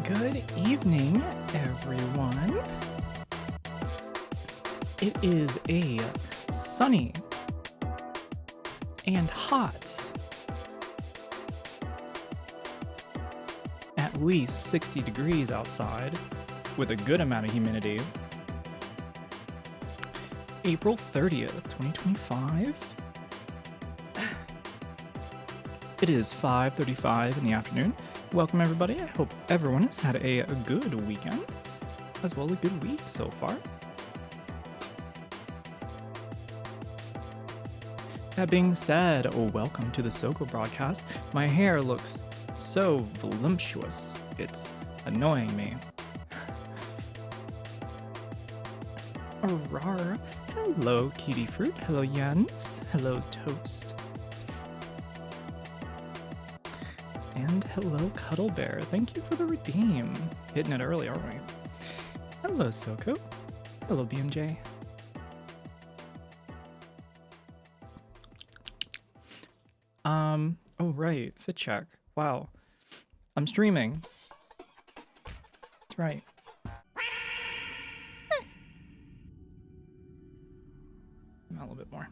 Good evening, everyone. It is a sunny and hot, at least 60 degrees outside, with a good amount of humidity. April 30th, 2025. It is 5:35 in the afternoon. Welcome, everybody. I hope everyone has had a good weekend, as well as a good week so far. That being said, welcome to the SoCo broadcast. My hair looks so voluptuous, it's annoying me. Rar. Hello, Cutie Fruit. Hello, Jens. Hello, Toast. And hello, Cuddle Bear. Thank you for the redeem. Hitting it early, aren't we? Hello, SoCo. Hello, BMJ. Oh right, fit check. Wow. I'm streaming. That's right. A little bit more.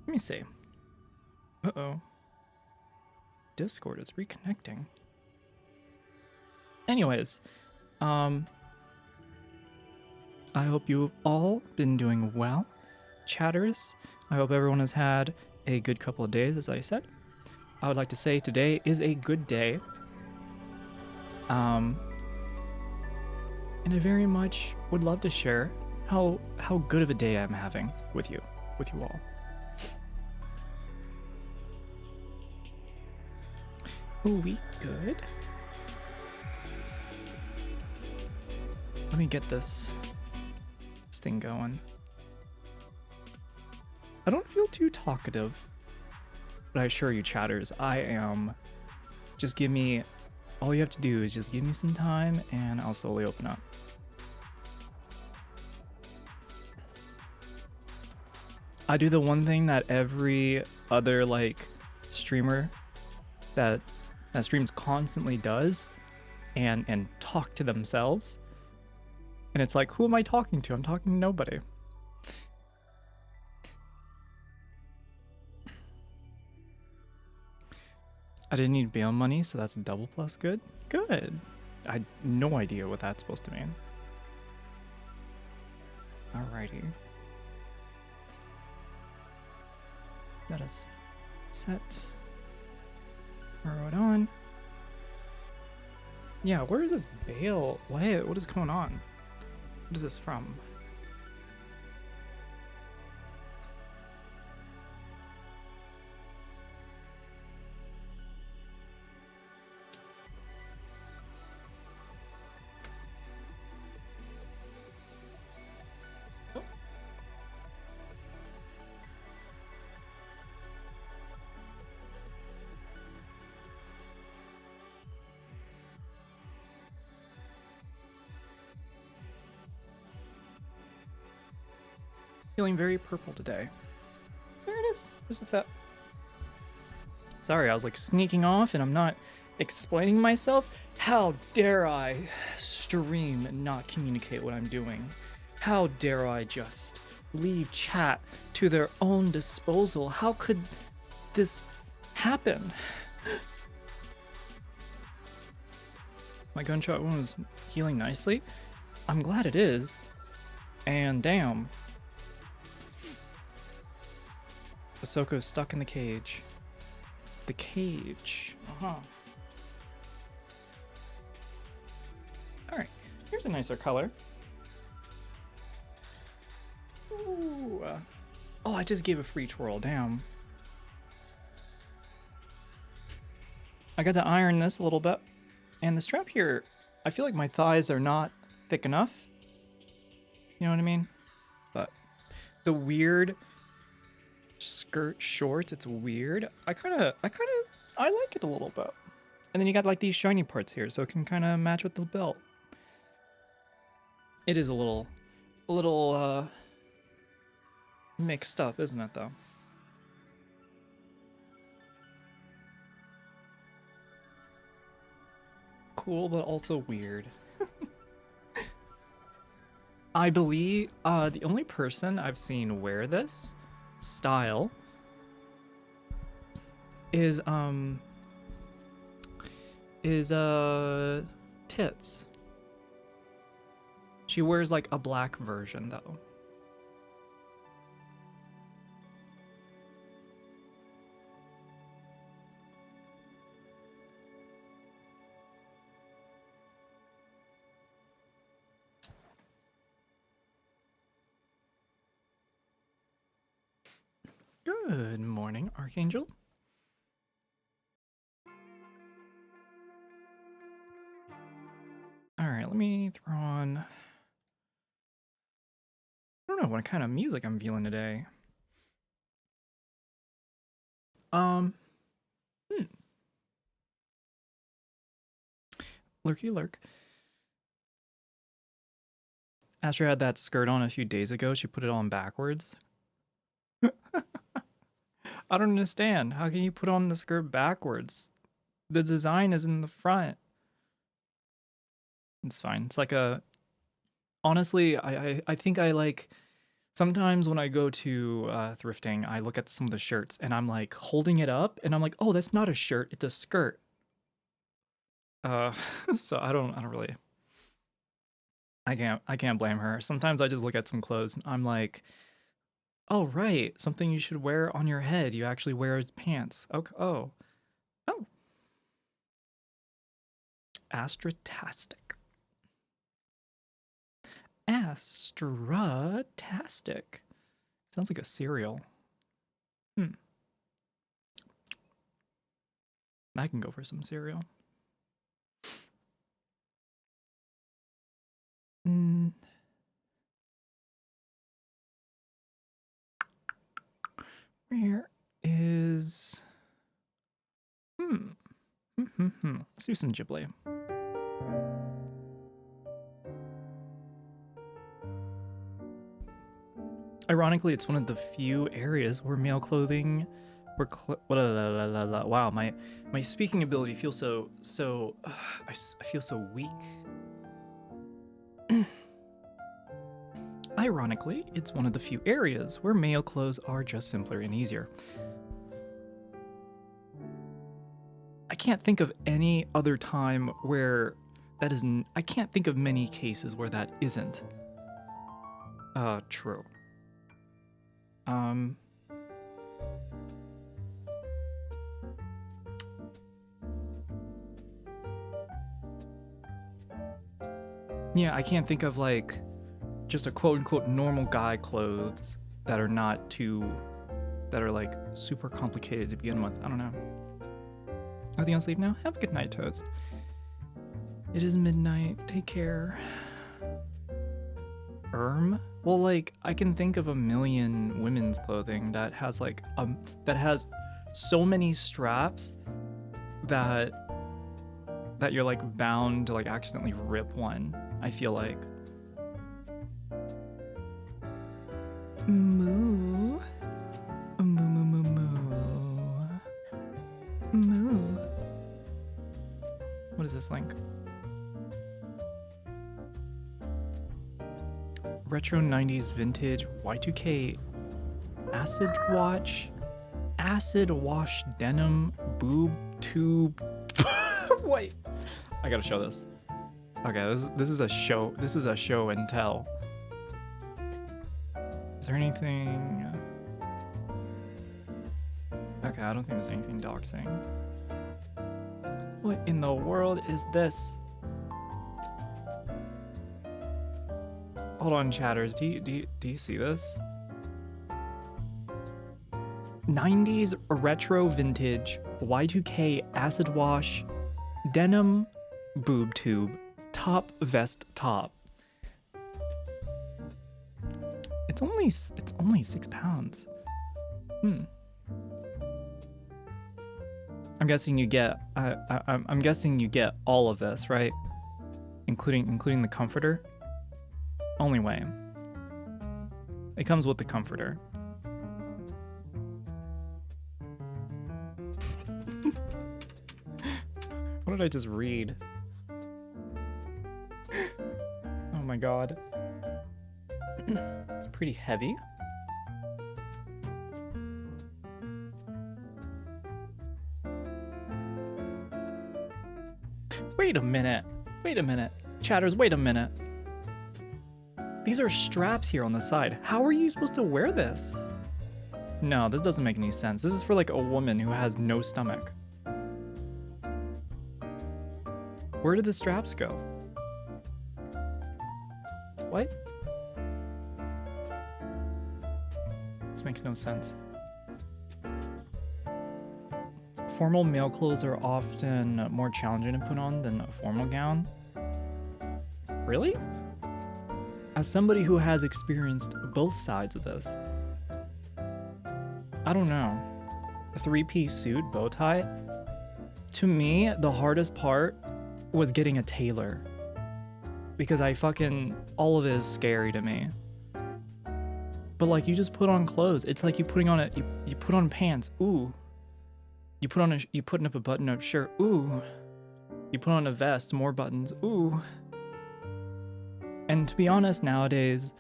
Let me see. Uh-oh. Discord is reconnecting. Anyways, I hope you've all been doing well. Chatters, I hope everyone has had a good couple of days, as I said. I would like to say today is a good day. And I very much would love to share how good of a day I'm having with you all. We good? Let me get this thing going. I don't feel too talkative, but I assure you, chatters, I am. Just give me, all you have to do is just give me some time and I'll slowly open up. I do the one thing that every other streamer that streams constantly does and talk to themselves. And it's like, who am I talking to? I'm talking to nobody. I didn't need bail money, so that's double plus good. Good. I had no idea what that's supposed to mean. Alrighty. Let us set. Throw it on. Yeah, where is this bail? What is going on? What is this from? Feeling very purple today. There it is. Where's the fat? Sorry, I was sneaking off and I'm not explaining myself. How dare I stream and not communicate what I'm doing? How dare I just leave chat to their own disposal? How could this happen? My gunshot wound was healing nicely. I'm glad it is. And damn. Ahsoka's stuck in the cage. The cage. Alright, here's a nicer color. Ooh. Oh, I just gave a free twirl, damn. I got to iron this a little bit. And the strap here, I feel like my thighs are not thick enough. You know what I mean? But the weird skirt shorts, it's weird. I like it a little bit. And then you got these shiny parts here, so it can kind of match with the belt. It is a little mixed up, isn't it though? cool, but also weird. I believe the only person I've seen wear this style is Tits. She wears like a black version though. Good morning, Archangel. All right, let me throw on. I don't know what kind of music I'm feeling today. Lurky lurk. Astra had that skirt on a few days ago. She put it on backwards. I don't understand. How can you put on the skirt backwards? The design is in the front. It's fine. It's like a... Honestly, I think I like... Sometimes when I go to thrifting, I look at some of the shirts and I'm like holding it up and I'm like, oh, that's not a shirt, it's a skirt. So I don't really... I can't blame her. Sometimes I just look at some clothes and I'm like, oh, right, something you should wear on your head. You actually wear as pants. Okay. Oh. Astratastic. Astratastic. Sounds like a cereal. I can go for some cereal. Where is... Let's do some Ghibli. Ironically, it's one of the few areas where male clothing... Wow, my speaking ability feels I feel so weak. Ironically, it's one of the few areas where male clothes are just simpler and easier. I can't think of any other time where that isn't... I can't think of many cases where that isn't. True. Yeah, I can't think of like just a quote-unquote normal guy clothes that are not too... that are like super complicated to begin with. I don't know. Nothing else to leave now? Have a good night, Toast. It is midnight. Take care. Well, like, I can think of a million women's clothing that has like that has so many straps that you're like bound to like accidentally rip one. I feel like. Moo. Moo moo moo moo. Moo. What is this link? Retro 90s vintage Y2K acid wash denim boob tube. Wait, I gotta show this. Okay, this is a show. This is a show and tell. Is there anything? Okay, I don't think there's anything doxing. What in the world is this? Hold on, chatters. Do you see this? 90s retro vintage Y2K acid wash denim boob tube top vest top. It's only 6 pounds. I'm guessing you get I'm guessing you get all of this, right? Including the comforter. Only way. It comes with the comforter. What did I just read? my god. It's pretty heavy. Wait a minute. Wait a minute. Chatters, wait a minute. These are straps here on the side. How are you supposed to wear this? No, this doesn't make any sense. This is for like a woman who has no stomach. Where did the straps go? What? This makes no sense. Formal male clothes are often more challenging to put on than a formal gown. Really? As somebody who has experienced both sides of this, I don't know. A three-piece suit, bow tie? To me, the hardest part was getting a tailor. Because all of it is scary to me. But like, you just put on clothes. It's like you putting on you put on pants. Ooh. You putting up a button-up shirt. Ooh. You put on a vest, more buttons. Ooh. And to be honest, nowadays,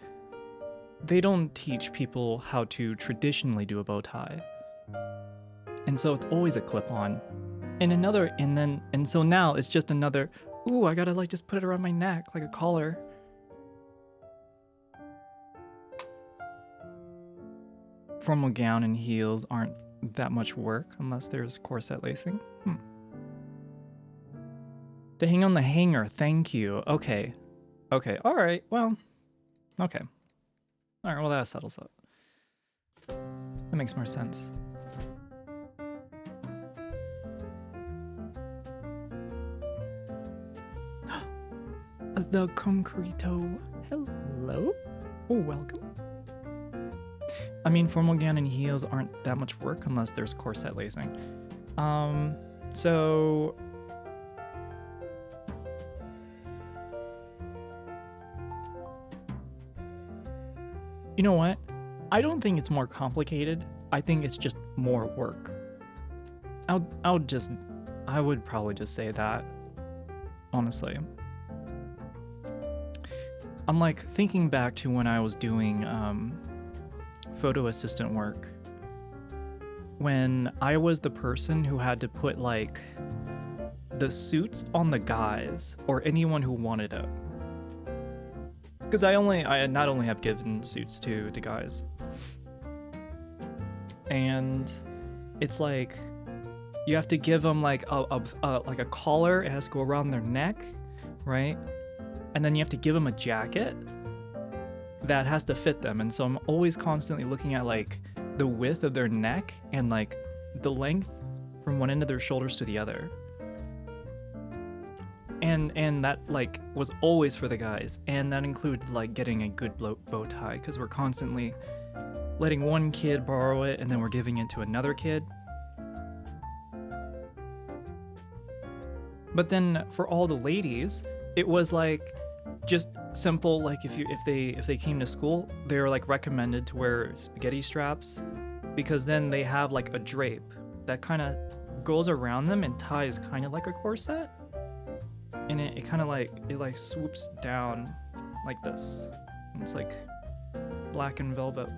they don't teach people how to traditionally do a bow tie. And so it's always a clip-on. And so now it's just another, ooh, I gotta like just put it around my neck like a collar. Formal gown and heels aren't that much work unless there's corset lacing. To hang on the hanger, thank you. Okay, all right, well, okay. All right, well, that settles up. That makes more sense. The Concreto. Hello? Oh, welcome. I mean, formal gown and heels aren't that much work unless there's corset lacing. So... You know what? I don't think it's more complicated. I think it's just more work. I would probably just say that, honestly. I'm like thinking back to when I was doing photo assistant work, when I was the person who had to put like the suits on the guys or anyone who wanted it. Because I not only have given suits to guys, and it's like you have to give them like a collar. It has to go around their neck, right? And then you have to give them a jacket that has to fit them. And so I'm always constantly looking at like the width of their neck and like the length from one end of their shoulders to the other. And that like was always for the guys, and that included like getting a good bow tie, because we're constantly letting one kid borrow it and then we're giving it to another kid. But then for all the ladies, it was like just simple, like if they came to school, they were like recommended to wear spaghetti straps, because then they have like a drape that kind of goes around them and ties kind of like a corset. And it kind of like, it like swoops down like this. And it's like black and velvet.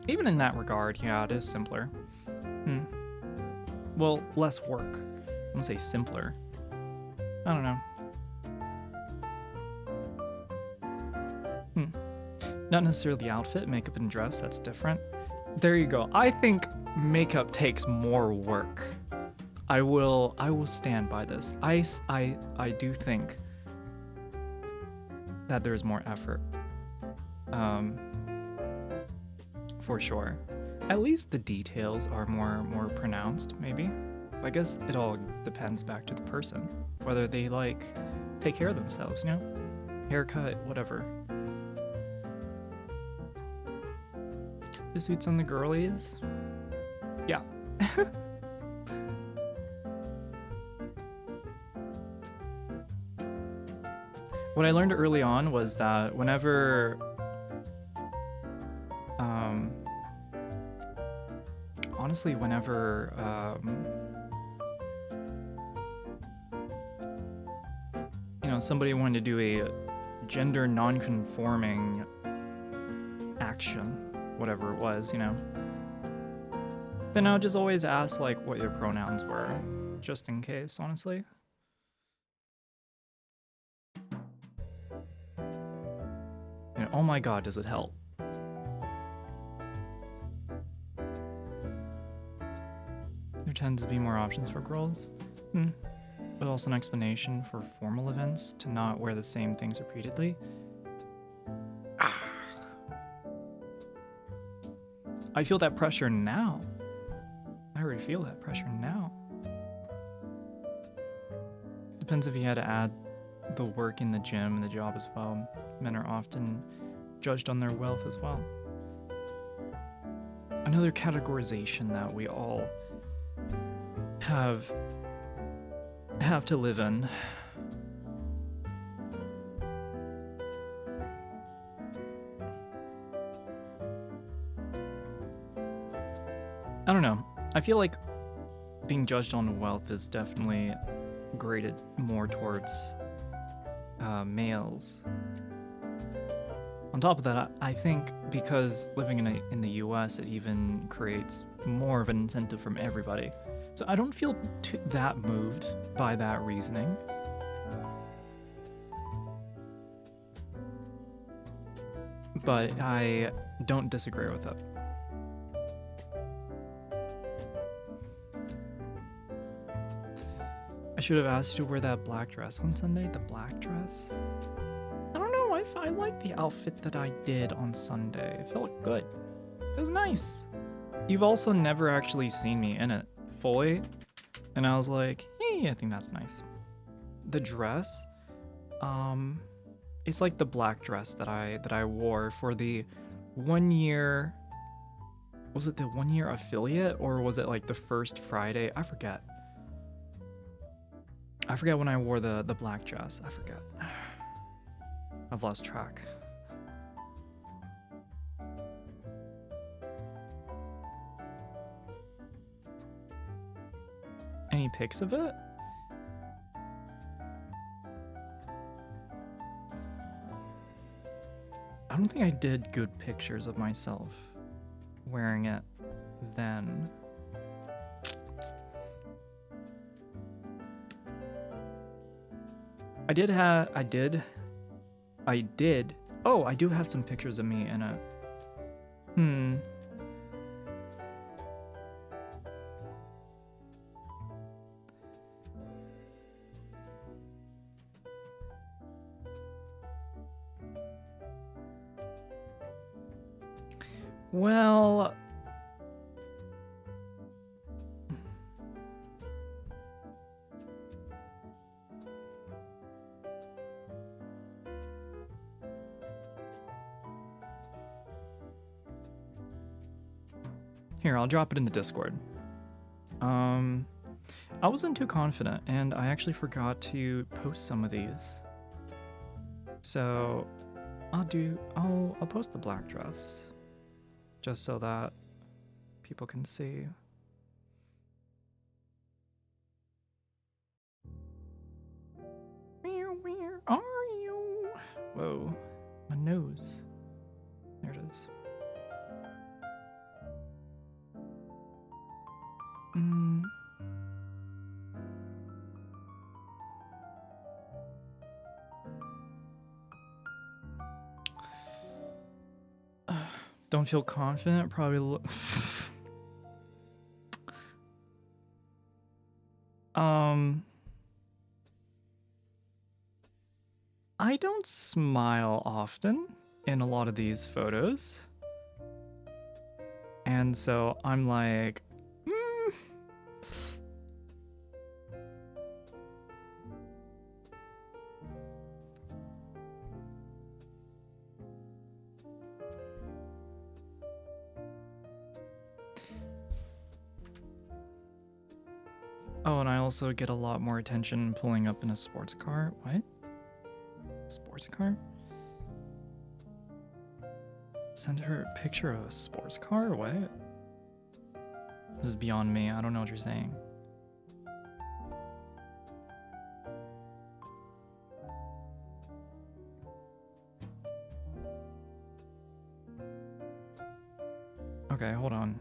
Even in that regard, yeah, it is simpler. Well, less work. I'm gonna say simpler. I don't know. Not necessarily the outfit, makeup and dress, that's different. There you go. I think makeup takes more work. I will stand by this. I do think that there's more effort. For sure. At least the details are more pronounced, maybe. I guess it all depends back to the person, whether they like take care of themselves, you know? Haircut, whatever. The suits on the girlies? Yeah. What I learned early on was that whenever honestly, somebody wanted to do a gender non-conforming action, whatever it was, then I would just always ask like what your pronouns were, just in case, honestly. And oh my god, does it help? There tends to be more options for girls, but also an explanation for formal events to not wear the same things repeatedly. I feel that pressure now. I already feel that pressure now. Depends if you had to add the work in the gym and the job as well. Men are often judged on their wealth as well. Another categorization that we all have to live in. I don't know. I feel like being judged on wealth is definitely graded more towards males. On top of that, I think because living in the US, it even creates more of an incentive from everybody. So I don't feel that moved by that reasoning. But I don't disagree with it. I should have asked you to wear that black dress on Sunday. The black dress? I don't know. I like the outfit that I did on Sunday. It felt good. It was nice. You've also never actually seen me in it fully. And I was like, hey, I think that's nice. The dress, it's like the black dress that I wore for the 1 year. Was it the 1 year affiliate or was it like the first Friday? I forget. I forget when I wore the black dress. I forget. I've lost track. Any pics of it? I don't think I did good pictures of myself wearing it then. I did. Oh, I do have some pictures of me in it. Well, here, I'll drop it in the Discord. I wasn't too confident, and I actually forgot to post some of these. So, I'll post the black dress, just so that people can see. Where are you? Whoa, my nose. There it is. Don't feel confident? Probably I don't smile often in a lot of these photos. And so I'm like, Oh, and I also get a lot more attention pulling up in a sports car. What? Sports car? Send her a picture of a sports car? What? This is beyond me. I don't know what you're saying. Okay, hold on.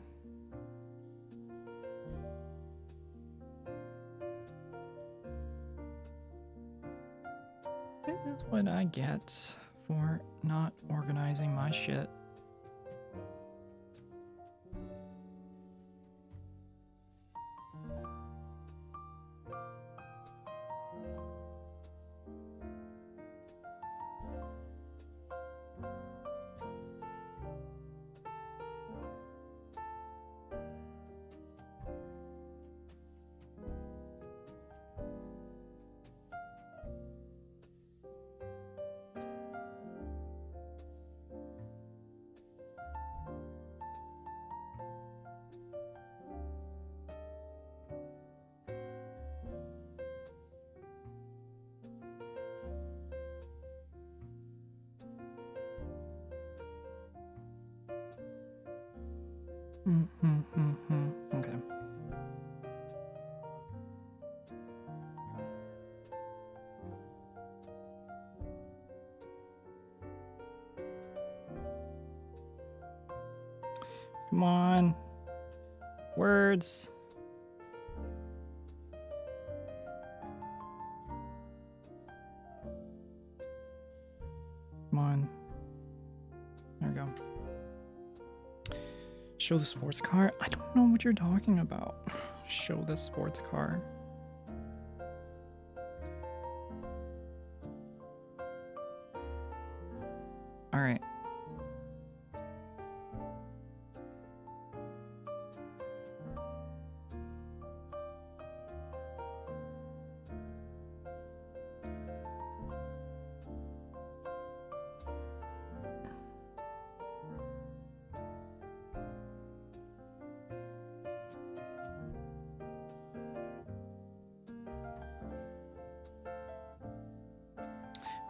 That's what I get for not organizing my shit. Okay. Come on. Words. Come on. There we go. Show the sports car? I don't know what you're talking about. Show the sports car. All right.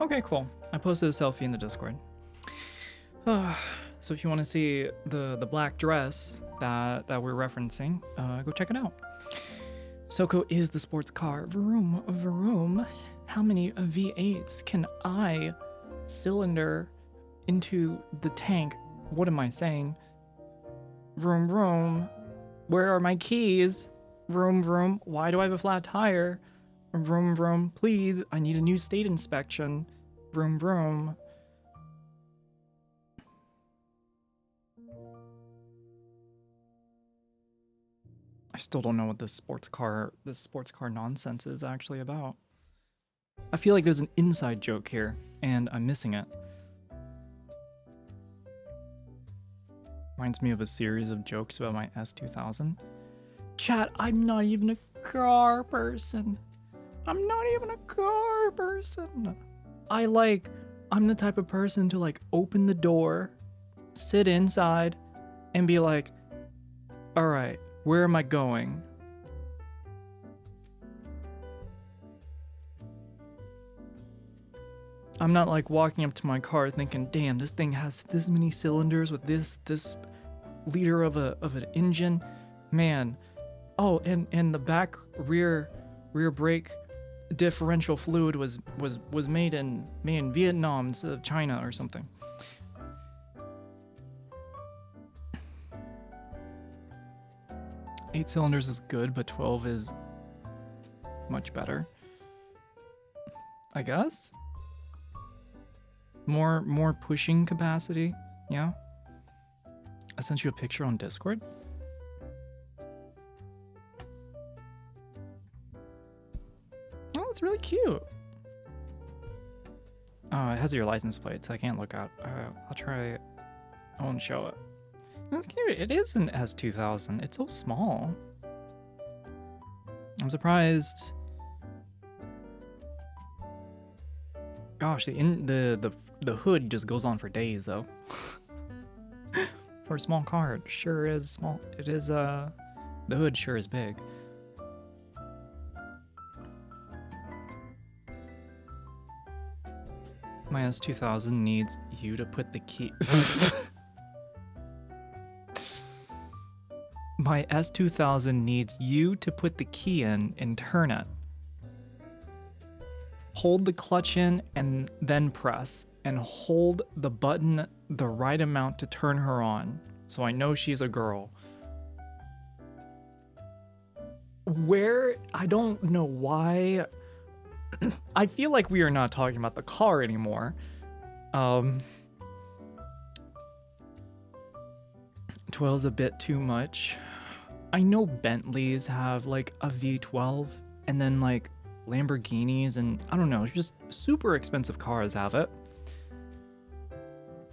Okay, cool. I posted a selfie in the Discord. So if you want to see the black dress that we're referencing, go check it out. SoCo is the sports car. Vroom, vroom. How many V8s can I cylinder into the tank? What am I saying? Vroom, vroom. Where are my keys? Vroom, vroom. Why do I have a flat tire? Vroom, vroom. Please, I need a new state inspection. Vroom, vroom. I still don't know what this sports car nonsense is actually about. I feel like there's an inside joke here, and I'm missing it. Reminds me of a series of jokes about my S2000. Chat, I'm not even a car person. I'm not even a car person. I'm the type of person to like open the door, sit inside, and be like, all right, where am I going? I'm not like walking up to my car thinking, damn, this thing has this many cylinders with this liter of an engine. Man. Oh, and the back rear brake differential fluid was made in Vietnam instead of China or something. Eight cylinders is good, but 12 is much better, I guess. More pushing capacity. Yeah. I sent you a picture on Discord. Oh, it's really cute. Oh, it has your license plate, so I can't look out. I'll try. I won't show it. That's cute. It is an S2000. It's so small. I'm surprised. Gosh, the hood just goes on for days though. For a small car, it sure is small. It is the hood sure is big. My S2000 needs you to put the key. My S2000 needs you to put the key in and turn it. Hold the clutch in and then press, and hold the button the right amount to turn her on. so I know she's a girl. Where? I don't know why. I feel like we are not talking about the car anymore. 12's a bit too much. I know Bentleys have like a V12, and then like Lamborghinis and I don't know, just super expensive cars have it.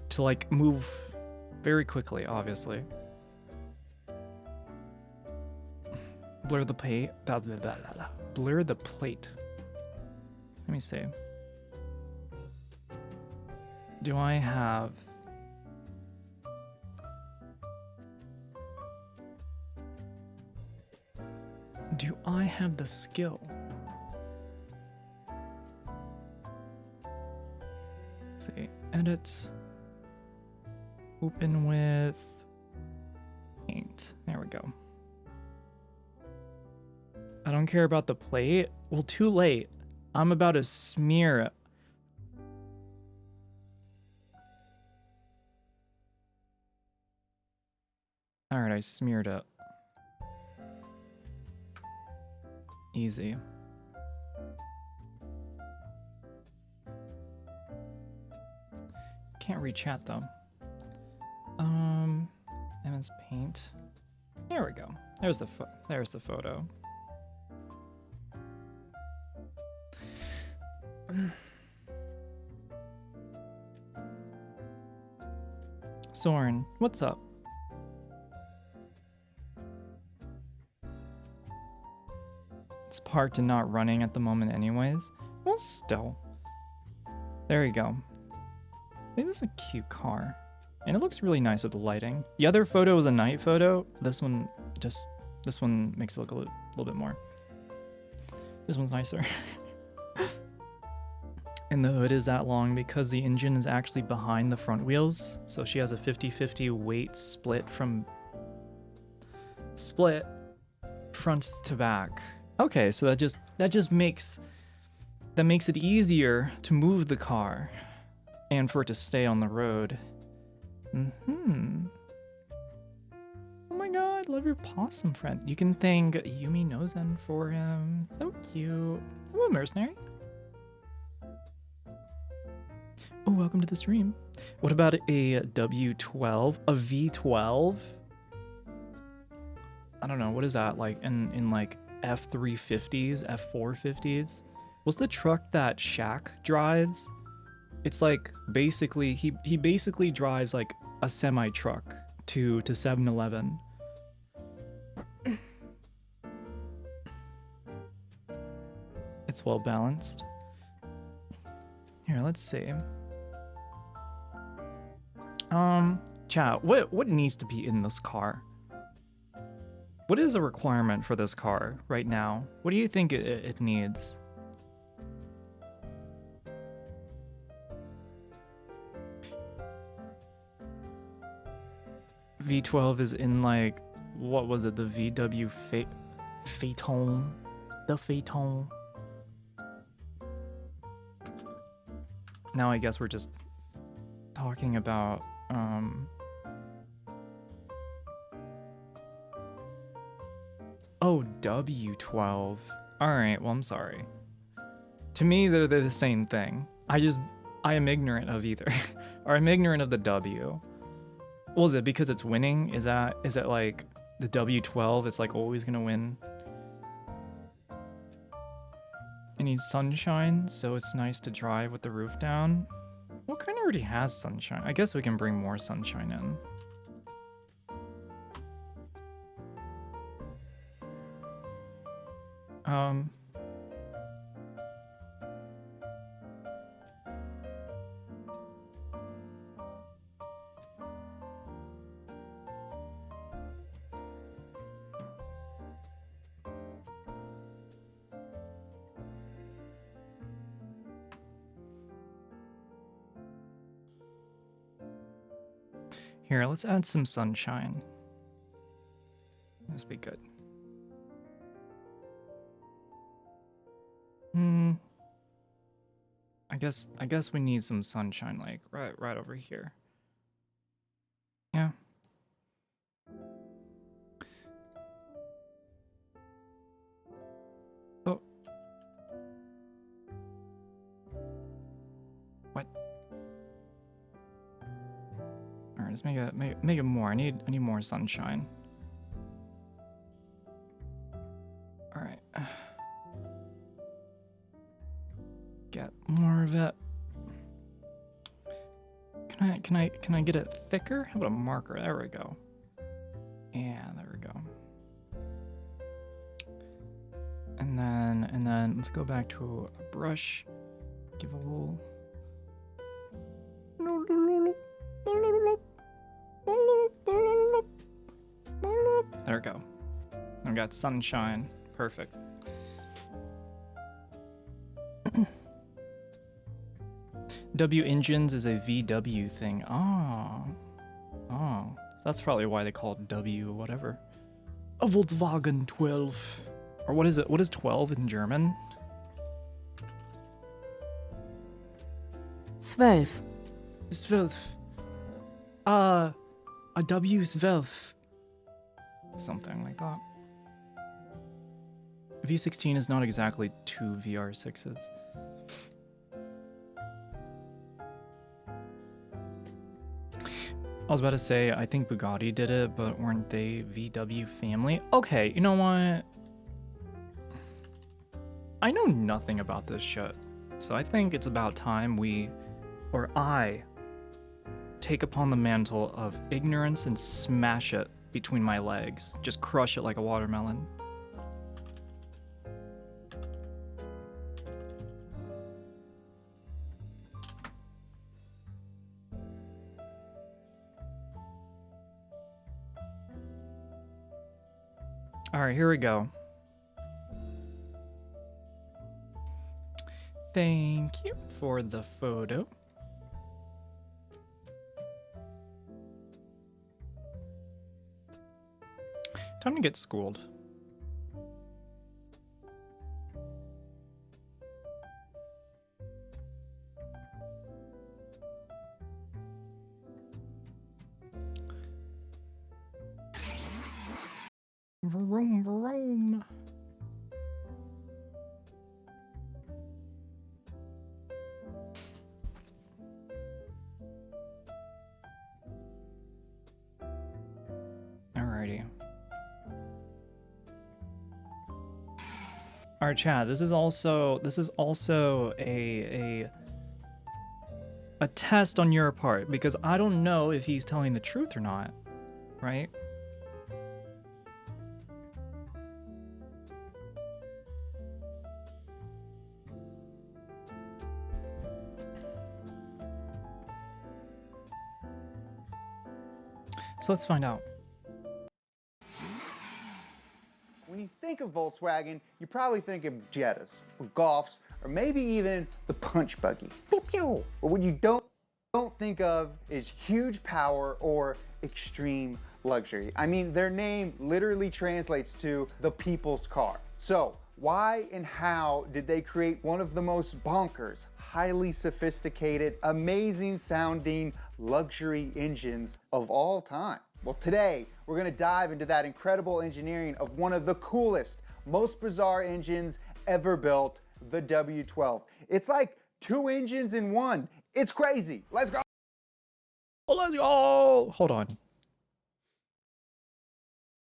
To like move very quickly, obviously. Blur the plate. Blur the plate. Let me see. Do I have... Do I have the skill? Let's see. Edit. Open with paint. There we go. I don't care about the plate. Well, too late. I'm about to smear it. All right, I smeared it. Easy. Can't re-chat though. Evan's paint. There we go. There's the photo. Soren, what's up? It's parked and not running at the moment anyways. Well, still. There you go. I think this is a cute car. And it looks really nice with the lighting. The other photo was a night photo. This one makes it look a little bit more. This one's nicer. And the hood is that long because the engine is actually behind the front wheels. So she has a 50-50 weight split front to back. Okay, so that just makes it easier to move the car and for it to stay on the road. Oh my god, love your possum friend. You can thank Yumi Nozen for him. So cute. Hello, mercenary. Oh, welcome to the stream. What about a W12? A V12? I don't know, what is that like in like F350s, F450s? What's the truck that Shaq drives? It's like basically he basically drives like a semi truck to 7-Eleven. It's well balanced. Here, let's see. Chat, what needs to be in this car? What is a requirement for this car right now? What do you think it needs? V12 is in like, what was it? The VW Phaeton? The Phaeton. Now I guess we're just talking about, oh, W12. Alright, well, I'm sorry. To me, they're the same thing. I am ignorant of either. Or I'm ignorant of the W. Well, is it because it's winning? Is it like the W12, it's like always gonna win? It needs sunshine, so it's nice to drive with the roof down. What kind already has sunshine? I guess we can bring more sunshine in. Here, let's add some sunshine. This be good. I guess we need some sunshine, like right over here. Yeah. Let's make it more. I need more sunshine. All right. Get more of it. Can I get it thicker? How about a marker? There we go. Yeah, there we go. And then let's go back to a brush. Give a little. There we go. I got sunshine. Perfect. W engines is a VW thing. Oh. So that's probably why they call it W whatever. A Volkswagen 12. Or what is it? What is 12 in German? 12. 12. A W12. Something like that. V16 is not exactly two VR6s. I was about to say, I think Bugatti did it, but weren't they VW family? Okay, you know what? I know nothing about this shit, so I think it's about time I take upon the mantle of ignorance and smash it between my legs. Just crush it like a watermelon. All right, here we go. Thank you for the photo. Time to get schooled. Vroom, vroom. Alrighty. Alright, chat, this is also a test on your part, because I don't know if he's telling the truth or not, right? So let's find out. When you think of Volkswagen, you probably think of Jettas, or Golfs, or maybe even the punch buggy. Pew pew. But what you don't think of is huge power or extreme luxury. I mean, their name literally translates to the people's car. So why and how did they create one of the most bonkers, highly sophisticated, amazing sounding luxury engines of all time? Well, today we're gonna dive into that incredible engineering of one of the coolest, most bizarre engines ever built, the W12. It's like two engines in one. It's crazy. Let's go. Oh, let's go. Hold on.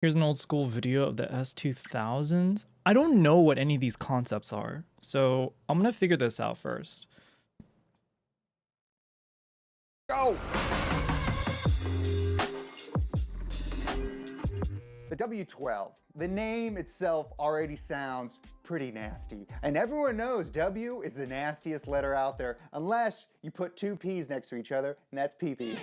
Here's an old school video of the S2000s. I don't know what any of these concepts are, so I'm gonna figure this out first. Go. The W12, the name itself already sounds pretty nasty. And everyone knows W is the nastiest letter out there, unless you put two P's next to each other, and that's PP.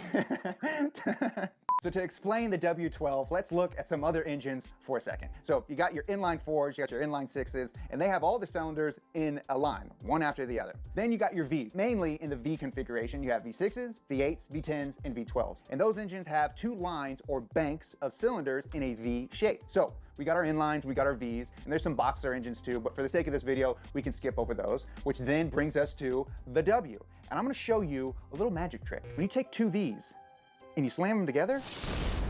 So to explain the W12, let's look at some other engines for a second. So you got your inline fours, you got your inline sixes, and they have all the cylinders in a line, one after the other. Then you got your Vs. Mainly in the V configuration, you have V6s, V8s, V10s, and V12s. And those engines have two lines or banks of cylinders in a V shape. So we got our inlines, we got our Vs, and there's some boxer engines too, but for the sake of this video, we can skip over those, which then brings us to the W. And I'm gonna show you a little magic trick. When you take two Vs, and you slam them together,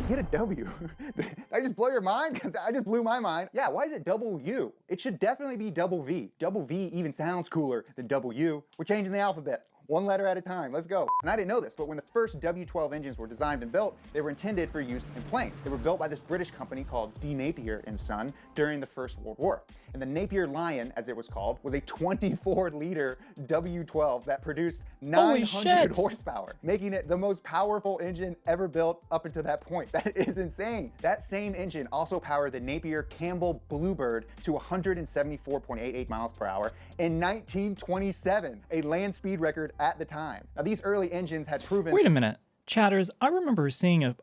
you get a W. Did I just blow your mind? I just blew my mind. Yeah, why is it double U? It should definitely be double V. Double V even sounds cooler than double U. We're changing the alphabet. one letter at a time. Let's go. And I didn't know this, but when the first W12 engines were designed and built, they were intended for use in planes. They were built by this British company called D. Napier and Son during the First World War. And the Napier Lion, as it was called, was a 24-liter W12 that produced 900 horsepower, making it the most powerful engine ever built up until that point. That is insane. That same engine also powered the Napier Campbell Bluebird to 174.88 miles per hour in 1927, a land speed record at the time. Now, these early engines had proven— Wait a minute, chatters. I remember seeing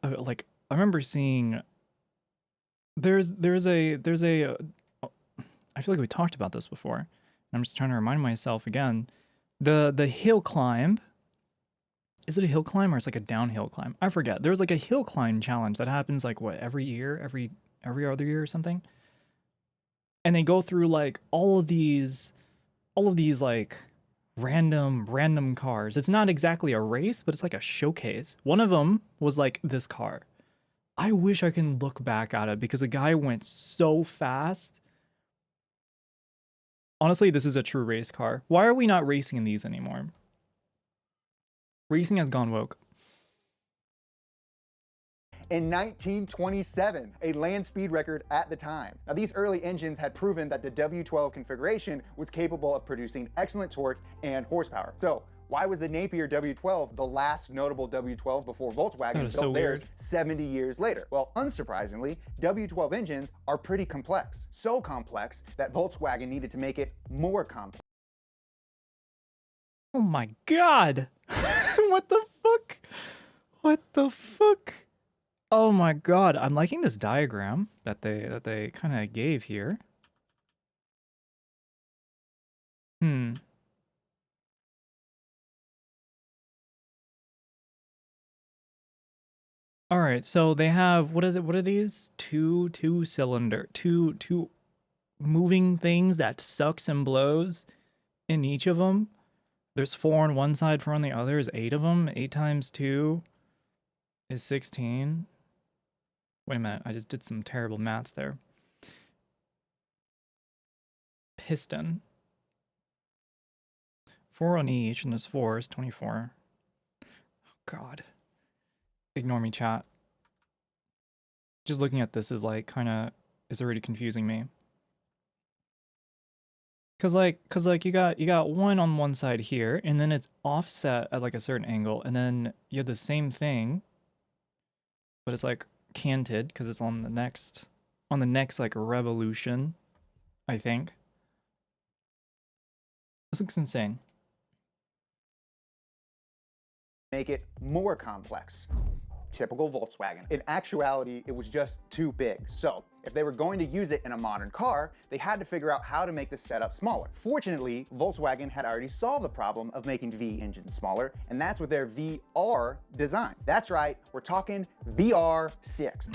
there's a I feel like we talked about this before, and I'm just trying to remind myself again. The hill climb. Is it a hill climb or it's like a downhill climb? I forget. There's like a hill climb challenge that happens like what, every year, every other year or something. And they go through like all of these like random cars. It's not exactly a race, but it's like a showcase. One of them was like this car. I wish I can look back at it because the guy went so fast. Honestly, this is a true race car. Why are we not racing in these anymore? Racing has gone woke. In 1927, a land speed record at the time. Now, these early engines had proven that the W12 configuration was capable of producing excellent torque and horsepower. So, why was the Napier W12 the last notable W12 before Volkswagen built theirs 70 years later? Well, unsurprisingly, W12 engines are pretty complex. So complex that Volkswagen needed to make it more complex. Oh my god! What the fuck? What the fuck? Oh my god, I'm liking this diagram that they kind of gave here. All right, so they have what are these? Two moving things that sucks and blows in each of them. There's 4 on one side, 4 on the other. Is 8 of them. 8 times 2 is 16. Wait a minute, I just did some terrible maths there. Piston. 4 on each, and there's 4 is 24. Oh god. Ignore me, chat. Just looking at this is like is already confusing me. Cause like you got 1 on one side here, and then it's offset at like a certain angle, and then you have the same thing, but it's like canted because it's on the next like revolution, I think. This looks insane. Make it more complex. Typical Volkswagen. In actuality, it was just too big. So if they were going to use it in a modern car, they had to figure out how to make the setup smaller. Fortunately, Volkswagen had already solved the problem of making V engines smaller, and that's with their VR design. That's right, we're talking VR6.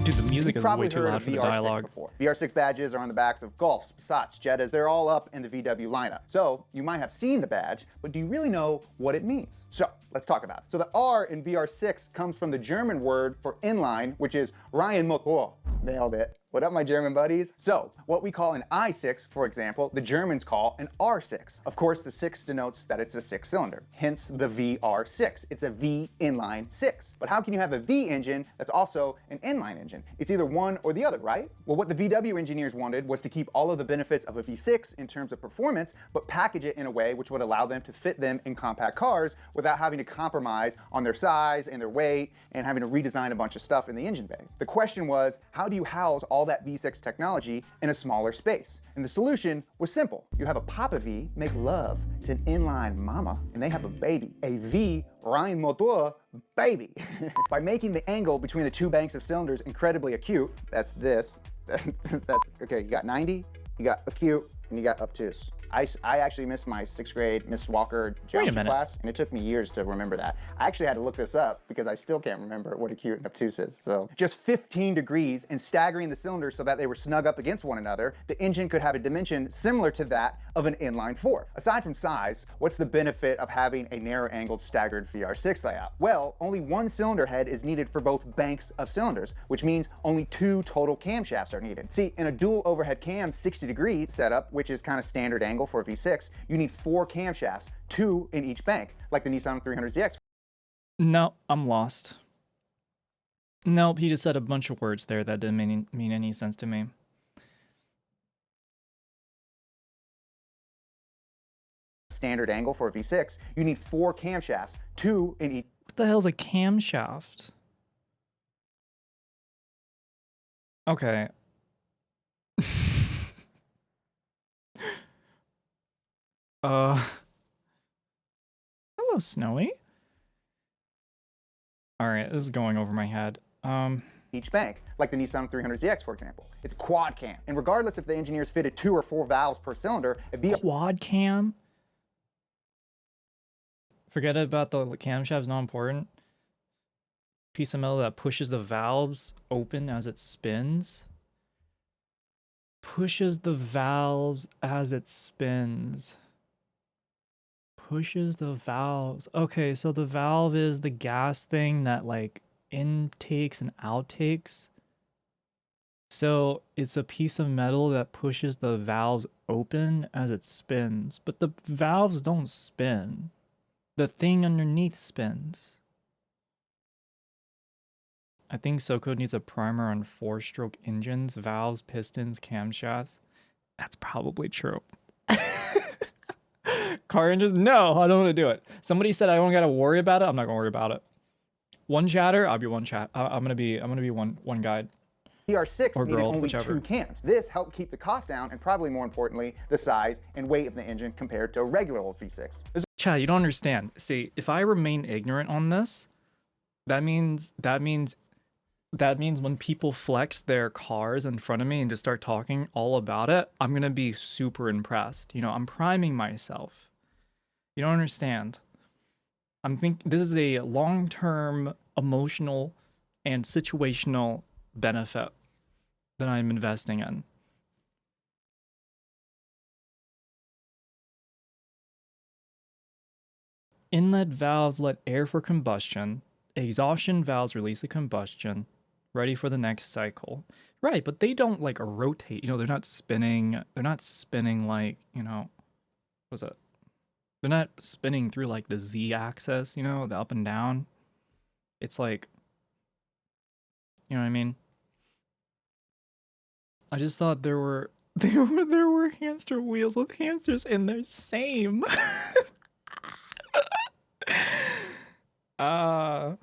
Dude, the music is way too loud for the dialogue. VR6 badges are on the backs of Golfs, Passats, Jettas. They're all up in the VW lineup. So you might have seen the badge, but do you really know what it means? So let's talk about it. So the R in VR6 comes from the German word for inline, which is Reihenmotor. Nailed it. What up, my German buddies? So, what we call an I6, for example, the Germans call an R6. Of course, the 6 denotes that it's a 6-cylinder, hence the VR6. It's a V inline 6. But how can you have a V engine that's also an inline engine? It's either one or the other, right? Well, what the VW engineers wanted was to keep all of the benefits of a V6 in terms of performance, but package it in a way which would allow them to fit them in compact cars without having to compromise on their size and their weight and having to redesign a bunch of stuff in the engine bay. The question was, how do you house all that V6 technology in a smaller space? And the solution was simple. You have a Papa V make love to an inline mama, and they have a baby, a V Reihenmotor baby. By making the angle between the 2 banks of cylinders incredibly acute, that's this, okay, you got 90, you got acute, and you got obtuse. I actually missed my 6th grade Miss Walker geometry class, and it took me years to remember that. I actually had to look this up because I still can't remember what acute and obtuse is. So just 15 degrees and staggering the cylinders so that they were snug up against one another, the engine could have a dimension similar to that of an inline 4. Aside from size, what's the benefit of having a narrow-angled staggered VR6 layout? Well, only 1 cylinder head is needed for both banks of cylinders, which means only 2 total camshafts are needed. See, in a dual overhead cam 60-degree setup, which is kind of standard angle angle for a V6, you need 4 camshafts, 2 in each bank, like the Nissan 300ZX. No, I'm lost. Nope, he just said a bunch of words there that didn't mean any sense to me. Standard angle for a V6, you need 4 camshafts, 2 in each. What the hell's a camshaft? Okay. Hello, Snowy. All right, this is going over my head. Each bank, like the Nissan 300ZX, for example. It's quad cam, and regardless if the engineers fitted 2 or 4 valves per cylinder, it'd be quad cam? Forget about the camshaft, not important. Piece of metal that pushes the valves open as it spins. Pushes the valves as it spins. Pushes the valves. Okay, so the valve is the gas thing that like intakes and outtakes. So it's a piece of metal that pushes the valves open as it spins. But the valves don't spin. The thing underneath spins. I think SoCosion needs a primer on 4-stroke engines, valves, pistons, camshafts. That's probably true. Car engines? No, I don't want to do it. Somebody said I don't got to worry about it. I'm not gonna worry about it. One chatter, I'll be one chat. I'm gonna be one guide. VR6 or needed girl, only whichever. 2 cams. This helped keep the cost down, and probably more importantly, the size and weight of the engine compared to a regular old V6. Chad, you don't understand. See, if I remain ignorant on this, that means when people flex their cars in front of me and just start talking all about it, I'm gonna be super impressed. You know, I'm priming myself. You don't understand. This is a long-term emotional and situational benefit that I'm investing in. Inlet valves let air for combustion. Exhaustion valves release the combustion. Ready for the next cycle. Right, but they don't like rotate. You know, they're not spinning. They're not spinning like, you know, what's it? They're not spinning through like the Z-axis, you know, the up and down. It's like, you know what I mean? I just thought there were hamster wheels with hamsters in there. Same. Alright,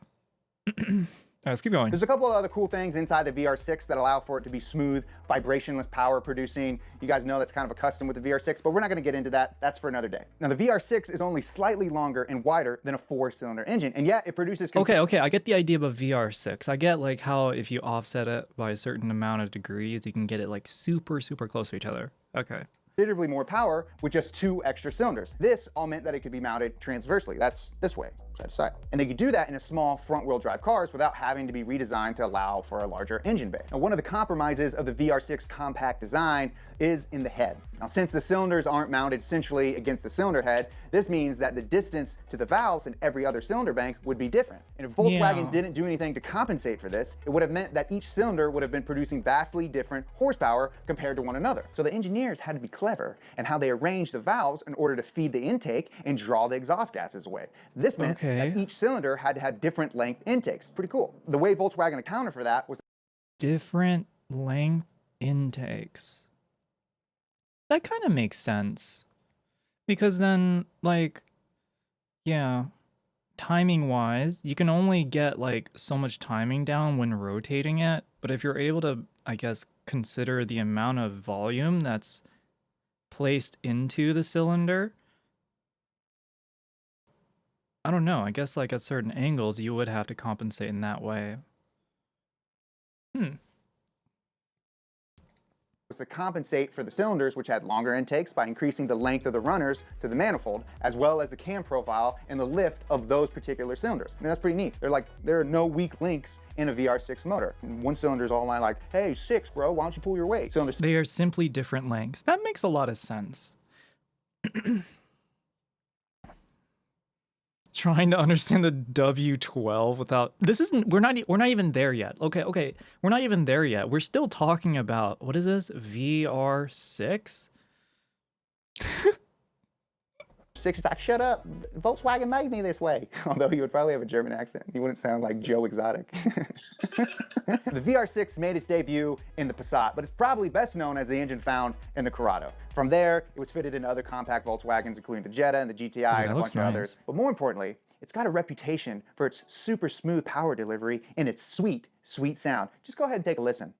let's keep going. There's a couple of other cool things inside the VR6 that allow for it to be smooth, vibrationless power producing. You guys know that's kind of a custom with the VR6, but we're not going to get into that. That's for another day. Now, the VR6 is only slightly longer and wider than a 4-cylinder engine, and yet it produces... Okay, I get the idea of a VR6. I get like how if you offset it by a certain amount of degrees, you can get it like super, super close to each other. Okay. Considerably more power with just 2 extra cylinders. This all meant that it could be mounted transversely. That's this way, side to side. And they could do that in a small front-wheel drive cars without having to be redesigned to allow for a larger engine bay. Now, one of the compromises of the VR6 compact design is in the head. Now, since the cylinders aren't mounted centrally against the cylinder head, this means that the distance to the valves in every other cylinder bank would be different. And if Volkswagen didn't do anything to compensate for this, it would have meant that each cylinder would have been producing vastly different horsepower compared to one another. So the engineers had to be clever in how they arranged the valves in order to feed the intake and draw the exhaust gases away. This meant that each cylinder had to have different length intakes. Pretty cool. The way Volkswagen accounted for that was different length intakes. That kind of makes sense. Because then, like, yeah, timing-wise, you can only get, like, so much timing down when rotating it. But if you're able to, I guess, consider the amount of volume that's placed into the cylinder, I don't know. I guess, like, at certain angles, you would have to compensate in that way. Was to compensate for the cylinders, which had longer intakes, by increasing the length of the runners to the manifold, as well as the cam profile and the lift of those particular cylinders. I mean, that's pretty neat. There are no weak links in a VR6 motor. And one cylinder is all line like, hey, 6, bro, why don't you pull your weight? Cylinders. They are simply different lengths. That makes a lot of sense. Trying to understand the W12 without we're not even there yet. Okay, we're not even there yet. We're still talking about, what is this, VR6? Six is like, shut up, Volkswagen made me this way. Although he would probably have a German accent. He wouldn't sound like Joe Exotic. The VR6 made its debut in the Passat, but it's probably best known as the engine found in the Corrado. From there, it was fitted into other compact Volkswagens, including the Jetta and the GTI and a bunch of others. But more importantly, it's got a reputation for its super smooth power delivery and its sweet, sweet sound. Just go ahead and take a listen.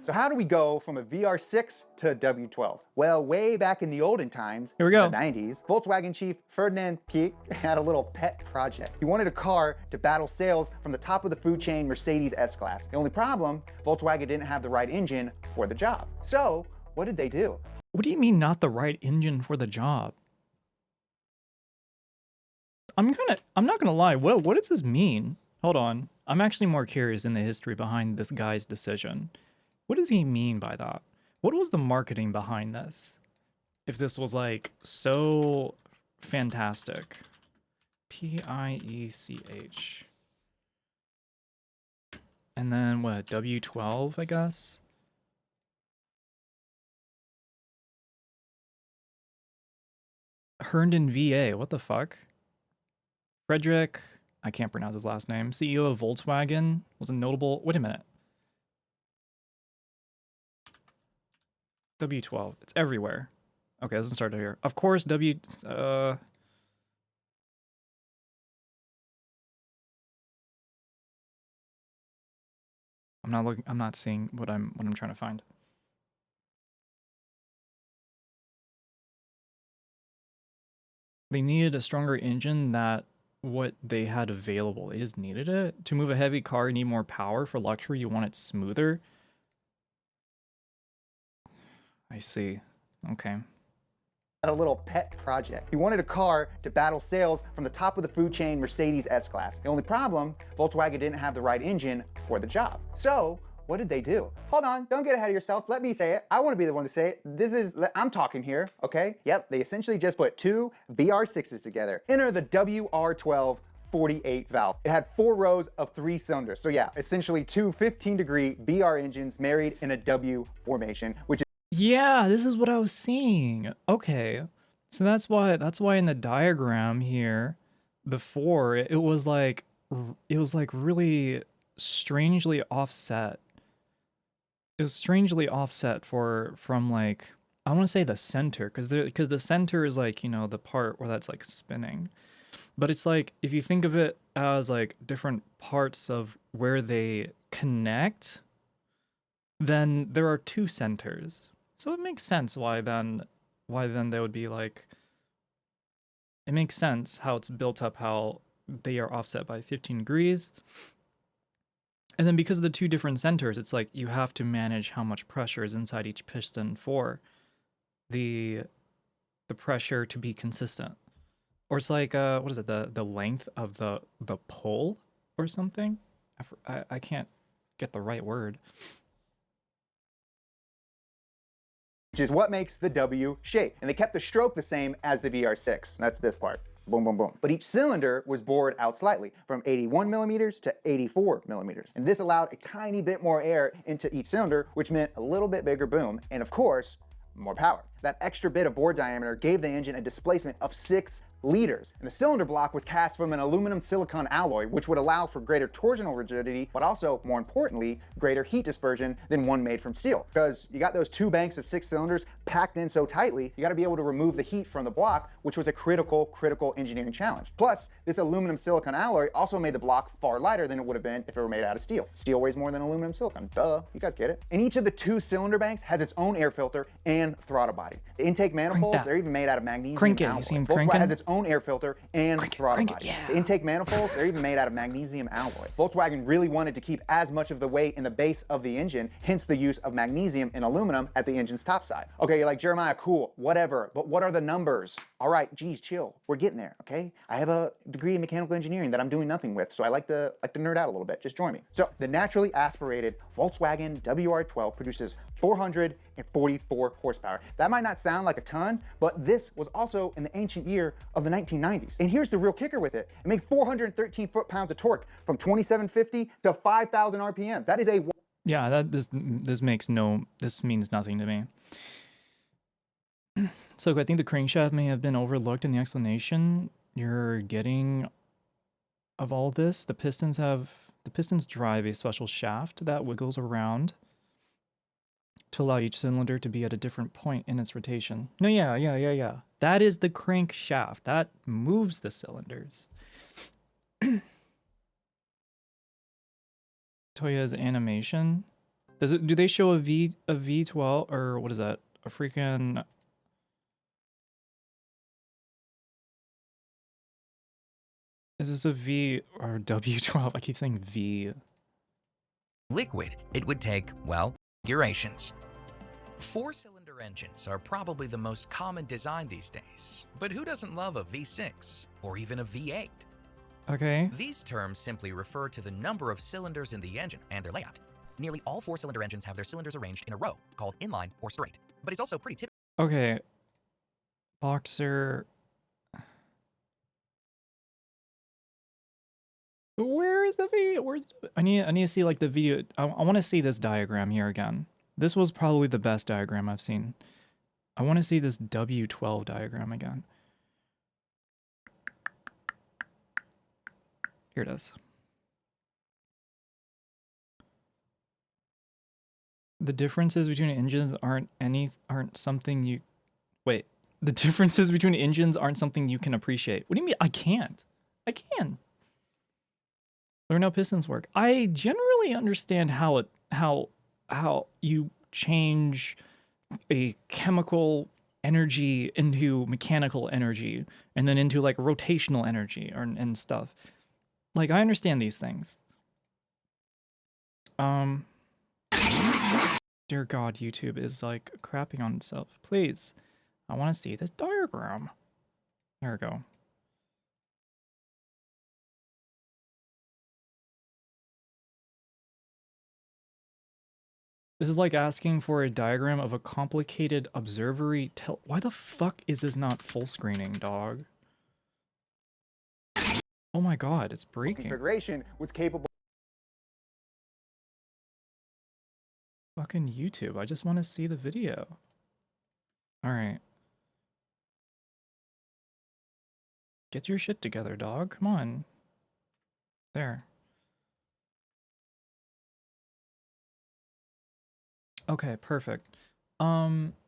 So how do we go from a VR6 to a W12? Well, way back in the olden times, Here we go. the 90s, Volkswagen chief Ferdinand Piëch had a little pet project. He wanted a car to battle sales from the top of the food chain Mercedes S-Class. The only problem, Volkswagen didn't have the right engine for the job. So what did they do? What do you mean not the right engine for the job? I'm not gonna lie, what does this mean? Hold on. I'm actually more curious in the history behind this guy's decision. What does he mean by that? What was the marketing behind this? If this was like so fantastic. Piech. And then what, W12, I guess? Herndon VA, what the fuck? Frederick, I can't pronounce his last name, CEO of Volkswagen, was a notable, wait a minute. W12, it's everywhere. Okay, let's start here. Of course, I'm not seeing what I'm trying to find. They needed a stronger engine than what they had available. They just needed it. To move a heavy car, you need more power. For luxury, you want it smoother. I see. Okay. A little pet project. He wanted a car to battle sales from the top of the food chain Mercedes S-Class. The only problem, Volkswagen didn't have the right engine for the job. So what did they do? Hold on, don't get ahead of yourself. Let me say it. I want to be the one to say it. I'm talking here, okay? Yep, they essentially just put two VR6s together. Enter the WR12 48 valve. It had 4 rows of 3 cylinders. So yeah, essentially two 15-degree VR engines married in a W formation, which is yeah, this is what I was seeing. Okay. So that's why in the diagram here before it was like really strangely offset. It was strangely offset from like, I want to say the center, because the center is like, you know, the part where that's like spinning. But it's like, if you think of it as like different parts of where they connect, then there are 2 centers. So it makes sense why then they would be like, it makes sense how it's built up, how they are offset by 15 degrees. And then because of the 2 different centers, it's like you have to manage how much pressure is inside each piston for the pressure to be consistent. Or it's like, what is it, the length of the pole or something? I can't get the right word. Which is what makes the W shape. And they kept the stroke the same as the VR6. That's this part. Boom, boom, boom. But each cylinder was bored out slightly, from 81 millimeters to 84 millimeters. And this allowed a tiny bit more air into each cylinder, which meant a little bit bigger boom, and of course, more power. That extra bit of bore diameter gave the engine a displacement of 6 liters. And the cylinder block was cast from an aluminum silicon alloy, which would allow for greater torsional rigidity, but also, more importantly, greater heat dispersion than one made from steel. Because you got those 2 banks of 6 cylinders packed in so tightly, you got to be able to remove the heat from the block, which was a critical engineering challenge. Plus, this aluminum silicon alloy also made the block far lighter than it would have been if it were made out of steel. Steel weighs more than aluminum silicon. Duh, you guys get it. And each of the 2 cylinder banks has its own air filter and throttle body. The intake manifolds, they're even made out of magnesium alloy. You see him Volkswagen cranking? has its own air filter and throttle body. Yeah. The intake manifolds, they're even made out of magnesium alloy. Volkswagen really wanted to keep as much of the weight in the base of the engine, hence the use of magnesium and aluminum at the engine's top side. Okay, you're like, Jeremiah, cool, whatever, but what are the numbers? All right, geez, chill. We're getting there, okay? I have a degree in mechanical engineering that I'm doing nothing with, so I like to nerd out a little bit. Just join me. So, the naturally aspirated Volkswagen WR12 produces 444 horsepower. That might not sound like a ton, but this was also in the ancient year of the 1990s. And here's the real kicker with it. It made 413 foot-pounds of torque from 2750 to 5,000 RPM. That is a Yeah, this means nothing to me. So I think the crankshaft may have been overlooked in the explanation you're getting of all this. The pistons drive a special shaft that wiggles around to allow each cylinder to be at a different point in its rotation. No, yeah. That is the crankshaft. That moves the cylinders. Toya's animation. Do they show a V12 or what is that? A freaking Is this a V or W12? I keep saying V. Liquid, it would take, well, configurations. 4-cylinder engines are probably the most common design these days, but who doesn't love a V6 or even a V8? Okay. These terms simply refer to the number of cylinders in the engine and their layout. Nearly all 4-cylinder engines have their cylinders arranged in a row, called inline or straight, but it's also pretty typical. Okay. Boxer. Where is the V? I need to see like the video. I want to see this diagram here again. This was probably the best diagram I've seen. I want to see this W12 diagram again. Here it is. The differences between engines aren't something you wait. The differences between engines aren't something you can appreciate. What do you mean? I can't. I can. Learn how pistons work. I generally understand how you change a chemical energy into mechanical energy and then into like rotational energy and stuff. Like I understand these things. Dear God, YouTube is like crapping on itself. Please, I want to see this diagram. There we go. This is like asking for a diagram of a complicated observatory. Why the fuck is this not full screening, dog? Oh my God, it's breaking. Configuration was capable. Fucking YouTube, I just want to see the video. All right. Get your shit together, dog. Come on. There. Okay, perfect.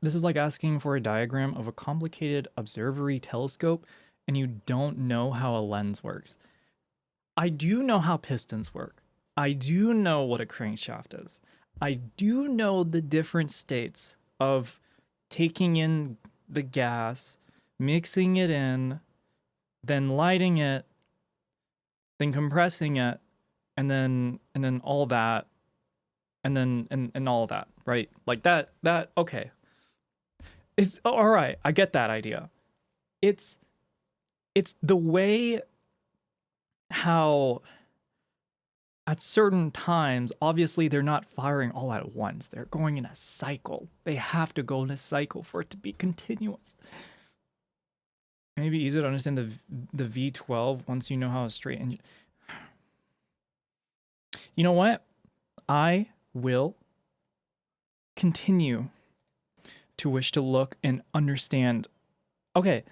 This is like asking for a diagram of a complicated observatory telescope and you don't know how a lens works. I do know how pistons work. I do know what a crankshaft is. I do know the different states of taking in the gas, mixing it in, then lighting it, then compressing it, and then all that, and then and all that, right? Like that okay. It's all right. I get that idea. It's the way how at certain times, obviously they're not firing all at once. They're going in a cycle. They have to go in a cycle for it to be continuous. Maybe easier to understand the V12 once you know how a straight engine. You know what? I will continue to wish to look and understand. Okay.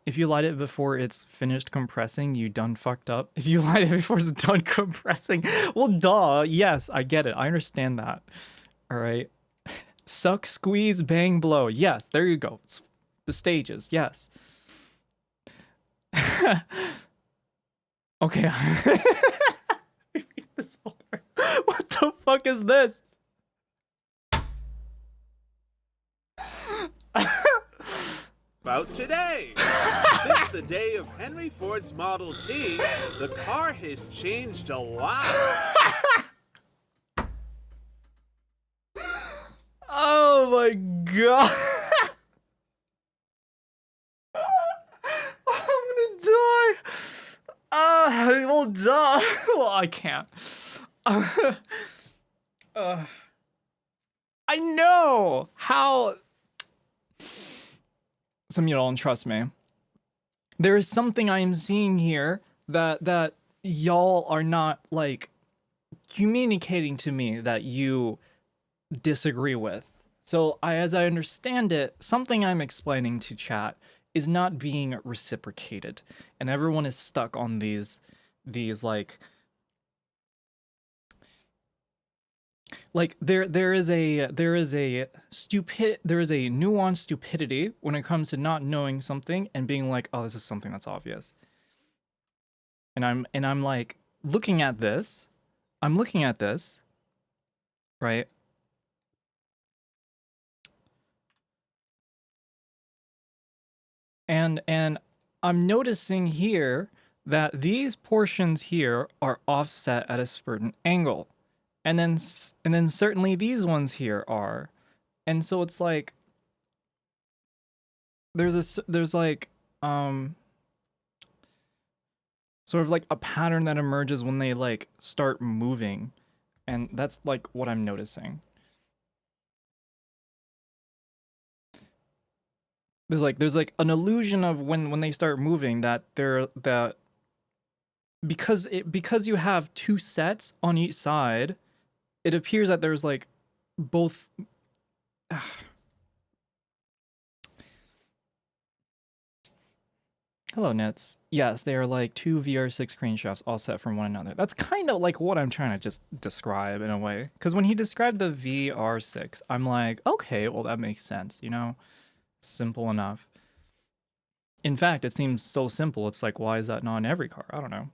If you light it before it's finished compressing, you done fucked up. If you light it before it's done compressing, well, duh. Yes, I get it. I understand that. All right. Suck, squeeze, bang, blow. Yes, there you go. It's the stages. Yes. Okay. What the fuck is this? About today. Since the day of Henry Ford's Model T, the car has changed a lot. Oh my God. I'm gonna die. Well, duh. Well, I can't. I know how. Some of you don't trust me. There is something I am seeing here that y'all are not like communicating to me that you disagree with. So as I understand it, something I'm explaining to chat is not being reciprocated, and everyone is stuck on these like there is a nuanced stupidity when it comes to not knowing something and being like, oh, this is something that's obvious. And I'm like looking at this. I'm looking at this, right? And I'm noticing here that these portions here are offset at a certain angle. And then certainly these ones here are. And so it's like there's like sort of like a pattern that emerges when they like start moving, and that's like what I'm noticing. There's like an illusion of when they start moving that because you have two sets on each side, it appears that there's like both. Hello, Nets. Yes, they are like two VR6 crane shafts all set from one another. That's kind of like what I'm trying to just describe in a way. Because when he described the VR6, I'm like, okay, well, that makes sense, you know? Simple enough. In fact, it seems so simple. It's like, why is that not in every car? I don't know.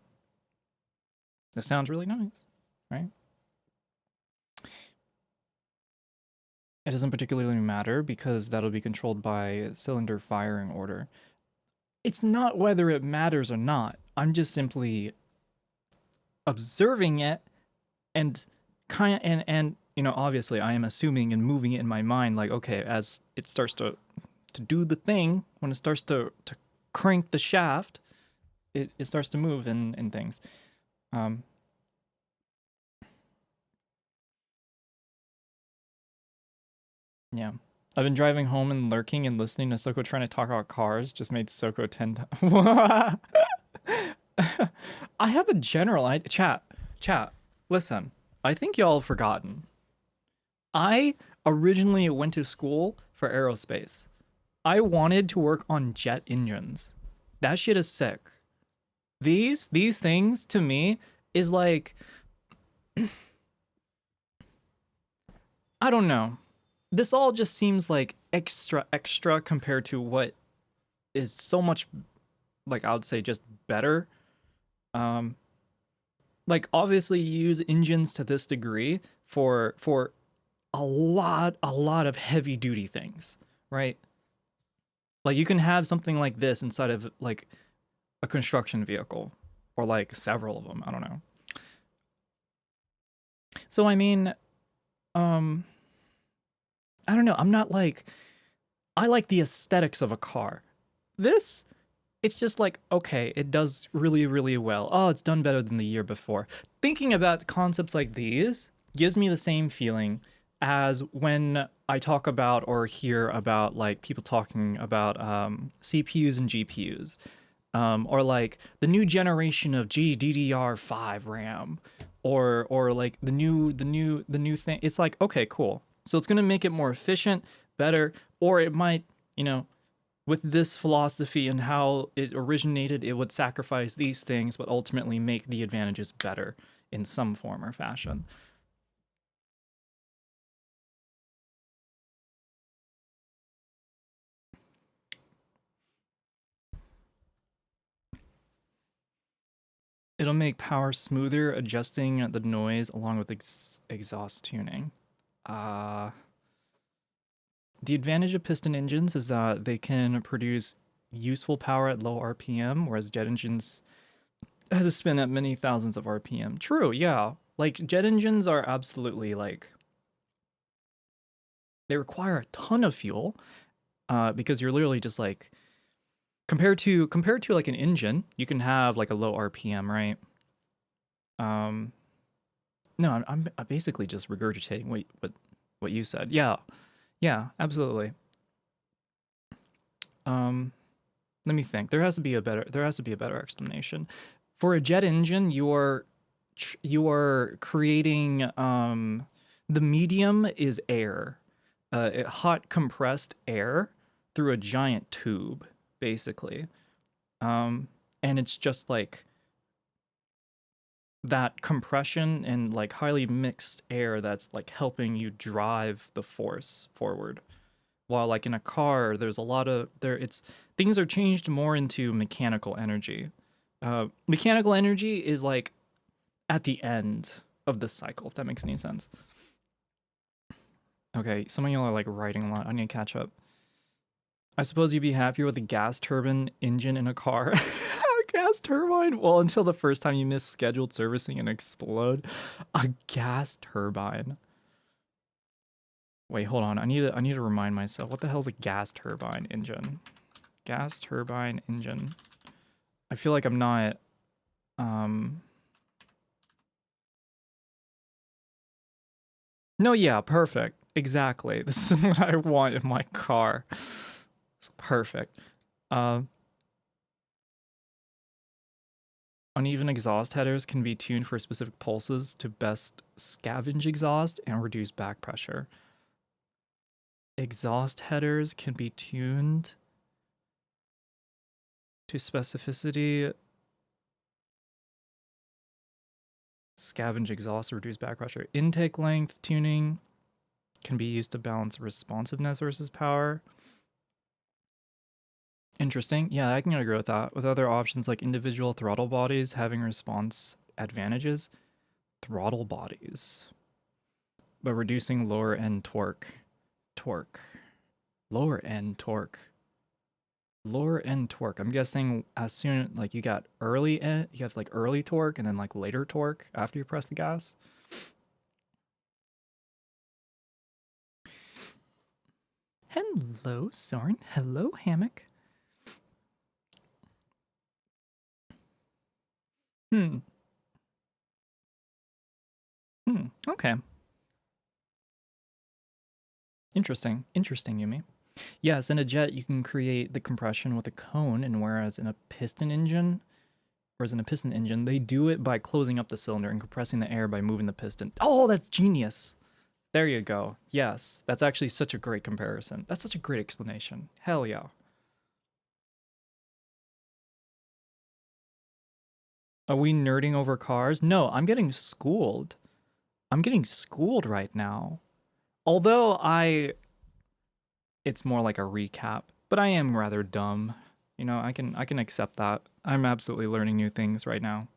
This sounds really nice, right? It doesn't particularly matter because that'll be controlled by cylinder firing order. It's not whether it matters or not. I'm just simply observing it and and you know, obviously I am assuming and moving it in my mind like, okay, as it starts to do the thing, when it starts to crank the shaft, it starts to move and things. Yeah. I've been driving home and lurking and listening to Soko trying to talk about cars. Just made Soko 10 times. I have a general chat. Listen, I think y'all have forgotten. I originally went to school for aerospace. I wanted to work on jet engines. That shit is sick. These things to me is like I don't know. This all just seems like extra compared to what is so much, like, I would say just better. Like obviously you use engines to this degree for a lot of heavy duty things, right? Like you can have something like this inside of like a construction vehicle or like several of them, I don't know. So I mean, I don't know. I'm not like, I like the aesthetics of a car. This, it's just like, okay, it does really, really well. Oh, it's done better than the year before. Thinking about concepts like these gives me the same feeling as when I talk about or hear about like people talking about CPUs and GPUs. Or like the new generation of GDDR5 RAM, or like the new thing. It's like, okay, cool. So it's gonna make it more efficient, better, or it might, you know, with this philosophy and how it originated, it would sacrifice these things, but ultimately make the advantages better in some form or fashion. It'll make power smoother, adjusting the noise along with exhaust tuning. The advantage of piston engines is that they can produce useful power at low RPM, whereas jet engines has a spin at many thousands of RPM. True, yeah. Like jet engines are absolutely like, they require a ton of fuel, because you're literally just like, compared to like an engine, you can have like a low RPM, right? No, I'm basically just regurgitating what you said. Yeah, absolutely. Let me think. There has to be a better explanation. For a jet engine, you are creating the medium is air, hot compressed air through a giant tube, basically. And it's just like that compression and like highly mixed air that's like helping you drive the force forward. While like in a car, there's a lot of things are changed more into mechanical energy. Mechanical energy is like at the end of the cycle, if that makes any sense. Okay, some of y'all are like writing a lot. I need to catch up. I suppose you'd be happier with a gas turbine engine in a car. A gas turbine? Well, until the first time you miss scheduled servicing and explode. A gas turbine. Wait, hold on. I need to remind myself. What the hell is a gas turbine engine? Gas turbine engine. I feel like I'm not No, yeah, perfect. Exactly. This is what I want in my car. It's perfect. Uneven exhaust headers can be tuned for specific pulses to best scavenge exhaust and reduce back pressure. Exhaust headers can be tuned to specificity. Scavenge exhaust to reduce back pressure. Intake length tuning can be used to balance responsiveness versus power. Interesting. Yeah, I can agree with that. With other options like individual throttle bodies having response advantages, throttle bodies, but reducing lower end torque. Lower end torque. I'm guessing as soon like you got early end, you have like early torque and then like later torque after you press the gas. Hello, Soren. Hello, Hammock. Okay. Interesting, Yumi. Yes, in a jet, you can create the compression with a cone, and whereas in a piston engine, they do it by closing up the cylinder and compressing the air by moving the piston. Oh, that's genius. There you go. Yes, that's actually such a great comparison. That's such a great explanation. Hell yeah. Are we nerding over cars? No, I'm getting schooled. I'm getting schooled right now. Although it's more like a recap, but I am rather dumb. You know, I can accept that. I'm absolutely learning new things right now.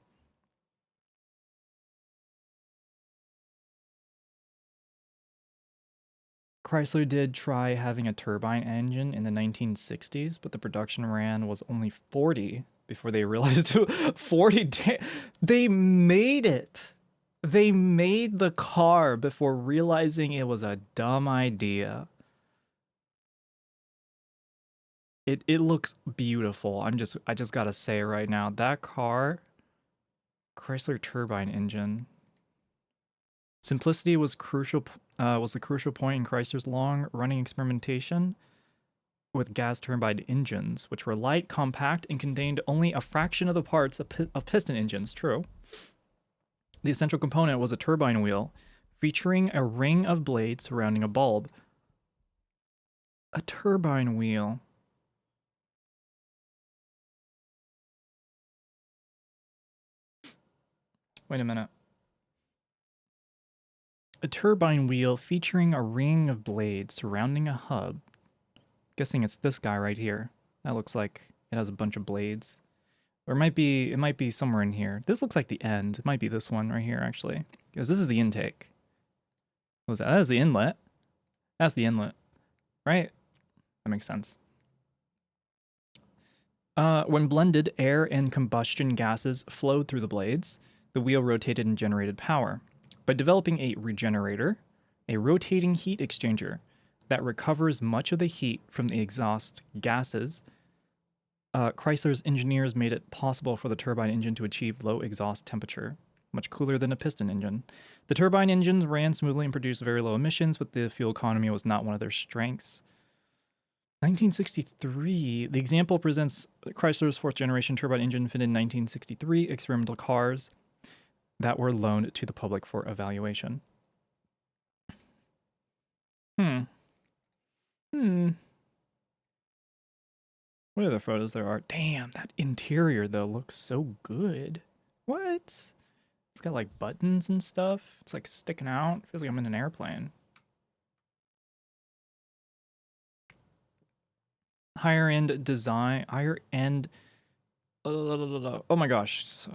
Chrysler did try having a turbine engine in the 1960s, but the production ran was only 40 before they realized 40 they made it. They made the car before realizing it was a dumb idea. It looks beautiful. I just gotta say right now, that car, Chrysler turbine engine. Simplicity was the crucial point in Chrysler's long-running experimentation with gas turbine engines, which were light, compact, and contained only a fraction of the parts of piston engines. True. The essential component was a turbine wheel, featuring a ring of blades surrounding a bulb. A turbine wheel. Wait a minute. A turbine wheel featuring a ring of blades surrounding a hub. Guessing it's this guy right here. That looks like it has a bunch of blades. Or it might be somewhere in here. This looks like the end. It might be this one right here, actually. Because this is the intake. What was that? That is the inlet. That's the inlet. Right? That makes sense. When blended, air and combustion gases flowed through the blades. The wheel rotated and generated power. By developing a regenerator, a rotating heat exchanger that recovers much of the heat from the exhaust gases, Chrysler's engineers made it possible for the turbine engine to achieve low exhaust temperature, much cooler than a piston engine. The turbine engines ran smoothly and produced very low emissions, but the fuel economy was not one of their strengths. 1963. The example presents Chrysler's fourth generation turbine engine fitted in 1963 experimental cars that were loaned to the public for evaluation. What other photos there are? Damn, that interior though looks so good. What? It's got like buttons and stuff. It's like sticking out. Feels like I'm in an airplane. Higher end design. Higher end. Oh my gosh.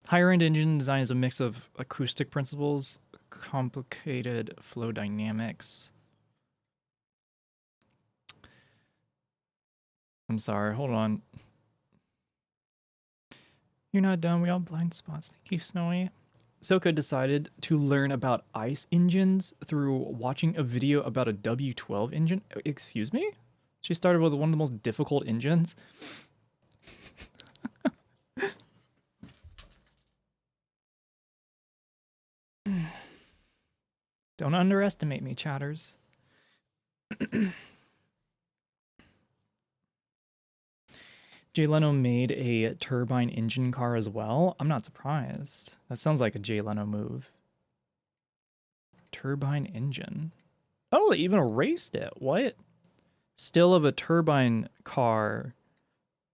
Higher end engine design is a mix of acoustic principles, complicated flow dynamics. I'm sorry, hold on. You're not done, we all blind spots. Thank you, Snowy. SoCo decided to learn about ICE engines through watching a video about a W12 engine. Excuse me? She started with one of the most difficult engines. Don't underestimate me, chatters. Jay Leno made a turbine engine car as well. I'm not surprised. That sounds like a Jay Leno move. Turbine engine. Oh, they even erased it. What? Still of a turbine car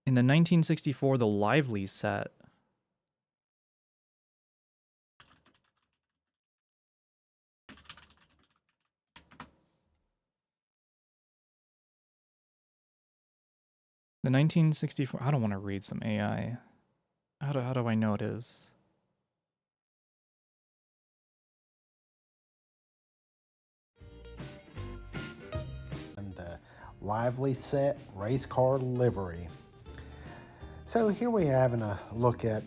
in the 1964 The Lively set. The 1964, I don't want to read some AI. How do I know it is? And the Lively set race car livery. So here we have a look at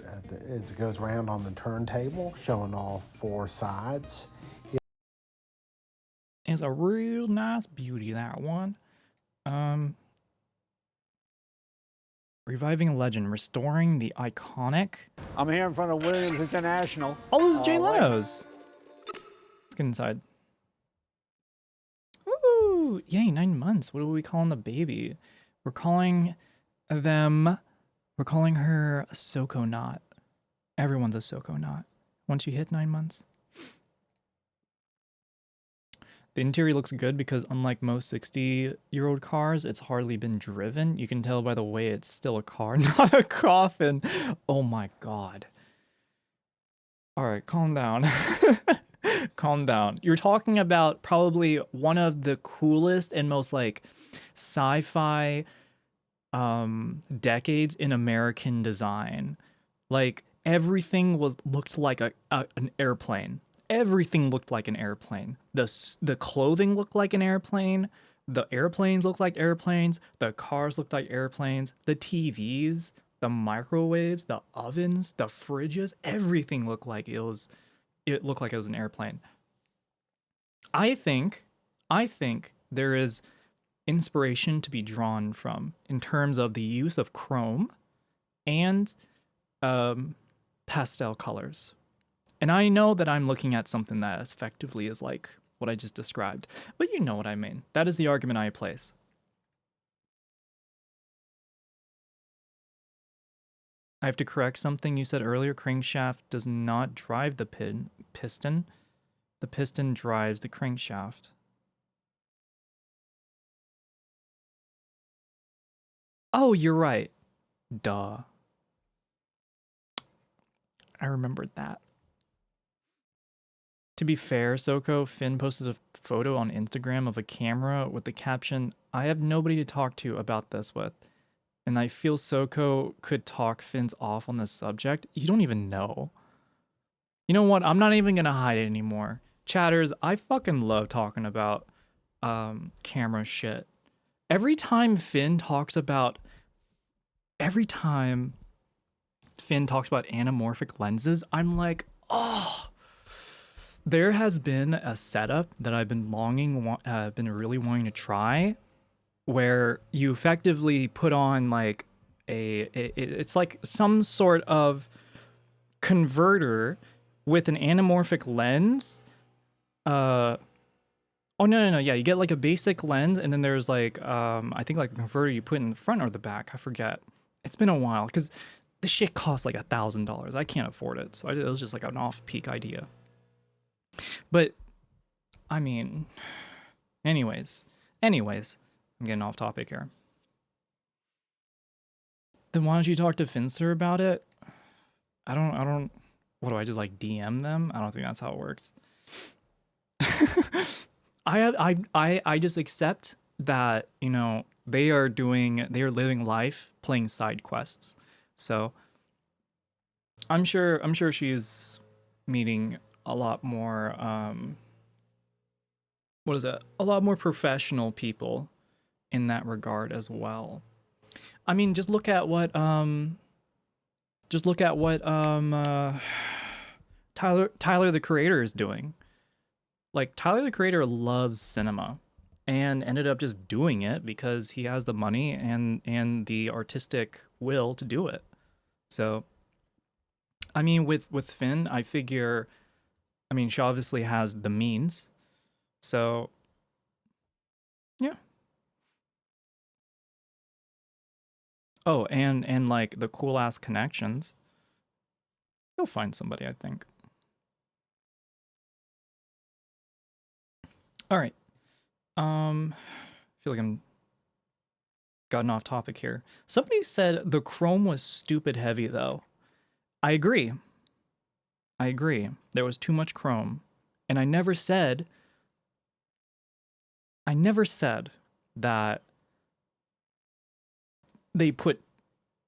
as it goes around on the turntable, showing all four sides. It's a real nice beauty, that one. Reviving a legend, restoring the iconic. I'm here in front of Williams International. Oh, this is Jay All right. Leno's. Let's get inside. Woo! Yay, 9 months. What are we calling the baby? We're calling her a SoConaut. Everyone's a SoConaut once you hit 9 months. The interior looks good because unlike most 60-year-old cars, it's hardly been driven. You can tell by the way it's still a car, not a coffin. Oh my god. All right, calm down. Calm down. You're talking about probably one of the coolest and most like sci-fi decades in American design. Like everything looked like an airplane. Everything looked like an airplane. The clothing looked like an airplane. The airplanes looked like airplanes. The cars looked like airplanes. The TVs, the microwaves, the ovens, the fridges, everything looked like it looked like it was an airplane. I think there is inspiration to be drawn from in terms of the use of chrome and pastel colors. And I know that I'm looking at something that effectively is like what I just described, but you know what I mean. That is the argument I place. I have to correct something you said earlier. Crankshaft does not drive the piston. The piston drives the crankshaft. Oh, you're right. Duh. I remembered that. To be fair, SoCo, Finn posted a photo on Instagram of a camera with the caption, "I have nobody to talk to about this with." And I feel SoCo could talk Finn's off on this subject. You don't even know. You know what? I'm not even going to hide it anymore. Chatters, I fucking love talking about camera shit. Every time Finn talks about anamorphic lenses, I'm like, oh. There has been a setup that I've been really wanting to try, where you effectively put on like it's like some sort of converter with an anamorphic lens Oh no, yeah, you get like a basic lens, and then there's like I think like a converter you put in the front or the back. I forget. It's been a while because this shit costs like $1,000. I can't afford it, so it was just like an off-peak idea. But I mean, anyways, I'm getting off topic here. Then why don't you talk to Finster about it? I don't. What do I just like DM them? I don't think that's how it works. I just accept that, you know, they are living life playing side quests. So I'm sure she's meeting a lot more what is it? A lot more professional people in that regard as well. I mean, just look at what Tyler the Creator is doing. Like, Tyler the Creator loves cinema and ended up just doing it because he has the money and the artistic will to do it. So I mean, with Finn, I figure, I mean, she obviously has the means. So yeah. Oh, and like the cool ass connections. You'll find somebody, I think. All right. I feel like I'm gotten off topic here. Somebody said the chrome was stupid heavy though. I agree. There was too much chrome. And I never said that they put,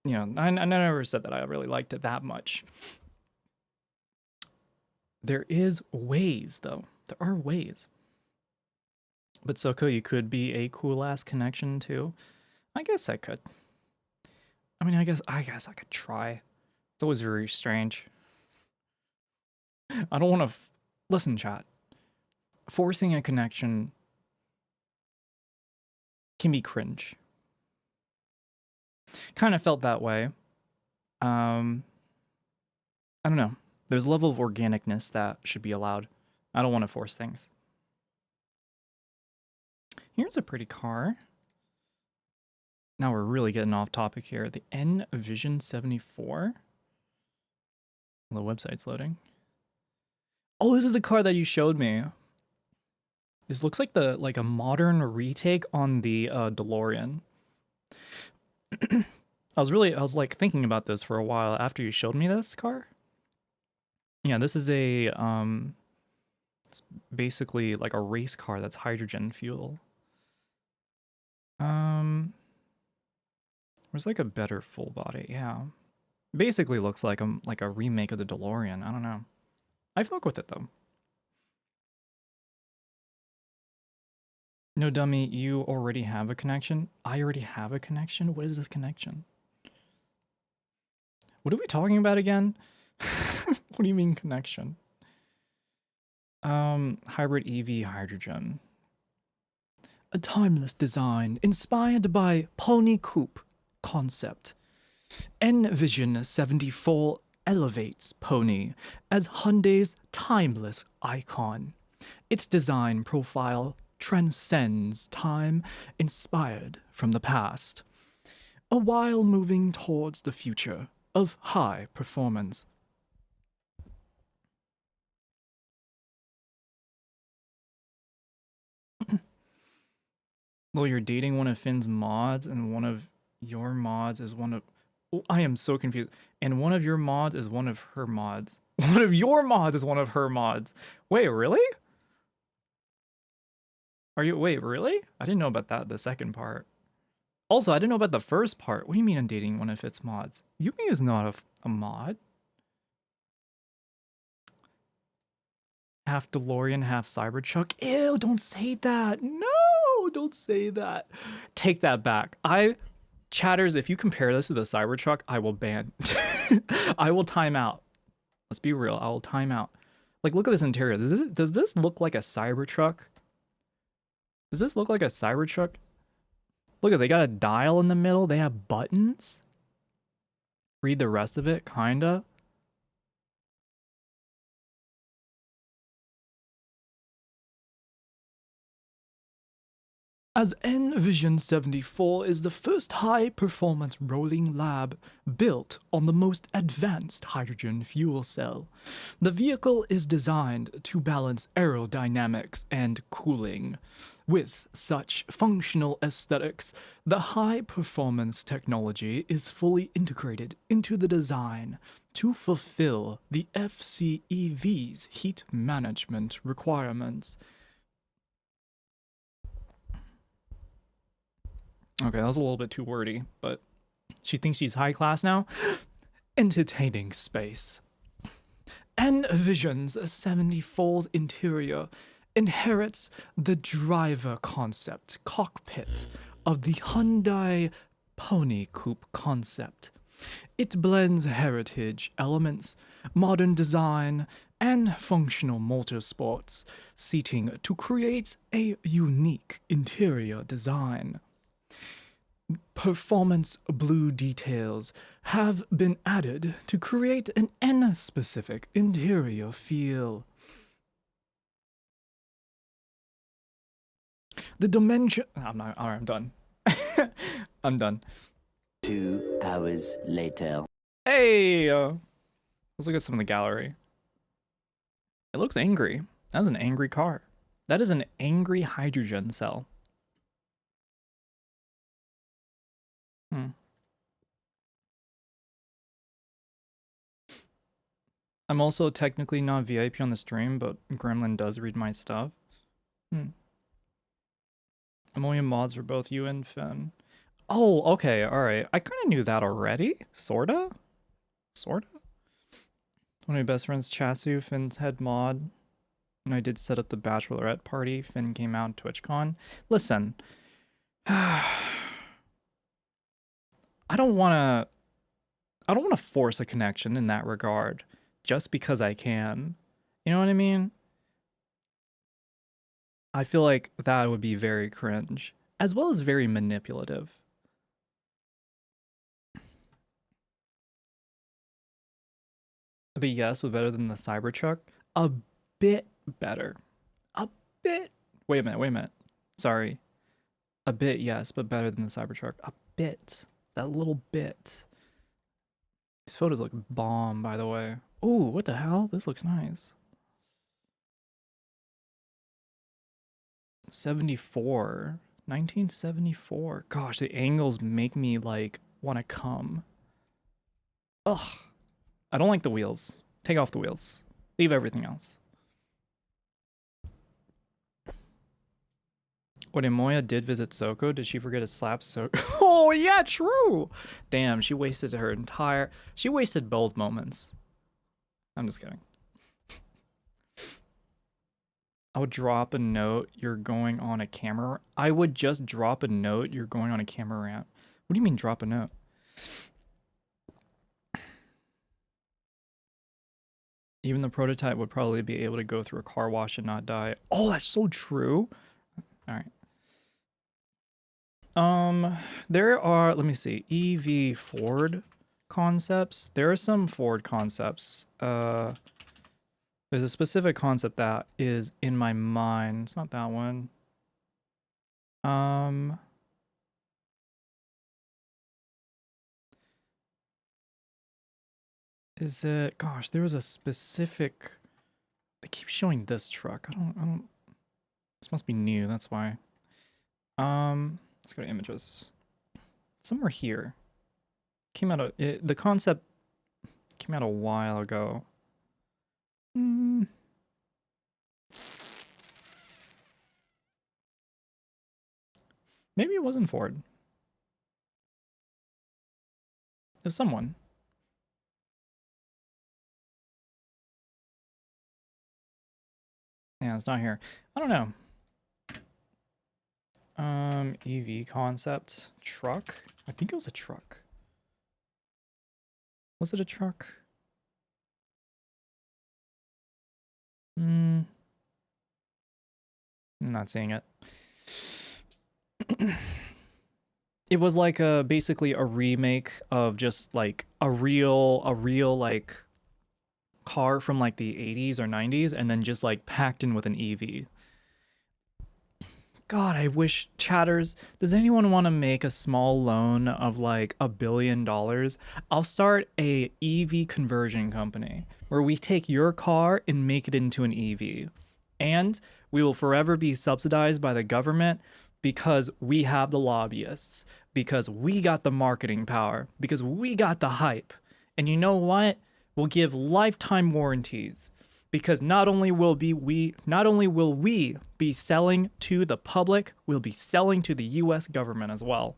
you know, I never said that I really liked it that much. There is ways though. There are ways. But Soko, you could be a cool ass connection too. I guess I could. I mean, I guess I could try. It's always very strange. I don't want to listen, chat. Forcing a connection can be cringe. Kind of felt that way. I don't know. There's a level of organicness that should be allowed. I don't want to force things. Here's a pretty car. Now we're really getting off topic here. The N-Vision 74. The website's loading. Oh, this is the car that you showed me. This looks like a modern retake on the DeLorean. I was like thinking about this for a while after you showed me this car. Yeah, this is a it's basically like a race car that's hydrogen fuel. There's like a better full body, yeah. Basically looks like a remake of the DeLorean. I don't know. I fuck with it though. No dummy, you already have a connection? I already have a connection? What is this connection? What are we talking about again? What do you mean connection? Hybrid EV hydrogen. A timeless design inspired by Pony Coupe concept. N-Vision 74 elevates Pony as Hyundai's timeless icon. Its design profile transcends time, inspired from the past, a while moving towards the future of high performance. Well, you're dating one of Finn's mods, and one of your mods is one of... Oh, I am so confused. And one of your mods is one of her mods. One of your mods is one of her mods. Wait, really? Wait, really? I didn't know about that, the second part. Also, I didn't know about the first part. What do you mean I'm dating one of its mods? Yumi is not a mod. Half DeLorean, half Cybertruck. Ew, don't say that. No, don't say that. Take that back. Chatters, if you compare this to the Cybertruck, I will ban. I will time out. Let's be real. I will time out. Like, look at this interior. Does this look like a Cybertruck? Does this look like a Cybertruck? Look at, they got a dial in the middle. They have buttons. Read the rest of it, kinda. As Envision 74 is the first high-performance rolling lab built on the most advanced hydrogen fuel cell, the vehicle is designed to balance aerodynamics and cooling. With such functional aesthetics, the high-performance technology is fully integrated into the design to fulfill the FCEV's heat management requirements. Okay, that was a little bit too wordy, but she thinks she's high class now. Entertaining space. Envision's 74's interior inherits the driver concept cockpit of the Hyundai Pony Coupe concept. It blends heritage elements, modern design, and functional motorsports seating to create a unique interior design. Performance blue details have been added to create an N-specific interior feel. The dimension... Alright, I'm done. I'm done. 2 hours later. Hey! Let's look at some of the gallery. It looks angry. That's an angry car. That is an angry hydrogen cell. I'm also technically not VIP on the stream, but Gremlin does read my stuff. I'm only mods for both you and Finn. Oh, okay, alright. I kind of knew that already. Sorta? Sorta? One of my best friends, Chasu, Finn's head mod. When I did set up the bachelorette party, Finn came out on TwitchCon. Listen. I don't want to force a connection in that regard just because I can. You know what I mean? I feel like that would be very cringe, as well as very manipulative. But yes, but better than the Cybertruck? A bit better. A bit. Wait a minute. Sorry. A bit, yes, but better than the Cybertruck. A bit. That little bit. These photos look bomb, by the way. Ooh, what the hell? This looks nice. 74. 1974. Gosh, the angles make me, like, want to come. Ugh. I don't like the wheels. Take off the wheels. Leave everything else. When Emoya did visit Soko, did she forget to slap Soko? Oh, yeah, true! Damn, she wasted her entire... She wasted both moments. I'm just kidding. I would drop a note, you're going on a camera... I would just drop a note, you're going on a camera ramp. What do you mean drop a note? Even the prototype would probably be able to go through a car wash and not die. Oh, that's so true! Alright. There are, let me see, EV Ford concepts. There are some Ford concepts. There's a specific concept that is in my mind. It's not that one. Is it, gosh, there was a specific, they keep showing this truck. I don't, this must be new, that's why. Let's go to images. Somewhere here. Came out the concept came out a while ago. Maybe it wasn't Ford. It was someone. Yeah, it's not here. I don't know. EV concept truck. I think it was a truck. Was it a truck? I'm not seeing it. It was like basically a remake of just like a real like car from like the 80s or 90s and then just like packed in with an EV. God, I wish chatters. Does anyone want to make a small loan of like $1 billion? I'll start a EV conversion company where we take your car and make it into an EV. And we will forever be subsidized by the government because we have the lobbyists, because we got the marketing power, because we got the hype. And you know what? We'll give lifetime warranties. Because not only will we be selling to the public, we'll be selling to the US government as well.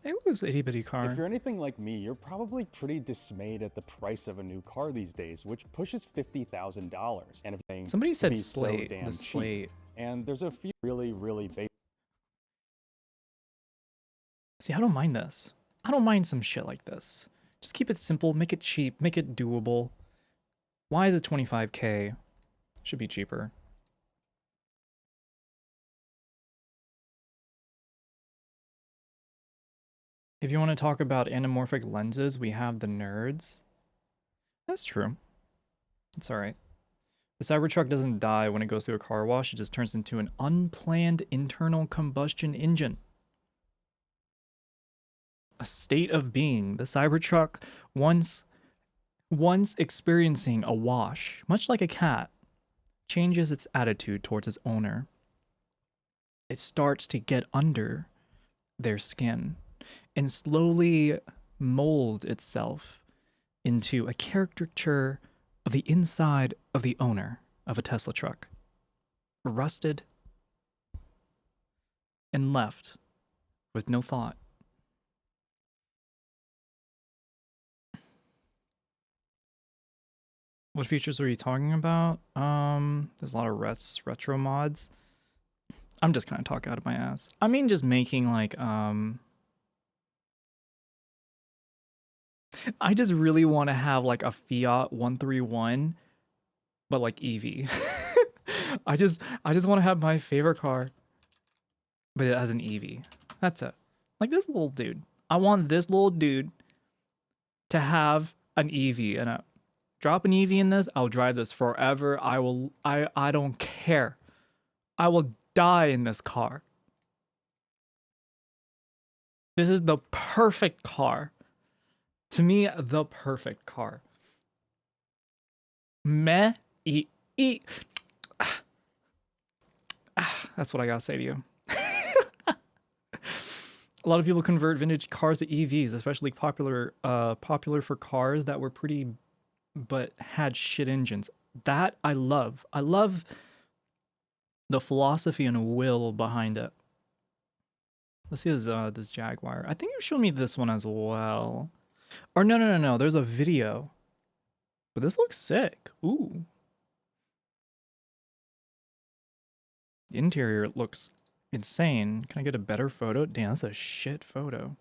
Hey, look at this itty bitty car. If you're anything like me, you're probably pretty dismayed at the price of a new car these days, which pushes $50,000. And if Somebody said be so slate, damn the cheap. slate. And there's a few really basic. See, I don't mind this. I don't mind some shit like this. Just keep it simple, make it cheap, make it doable. Why is it 25K? Should be cheaper. If you want to talk about anamorphic lenses, we have the nerds. That's true. It's alright. The Cybertruck doesn't die when it goes through a car wash, it just turns into an unplanned internal combustion engine. A state of being. The Cybertruck, once experiencing a wash, much like a cat, changes its attitude towards its owner. It starts to get under their skin and slowly mold itself into a caricature of the inside of the owner of a Tesla truck. Rusted and left with no thought. What features are you talking about? There's a lot of retro mods. I'm just kind of talking out of my ass. I mean, just making like, I just really want to have like a Fiat 131, but like EV. I just want to have my favorite car, but it has an EV. That's it. Like this little dude. I want this little dude to have an EV and drop an EV in this, I'll drive this forever. I don't care. I will die in this car. This is the perfect car. To me, the perfect car. Meh. That's what I gotta say to you. A lot of people convert vintage cars to EVs, especially popular for cars that were pretty but had shit engines. That I love. I love the philosophy and will behind it. Let's see this Jaguar. I think you showed me this one as well. Or no. There's a video. But this looks sick. Ooh. The interior looks insane. Can I get a better photo? Damn, that's a shit photo.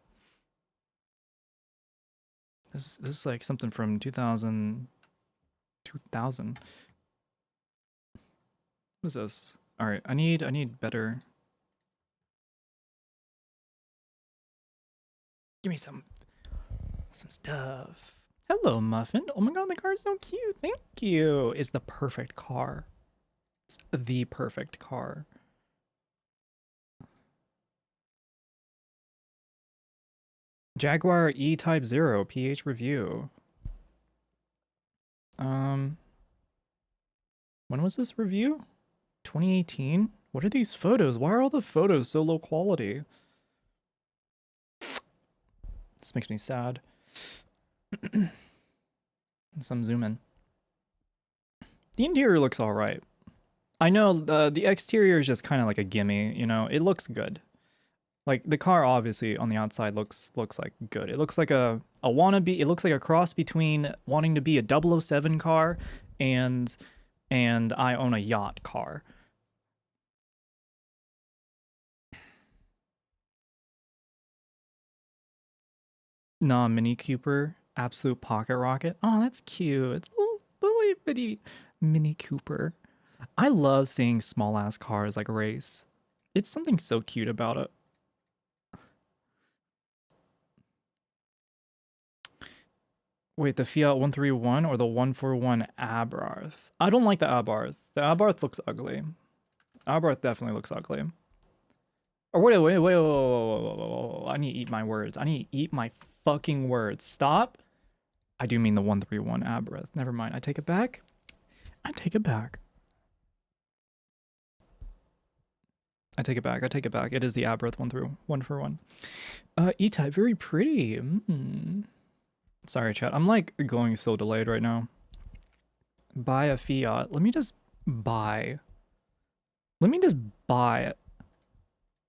This is like something from 2000. What is this? All right, I need better. Give me some stuff. Hello, Muffin. Oh my god, the car's so cute. Thank you. It's the perfect car. It's the perfect car. Jaguar E-Type 0 PH review. When was this review? 2018? What are these photos? Why are all the photos so low quality? This makes me sad. Some zoom in. The interior looks alright. I know the exterior is just kind of like a gimme, you know? It looks good. Like, the car obviously on the outside looks like good. It looks like a wannabe, it looks like a cross between wanting to be a 007 car and I own a yacht car. Nah, Mini Cooper, absolute pocket rocket. Oh, that's cute. It's a little bitty Mini Cooper. I love seeing small ass cars like race. It's something so cute about it. Wait, the Fiat 131 or the 141 Abarth? I don't like the Abarth. The Abarth looks ugly. Abarth definitely looks ugly. Or wait. I need to eat my words. I need to eat my fucking words. Stop. I do mean the 131 Abarth. Never mind. I take it back. I take it back. I take it back. I take it back. It is the Abarth 141. E-Type, very pretty. Sorry, chat. I'm like going so delayed right now. Buy a Fiat. Let me just buy. Let me just buy it.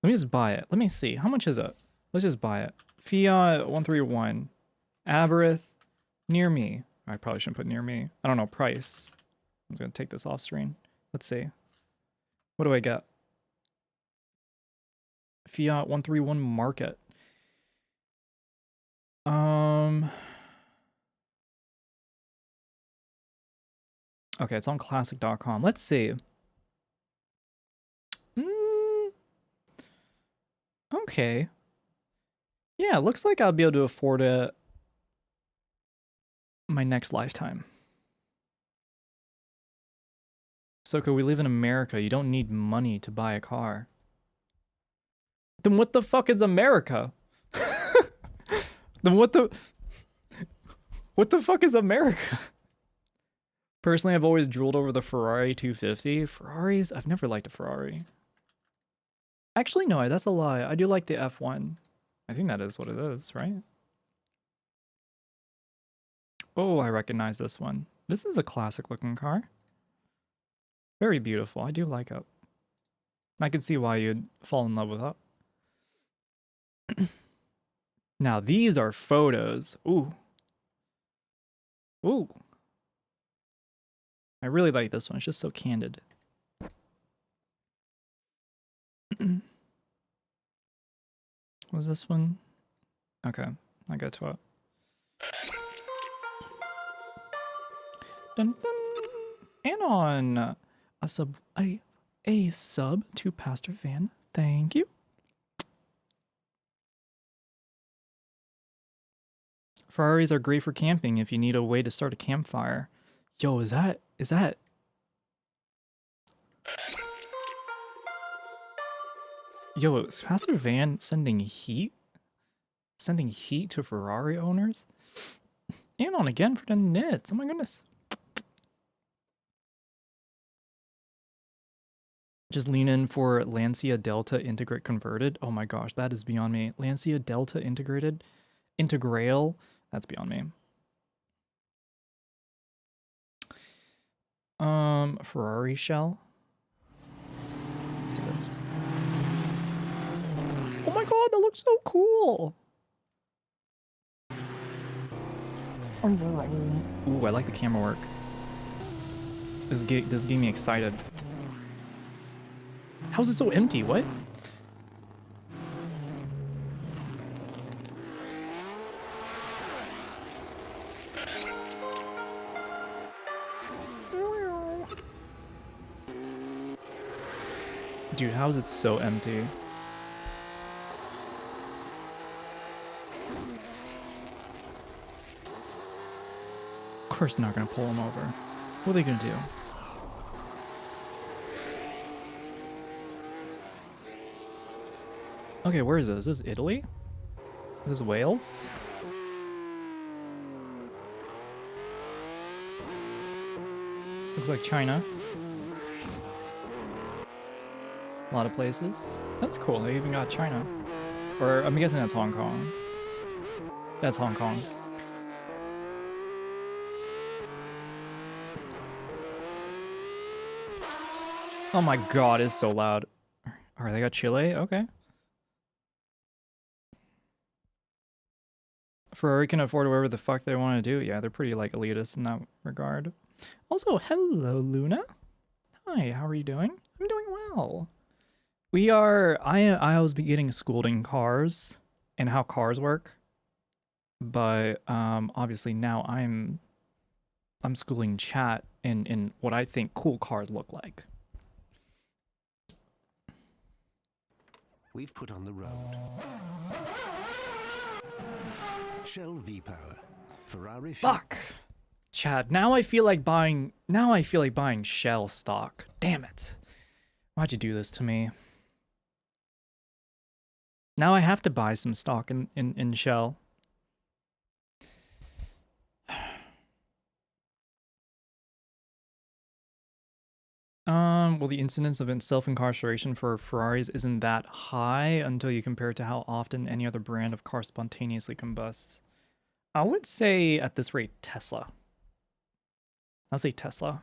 Let me just buy it. Let me see. How much is it? Let's just buy it. Fiat 131. Abarth. Near me. I probably shouldn't put near me. I don't know. Price. I'm going to take this off screen. Let's see. What do I get? Fiat 131 Market. Okay, it's on classic.com. Let's see. Okay. Yeah, looks like I'll be able to afford it my next lifetime. Soko, we live in America. You don't need money to buy a car. Then what the fuck is America? Then what the fuck is America? Personally, I've always drooled over the Ferrari 250. Ferraris? I've never liked a Ferrari. Actually, no, that's a lie. I do like the F1. I think that is what it is, right? Oh, I recognize this one. This is a classic looking car. Very beautiful. I do like it. I can see why you'd fall in love with it. Now, these are photos. Ooh. Ooh. I really like this one. It's just so candid. Was this one? Okay, I got to it. Dun, dun. And on a sub to Pastor Van. Thank you. Ferraris are great for camping if you need a way to start a campfire. Yo, is that Yo, is Pastor Van sending heat? Sending heat to Ferrari owners? And on again for the knits. Oh my goodness. Just lean in for Lancia Delta Integrate Converted. Oh my gosh, that is beyond me. Lancia Delta Integrated? Integral? That's beyond me. Ferrari shell. Let's see this. Oh my god, that looks so cool! Ooh, I like the camera work. This is getting me excited. How's it so empty? What? Dude, how is it so empty? Of course not gonna pull him over. What are they gonna do? Okay, where is this? Is this Italy? Is this Wales? Looks like China. A lot of places. That's cool, they even got China. Or, I'm guessing that's Hong Kong. That's Hong Kong. Oh my god, it's so loud. Alright, they got Chile? Okay. Ferrari can afford whatever the fuck they want to do. Yeah, they're pretty, like, elitist in that regard. Also, hello, Luna. Hi, how are you doing? I'm doing well. We are... I was getting schooled in cars and how cars work. But, obviously now I'm schooling chat in what I think cool cars look like. We've put on the road. Shell V-Power. Ferrari. Fuck. Chad, now I feel like buying Shell stock. Damn it. Why'd you do this to me? Now I have to buy some stock in Shell. Well, the incidence of self-incarceration for Ferraris isn't that high until you compare it to how often any other brand of car spontaneously combusts. I would say at this rate, Tesla. I'll say Tesla.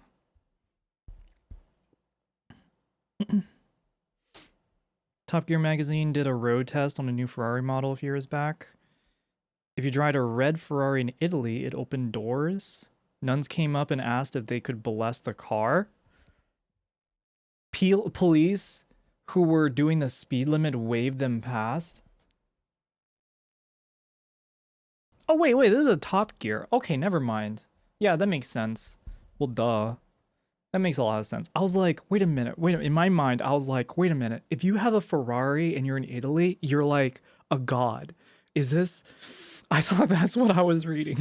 Top Gear magazine did a road test on a new Ferrari model a few years back. If you drive a red Ferrari in Italy, it opened doors. Nuns came up and asked if they could bless the car. Police who were doing the speed limit waved them past. Oh, wait, this is a Top Gear. Okay, never mind. Yeah, that makes sense. Well, duh. That makes a lot of sense. I was like, wait a minute. In my mind, I was like, wait a minute. If you have a Ferrari and you're in Italy, you're like a god. Is this... I thought that's what I was reading.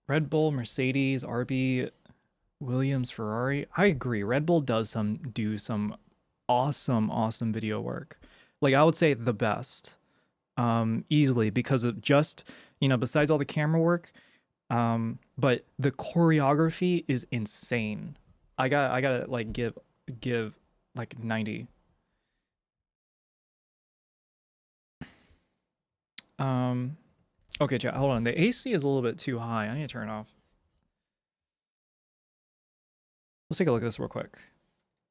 Red Bull, Mercedes, RB, Williams, Ferrari. I agree. Red Bull does do some awesome video work. Like, I would say the best. Easily, because of just, besides all the camera work, but the choreography is insane. I gotta like give like 90. Okay, chat, hold on. The AC is a little bit too high. I need to turn it off. Let's take a look at this real quick.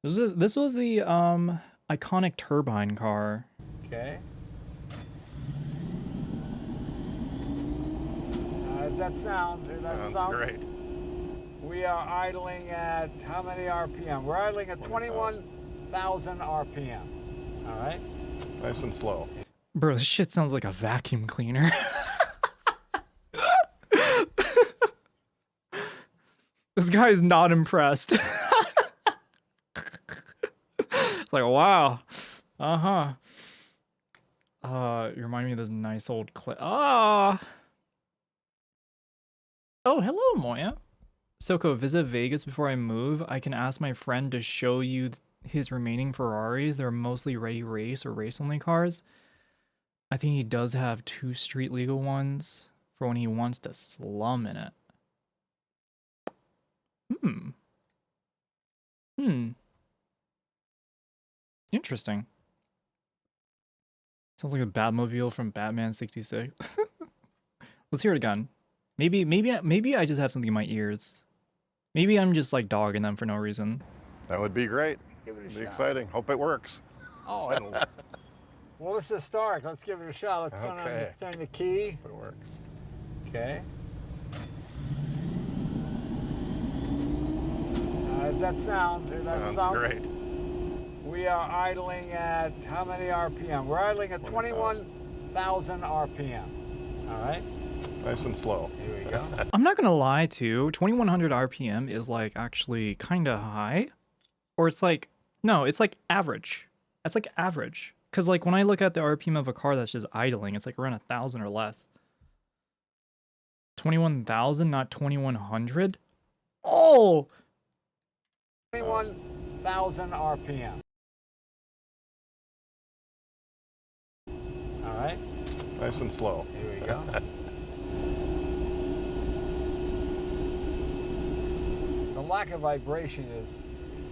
This was the iconic turbine car. Okay. How's that sound? Sounds great. We are idling at how many RPM? We're idling at 21,000 RPM. All right. Nice and slow. Bro, this shit sounds like a vacuum cleaner. This guy is not impressed. Like, wow. Uh-huh. You remind me of this nice old clip. Oh, hello, Moya. Soko, visit Vegas before I move. I can ask my friend to show you his remaining Ferraris. They're mostly ready race or race-only cars. I think he does have 2 street legal ones for when he wants to slum in it. Interesting. Sounds like a Batmobile from Batman 66. Let's hear it again. Maybe I just have something in my ears. Maybe I'm just like dogging them for no reason. That would be great. Give it a It'd shot. be exciting. Hope it works. Oh, it'll. Well, let's just start. Let's give it a shot. Let's turn the key. Hope it works. Okay. How's that sound? Sounds great. We are idling at how many RPM? We're idling at 21,000 RPM. All right. Nice and slow. Here we go. I'm not gonna lie too, 2100 RPM is like actually kind of high. Or it's like, no, it's like average. That's like average. Because like when I look at the RPM of a car that's just idling, it's like around 1,000 or less. 21,000, not 2100? Oh! 21,000 RPM. All right. Nice and slow. Here we go. The lack of vibration is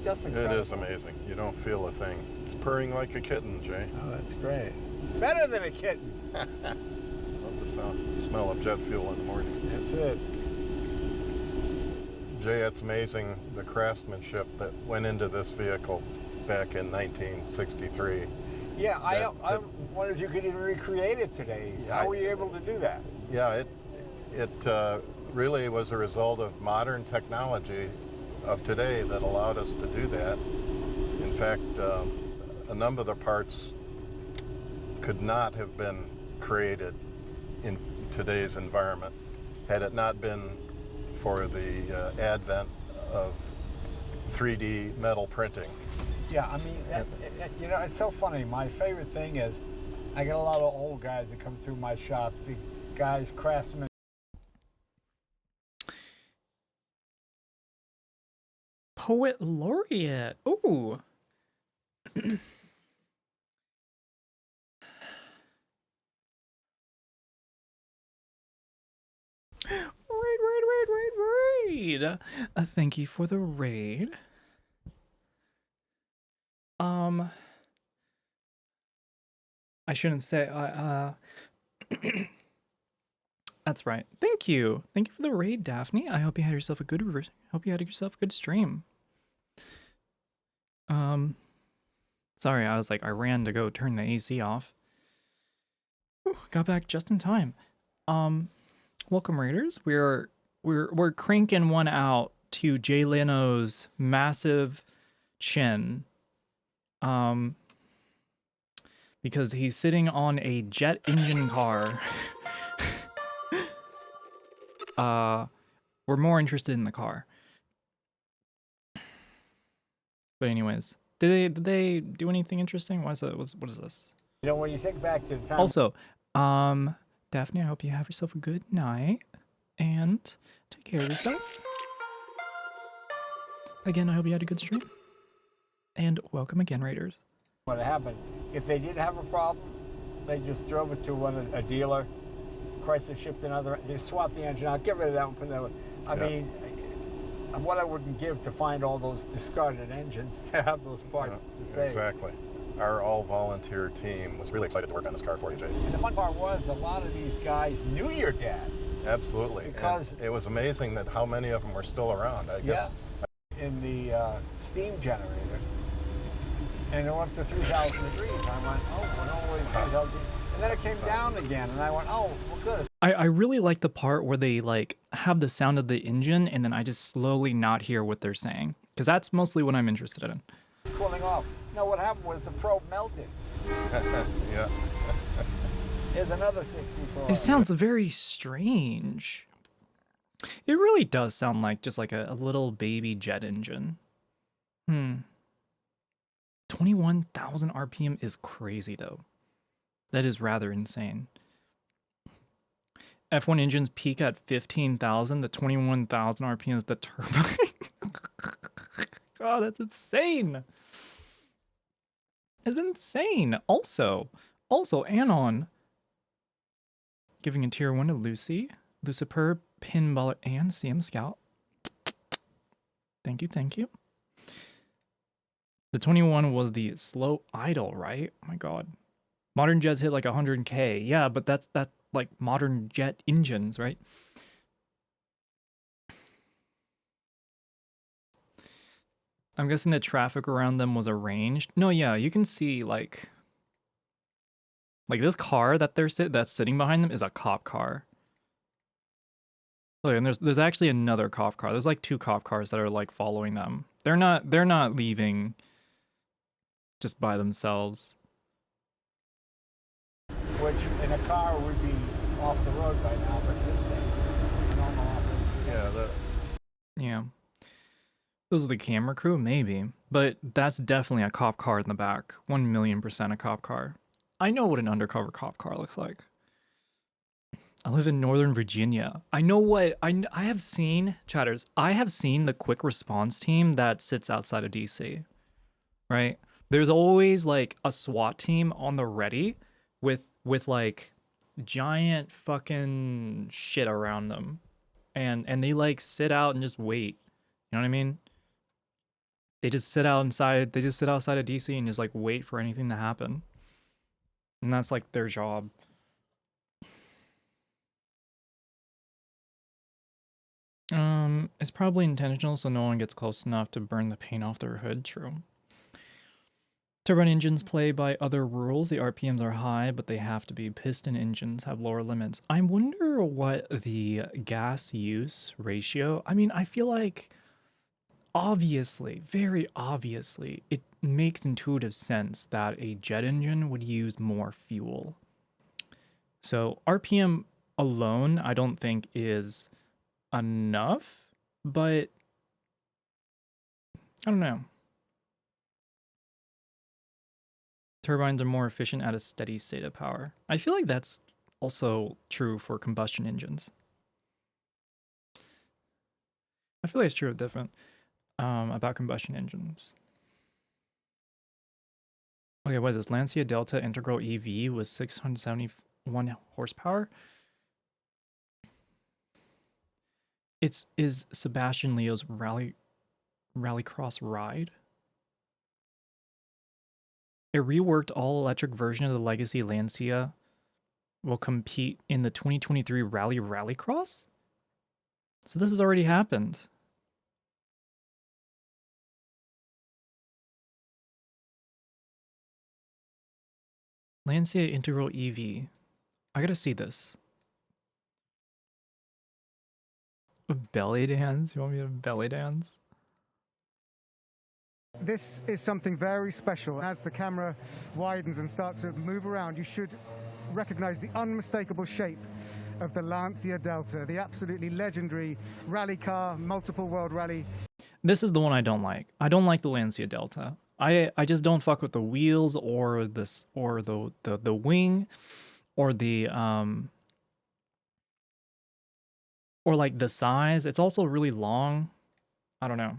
just incredible. It is amazing. You don't feel a thing. It's purring like a kitten, Jay. Oh, that's great. Better than a kitten. Love the smell of jet fuel in the morning. That's it. Jay, it's amazing the craftsmanship that went into this vehicle back in 1963. Yeah, I wondered if you could even recreate it today. How were you able to do that? Yeah, it really was a result of modern technology of today that allowed us to do that. In fact, a number of the parts could not have been created in today's environment had it not been for the advent of 3D metal printing. Yeah, I mean, you know, it's so funny. My favorite thing is I get a lot of old guys that come through my shop. The guys, craftsmen. Poet laureate. Ooh. Raid. Thank you for the raid. I shouldn't say that's right. Thank you. Thank you for the raid, Daphne. I hope you had yourself a good stream. Sorry, I was like, I ran to go turn the AC off. Whew, got back just in time. Welcome Raiders. We're cranking one out to Jay Leno's massive chin. Because he's sitting on a jet engine car. We're more interested in the car. But anyways, did they do anything interesting? What is this? You know, when you think back to the time. Also, Daphne, I hope you have yourself a good night and take care of yourself. Again, I hope you had a good stream. And welcome again, Raiders. What happened? If they did have a problem, they just drove it to a dealer. Chrysler shipped another. They swapped the engine out, get rid of that one, put that one. I mean, what I wouldn't give to find all those discarded engines to have those parts to save. Exactly. Our all-volunteer team was really excited to work on this car for you, Jay. And the fun part was a lot of these guys knew your dad. Absolutely. Because and it was amazing that how many of them were still around. I guess. In the steam generator. And it went to 3,000 degrees. I went, oh, we're only 3,000 degrees. And then it came down again, and I went, oh, well, good. I really like the part where they like have the sound of the engine, and then I just slowly not hear what they're saying, because that's mostly what I'm interested in. It's cooling off. You know what happened was the probe melted. Yeah. Here's another 64. It sounds very strange. It really does sound like just like a little baby jet engine. 21,000 RPM is crazy though. That is rather insane. F1 engines peak at 15,000. The 21,000 RPM is the turbine. God, that's insane. It's insane. Also, Anon giving a tier 1 to Lucy, Lucifer, Pinballer, and CM Scout. Thank you. The 21 was the slow idle, right? Oh my god. Modern jets hit like 100K. Yeah, but that's like modern jet engines, right? I'm guessing the traffic around them was arranged. No, yeah, you can see like this car that that's sitting behind them is a cop car. Look, and there's actually another cop car. There's like 2 cop cars that are like following them. They're not leaving just by themselves. Which in a car would be off the road by now, but this thing, normal off-road. Yeah. Those are the camera crew, maybe. But that's definitely a cop car in the back. 1,000,000% a cop car. I know what an undercover cop car looks like. I live in Northern Virginia. I know what I have seen, chatters. I have seen the quick response team that sits outside of DC. Right? There's always like a SWAT team on the ready with like giant fucking shit around them. And they like sit out and just wait. You know what I mean? They just sit outside of DC and just like wait for anything to happen. And that's like their job. It's probably intentional so no one gets close enough to burn the paint off their hood. True. Turbine engines play by other rules. The RPMs are high, but they have to be. Piston engines have lower limits. I wonder what the gas use ratio. I mean, I feel like obviously, very obviously, it makes intuitive sense that a jet engine would use more fuel. So RPM alone, I don't think is enough, but I don't know. turbines are more efficient at a steady state of power. I feel like that's also true for combustion engines. I feel like it's true of different about combustion engines. Okay, what is this? Lancia Delta Integral EV with 671 horsepower. Is Sebastian Leo's rallycross ride. A reworked all-electric version of the legacy Lancia will compete in the 2023 Rallycross? So this has already happened. Lancia Integral EV. I gotta see this. A belly dance? You want me to belly dance? This is something very special. As the camera widens and starts to move around, you should recognize the unmistakable shape of the Lancia Delta, the absolutely legendary rally car, multiple world rally. This is the one I don't like. I don't like the Lancia Delta. I just don't fuck with the wheels or this or the wing or the or like the size. It's also really long. I don't know.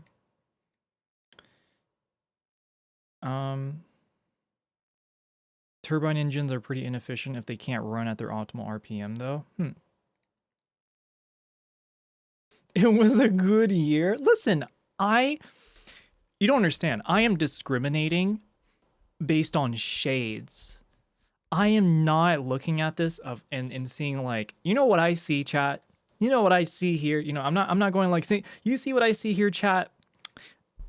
Turbine engines are pretty inefficient if they can't run at their optimal RPM though. It was a good year. Listen, you don't understand. I am discriminating based on shades. I am not looking at this and seeing like, you know what I see, chat? You know what I see here? You know, I'm not going like, see, you see what I see here, chat?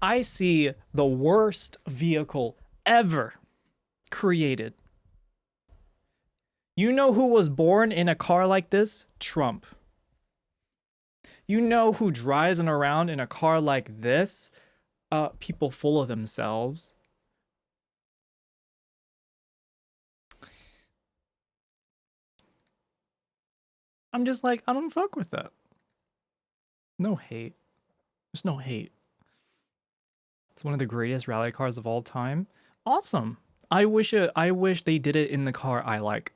I see the worst vehicle ever created. You know who was born in a car like this? Trump. You know who drives around in a car like this? People full of themselves. I'm just like, I don't fuck with that. No hate. There's no hate. It's one of the greatest rally cars of all time. Awesome. I wish they did it in the car I like.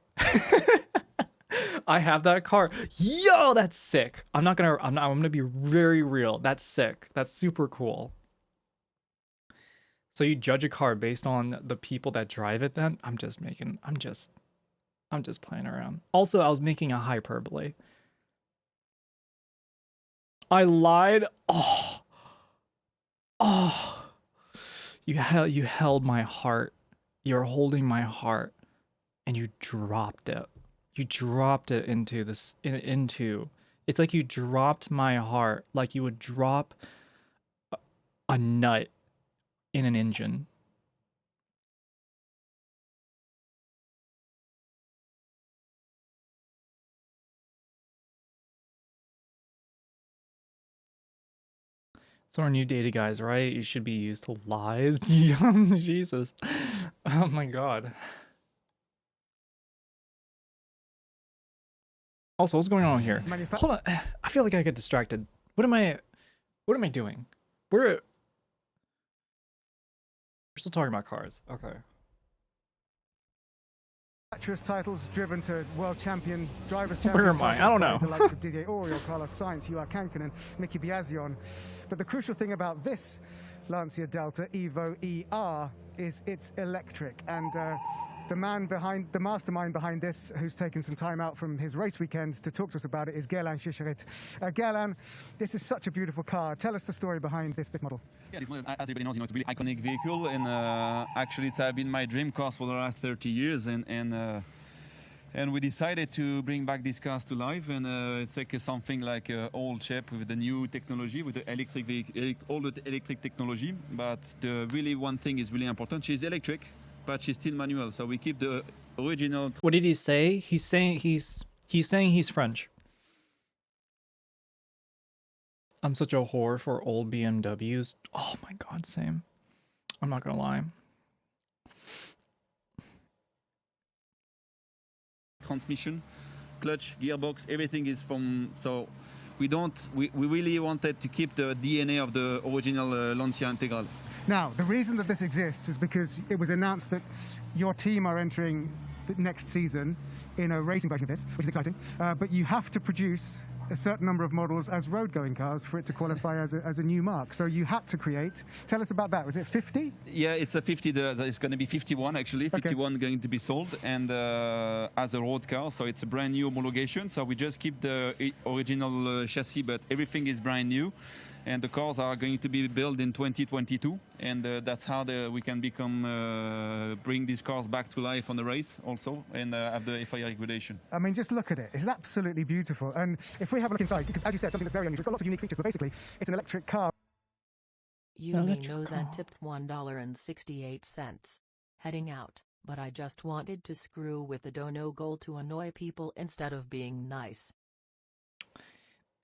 I have that car. Yo, that's sick. I'm gonna be very real. That's sick. That's super cool. So you judge a car based on the people that drive it then? I'm just playing around. Also, I was making a hyperbole. I lied. Oh. You held my heart. You're holding my heart and you dropped it. You dropped it into this it's like you dropped my heart like you would drop a nut in an engine. So our new data guys, right? You should be used to lies. Jesus. Oh my god. Also, what's going on here? Hold on. I feel like I get distracted. What am I doing? We're still talking about cars. Okay. Actress titles driven to world champion, drivers Where am I? I don't know. The likes of Didier Auriol, Carlos Sainz, Juha Kankkunen, Miki Biasion. But the crucial thing about this Lancia Delta Evo ER is it's electric. And the mastermind behind this, who's taken some time out from his race weekend to talk to us about it, is Gerlan Schischerit. Gerlan, this is such a beautiful car. Tell us the story behind this model. Yeah, this model, as everybody knows, it's a really iconic vehicle, and actually it's been my dream car for the last 30 years, and we decided to bring back these cars to life, and it's like something like old shape with the new technology, with the electric vehicle, all the electric technology. But the really one thing is really important. She's electric, but she's still manual, so we keep the original. What did he say? He's saying he's French. I'm such a whore for old BMWs. Oh my god, same. I'm not gonna lie. Transmission, clutch, gearbox, everything is from. So we really wanted to keep the DNA of the original Lancia Integral. Now, the reason that this exists is because it was announced that your team are entering the next season in a racing version of this, which is exciting. But you have to produce a certain number of models as road-going cars for it to qualify as a new mark. So you had to create. Tell us about that. Was it 50? Yeah, it's a 50. It's going to be 51 actually. 51 going to be sold and as a road car. So it's a brand new homologation. So we just keep the original chassis, but everything is brand new. And the cars are going to be built in 2022, and that's how we can bring these cars back to life on the race also, and have the FIA regulation. I mean, just look at it. It's absolutely beautiful. And if we have a look inside, because as you said, something that's very unusual, it's got lots of unique features, but basically, it's an electric car. Yumi knows and tipped $1.68. Heading out, but I just wanted to screw with the dono goal to annoy people instead of being nice.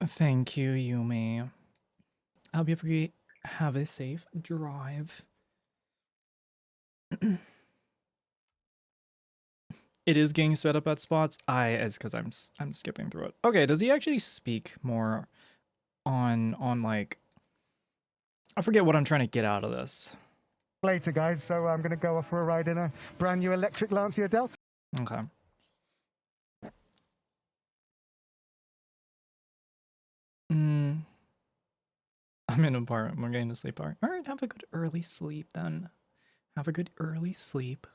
Thank you, Yumi. I hope you have a safe drive. It is getting sped up at spots. It's because I'm skipping through it. Okay, does he actually speak more on like? I forget what I'm trying to get out of this. Later, guys. So I'm going to go off for a ride in a brand new electric Lancia Delta. Okay. I'm in an apartment. We're getting to sleep. All right, have a good early sleep then. Have a good early sleep.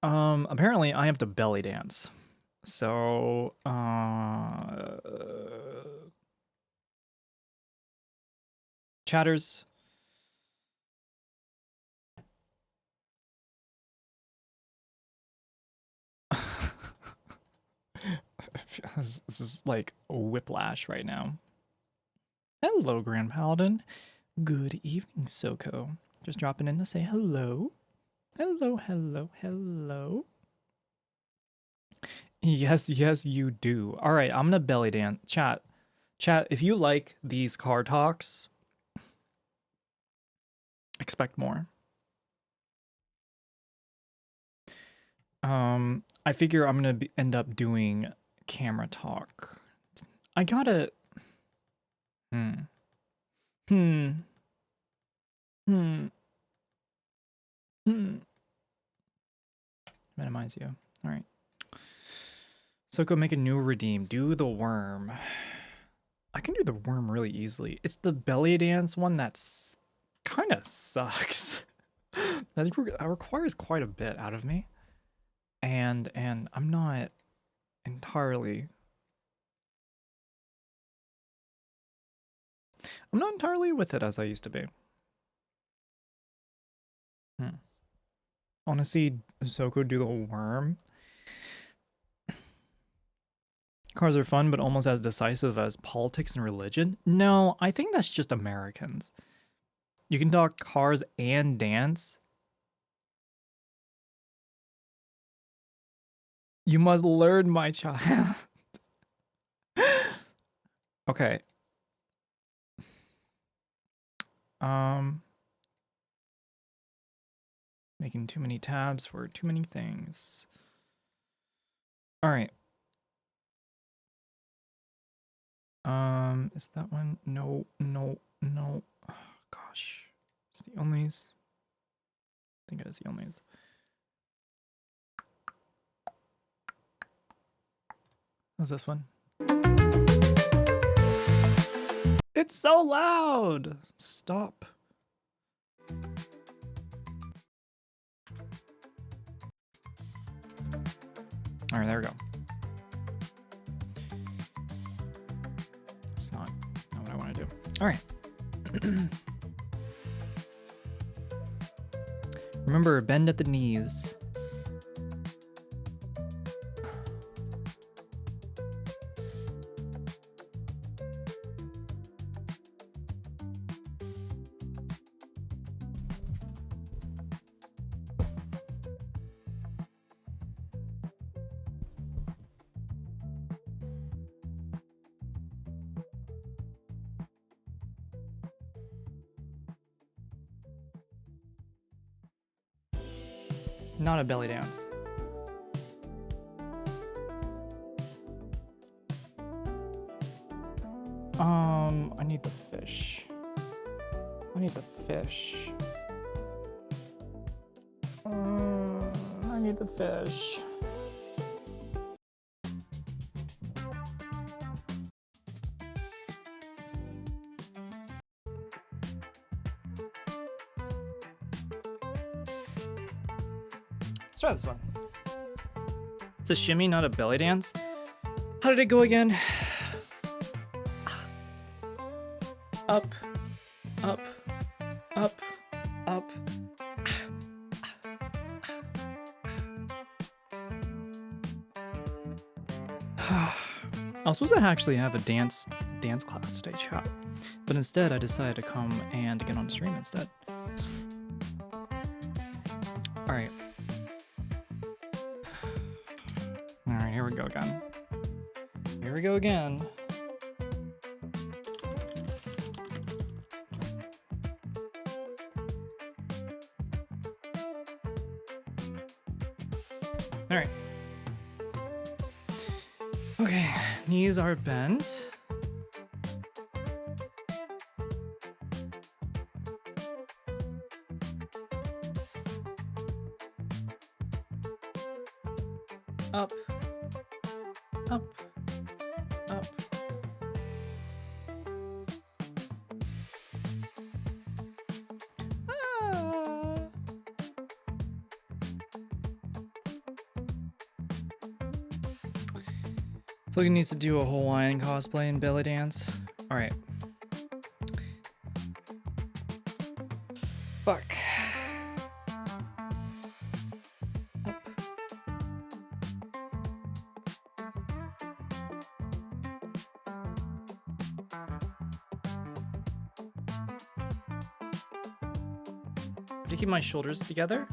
Apparently I have to belly dance. So, chatters. This is like a whiplash right now. Hello, Grand Paladin. Good evening, SoCo. Just dropping in to say hello. Hello, hello, hello. Yes, yes, you do. All right, I'm gonna belly dance. Chat, if you like these car talks, expect more. I figure I'm gonna end up doing camera talk. I gotta... Minimize you. All right. So go make a new redeem. Do the worm. I can do the worm really easily. It's the belly dance one that's kind of sucks. I think that requires quite a bit out of me. And I'm not entirely with it as I used to be. Wanna see SoCo do the worm? Cars are fun, but almost as decisive as politics and religion? No, I think that's just Americans. You can talk cars and dance. You must learn, my child. Okay. Making too many tabs for too many things. All right. Is that one? No. Oh, gosh. It's the onlys. I think it is the onlys. What's this one? It's so loud! Stop. All right, there we go. It's not what I want to do. All right. Remember, bend at the knees. Not a belly dance. I need the fish. I I need the fish. I need the fish. Let's try this one. It's a shimmy, not a belly dance. How did it go again? Up, up, up, up. I was supposed to actually have a dance class today, chat, but instead I decided to come and get on stream instead. All right. All right, here we go again. Here we go again. All right. Okay, knees are bent. Up, up, up. Ah. So he needs to do a Hawaiian cosplay and belly dance. All right. Fuck. To keep my shoulders together.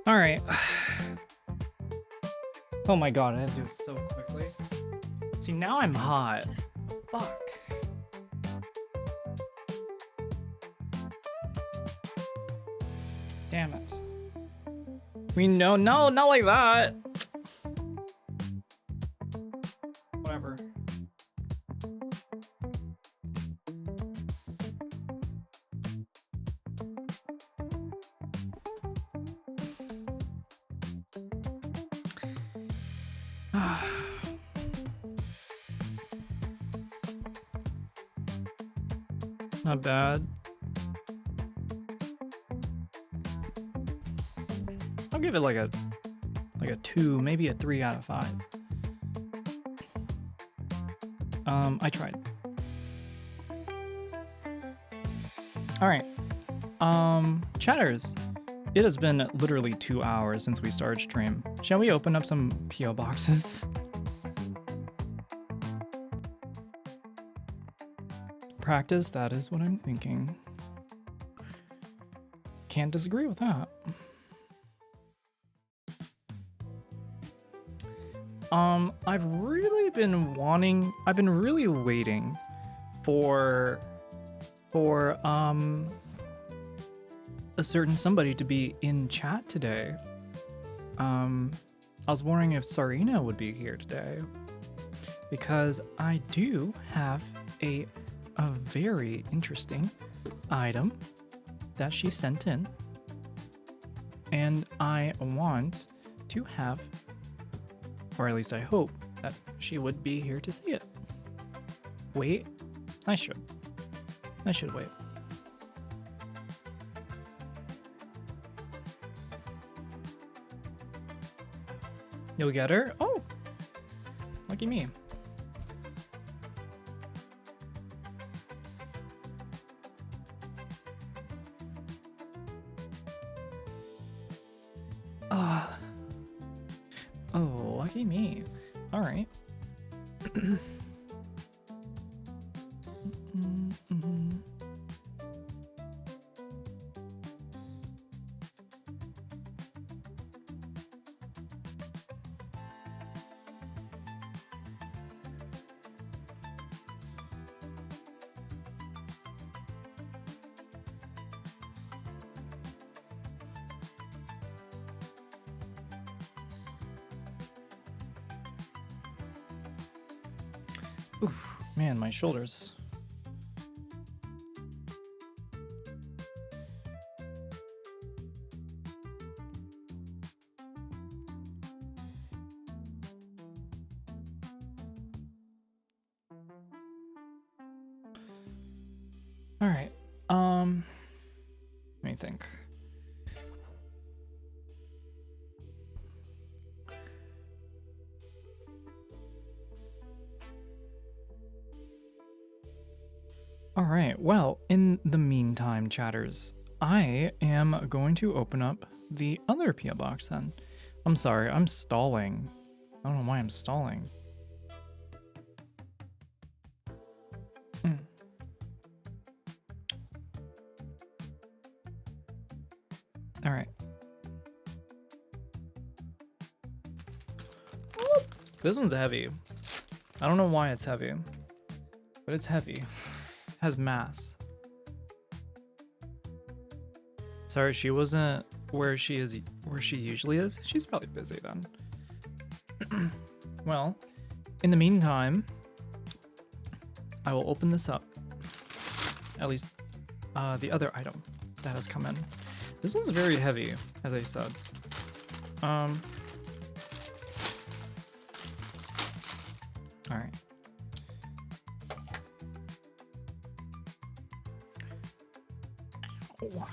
All right. Oh my god, I had to do it so quickly. See, now I'm hot. Fuck. Damn it. We know, no, not like that. Whatever. Not bad. I'll give it like a 2, maybe a 3 out of 5. I tried. All right. Chatters. It has been literally 2 hours since we started stream. Shall we open up some PO boxes? Practice, that is what I'm thinking. Can't disagree with that. I've been really waiting for a certain somebody to be in chat today. I was wondering if Sarina would be here today, because I do have a very interesting item that she sent in, and I want to have, or at least I hope, that she would be here to see it. Wait, I should wait. You'll get her? Oh, lucky me. Oh, lucky me. All right. Oof, man, my shoulders. All right. Let me think. All right. Well, in the meantime, chatters, I am going to open up the other PO box then. I'm sorry, I'm stalling. I don't know why I'm stalling. All right. This one's heavy. I don't know why it's heavy, but it's heavy. It has mass. Sorry, she wasn't where she usually is. She's probably busy then. Well, in the meantime, I will open this up. At least the other item that has come in. This one's very heavy, as I said. All right. Ow.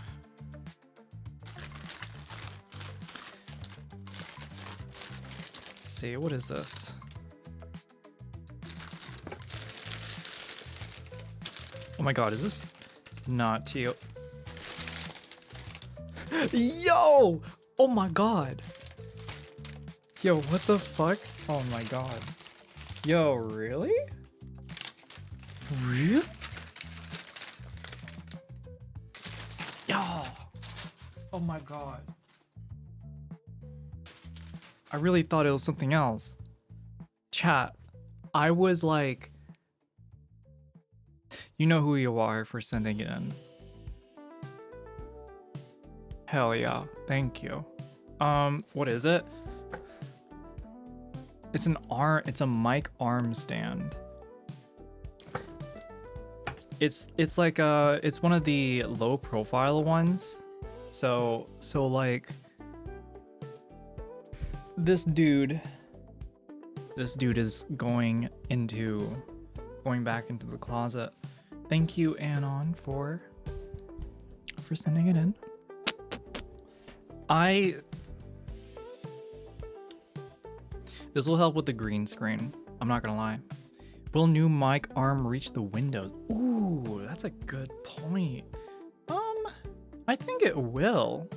Let's see, what is this? Oh my god, is this not Teal? Yo! Oh my god. Yo, what the fuck? Oh my god. Yo, really? Really? Yo! Oh my god. I really thought it was something else. Chat, I was like... You know who you are for sending it in. Hell yeah, thank you. What is it? It's a mic arm stand. It's like it's one of the low profile ones. So like this dude is going back into the closet. Thank you, Anon, for sending it in. This will help with the green screen. I'm not gonna lie. Will new mic arm reach the windows? Ooh, that's a good point. I think it will.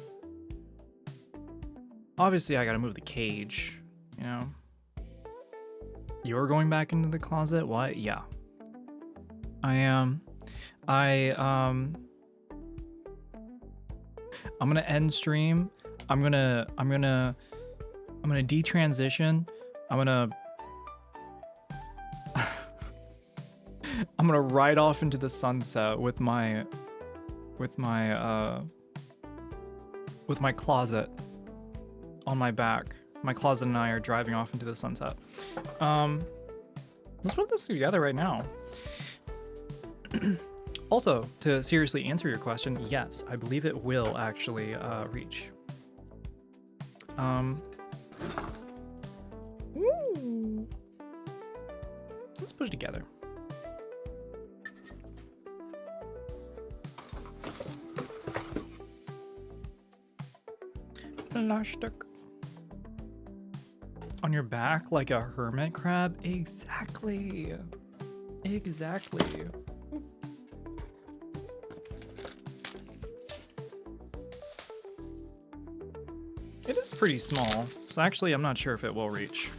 Obviously, I gotta move the cage, you know? You're going back into the closet? What? Yeah. I am. I'm gonna end stream. I'm gonna detransition. I'm gonna ride off into the sunset with my closet on my back. My closet and I are driving off into the sunset. Let's put this together right now. Also, to seriously answer your question, yes, I believe it will actually reach. Ooh. Let's put it together. Plastic. On your back like a hermit crab? Exactly. Exactly. It is pretty small, so actually I'm not sure if it will reach.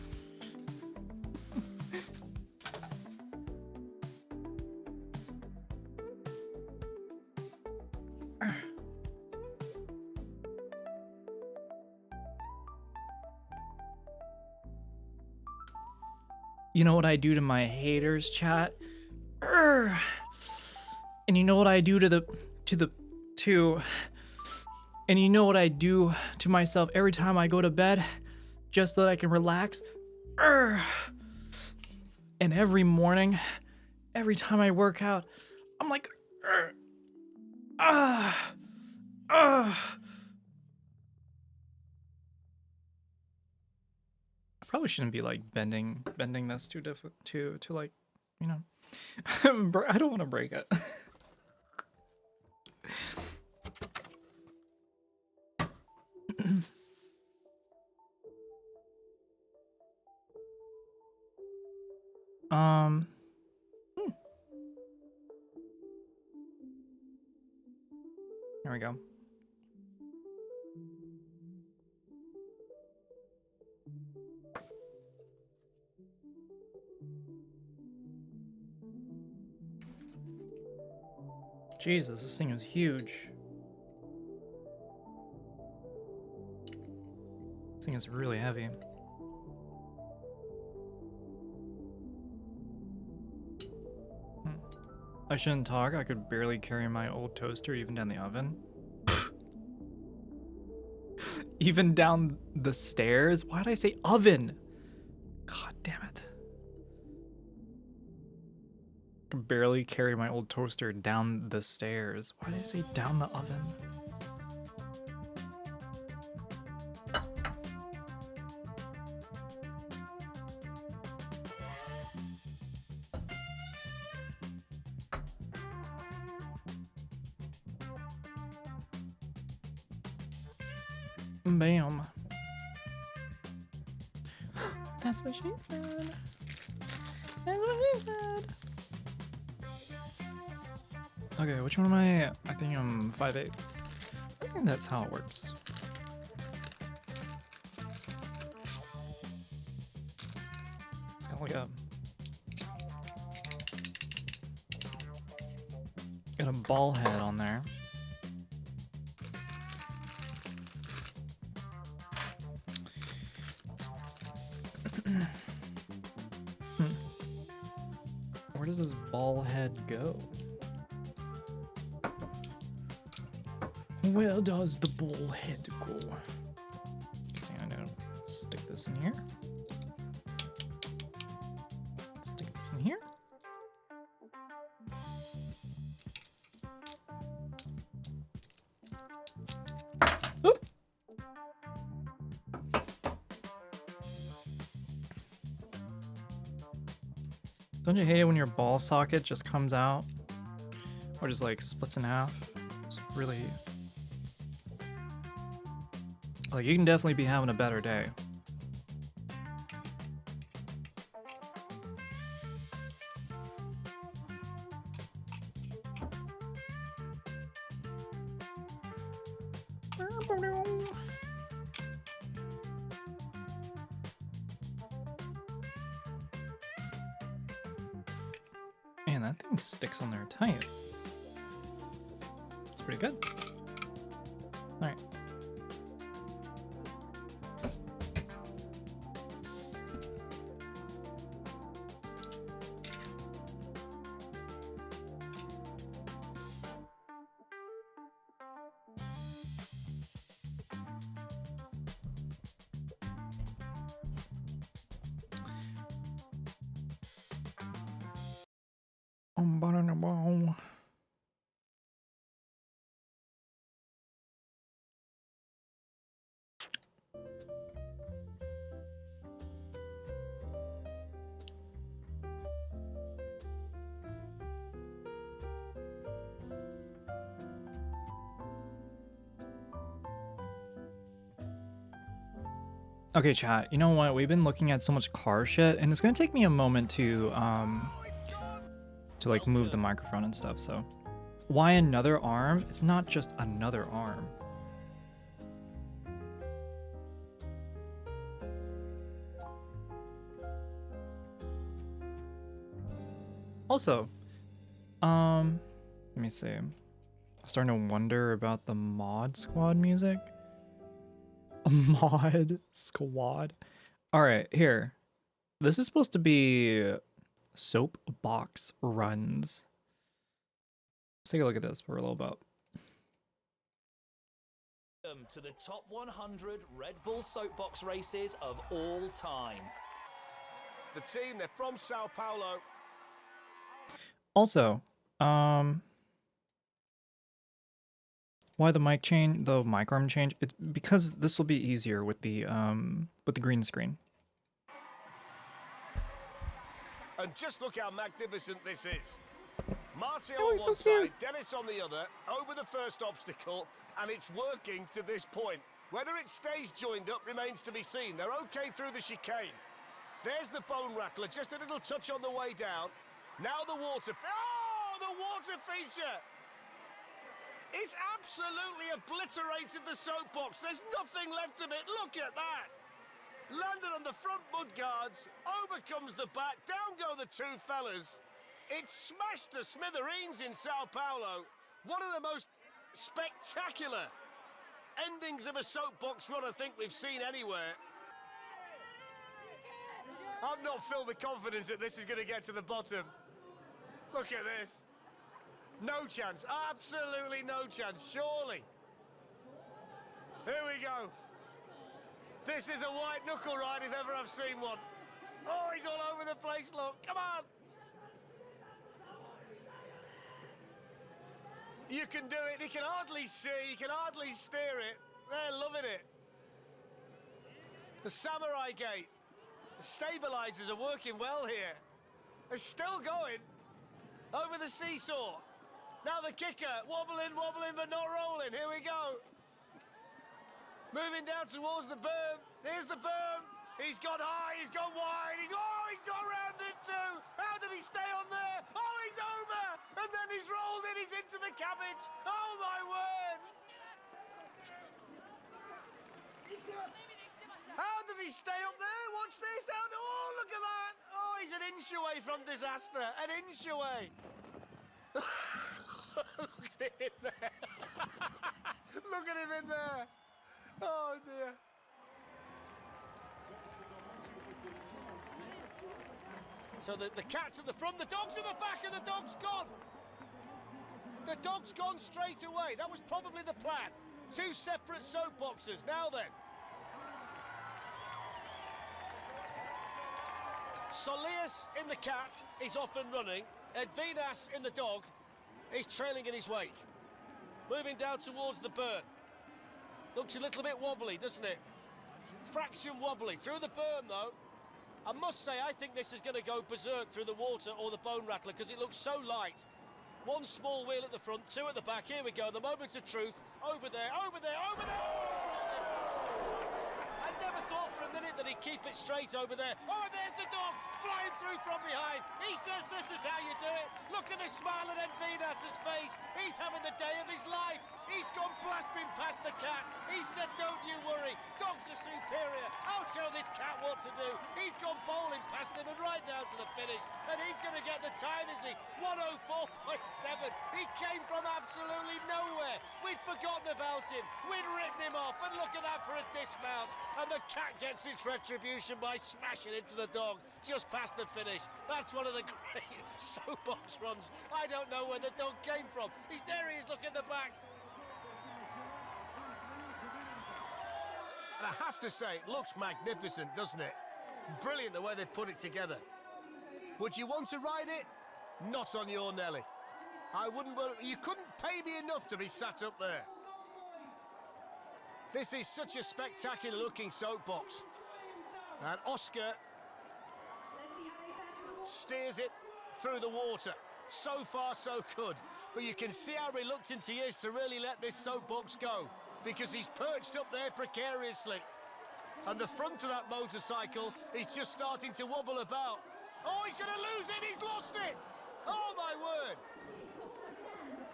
You know what I do to my haters, chat? Urgh. And you know what I do and you know what I do to myself every time I go to bed just so that I can relax? Urgh. And every morning, every time I work out, I'm like, ah, ah. I probably shouldn't be like bending this too difficult to like, you know, I don't want to break it. um. There we go. Jesus, this thing is huge. This thing is really heavy. I shouldn't talk. I could barely carry my old toaster even down the oven. Even down the stairs? Why did I say oven? God damn it. I could barely carry my old toaster down the stairs. Why did I say down the oven? Bam. That's what she said. That's what she said. Okay, which one am I? I think I'm 5/8. I think that's how it works. It's got like got a ball head on there. Where does this ball head go? Where does the ball head go? Guessing I know. Stick this in here. Stick this in here. Oh! Don't you hate it when your ball socket just comes out? Or just like splits in half? It's really... Like, you can definitely be having a better day. Man, that thing sticks on there tight. It's pretty good. Alright. Okay, chat, you know what? We've been looking at so much car shit, and it's gonna take me a moment to like move the microphone and stuff, so. Why another arm? It's not just another arm. Also, let me see. I'm starting to wonder about the Mod Squad music. Mod Squad. All right, here. This is supposed to be soapbox runs. Let's take a look at this for a little bit. Welcome to the top 100 Red Bull soapbox races of all time. the team, they're from Sao Paulo. Also, why the mic change, the mic arm change? It's because this will be easier with the green screen. And just look how magnificent this is. Marcio on one side, Dennis on the other, over the first obstacle, and it's working to this point. Whether it stays joined up remains to be seen. They're okay through the chicane. There's the bone rattler, just a little touch on the way down. Now the water... Oh, the water feature! It's absolutely obliterated the soapbox. There's nothing left of it. Look at that. Landed on the front mud guards. Over comes the back. Down go the two fellas. It's smashed to smithereens in Sao Paulo. One of the most spectacular endings of a soapbox run I think we've seen anywhere. I've not filled the confidence that this is going to get to the bottom. Look at this. No chance. Absolutely no chance. Surely. Here we go. This is a white knuckle ride if ever I've seen one. Oh, he's all over the place, look. Come on. You can do it. He can hardly see. He can hardly steer it. They're loving it. The samurai gate. The stabilizers are working well here. They're still going. Over the seesaw. Now the kicker. Wobbling, but not rolling. Here we go. Moving down towards the berm. Here's the berm. He's gone high, he's gone wide. He's gone round it too. How did he stay on there? Oh, he's over. And then he's rolled in. He's into the cabbage. Oh, my word. How did he stay up there? Watch this. Oh, look at that. Oh, he's an inch away from disaster. An inch away. Look at him in there. Look at him in there. Oh, dear. So the cat's at the front, the dog's at the back, and the dog's gone. The dog's gone straight away. That was probably the plan. Two separate soapboxes. Now then. Solias in the cat is off and running. Edvinas in the dog is trailing in his wake. Moving down towards the berm. Looks a little bit wobbly, doesn't it? Fraction wobbly. Through the berm, though. I must say, I think this is going to go berserk through the water or the bone rattler because it looks so light. One small wheel at the front, two at the back. Here we go, the moment of truth. Over there, over there, over there. I never thought for a minute that he'd keep it straight over there. Oh, and there's the dog flying through from behind. He says this is how you do it. Look at the smile on Edvinas's face. He's having the day of his life. He's gone blasting past the cat. He said, don't you worry. Dogs are superior. I'll show this cat what to do. He's gone bowling past him and right down to the finish. And he's going to get the time, is he? 104.7. He came from absolutely nowhere. We'd forgotten about him. We'd written him off. And look at that for a dismount. And the cat gets its retribution by smashing into the dog just past the finish. That's one of the great soapbox runs. I don't know where the dog came from. There he is, look at the back. And I have to say, it looks magnificent, doesn't it? Brilliant the way they put it together. Would you want to ride it? Not on your Nelly. I wouldn't, but you couldn't pay me enough to be sat up there. This is such a spectacular looking soapbox. And Oscar steers it through the water. So far, so good. But you can see how reluctant he is to really let this soapbox go, because he's perched up there precariously. And the front of that motorcycle is just starting to wobble about. Oh, he's going to lose it! He's lost it! Oh, my word!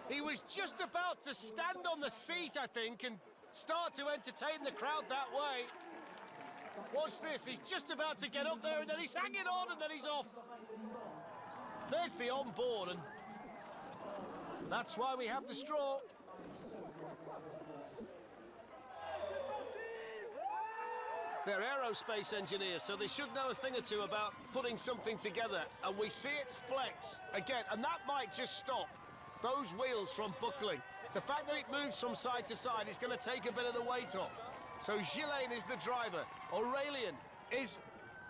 He was just about to stand on the seat, I think, and start to entertain the crowd that way. Watch this, he's just about to get up there, and then he's hanging on, and then he's off. There's the on-board, and that's why we have the straw. They're aerospace engineers, so they should know a thing or two about putting something together. And we see it flex again, and that might just stop those wheels from buckling. The fact that it moves from side to side is going to take a bit of the weight off. So Gilles is the driver. Aurélien is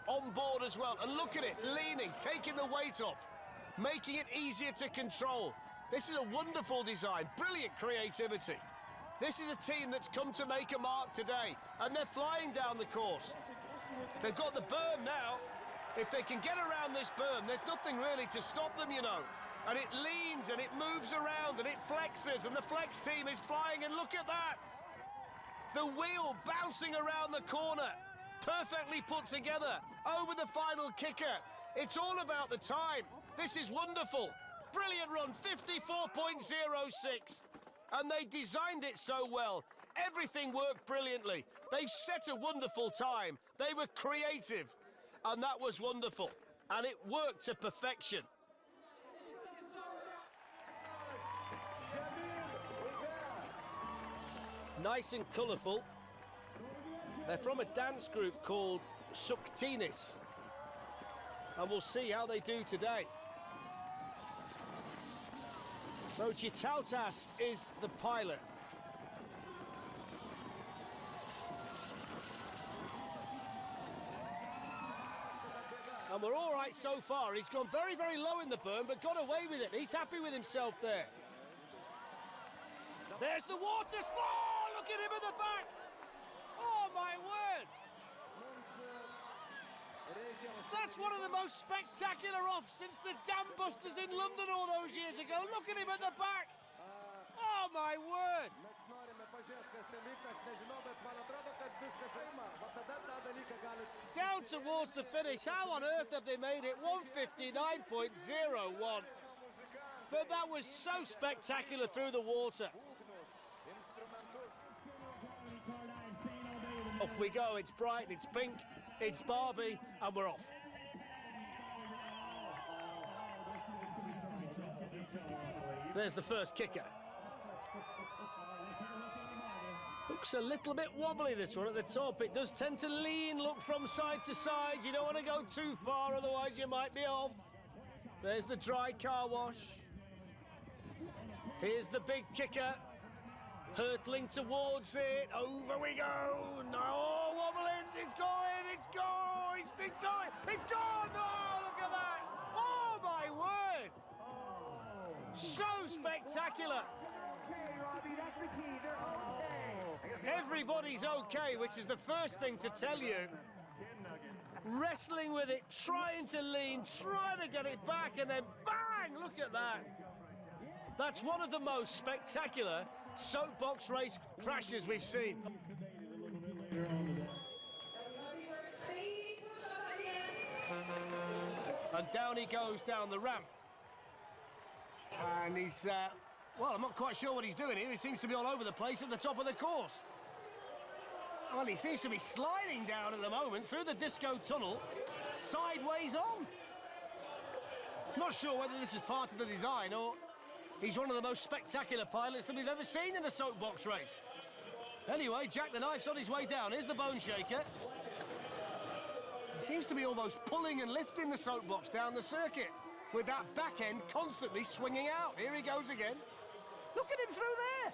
on board as well. And look at it, leaning, taking the weight off, making it easier to control. This is a wonderful design, brilliant creativity. This is a team that's come to make a mark today, and they're flying down the course. They've got the berm now. If they can get around this berm, there's nothing really to stop them, you know. And it leans and it moves around and it flexes, and the flex team is flying, and look at that. The wheel bouncing around the corner, perfectly put together, over the final kicker. It's all about the time. This is wonderful. Brilliant run, 54.06. And they designed it so well. Everything worked brilliantly. They've set a wonderful time. They were creative, and that was wonderful. And it worked to perfection. Nice and colourful. They're from a dance group called SoCosion. And we'll see how they do today. So Chitautas is the pilot. And we're all right so far. He's gone very, very low in the berm, but got away with it. He's happy with himself there. There's the water spout! Look at him at the back! Oh, my word! That's one of the most spectacular offs since the Dam Busters in London all those years ago. Look at him at the back! Oh, my word! Down towards the finish. How on earth have they made it? 159.01. But that was so spectacular through the water. Off we go. It's bright, it's pink, it's Barbie, and we're off. There's the first kicker. Looks a little bit wobbly, this one at the top. It does tend to lean, look from side to side. You don't want to go too far, otherwise you might be off. There's the dry car wash. Here's the big kicker. Hurtling towards it. Over we go. No, wobbling. It's going. It's going. It's going. It's gone. No, look at that. Oh, my word. So spectacular. Everybody's okay, which is the first thing to tell you. Wrestling with it, trying to lean, trying to get it back, and then bang! Look at that. That's one of the most spectacular soapbox race crashes we've seen. And down he goes down the ramp. And he's, well, I'm not quite sure what he's doing here. He seems to be all over the place at the top of the course. Well, he seems to be sliding down at the moment through the disco tunnel, sideways on. Not sure whether this is part of the design or he's one of the most spectacular pilots that we've ever seen in a soapbox race. Anyway, Jack the Knife's on his way down. Here's the bone shaker. He seems to be almost pulling and lifting the soapbox down the circuit with that back end constantly swinging out. Here he goes again. Look at him through there.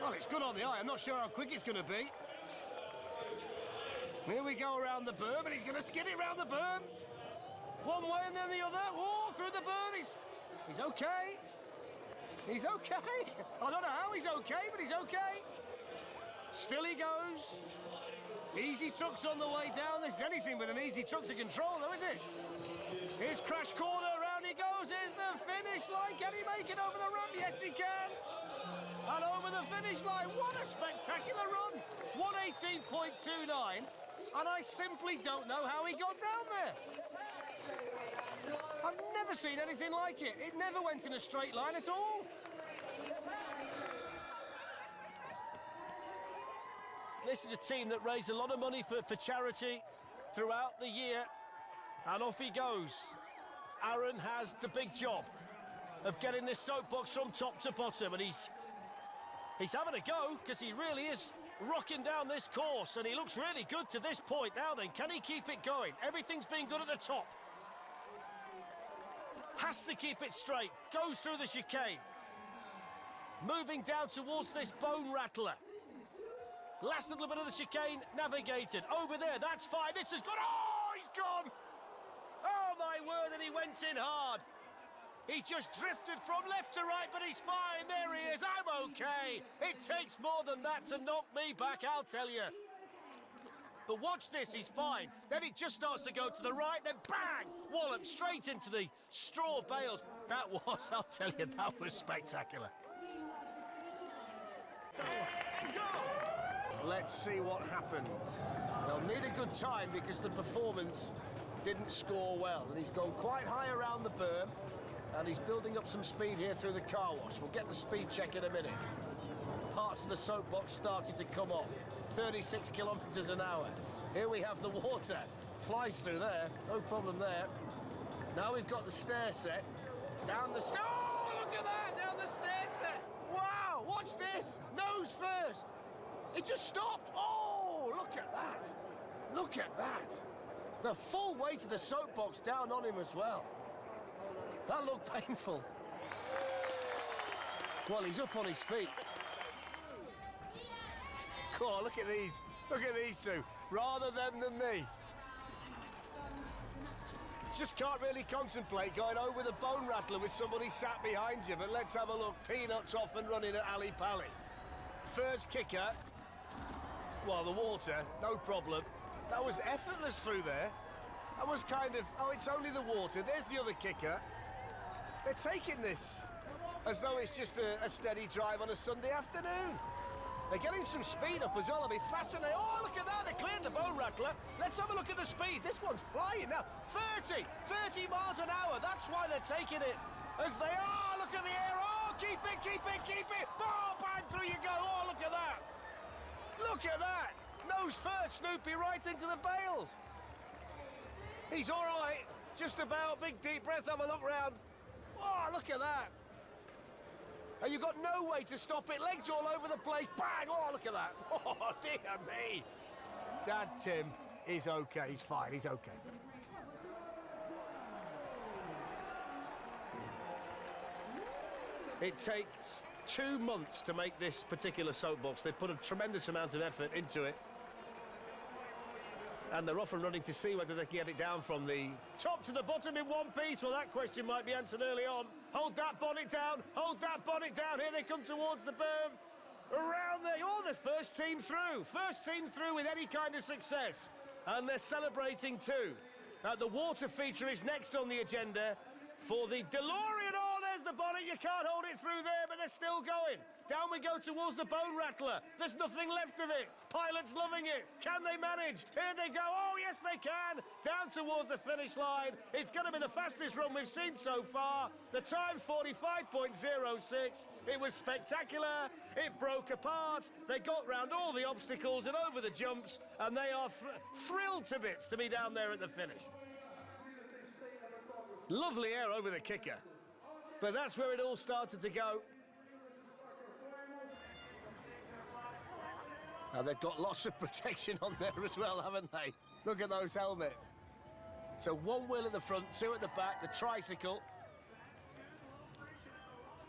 Well, it's good on the eye. I'm not sure how quick it's going to be. Here we go around the berm, and he's going to skid it around the berm. One way and then the other. Oh, through the berm. He's okay. He's okay. I don't know how he's okay, but he's okay. Still he goes. Easy truck's on the way down. This is anything but an easy truck to control, though, is it? Here's crash corner. Around he goes. Here's the finish line. Can he make it over the ramp? Yes, he can. And over the finish line. What a spectacular run. 118.29. And I simply don't know how he got down there. I've never seen anything like it. It never went in a straight line at all. This is a team that raised a lot of money for charity throughout the year. And off he goes. Aaron has the big job of getting this soapbox from top to bottom. And he's having a go because he really is rocking down this course. And he looks really good to this point. Now then, can he keep it going? Everything's been good at the top. Has to keep it straight. Goes through the chicane. Moving down towards this bone rattler. Last little bit of the chicane navigated. Over there, that's fine. This is good. Oh, he's gone! Oh, my word, and he went in hard. He just drifted from left to right, but he's fine. There he is. I'm okay. It takes more than that to knock me back, I'll tell you. But watch this, he's fine. Then it just starts to go to the right, then bang! Wallop straight into the straw bales. That was, I'll tell you, that was spectacular. Let's see what happens. They'll need a good time because the performance didn't score well. And he's gone quite high around the berm, and he's building up some speed here through the car wash. We'll get the speed check in a minute. Parts of the soapbox started to come off. 36 kilometres an hour. Here we have the water. Flies through there, no problem there. Now we've got the stair set. Down the stair. Oh, look at that! Down the stair set. Wow, watch this. Nose first. It just stopped. Oh, look at that. Look at that. The full weight of the soapbox down on him as well. That looked painful. Well, he's up on his feet. Oh, look at these. Look at these two. Rather them than me. Just can't really contemplate going over the bone rattler with somebody sat behind you, but let's have a look. Peanuts off and running at Ali Pally. First kicker. Well, the water, no problem. That was effortless through there. That was kind of, oh, it's only the water. There's the other kicker. They're taking this as though it's just a steady drive on a Sunday afternoon. They're getting some speed up as well. I'll be fascinated. Oh, look at that. They cleared the bone rattler. Let's have a look at the speed. This one's flying now. 30 miles an hour. That's why they're taking it as they are. Look at the air. Oh, keep it, keep it, keep it. Oh, bang, through you go. Oh, look at that. Look at that. Nose first, Snoopy, right into the bales. He's all right. Just about. Big deep breath. Have a look round. Oh, look at that. And you've got no way to stop it. Legs all over the place. Bang! Oh, look at that. Oh, dear me. Dad Tim is okay. He's fine. He's okay. It takes 2 months to make this particular soapbox. They've put a tremendous amount of effort into it. And they're off and running to see whether they can get it down from the top to the bottom in one piece. Well, that question might be answered early on. Hold that bonnet down. Hold that bonnet down. Here they come towards the berm. Around there. Oh, the first team through. First team through with any kind of success. And they're celebrating too. The water feature is next on the agenda for the DeLorean. Oh, there's the bonnet. You can't hold it through there, but they're still going. Down we go towards the bone rattler. There's nothing left of it. Pilot's loving it. Can they manage? Here they go. Oh, yes, they can. Down towards the finish line. It's going to be the fastest run we've seen so far. The time's 45.06. It was spectacular. It broke apart. They got round all the obstacles and over the jumps, and they are thrilled to bits to be down there at the finish. Lovely air over the kicker. But that's where it all started to go. Now, they've got lots of protection on there as well, haven't they? Look at those helmets. So one wheel at the front, two at the back, the tricycle.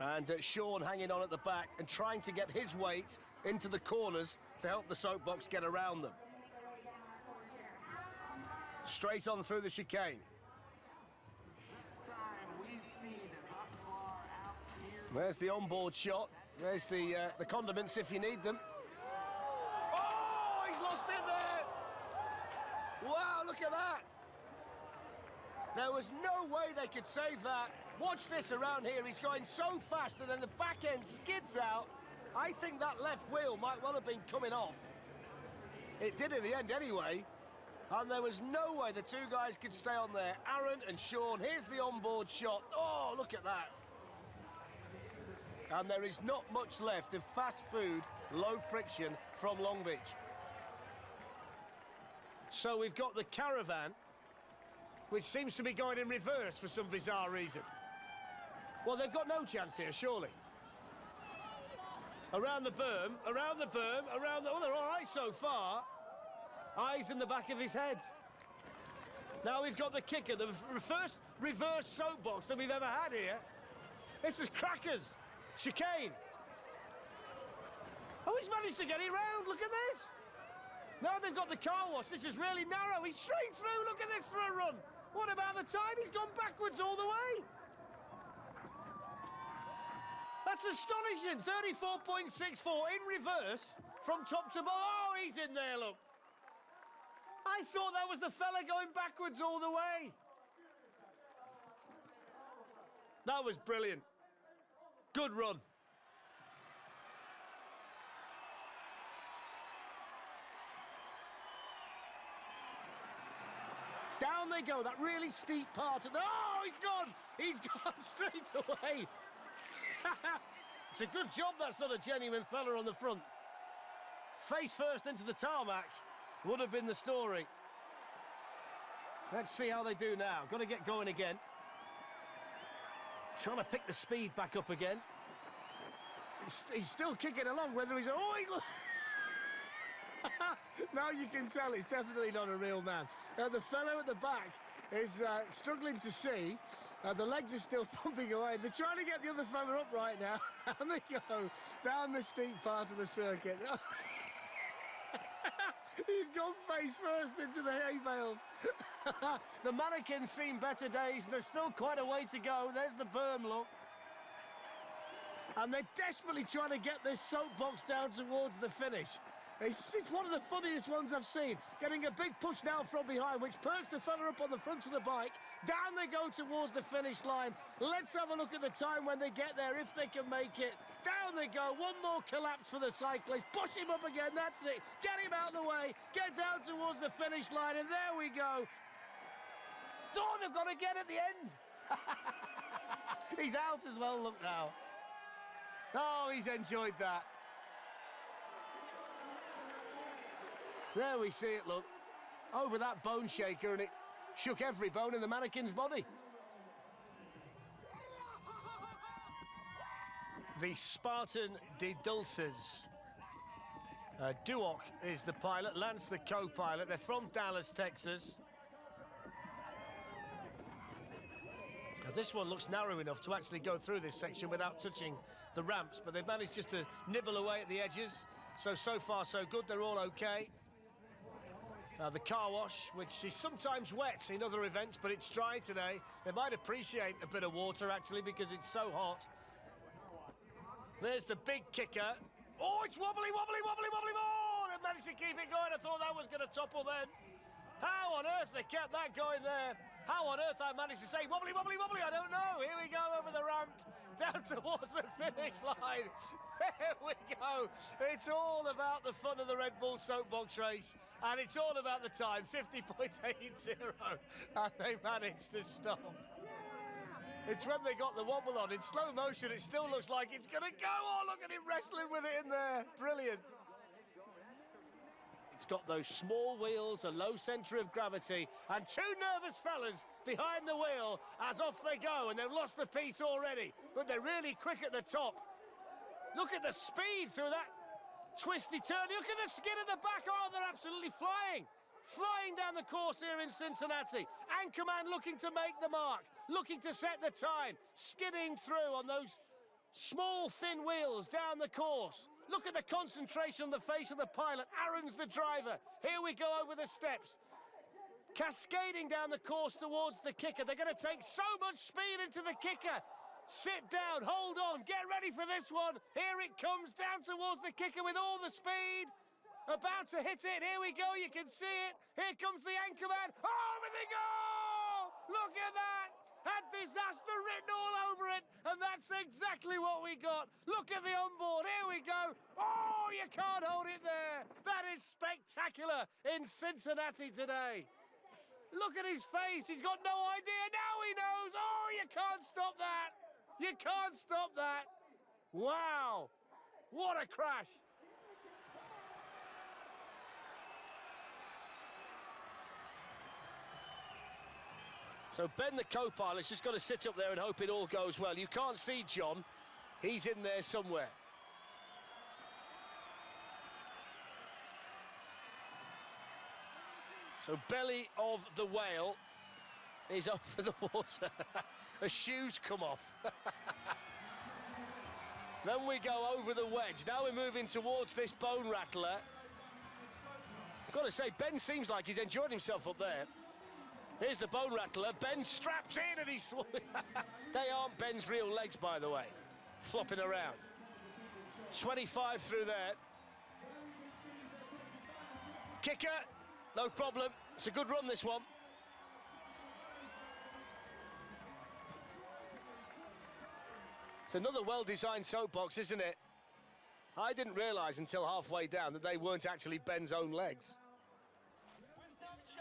And Sean hanging on at the back and trying to get his weight into the corners to help the soapbox get around them. Straight on through the chicane. There's the onboard shot. There's the condiments if you need them. Oh, he's lost it there! Wow, look at that! There was no way they could save that. Watch this around here. He's going so fast and then the back end skids out. I think that left wheel might well have been coming off. It did in the end anyway. And there was no way the two guys could stay on there. Aaron and Sean, here's the onboard shot. Oh, look at that. And there is not much left of fast food, low friction from Long Beach. So we've got the caravan, which seems to be going in reverse for some bizarre reason. Well, they've got no chance here, surely. Around the berm, around the berm, around the... Oh, they're all right so far. Eyes in the back of his head. Now we've got the kicker, the first reverse soapbox that we've ever had here. This is crackers. Chicane. Oh, he's managed to get it round. Look at this. Now they've got the car wash. This is really narrow. He's straight through. Look at this for a run. What about the time? He's gone backwards all the way. That's astonishing. 34.64 in reverse from top to bottom. Oh, he's in there, look. I thought that was the fella going backwards all the way. That was brilliant. Good run. Down they go, that really steep part. Oh, he's gone! He's gone straight away. It's a good job that's not a genuine fella on the front. Face first into the tarmac would have been the story. Let's see how they do now. Got to get going again. Trying to pick the speed back up again. He's still kicking along, whether he's... Oh, now you can tell it's definitely not a real man. The fellow at the back is struggling to see. The legs are still pumping away. They're trying to get the other fella up right now. And they go down the steep part of the circuit. He's gone face first into the hay bales. The mannequin's seen better days, and there's still quite a way to go. There's the berm, look. And they're desperately trying to get this soapbox down towards the finish. It's one of the funniest ones I've seen. Getting a big push now from behind, which perks the fella up on the front of the bike. Down they go towards the finish line. Let's have a look at the time when they get there, if they can make it. Down they go. One more collapse for the cyclist. Push him up again, that's it. Get him out of the way. Get down towards the finish line, and there we go. Oh, they've got to get at the end. He's out as well, look now. Oh, he's enjoyed that. There we see it, look. Over that bone shaker, and it shook every bone in the mannequin's body. The Spartan de Dulces. Duoc is the pilot, Lance the co-pilot. They're from Dallas, Texas. Now, this one looks narrow enough to actually go through this section without touching the ramps, but they've managed just to nibble away at the edges. So far, so good. They're all okay. The car wash, which is sometimes wet in other events, but it's dry today. They might appreciate a bit of water, actually, because it's so hot. There's the big kicker. Oh, it's wobbly, wobbly, wobbly, wobbly. Oh, they managed to keep it going. I thought that was going to topple then. How on earth they kept that going there? How on earth I managed to say wobbly, wobbly, wobbly? I don't know. Here we go over the ramp, down towards the finish line. There we go. It's all about the fun of the Red Bull soapbox race, and it's all about the time, 50.80, and they managed to stop. It's when they got the wobble on. In slow motion, it still looks like it's going to go. Oh, look at him wrestling with it in there. Brilliant. It's got those small wheels, a low centre of gravity, and two nervous fellas behind the wheel as off they go, and they've lost the piece already, but they're really quick at the top. Look at the speed through that twisty turn. Look at the skid at the back. Oh, they're absolutely flying. Flying down the course here in Cincinnati. Anchorman looking to make the mark, looking to set the time, skidding through on those small, thin wheels down the course. Look at the concentration on the face of the pilot. Aaron's the driver. Here we go over the steps. Cascading down the course towards the kicker. They're going to take so much speed into the kicker. Sit down, hold on, get ready for this one. Here it comes down towards the kicker with all the speed. About to hit it. Here we go, you can see it. Here comes the Anchorman. Over they go! Look at that! Had disaster written all over it, and that's exactly what we got. Look at the onboard. Here we go. Oh, you can't hold it there. That is spectacular in Cincinnati today. Look at his face. He's got no idea. Now he knows. Oh, you can't stop that. You can't stop that. Wow. What a crash. So Ben, the co-pilot's just got to sit up there and hope it all goes well. You can't see John. He's in there somewhere. So belly of the whale is over the water. The shoes come off. Then we go over the wedge. Now we're moving towards this bone rattler. I've got to say, Ben seems like he's enjoyed himself up there. Here's the bone rattler. Ben strapped in and he's... They aren't Ben's real legs, by the way. Flopping around. 25 through there. Kicker, no problem. It's a good run, this one. It's another well-designed soapbox, isn't it? I didn't realise until halfway down that they weren't actually Ben's own legs.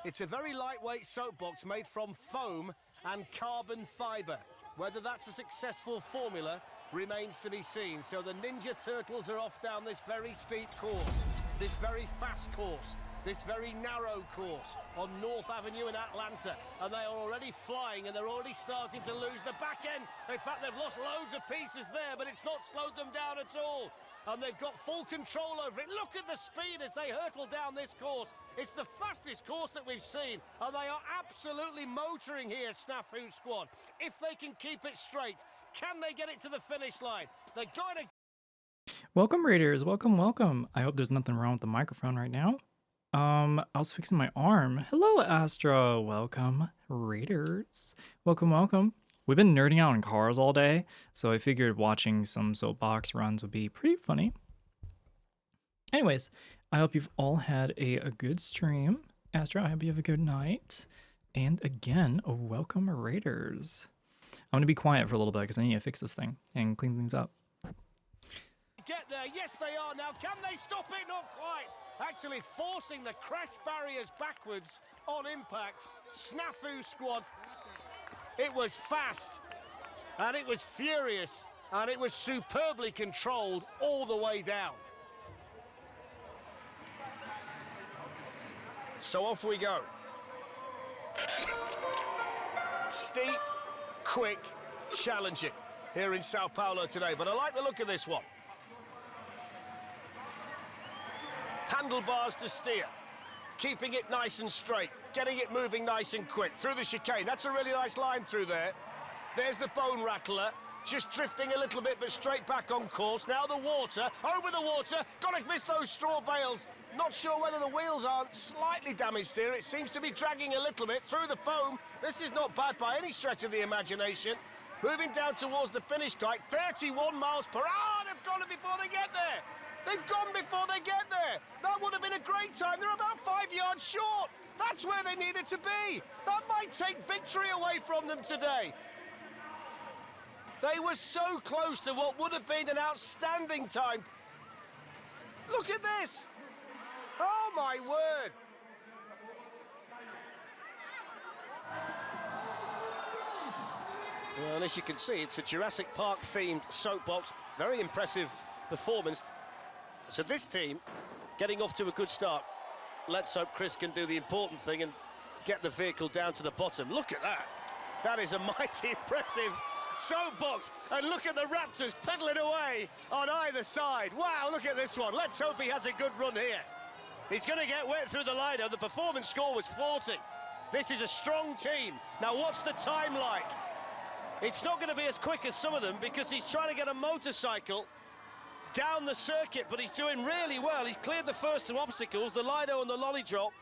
It's a very lightweight soapbox made from foam and carbon fibre. Whether that's a successful formula remains to be seen. So the Ninja Turtles are off down this very steep course, this very fast course, this very narrow course on North Avenue in Atlanta, and they are already flying and they're already starting to lose the back end. In fact, they've lost loads of pieces there, but it's not slowed them down at all, and they've got full control over it. Look at the speed as they hurtle down this course. It's the fastest course that we've seen, and they are absolutely motoring here, Snafu Squad. If they can keep it straight, can they get it to the finish line? They're going to... Welcome, Raiders. Welcome, welcome. I hope there's nothing wrong with the microphone right now. I was fixing my arm. Hello, Astra. Welcome, Raiders. Welcome, welcome. We've been nerding out on cars all day, so I figured watching some soapbox runs would be pretty funny. Anyways, I hope you've all had a good stream. Astra, I hope you have a good night. And again, welcome, Raiders. I'm going to be quiet for a little bit because I need to fix this thing and clean things up. Get there. Yes, they are now. Can they stop it? Not quite. Actually forcing the crash barriers backwards on impact. Snafu Squad. It was fast, and it was furious, and it was superbly controlled all the way down. So off we go. Steep, quick, challenging here in Sao Paulo today, but I like the look of this one. Handlebars to steer, keeping it nice and straight, getting it moving nice and quick through the chicane. That's a really nice line through there. There's the bone rattler, just drifting a little bit, but straight back on course. Now the water, over the water, gotta miss those straw bales. Not sure whether the wheels aren't slightly damaged here. It seems to be dragging a little bit through the foam. This is not bad by any stretch of the imagination. Moving down towards the finish kite, 31 miles per hour. They've got it before they get there. They've gone before they get there. That would have been a great time. They're about 5 yards short. That's where they needed to be. That might take victory away from them today. They were so close to what would have been an outstanding time. Look at this. Oh, my word. Well, as you can see, it's a Jurassic Park-themed soapbox. Very impressive performance. So this team getting off to a good start. Let's hope Chris can do the important thing and get the vehicle down to the bottom. Look at that. That is a mighty impressive soapbox. And look at the Raptors pedaling away on either side. Wow, look at this one. Let's hope he has a good run here. He's going to get wet through the liner. The performance score was 40. This is a strong team. Now, what's the time like? It's not going to be as quick as some of them because he's trying to get a motorcycle down the circuit, but he's doing really well. He's cleared the first two obstacles, the Lido and the Lolly Drop.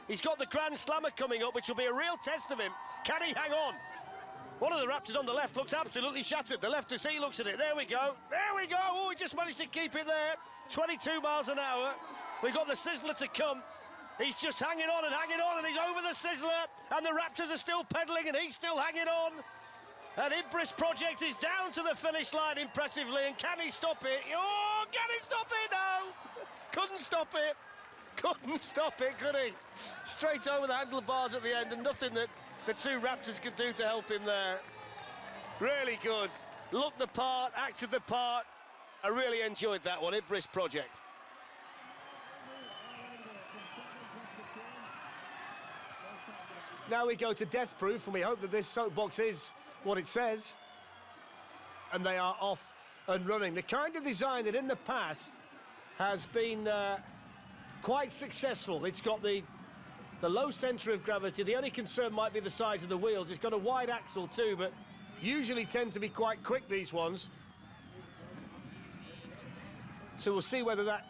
He's got the Grand Slammer coming up, which will be a real test of him. Can he hang on? One of the Raptors on the left looks absolutely shattered. The left to see looks at it. There we go. There we go. Oh, he just managed to keep it there. 22 miles an hour. We've got the Sizzler to come. He's just hanging on, and he's over the Sizzler. And the Raptors are still pedaling, and he's still hanging on. And Ibris Project is down to the finish line impressively, and can he stop it? Oh, can he stop it? No! Couldn't stop it. Couldn't stop it, could he? Straight over the handlebars at the end, and nothing that the two Raptors could do to help him there. Really good. Looked the part, acted the part. I really enjoyed that one, Ibris Project. Now we go to Death Proof, and we hope that this soapbox is what it says. And they are off and running. The kind of design that in the past has been quite successful. It's got the low centre of gravity. The only concern might be the size of the wheels. It's got a wide axle too, but usually tend to be quite quick, these ones. So we'll see whether that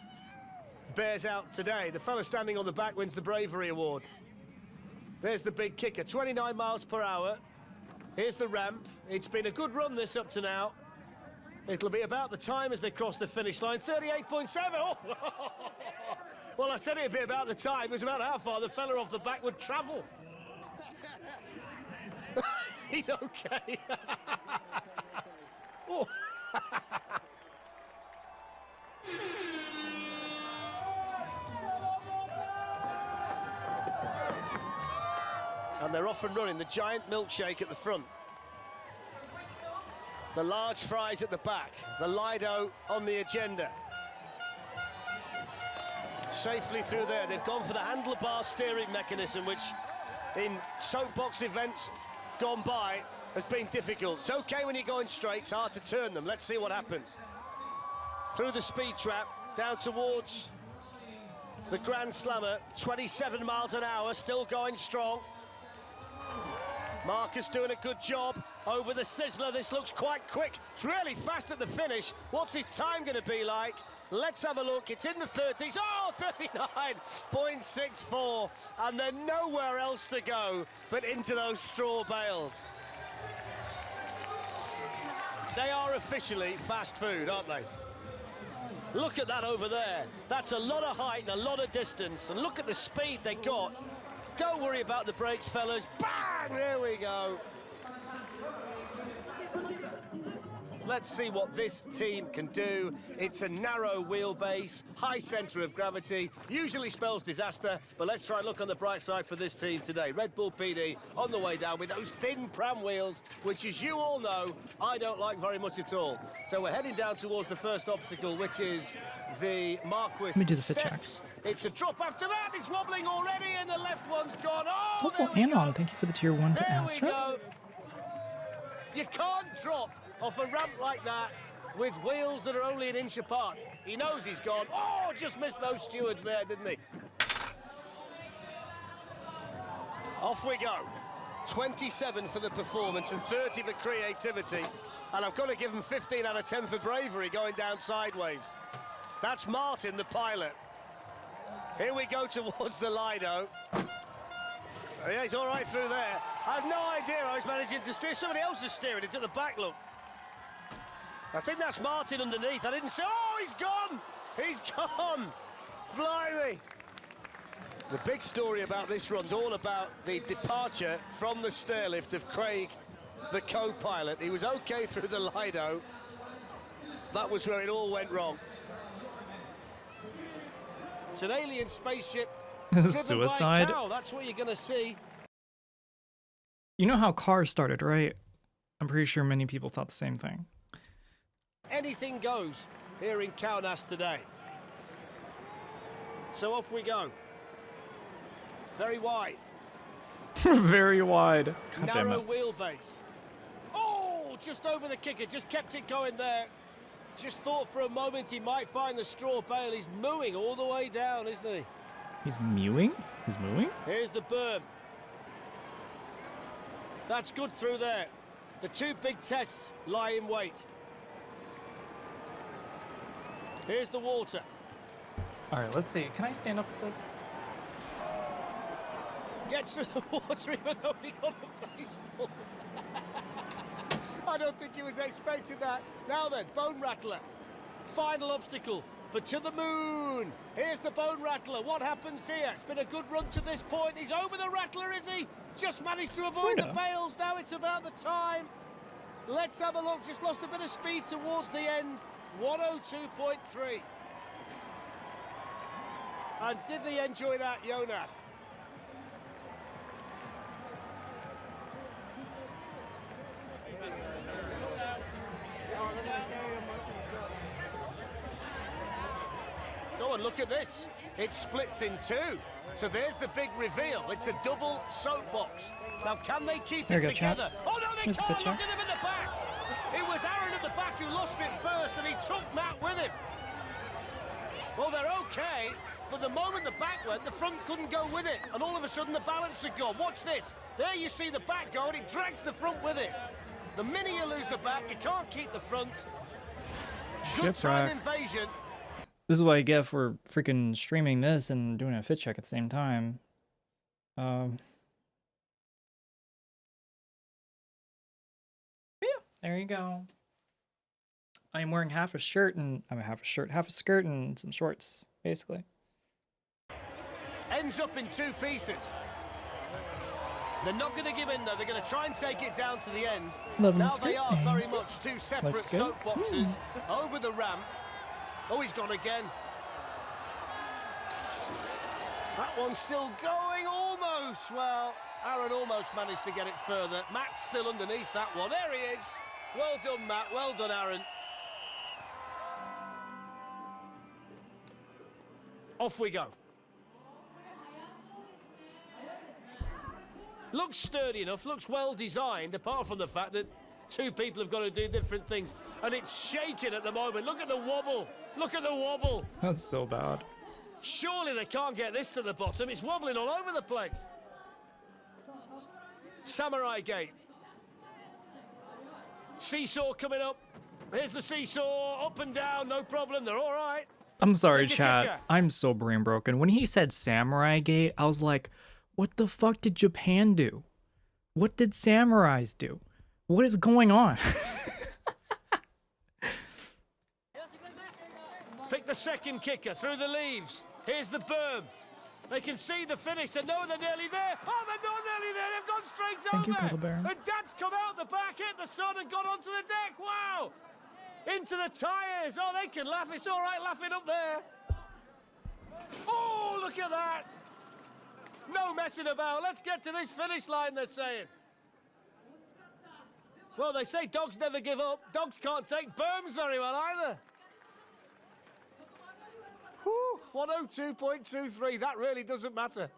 bears out today. The fella standing on the back wins the Bravery Award. There's the big kicker, 29 miles per hour. Here's the ramp. It's been a good run this up to now. It'll be about the time as they cross the finish line, 38.7. Oh! Well, I said it'd be about the time. It was about how far the fella off the back would travel. He's okay. Oh. And they're off and running, the giant milkshake at the front. The large fries at the back. The Lido on the agenda. Safely through there. They've gone for the handlebar steering mechanism, which in soapbox events gone by has been difficult. It's okay when you're going straight, it's hard to turn them. Let's see what happens. Through the speed trap, down towards the Grand Slammer, 27 miles an hour, still going strong. Marcus doing a good job over the Sizzler. This looks quite quick. It's really fast at the finish. What's his time going to be like? Let's have a look. It's in the 30s. Oh, 39.64. And then nowhere else to go but into those straw bales. They are officially fast food, aren't they? Look at that over there. That's a lot of height and a lot of distance. And look at the speed they got. Don't worry about the brakes, fellas. Bang! There we go. Let's see what this team can do. It's a narrow wheelbase, high centre of gravity, usually spells disaster, but let's try and look on the bright side for this team today. Red Bull PD on the way down with those thin pram wheels, which, as you all know, I don't like very much at all. So we're heading down towards the first obstacle, which is the Marquis Let me do the fit check. steps. It's a drop after that. It's wobbling already, and the left one's gone. Oh, Also, Anon, thank you for the tier 1 to there we Astra. go. You can't drop off a ramp like that with wheels that are only an inch apart. He knows he's gone. Oh, just missed those stewards there, didn't he? Off we go. 27 for the performance and 30 for creativity. And I've got to give him 15 out of 10 for bravery going down sideways. That's Martin, the pilot. Here we go towards the Lido. Yeah, he's all right through there. I have no idea how he's managing to steer. Somebody else is steering it at the back, look. I think that's Martin underneath. I didn't say, oh, he's gone! He's gone! Blimey! The big story about this run's all about the departure from the stairlift of Craig, the co-pilot. He was okay through the Lido. That was where it all went wrong. It's an alien spaceship. This is driven by a suicide. cow. That's what you're going to see. You know how cars started, right? I'm pretty sure many people thought the same thing. Anything goes here in Kaunas today. So off we go. Very wide. Very wide. God damn Narrow it. wheelbase. Oh, just over the kicker. Just kept it going there. Just thought for a moment he might find the straw bale. He's mooing all the way down, isn't he? He's mewing? He's mooing? Here's the berm. That's good through there. The two big tests lie in wait. Here's the water. All right, let's see. Can I stand up with this? Gets through the water even though he got the face full. I don't think he was expecting that. Now then, Bone Rattler. Final obstacle for To the Moon. Here's the Bone Rattler. What happens here? It's been a good run to this point. He's over the Rattler, is he? Just managed to avoid the bales. Now it's about the time. Let's have a look. Just lost a bit of speed towards the end. 102.3. And did they enjoy that, Jonas? Go and look at this. It splits in two. So there's the big reveal. It's a double soapbox. Now, can they keep There it you go, chat. together? Oh, no, they Here's the can't. picture. Look at him in the back. It was Aaron at the back who lost it first, and he took Matt with him. Well, they're okay, but the moment the back went, the front couldn't go with it, and all of a sudden the balance had gone. Watch this. There you see the back go, and it drags the front with it. The minute you lose the back, you can't keep the front. Good time Shipwreck. invasion. This is what I get for freaking streaming this and doing a fit check at the same time. Yeah, there you go. I'm wearing half a shirt and half a skirt and some shorts, basically. Ends up in two pieces. They're not going to give in, though. They're going to try and take it down to the end. Now they are very much two separate soapboxes over the ramp. Oh, he's gone again. That one's still going almost. Well, Aaron almost managed to get it further. Matt's still underneath that one. There he is. Well done, Matt. Well done, Aaron. Off we go. Looks sturdy enough, looks well designed, apart from the fact that two people have got to do different things. And it's shaking at the moment. Look at the wobble. Look at the wobble. That's so bad. Surely they can't get this to the bottom. It's wobbling all over the place. Samurai Gate. Seesaw coming up. Here's the seesaw, up and down, no problem. They're all right. I'm sorry, chat. I'm so brain broken. When he said Samurai Gate, I was like, what the fuck did Japan do? What did samurais do? What is going on? Pick the second kicker through the leaves. Here's the berm. They can see the finish. They know they're nearly there. Oh, they're not nearly there. They've gone straight Thank over. you, Cuddlebear. And Dad's come out the back, hit the sun, and gone onto the deck. Wow! Into the tyres. Oh, they can laugh. It's all right laughing up there. Oh, look at that. No messing about. Let's get to this finish line, they're saying. Well, they say dogs never give up. Dogs can't take berms very well either. Whew, 102.23. That really doesn't matter.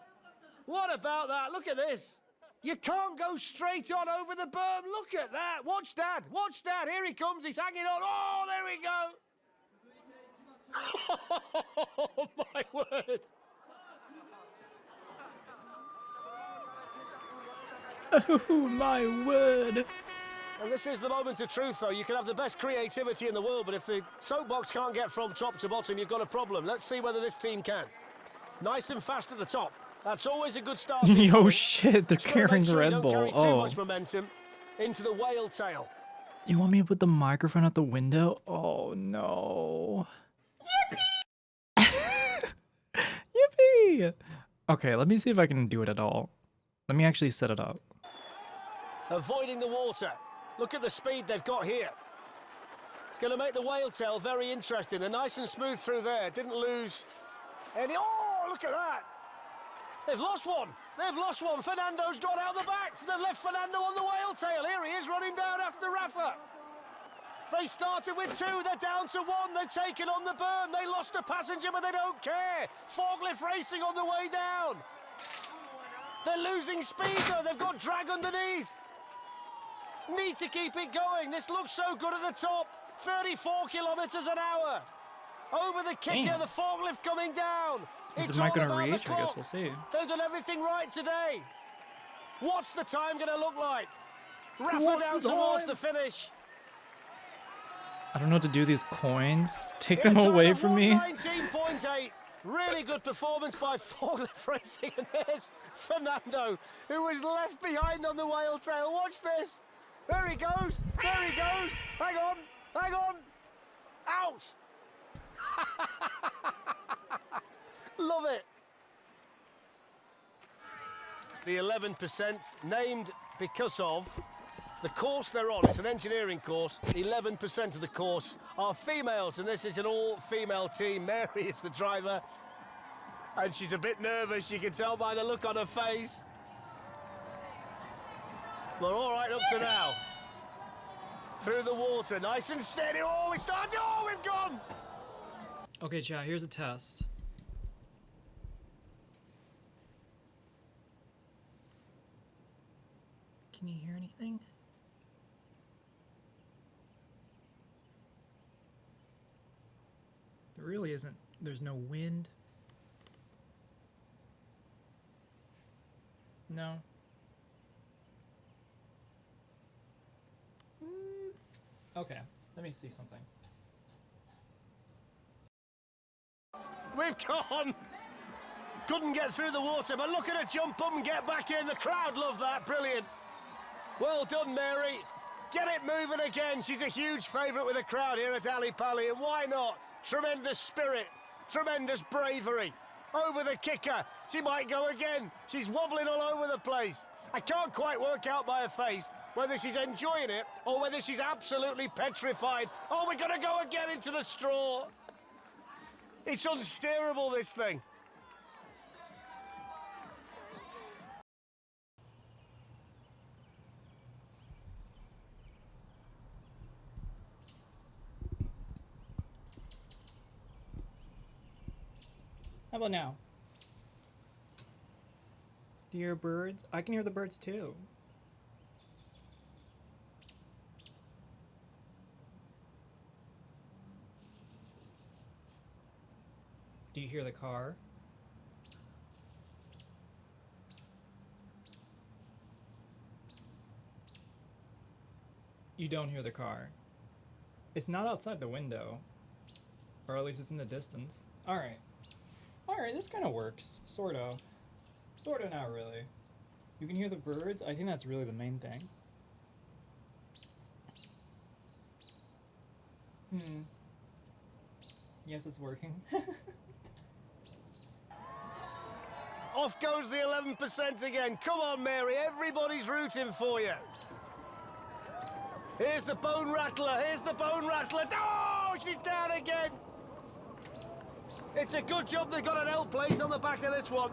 What about that? Look at this. You can't go straight on over the berm. Look at that. Watch Dad. Watch Dad. Here he comes. He's hanging on. Oh, there we go. Oh, my word. Oh, my word. And this is the moment of truth, though. You can have the best creativity in the world, but if the soapbox can't get from top to bottom, you've got a problem. Let's see whether this team can. Nice and fast at the top. That's always a good start. Yo, shit, they're carrying Red Don't Bull. carry too much momentum into the whale tail. You want me to put the microphone out the window? Oh, no. Yippee! Yippee! Okay, let me see if I can do it at all. Let me actually set it up. Avoiding the water. Look at the speed they've got here. It's going to make the whale tail very interesting. They're nice and smooth through there. Didn't lose any. Oh, look at that. They've lost one. They've lost one. Fernando's got out the back. They've left Fernando on the whale tail. Here he is running down after Rafa. They started with two. They're down to one. They've taken on the berm. They lost a passenger, but they don't care. Forklift racing on the way down. They're losing speed, though. They've got drag underneath. Need to keep it going. This looks so good at the top. 34 kilometers an hour. Over the kicker, the forklift coming down. Is the mic going to reach? I guess we'll see. They've done everything right today. What's the time going to look like? Rafa down towards the finish. I don't know what to do with these coins. Take them away from me. 19.8. Really good performance by Forklift Racing. And there's Fernando, who was left behind on the whale tail. Watch this. There he goes. There he goes. Hang on. Hang on. Out. Love it. The 11% named because of the course they're on. It's an engineering course. 11% of the course are females, and this is an all-female team. Mary is the driver, and she's a bit nervous. You can tell by the look on her face. We're all right up to now. Through the water, nice and steady. Oh, we started. Oh, we've gone. Okay, chat, here's a test. Can you hear anything? There really isn't. There's no wind. No. Okay, let me see something. we've gone. Couldn't get through the water, but look at her jump up and get back in. The crowd love that. Brilliant. Well done, Mary. Get it moving again. She's a huge favourite with the crowd here at Ali Pali, and why not? Tremendous spirit, tremendous bravery. Over the kicker. She might go again. She's wobbling all over the place. I can't quite work out by her face whether she's enjoying it or whether she's absolutely petrified. Oh, we're going to go again into the straw. It's unsteerable, this thing. How about now? Do you hear birds? I can hear the birds too. Do you hear the car? You don't hear the car. It's not outside the window. Or at least it's in the distance. Alright. Alright, this kind of works. Sort of. Sort of, not really. You can hear the birds. I think that's really the main thing. Yes, it's working. Off goes the 11% again. Come on, Mary. Everybody's rooting for you. Here's the bone rattler. Here's the bone rattler. Oh, she's down again. It's a good job they got an L plate on the back of this one.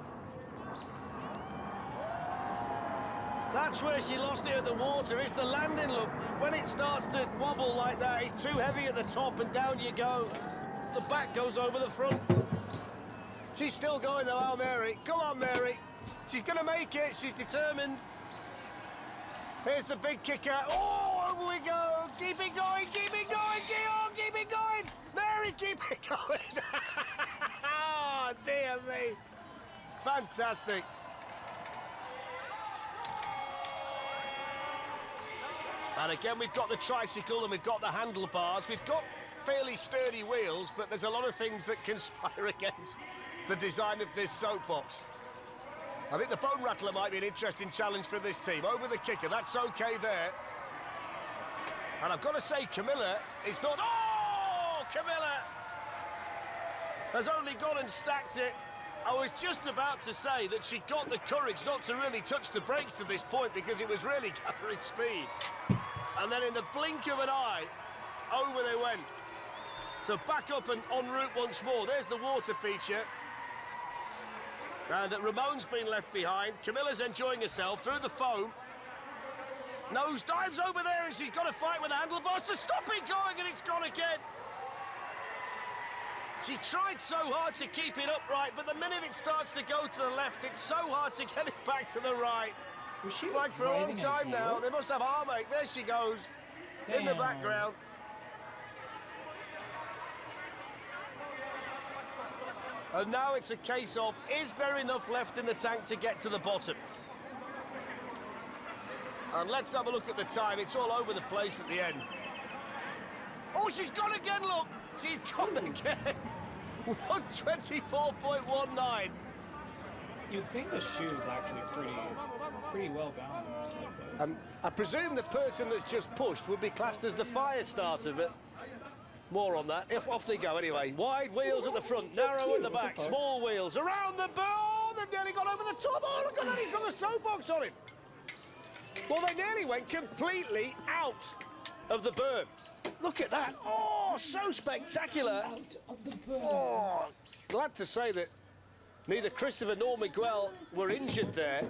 That's where she lost it at the water. It's the landing, look. When it starts to wobble like that, it's too heavy at the top and down you go. The back goes over the front. She's still going though, oh, Mary. Come on, Mary. She's going to make it. She's determined. Here's the big kicker. Oh, over we go. Keep it going, keep it going, keep it going. Mary, keep it going. Oh, dear me. Fantastic. And again, we've got the tricycle and we've got the handlebars. We've got fairly sturdy wheels, but there's a lot of things that conspire against the design of this soapbox. I think the bone rattler might be an interesting challenge for this team. Over the kicker, that's okay there. And I've got to say, Camilla is not... Oh, Camilla has only gone and stacked it. I was just about to say that she got the courage not to really touch the brakes to this point because it was really gathering speed. And then in the blink of an eye, over they went. So back up and en route once more. There's the water feature. And Ramon's been left behind. Camilla's enjoying herself through the foam. Nose dives over there and she's got to fight with the handlebars to stop it going, and it's gone again. She tried so hard to keep it upright, but the minute it starts to go to the left, it's so hard to get it back to the right. Was she flagged for a long time now. They must have armache. There she goes. Damn. In the background. And now it's a case of, is there enough left in the tank to get to the bottom? And let's have a look at the time. It's all over the place at the end. Oh, she's gone again, look. She's gone again. 124.19. You'd think the shoe is actually pretty well balanced. I presume the person that's just pushed would be classed as the fire starter, but more on that. Off they go anyway. Wide wheels at the front, narrow at the back, small wheels around the ball. They've nearly gone over the top. Oh, look at that, he's got the soapbox on him. Well, they nearly went completely out of the berm. Look at that. Oh, so spectacular. Out of the berm. Oh, glad to say that neither Christopher nor Miguel were injured there.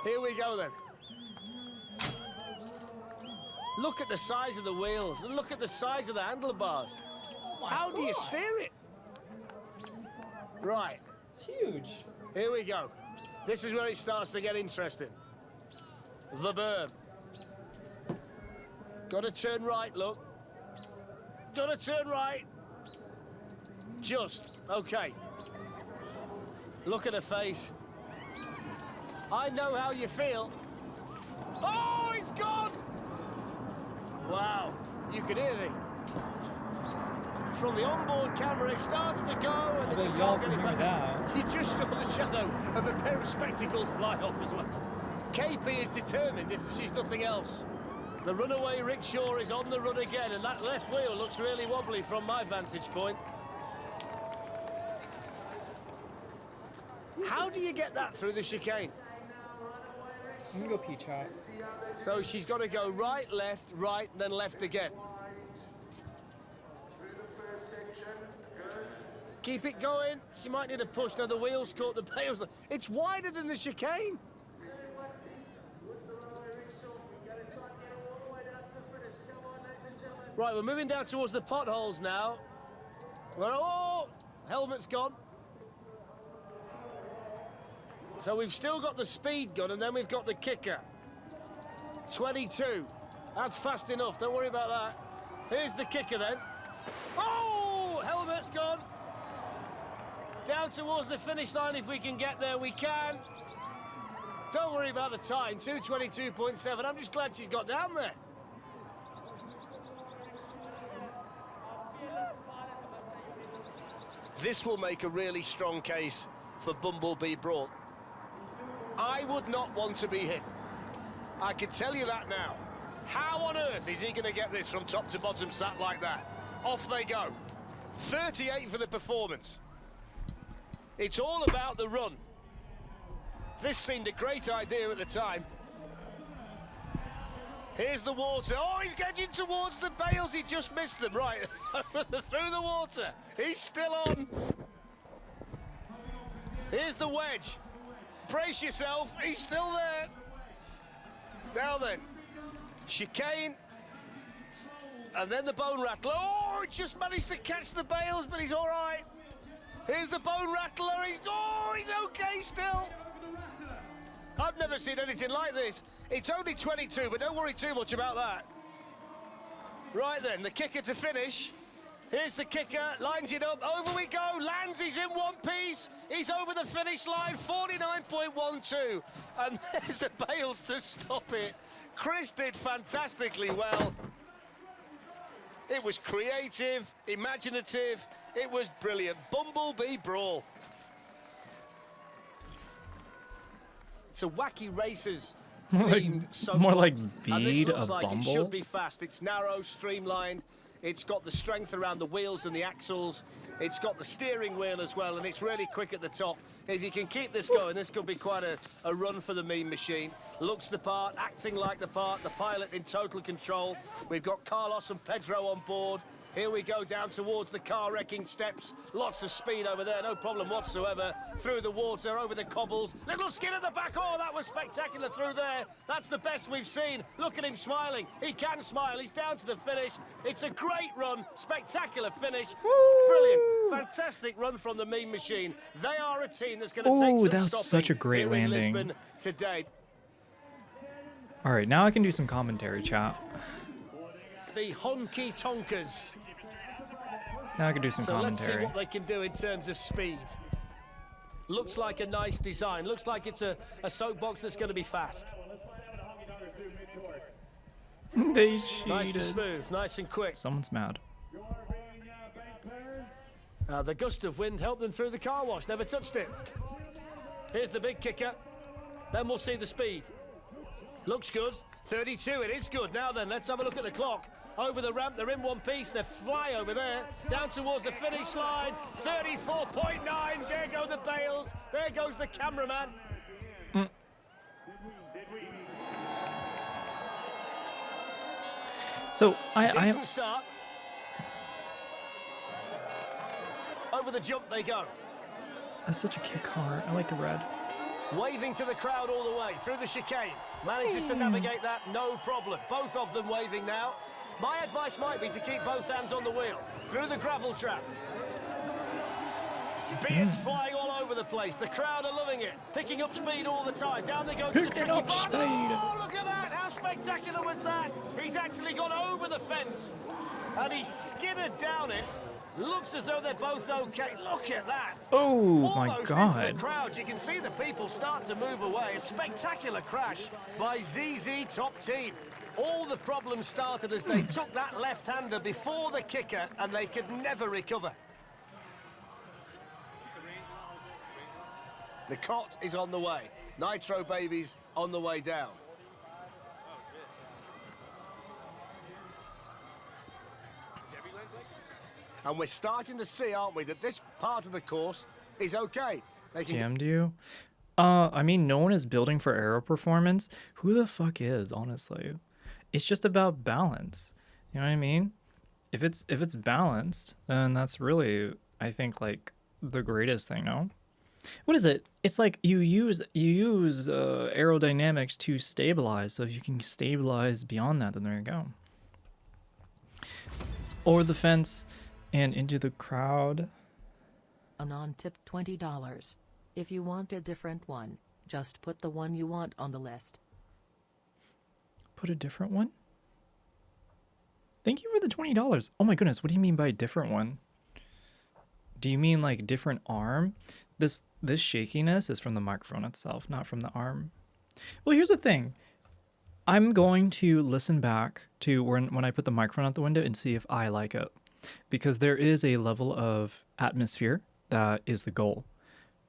Here we go then. Look at the size of the wheels and look at the size of the handlebars. Oh, how do you steer it? Right. It's huge. Here we go. This is where it starts to get interesting. The berm. Got to turn right, look. Got to turn right. Just. Okay. Look at her face. I know how you feel. Oh! he's gone! Wow, you can hear it. From the onboard camera, it starts to go, and then you y'all can't get can it hear back. that. You just saw the shadow of a pair of spectacles fly off as well. KP is determined if she's nothing else. The runaway rickshaw is on the run again, and that left wheel looks really wobbly from my vantage point. How do you get that through the chicane? I'm gonna go pee, chat. So she's got to go right, and then left again. Keep it going. She might need a push. Now the wheels caught the bales. It's wider than the chicane. Right, we're moving down towards the potholes now. Oh, helmet's gone. So we've still got the speed gun, and then we've got the kicker. 22. That's fast enough. Don't worry about that. Here's the kicker then. Oh, helmet's gone. Down towards the finish line. If we can get there, we can. Don't worry about the time. 2:22.7. I'm just glad she's got down there. This will make a really strong case for Bumblebee Brawl. I would not want to be hit. I can tell you that now. How on earth is he going to get this from top to bottom sat like that? Off they go. 38 for the performance. It's all about the run. This seemed a great idea at the time. Here's the water. Oh, he's getting towards the bales. He just missed them. Right, through the water. He's still on. Here's the wedge. Brace yourself. He's still there. Now then. Chicane. And then the bone rattler. Oh, he just managed to catch the bales, but he's all right. Here's the bone rattler. He's okay still. I've never seen anything like this. It's only 22, but don't worry too much about that. Right then, the kicker to finish. Here's the kicker, lines it up, over we go, lands, he's in one piece. He's over the finish line, 49.12. And there's the bales to stop it. Chris did fantastically well. It was creative, imaginative, it was brilliant. Bumblebee Brawl. It's a wacky racers themed More like and this bead looks of like Bumble. it should be fast. It's narrow, streamlined. It's got the strength around the wheels and the axles. It's got the steering wheel as well, and it's really quick at the top. If you can keep this going, this could be quite a run for the Mean Machine. Looks the part, acting like the part, the pilot in total control. We've got Carlos and Pedro on board. Here we go down towards the car wrecking steps. Lots of speed over there, no problem whatsoever. Through the water, over the cobbles. Little skid at the back. Oh, that was spectacular through there. That's the best we've seen. Look at him smiling. He can smile. He's down to the finish. It's a great run. Spectacular finish. Brilliant. Fantastic run from the Mean Machine. They are a team that's going to take some that was stopping such a great here in landing. Lisbon today. All right, now I can do some commentary, chat. The honky tonkers. Now I can do some So let's see commentary. what they can do in terms of speed. Looks like a nice design. Looks like it's a soapbox that's going to be fast. They cheated. Nice and smooth, nice and quick. Someone's mad. The gust of wind helped them through the car wash. Never touched it. Here's the big kicker. Then we'll see the speed. Looks good. 32, it is good. Now then, let's have a look at the clock. Over the ramp, they're in one piece. They fly over there, down towards the finish line. 34.9, there go the bales. There goes the cameraman. So, Decent start. Over the jump they go. That's such a kick car. I like the red. Waving to the crowd all the way through the chicane. Manages to navigate that, no problem. Both of them waving now. My advice might be to keep both hands on the wheel. Through the gravel trap. Beards flying all over the place. The crowd are loving it. Picking up speed all the time. Down they go to the tricky part. Oh, look at that. How spectacular was that? He's actually gone over the fence. And he skidded down it. Looks as though they're both okay. Look at that. Oh my Almost god. into the crowd. You can see the people start to move away. A spectacular crash by ZZ Top Team. All the problems started as they took that left-hander before the kicker, and they could never recover. The cot is on the way. Nitro Babies on the way down. And we're starting to see, aren't we, that this part of the course is okay. They can Jammed you? I mean, no one is building for aero performance. Who the fuck is, honestly? It's just about balance. You know what I mean? If it's balanced, then that's really, I think, like the greatest thing, no? What is it? It's like you use aerodynamics to stabilize. So if you can stabilize beyond that, then there you go. Over the fence and into the crowd. Anon tipped $20. If you want a different one, just put the one you want on the list. Put a different one? Thank you for the $20. Oh my goodness, what do you mean by a different one? Do you mean like different arm? This shakiness is from the microphone itself, not from the arm. Well, here's the thing. I'm going to listen back to when I put the microphone out the window and see if I like it. Because there is a level of atmosphere that is the goal.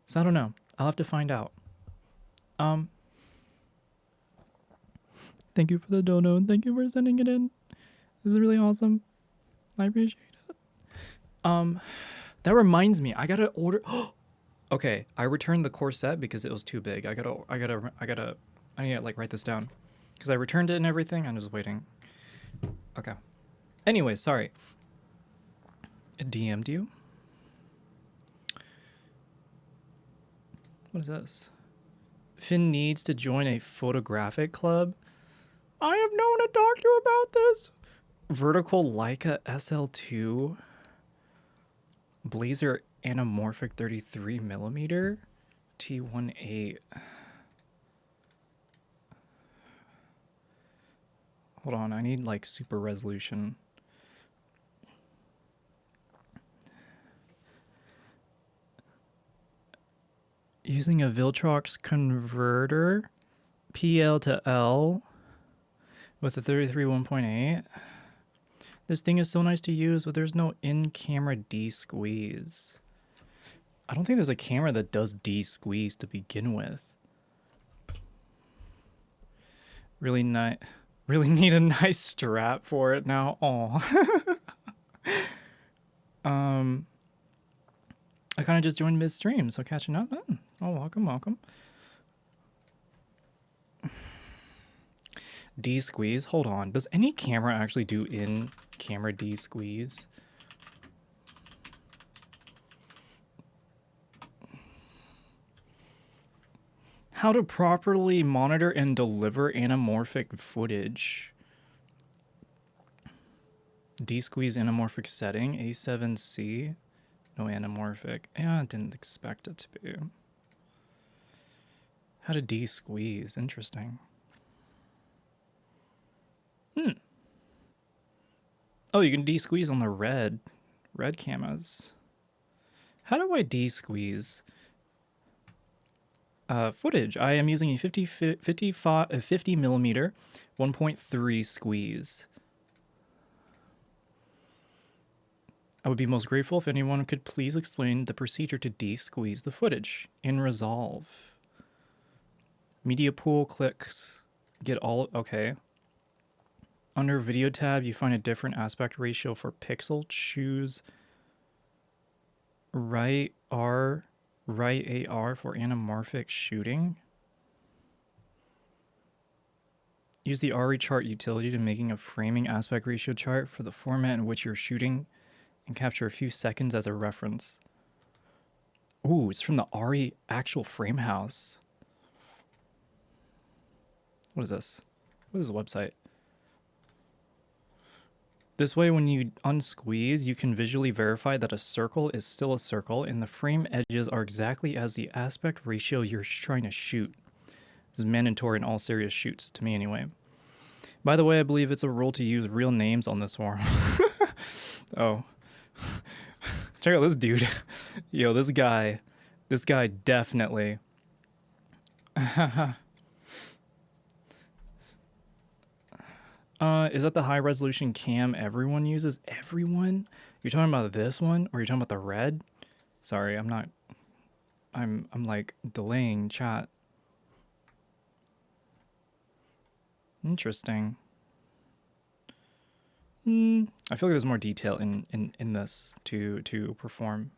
So I don't know. I'll have to find out. Thank you for the dono and thank you for sending it in. This is really awesome. I appreciate it. That reminds me, I gotta order. Okay, I returned the corset because it was too big. I need to like write this down because I returned it and everything. I'm just waiting. Okay. Anyway, sorry. It DM'd you? What is this? Finn needs to join a photographic club. I have no one to talk to about this. Vertical Leica SL2 Blazer anamorphic 33mm T18. Hold on, I need like super resolution. Using a Viltrox converter, PL to L, with a 33 1.8. This thing is so nice to use, but there's no in-camera D-squeeze. I don't think there's a camera that does D-squeeze to begin with. Really need a nice strap for it now. Aw. I kind of just joined mid-stream, so catching up. Oh, welcome. D-squeeze? Hold on. Does any camera actually do in-camera D-squeeze? How to properly monitor and deliver anamorphic footage. D-squeeze anamorphic setting, A7C. No anamorphic. Yeah, I didn't expect it to be. How to de-squeeze. Interesting. Oh, you can de-squeeze on the red cameras. How do I de-squeeze footage? I am using a 50mm 1.3 squeeze. I would be most grateful if anyone could please explain the procedure to de-squeeze the footage in Resolve. Media pool clicks, get all, okay. Under video tab, you find a different aspect ratio for pixel. Choose right AR for anamorphic shooting. Use the RE chart utility to making a framing aspect ratio chart for the format in which you're shooting and capture a few seconds as a reference. Ooh, it's from the RE actual frame house. What is this? What is the website? This way, when you unsqueeze, you can visually verify that a circle is still a circle and the frame edges are exactly as the aspect ratio you're trying to shoot. This is mandatory in all serious shoots, to me anyway. By the way, I believe it's a rule to use real names on this forum. Oh. Check out this dude. Yo, this guy definitely. Is that the high resolution cam everyone uses? Everyone? You're talking about this one, or you're talking about the red? Sorry, I'm not. I'm like delaying chat. Interesting. I feel like there's more detail in this to perform.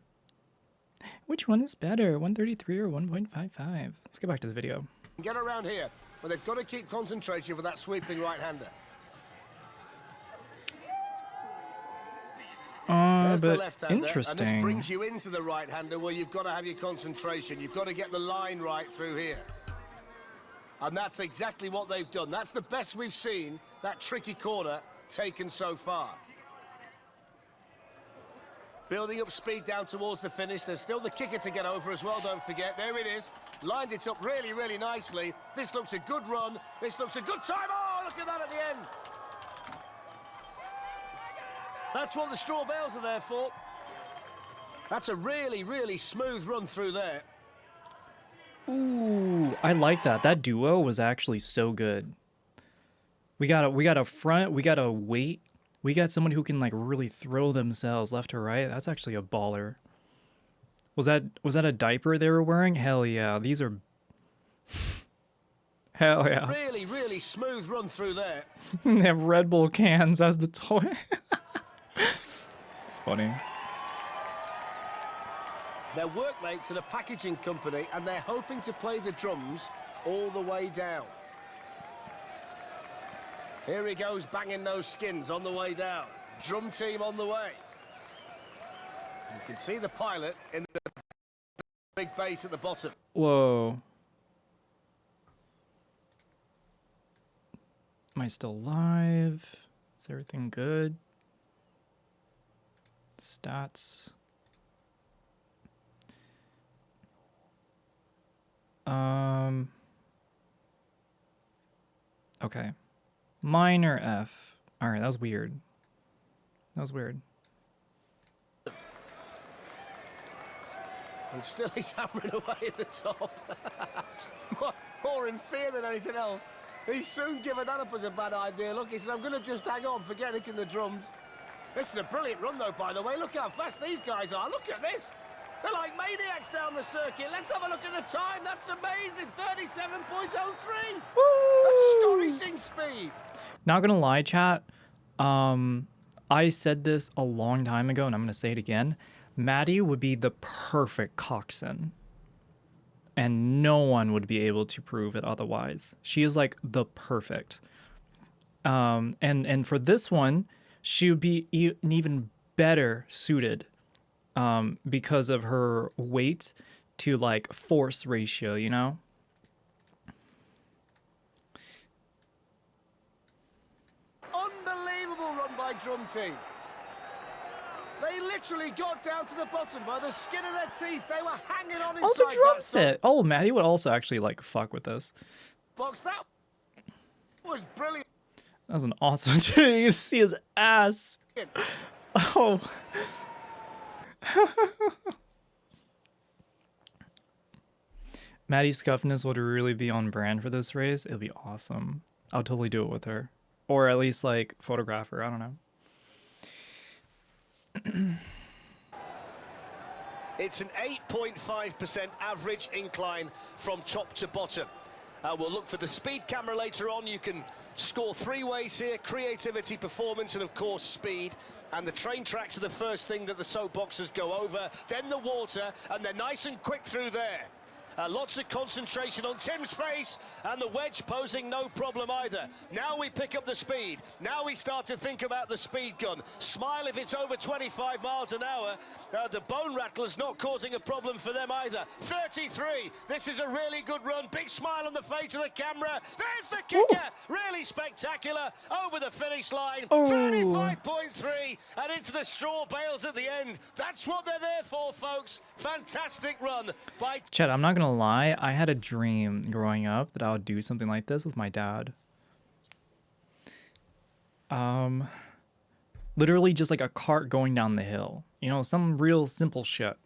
Which one is better, 133 or 1.55? Let's get back to the video. Get around here, but they've got to keep concentration for that sweeping right-hander. There's the But left-hander, interesting. and this brings you into the right-hander where you've got to have your concentration. You've got to get the line right through here. And that's exactly what they've done. That's the best we've seen, that tricky corner, taken so far. Building up speed down towards the finish. There's still the kicker to get over as well, don't forget. There it is. Lined it up really, really nicely. This looks a good run. This looks a good time. Oh, look at that at the end. That's what the straw bales are there for. That's a really, really smooth run through there. Ooh, I like that. That duo was actually so good. We got a front, we got a weight. We got someone who can like really throw themselves left to right. That's actually a baller. Was that a diaper they were wearing? Hell yeah. These are hell yeah. Really, really smooth run through there. They have Red Bull cans as the toy. It's funny. They're workmates at a packaging company and they're hoping to play the drums all the way down. Here he goes, banging those skins on the way down. Drum team on the way. You can see the pilot in the big bass at the bottom. Whoa. Am I still live? Is everything good? Stats. Okay. Minor F. All right, that was weird. That was weird. And still he's hammering away at the top. more in fear than anything else. He's soon given that up as a bad idea. Look, he said, I'm going to just hang on, forget it in the drums. This is a brilliant run, though, by the way. Look how fast these guys are. Look at this. They're like maniacs down the circuit. Let's have a look at the time. That's amazing. 37.03. Astonishing speed. Not gonna lie, chat. I said this a long time ago, and I'm gonna say it again. Maddie would be the perfect coxswain, and no one would be able to prove it otherwise. She is like the perfect. And for this one, she would be an even better suited. Because of her weight to like force ratio, you know? Unbelievable run by drum team. They literally got down to the bottom by the skin of their teeth. They were hanging on inside Also drum that set. Oh, Maddie would also actually like fuck with this. box. That was brilliant. That was an awesome. You can see his ass. Oh. Maddie Scuffness would really be on brand for this race. It'll be awesome. I'll totally do it with her. Or at least like photograph her. I don't know. It's an 8.5% average incline from top to bottom. We'll look for the speed camera later on. You can score three ways here: creativity, performance, and of course speed. And the train tracks are the first thing that the soapboxers go over, then the water, and they're nice and quick through there. Lots of concentration on Tim's face, and the wedge posing no problem either. Now we pick up the speed. Now we start to think about the speed gun. Smile if it's over 25 miles an hour. The bone rattler's not causing a problem for them either. 33. This is a really good run. Big smile on the face of the camera. There's the kicker. Ooh. Really spectacular. Over the finish line. 35.3 and into the straw bales at the end. That's what they're there for, folks. Fantastic run by... Chet, I'm not gonna lie, I had a dream growing up that I would do something like this with my dad. Literally just like a cart going down the hill. You know, some real simple shit.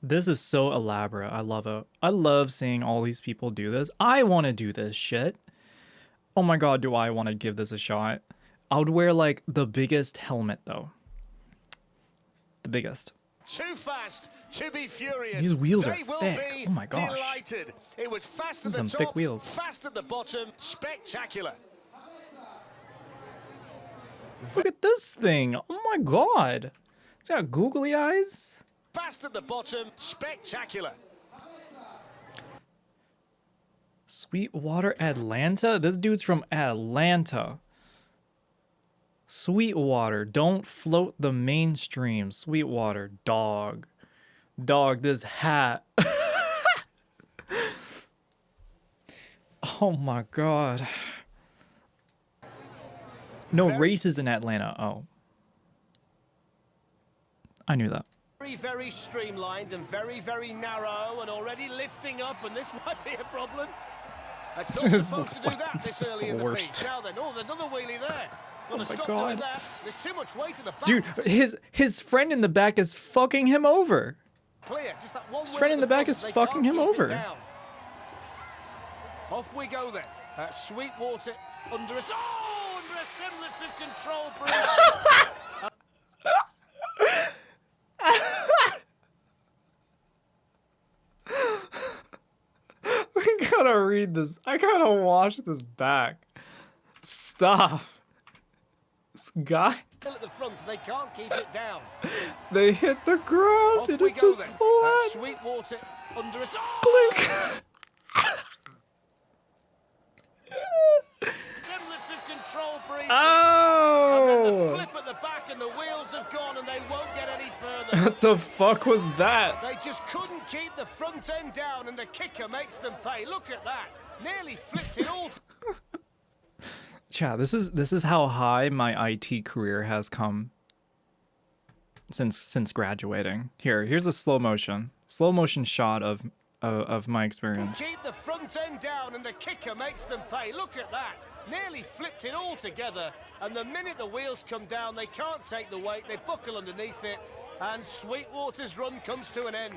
This is so elaborate. I love it. I love seeing all these people do this. I want to do this shit. Oh my god, do I want to give this a shot. I would wear like the biggest helmet though. The biggest. Too fast to be furious. These wheels They are will thick. be Oh my gosh. delighted. It was fast at Those the are some top, thick wheels. fast at the bottom, spectacular. Look at this thing. Oh my god. It's got googly eyes. Fast at the bottom, spectacular. Sweetwater, Atlanta? This dude's from Atlanta. Sweetwater, don't float the mainstream. Sweetwater, dog. Dog, this hat. Oh my god. No races in Atlanta. Oh. I knew that. Very, very streamlined and very, very narrow and already lifting up, and this might be a problem. It's not This supposed looks to do like that this this is early the in the worst. piece. Now then, oh, there's another wheelie there. Gotta my stop God. doing that. There's too much weight at the back. Dude, his friend in the back is fucking him over. Clear. Just that one His wheel friend at in the back front, is they fucking can't him keep it over. down. Off we go then. Sweetwater under a semblance of control. I gotta read this. I gotta watch this back. Stop. This guy. At the front, they can't keep it down. They hit the ground Off and we it go just then. flat. Sweetwater under a Clink. semblance of control briefly. Oh! And then the flip at the back and the wheels have gone and they won't get any further. What the fuck was that? They just couldn't keep the front end down and the kicker makes them pay. Look at that. Nearly flipped it all. Chat, this is how high my IT career has come since graduating. Here's a slow motion shot of my experience. Keep the front end down and the kicker makes them pay. Look at that. Nearly flipped it all together. And the minute the wheels come down, they can't take the weight. They buckle underneath it. And Sweetwater's run comes to an end.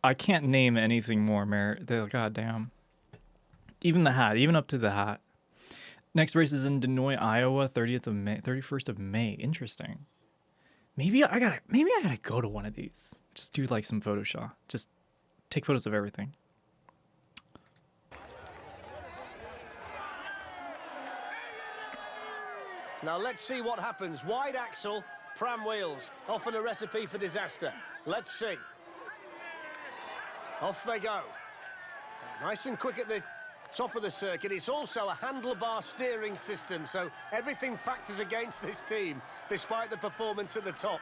I can't name anything more, goddamn. Even the hat, even up to the hat. Next race is in Des Moines, Iowa, 31st of May. Interesting. Maybe I gotta go to one of these. Just do like some Photoshop. Just take photos of everything. Now let's see what happens. Wide axle, pram wheels. Often a recipe for disaster. Let's see. Off they go. Nice and quick at the top of the circuit. It's also a handlebar steering system, so everything factors against this team, despite the performance at the top.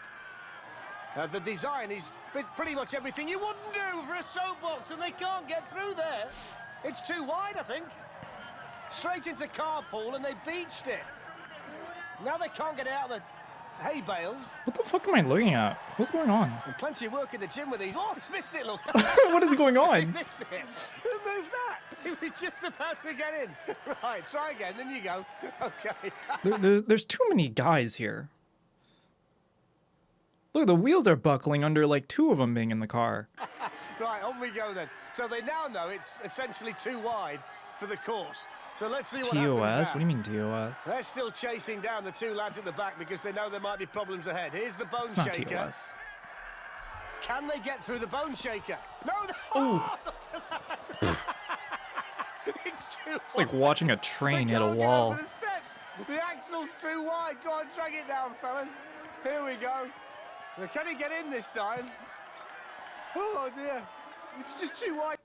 The design is pretty much everything you wouldn't do for a soapbox, and they can't get through there. It's too wide, I think. Straight into carpool, and they beached it. Now they can't get it out of the hay bales. What the fuck am I looking at? What's going on? And plenty of work in the gym with these. Oh, he's missed it, look. What is going on? He missed it. Who moved that? He was just about to get in. Right, try again, then you go. Okay. There's too many guys here. Look, the wheels are buckling under like two of them being in the car. Right, on we go then. So they now know it's essentially too wide for the course. So let's see what happens TOS? now. What do you mean TOS? They're still chasing down the two lads at the back because they know there might be problems ahead. Here's the bone It's not shaker. TOS. Can they get through the bone shaker? No! Oh. It's too It's like wide. watching a train They hit a can't get wall. over the steps. The axle's too wide. Go on, drag it down, fellas. Here we go. Now, can he get in this time? Oh dear. It's just too wide.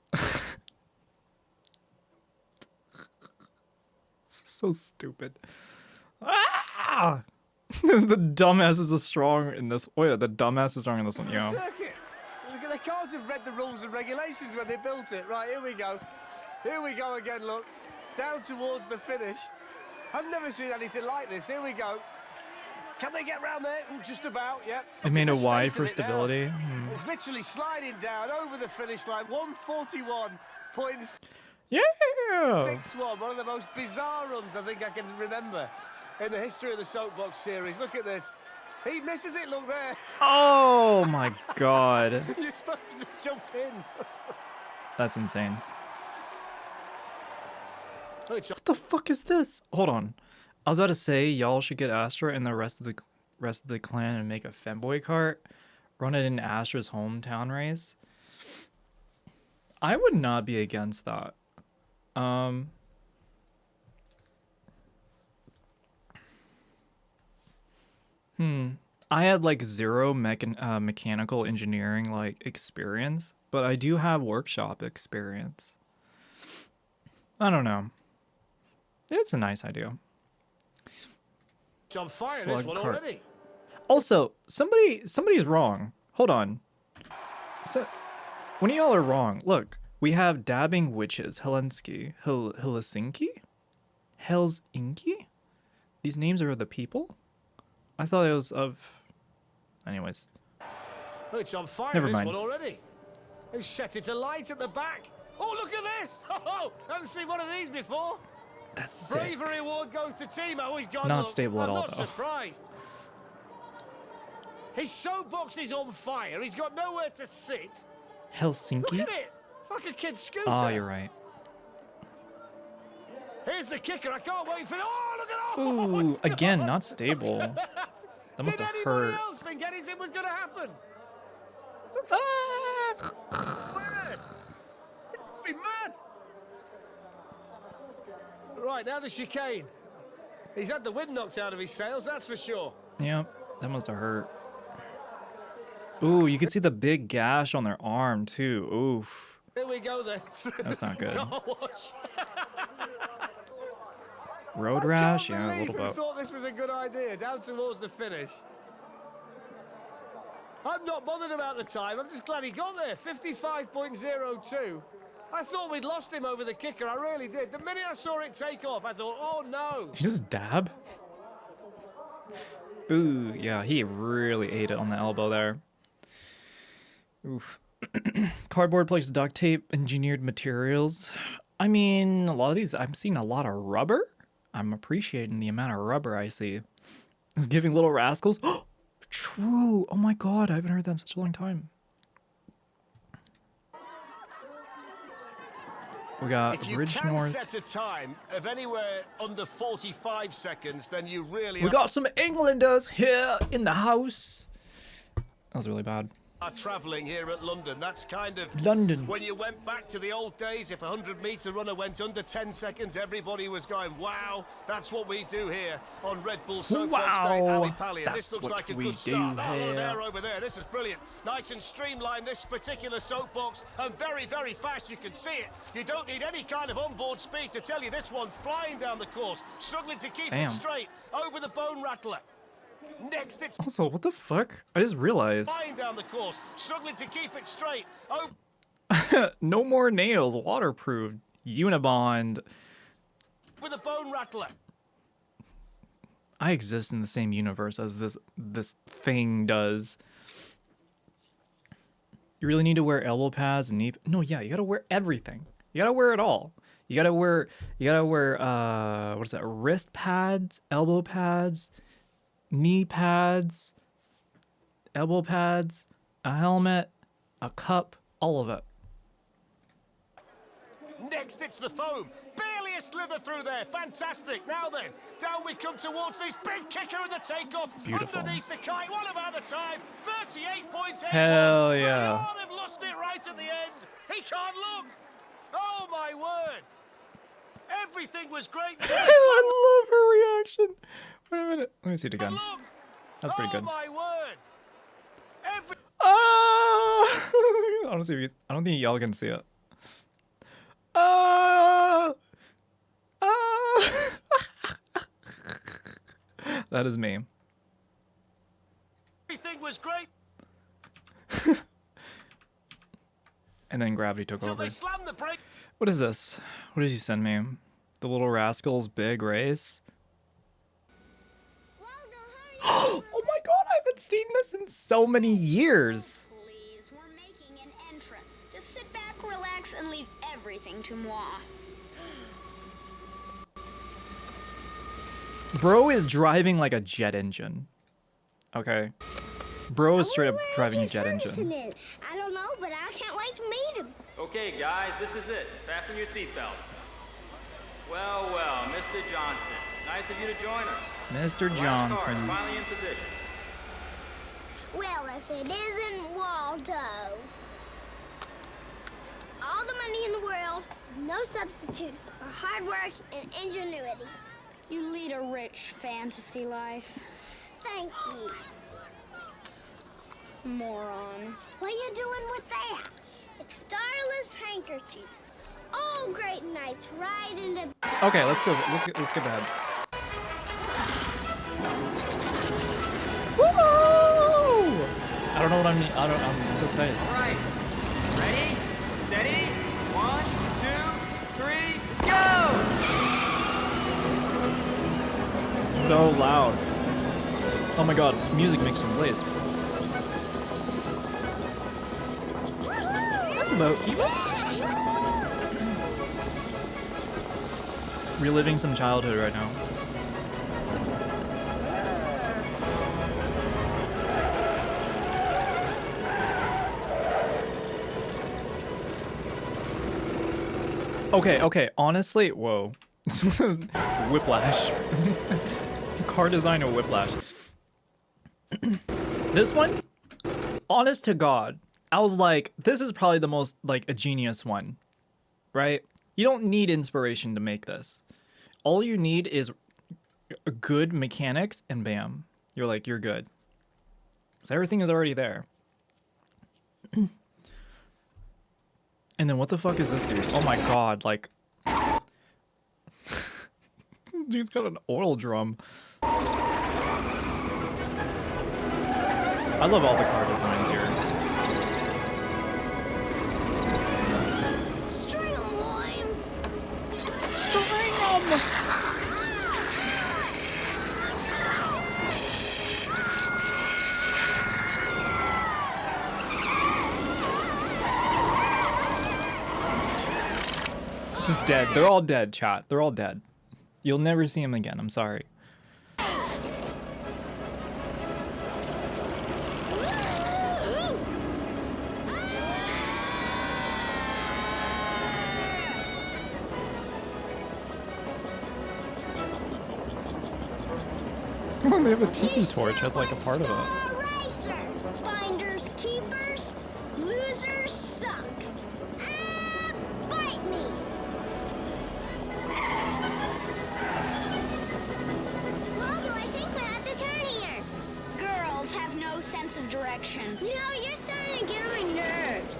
So stupid. Ah! The dumbass is strong in this. Oh yeah, the dumbass is strong in this one. Yeah. Circuit. They can't have read the rules and regulations when they built it. Right, here we go. Here we go again, look. Down towards the finish. I've never seen anything like this. Here we go. Can they get round there? Ooh, just about, yep. They made Look it at the wide state for of it now. stability. It's literally sliding down over the finish line. 141 points. Yeah! 6-1, one of the most bizarre runs I think I can remember in the history of the Soapbox series. Look at this. He misses it, look there. Oh my god. You're supposed to jump in. That's insane. What the fuck is this? Hold on. I was about to say y'all should get Astra and the rest of the clan and make a femboy cart. Run it in Astra's hometown race. I would not be against that. I had like zero mechanical engineering like experience, but I do have workshop experience. I don't know. It's a nice idea. It's on fire, Slug this one cart. already. Also, somebody's wrong. Hold on. So, one of y'all are wrong. Look, we have dabbing witches. Helsinki. Helsinki? These names are of the people? I thought it was of... Anyways. Oh, it's on fire, Never this mind. one already. Who set it alight at the back? Oh, look at this! Oh, haven't seen one of these before. That's sick. Bravery award goes to Timo. He's gone. Not look, stable at I'm all, not though. surprised. His soapbox is on fire. He's got nowhere to sit. Helsinki? Look at it. It's like a kid's scooter. Oh, you're right. Here's the kicker. I can't wait for the... Oh, look at that. Ooh, again, not stable. That must Did have anybody hurt. else think anything was going to happen? Look mad. It's be mad. Right, now the chicane. He's had the wind knocked out of his sails, that's for sure. Yep, that must have hurt. Ooh, you can see the big gash on their arm, too. Oof. Here we go then. That's not good. Car wash. Road rash? I Yeah, a can't little believe bit. who thought this was a good idea, down towards the finish. I'm not bothered about the time, I'm just glad he got there. 55.02. I thought we'd lost him over the kicker, I really did. The minute I saw it take off, I thought, oh no. Did you just dab? Ooh, yeah, he really ate it on the elbow there. Oof. Cardboard plus duct tape, engineered materials. I mean, a lot of these, I'm seeing a lot of rubber. I'm appreciating the amount of rubber I see. It's giving little rascals. True. Oh my god, I haven't heard that in such a long time. We got If you Ridge can North. set a time of anywhere under 45 seconds, then you really We got some Englanders here in the house. That was really bad. are travelling here at London. That's kind of London. when you went back to the old days. If a 100-metre runner went under 10 seconds, everybody was going, wow, that's what we do here on Red Bull Soapbox Day at Wow, Ali Pali. And this that's looks what like a we good start. do Oh, look here. there, over there. This is brilliant. Nice and streamlined, this particular soapbox, and very, very fast. You can see it. You don't need any kind of onboard speed to tell you this one's flying down the course, struggling to keep Damn. it straight over the bone rattler. Next, it's Also, what the fuck? I just realized. flying down the course, struggling to keep it straight. Oh, No more nails, waterproof, Unibond. with a bone rattler. I exist in the same universe as this thing does. You really need to wear elbow pads and knee. No, yeah, you gotta wear everything. You gotta wear it all. You gotta wear what is that? Wrist pads, elbow pads, knee pads, elbow pads, a helmet, a cup, all of it. Next, it's the foam. Barely a slither through there. Fantastic. Now then, down we come towards this big kicker and the takeoff. Beautiful. Underneath the kite. What about the time? 38.8. Hell yeah. Oh, they've lost it right at the end. He can't look. Oh, my word. Everything was great. I love her reaction. Wait a minute. Let me see it again. That's pretty good. Oh, my word. Ah! I don't think y'all can see it. Ah! Ah! That is me. Everything was great. And then gravity took Till over. they slammed the brake. What is this? What did he send me? The Little Rascals Big Race? Oh my god, I haven't seen this in so many years. Please, we're making an entrance. Just sit back, relax, and leave everything to moi. Bro is driving like a jet engine. Okay. Bro is straight up driving a jet engine. I don't know, but I can't wait to meet him. Okay, guys, this is it. Fasten your seatbelts. Well, well, Mr. Johnston. Nice of you to join us. Mr. The last car is Johnson. finally in position. Well, if it isn't Waldo. All the money in the world, no substitute for hard work and ingenuity. You lead a rich fantasy life. Thank you. Moron. What are you doing with that? It's Darla's handkerchief. All great nights right into... Okay, let's go. Let's get ahead. Woo! I don't know what I'm so excited. All right. Ready? Steady? 1, 2, 3, go! So loud. Oh my god, music makes some plays. Hello, Eva. Reliving some childhood right now. Okay, honestly, whoa. Whiplash. Car design of Whiplash. This one, honest to God, I was like, this is probably the most, like, a genius one, right? You don't need inspiration to make this. All you need is good mechanics, and bam, you're good. So everything is already there. And then what the fuck is this dude? Oh my god, like... Dude's got an oil drum. I love all the car designs here. String 'em, William. String 'em! Just dead. They're all dead, chat. They're all dead. You'll never see him again. I'm sorry. They have a tiki torch as like a part of it. Racer. Finders, keepers, losers suck. Ah, bite me. Waldo, I think we have to turn here. Girls have no sense of direction. You know, you're starting to get on my nerves.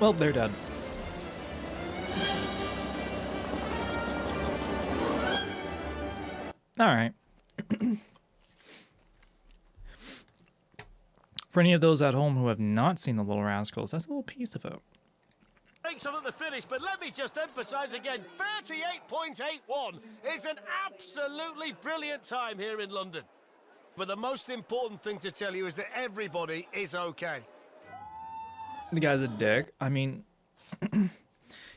Well, they're dead. Alright. For any of those at home who have not seen The Little Rascals, that's a little piece of it. Thanks on at the finish, but let me just emphasize again, 38.81 is an absolutely brilliant time here in London. But the most important thing to tell you is that everybody is okay. The guy's a dick. I mean,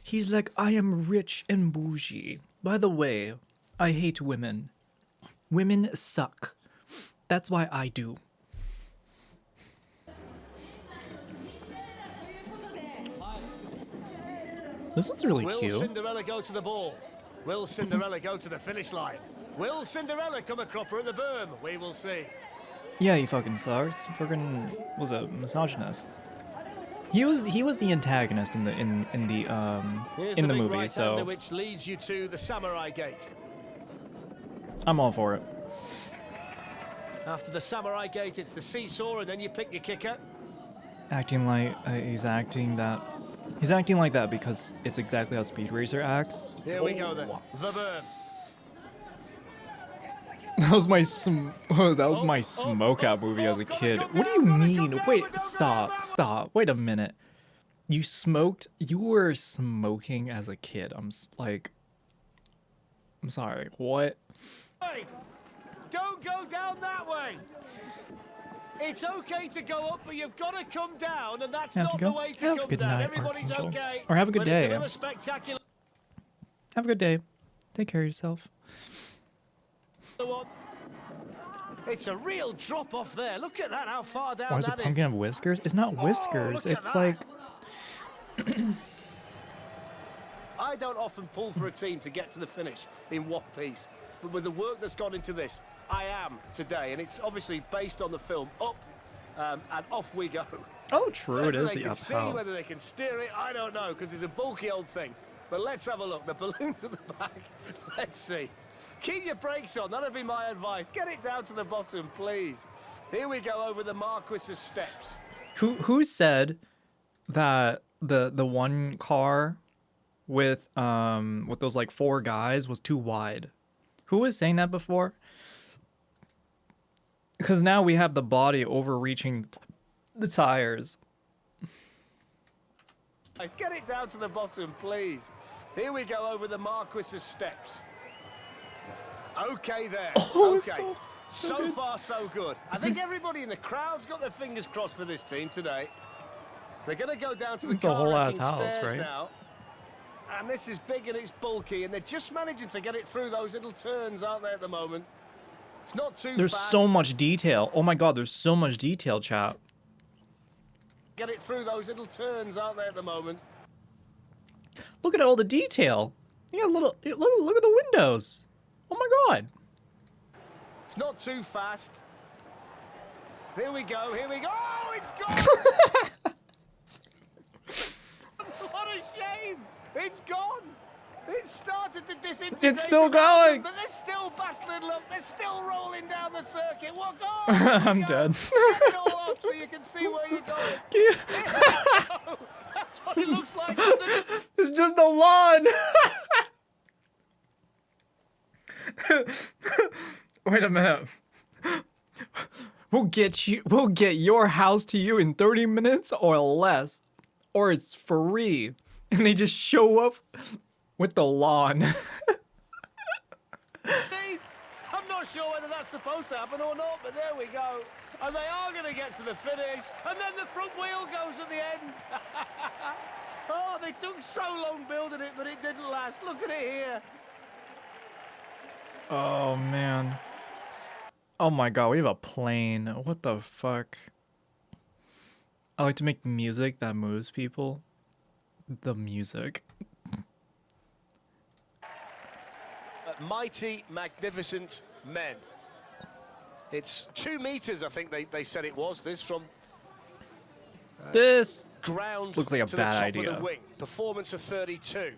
he's like, I am rich and bougie. By the way, I hate women. Women suck. That's why I do. This one's really Will cute. Cinderella go to the ball? Will Cinderella go to the finish line? Will Cinderella come a cropper at the berm? We will see. Yeah, he fucking sucks. He fucking was a misogynist. He was the antagonist in the Here's in the big movie, right-hander, so which leads you to the Samurai Gate. I'm all for it. After the Samurai Gate, it's the seesaw, and then you pick your kicker. Acting like he's acting like that because it's exactly how Speed Racer acts. Here we go then. The berm. That was my smokeout movie as a kid. What do you mean? Wait, stop. Wait a minute. You were smoking as a kid. I'm sorry. What? Hey, don't go down that way. It's okay to go up, but you've got to come down, and that's Have to not go. the way to Have a come good down. night, Everybody's Archangel. okay. Or have a good but it's day. another spectacular Have a good day. Take care of yourself. one. It's a real drop off there. Look at that, how far down Why does a that is. pumpkin have whiskers? It's not whiskers. look at It's that. like I don't often pull for a team to get to the finish in one piece, but with the work that's gone into this, I am today, and it's obviously based on the film Up, and off we go. oh, true. It Whether is they the can up see, house. whether they can steer it, I don't know, because it's a bulky old thing. But let's have a look. The balloons at the back. Let's see. Keep your brakes on. That'd be my advice. Get it down to the bottom, please. Here we go over the Marquis's steps. Who said that the one car with those like 4 guys was too wide? Who was saying that before? Because now we have the body overreaching the tires. Let's get it down to the bottom, please. Here we go over the Marquis's steps. Okay there. Oh, okay. So good. far, so good. I think everybody in the crowd's got their fingers crossed for this team today. They're going to go down to the It's a whole ass car-wrecking house, stairs right? now. And this is big and it's bulky, and they're just managing to get it through those little turns, aren't they, at the moment? It's not too There's fast. so much detail. Oh my god, there's so much detail, chat. Get it through those little turns, aren't they, at the moment? Look at all the detail. You got look at the windows. Oh my god. It's not too fast. Here we go, here we go. Oh, it's gone! What a shame! It's gone! It started to disintegrate. It's still around them, going. But they're still battling, look. They're still rolling down the circuit. What go? I'm dead. Get it all off so you can see where you're going. That's what it looks like. It's just the lawn. Wait a minute. We'll get your house to you in 30 minutes or less. Or it's free. And they just show up with the lawn. I'm not sure whether that's supposed to happen or not, but there we go. And they are going to get to the finish. And then the front wheel goes at the end. Oh, they took so long building it, but it didn't last. Look at it here. Oh man. Oh my god, we have a plane. What the fuck? I like to make music that moves people. The music. Mighty, magnificent men. It's 2 meters, I think they said it was, this from This ground looks like a to bad the top idea. of the wing. Performance of 32.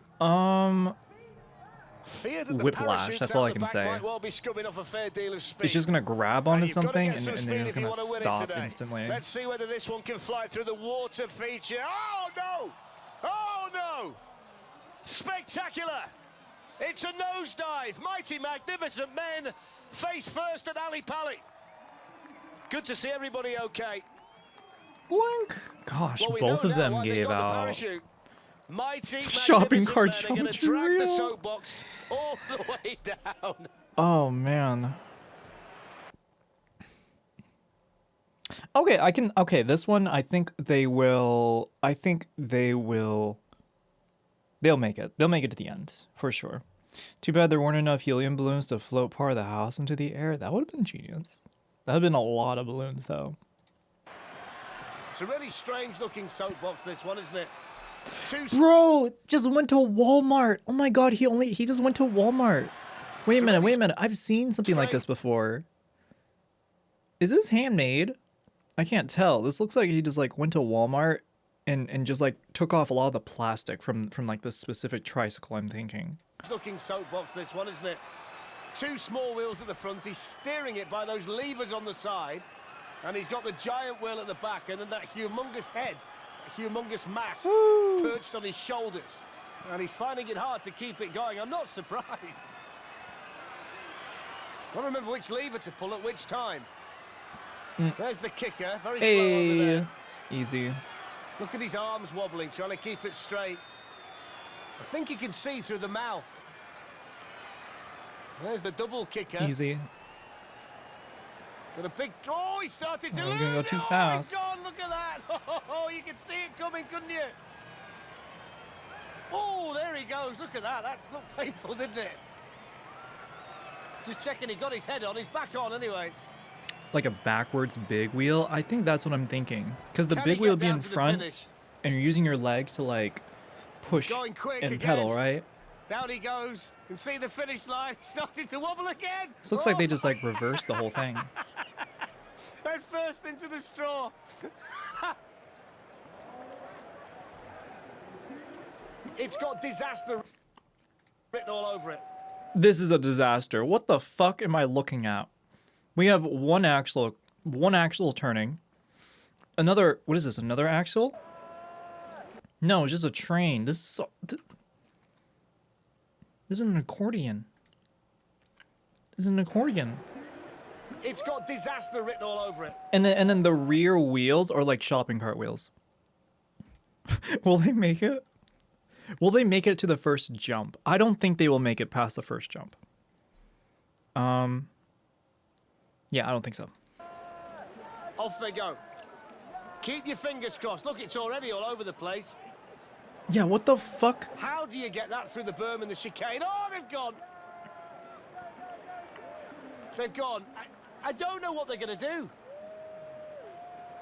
Fear that the Whiplash, parachutes that's out all the I can back say. Might well be scrubbing off a fair deal of speed. It's just gonna grab onto you've gotta something get and some then speed it's if you gonna wanna win it stop today. instantly. Let's see whether this one can fly through the water feature. Oh no! Oh no! Spectacular! It's a nosedive. Mighty, magnificent men face first at Ali Pali. Good to see everybody okay. Blink. Gosh, Well, we both know of now them why they gave got the out. parachute. Mighty, Shopping magnificent cart men are going to geometry drag the reel. soapbox all the way down. Oh man. Okay, this one I think they will they'll make it. They'll make it to the end, for sure. Too bad there weren't enough helium balloons to float part of the house into the air. That would have been genius. That would have been a lot of balloons though. It's a really strange looking soapbox, this one, isn't it? Bro, just went to Walmart. Oh my god, he just went to Walmart. Wait a minute. I've seen something like this before. Is this handmade? I can't tell. This looks like he just like went to Walmart and just like took off a lot of the plastic from like this specific tricycle, I'm thinking. Looking soapbox, this one, isn't it? 2 small wheels at the front. He's steering it by those levers on the side. And he's got the giant wheel at the back and then that humongous head, humongous mass perched on his shoulders. And he's finding it hard to keep it going. I'm not surprised. Got to remember which lever to pull at which time. There's the kicker, very slow over there. Easy. Look at his arms wobbling, trying to keep it straight. I think he can see through the mouth. There's the double kicker. Easy. Got a big... Oh, he started to lose. He's gonna go too Oh, fast. he's gone. Look at that. Oh, you can see it coming, couldn't you? Oh, there he goes. Look at that. That looked painful, didn't it? Just checking he got his head on. He's back on anyway. Like a backwards big wheel? I think that's what I'm thinking. Because the Can big he wheel get would be down in to the front, finish? and you're using your legs to like push Going quick and again. pedal, right? Down he goes. You can see the finish line. He's starting to wobble again. This looks like they just like reversed the whole thing. Head first into the straw. It's got disaster written all over it. This is a disaster. What the fuck am I looking at? We have one axle turning. Another, what is this? Another axle? No, it's just a train. This is so, this is an accordion. This is an accordion. It's got disaster written all over it. And then the rear wheels are like shopping cart wheels. Will they make it? Will they make it to the first jump? I don't think they will make it past the first jump. Yeah, I don't think so. Off they go. Keep your fingers crossed. Look, it's already all over the place. Yeah, what the fuck? How do you get that through the berm and the chicane? Oh, they've gone. They've gone. I don't know what they're going to do.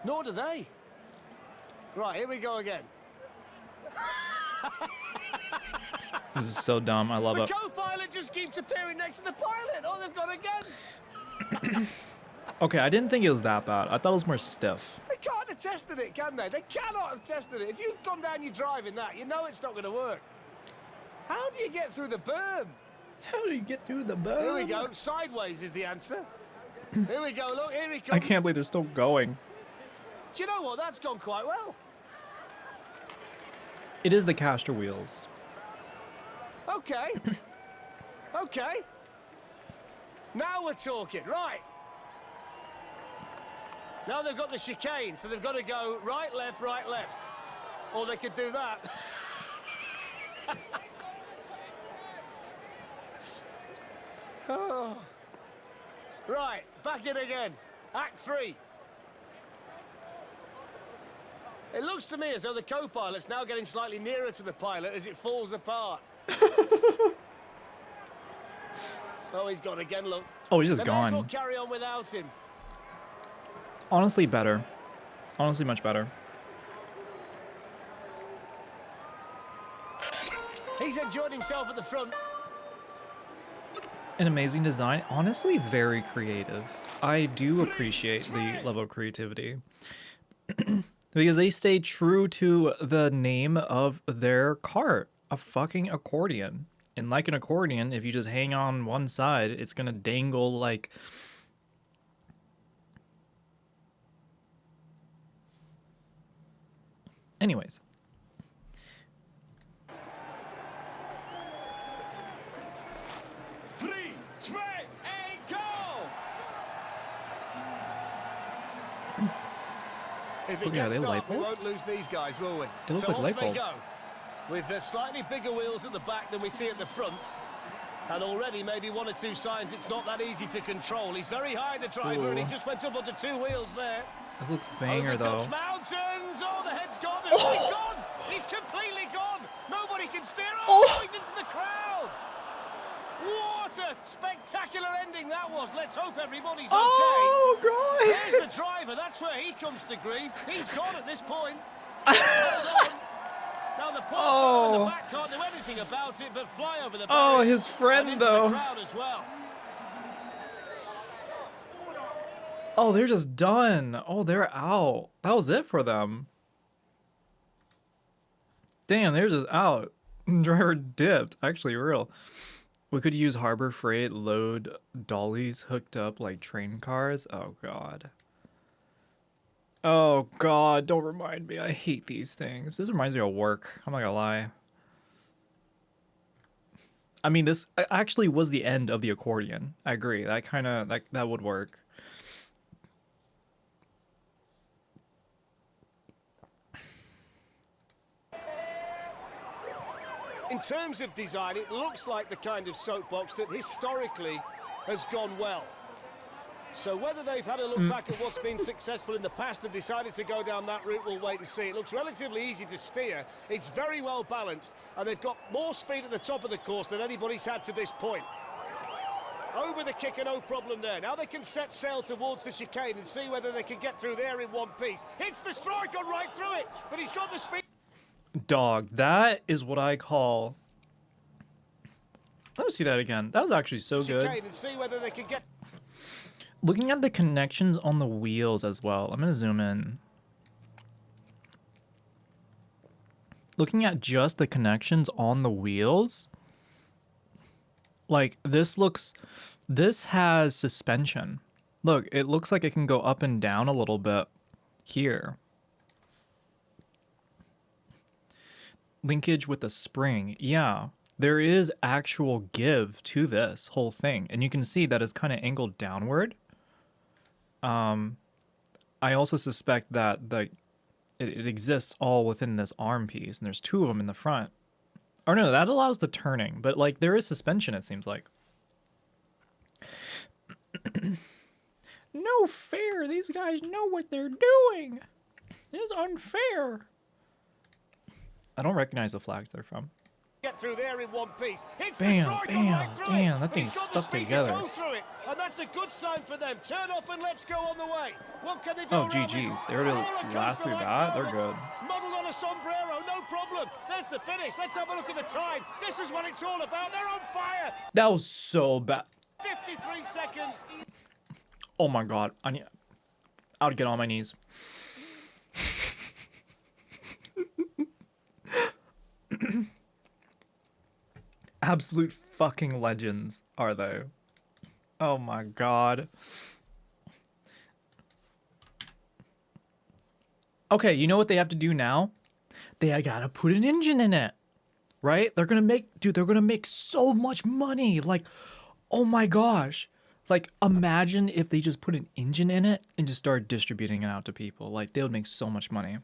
Nor do they. Right, here we go again. This is so dumb. I love the it. The co-pilot just keeps appearing next to the pilot. Oh, they've gone again. Okay, I didn't think it was that bad. I thought it was more stiff. They can't have tested it, can they? They cannot have tested it. If you've gone down your drive in that, you know it's not going to work. How do you get through the berm? How do you get through the berm? Here we go. Sideways is the answer. Here we go. Look, here he comes. I can't believe they're still going. Do you know what? That's gone quite well. It is the caster wheels. Okay. Okay. Now we're talking. Right. Now they've got the chicane, so they've got to go right, left, right, left. Or they could do that. Oh. Right, back in again. Act 3. It looks to me as though the co-pilot's now getting slightly nearer to the pilot as it falls apart. Oh, he's gone again, look. Oh, he's just they may as well gone. carry on without him. Honestly, better. Honestly, much better. He's enjoyed himself at the front. An amazing design. Honestly, very creative. I do appreciate the level of creativity. Because they stay true to the name of their cart. A fucking accordion. And like an accordion, if you just hang on one side, it's gonna dangle like... Anyways. If it gets dark, we won't lose these guys, will we? They look like light bulbs. Go. With slightly bigger wheels at the back than we see at the front. And already maybe one or two signs it's not that easy to control. He's very high, the driver, and he just went up onto two wheels there. This looks banger, though. Dutch Mountains! Oh, the head's gone! He's gone! He's completely gone! Nobody can steer! Oh, he's into the crowd! What a spectacular ending that was. Let's hope everybody's okay. Oh, God! There's the driver. That's where he comes to grief. He's gone at this point. Now the poor fellow in the back can't do anything about it but fly over the barriers. Oh, his friend, and into though. the crowd as well. Oh, they're just done. Oh, they're out. That was it for them. Damn, they're just out. Driver dipped. Actually, real. We could use Harbor Freight load dollies hooked up like train cars. Oh, God. Oh, God. Don't remind me. I hate these things. This reminds me of work. I'm not gonna lie. I mean, this actually was the end of the accordion. I agree. That kind of, that would work. In terms of design, it looks like the kind of soapbox that historically has gone well. So whether they've had a look back at what's been successful in the past and decided to go down that route, we'll wait and see. It looks relatively easy to steer. It's very well balanced, and they've got more speed at the top of the course than anybody's had to this point. Over the kicker, no problem there. Now they can set sail towards the chicane and see whether they can get through there in one piece. Hits the strike on right through it, but he's got the speed. Dog, that is what I call... Let me see that again. That was actually so good. And see whether they can get... Looking at the connections on the wheels as well. I'm going to zoom in. Looking at just the connections on the wheels. Like, this has suspension. Look, it looks like it can go up and down a little bit here. Linkage with the spring. Yeah, there is actual give to this whole thing. And you can see that it's kind of angled downward. I also suspect that it exists all within this arm piece, and there's two of them in the front. Or no, that allows the turning, but like there is suspension, it seems like. No fair. These guys know what they're doing. This is unfair. I don't recognize the flags they're from. Get through there in one piece. Hits Bam, the strike bam, right through damn, it. that thing's He's got stuck the speed together. To go through it, and that's a good sign for them. Turn off and let's go on the way. What can they do? Oh, around this? GG's. They already last through that. They're good. Modelled on a sombrero, no problem. There's the finish. Let's have a look at the time. This is what it's all about. They're on fire. That was so bad. 53 seconds. Oh my god. I would get on my knees. Absolute fucking legends are they? Oh my god. Okay, you know what they have to do now? They gotta put an engine in it. Right? They're gonna make so much money. Like, oh my gosh. Like, imagine if they just put an engine in it and just started distributing it out to people. Like, they would make so much money.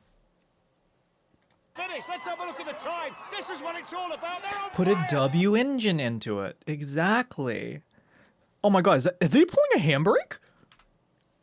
Finish. Let's have a look at the time. This is what it's all about. They're on Put fire. a W engine into it. Exactly. Oh my god, are they pulling a handbrake?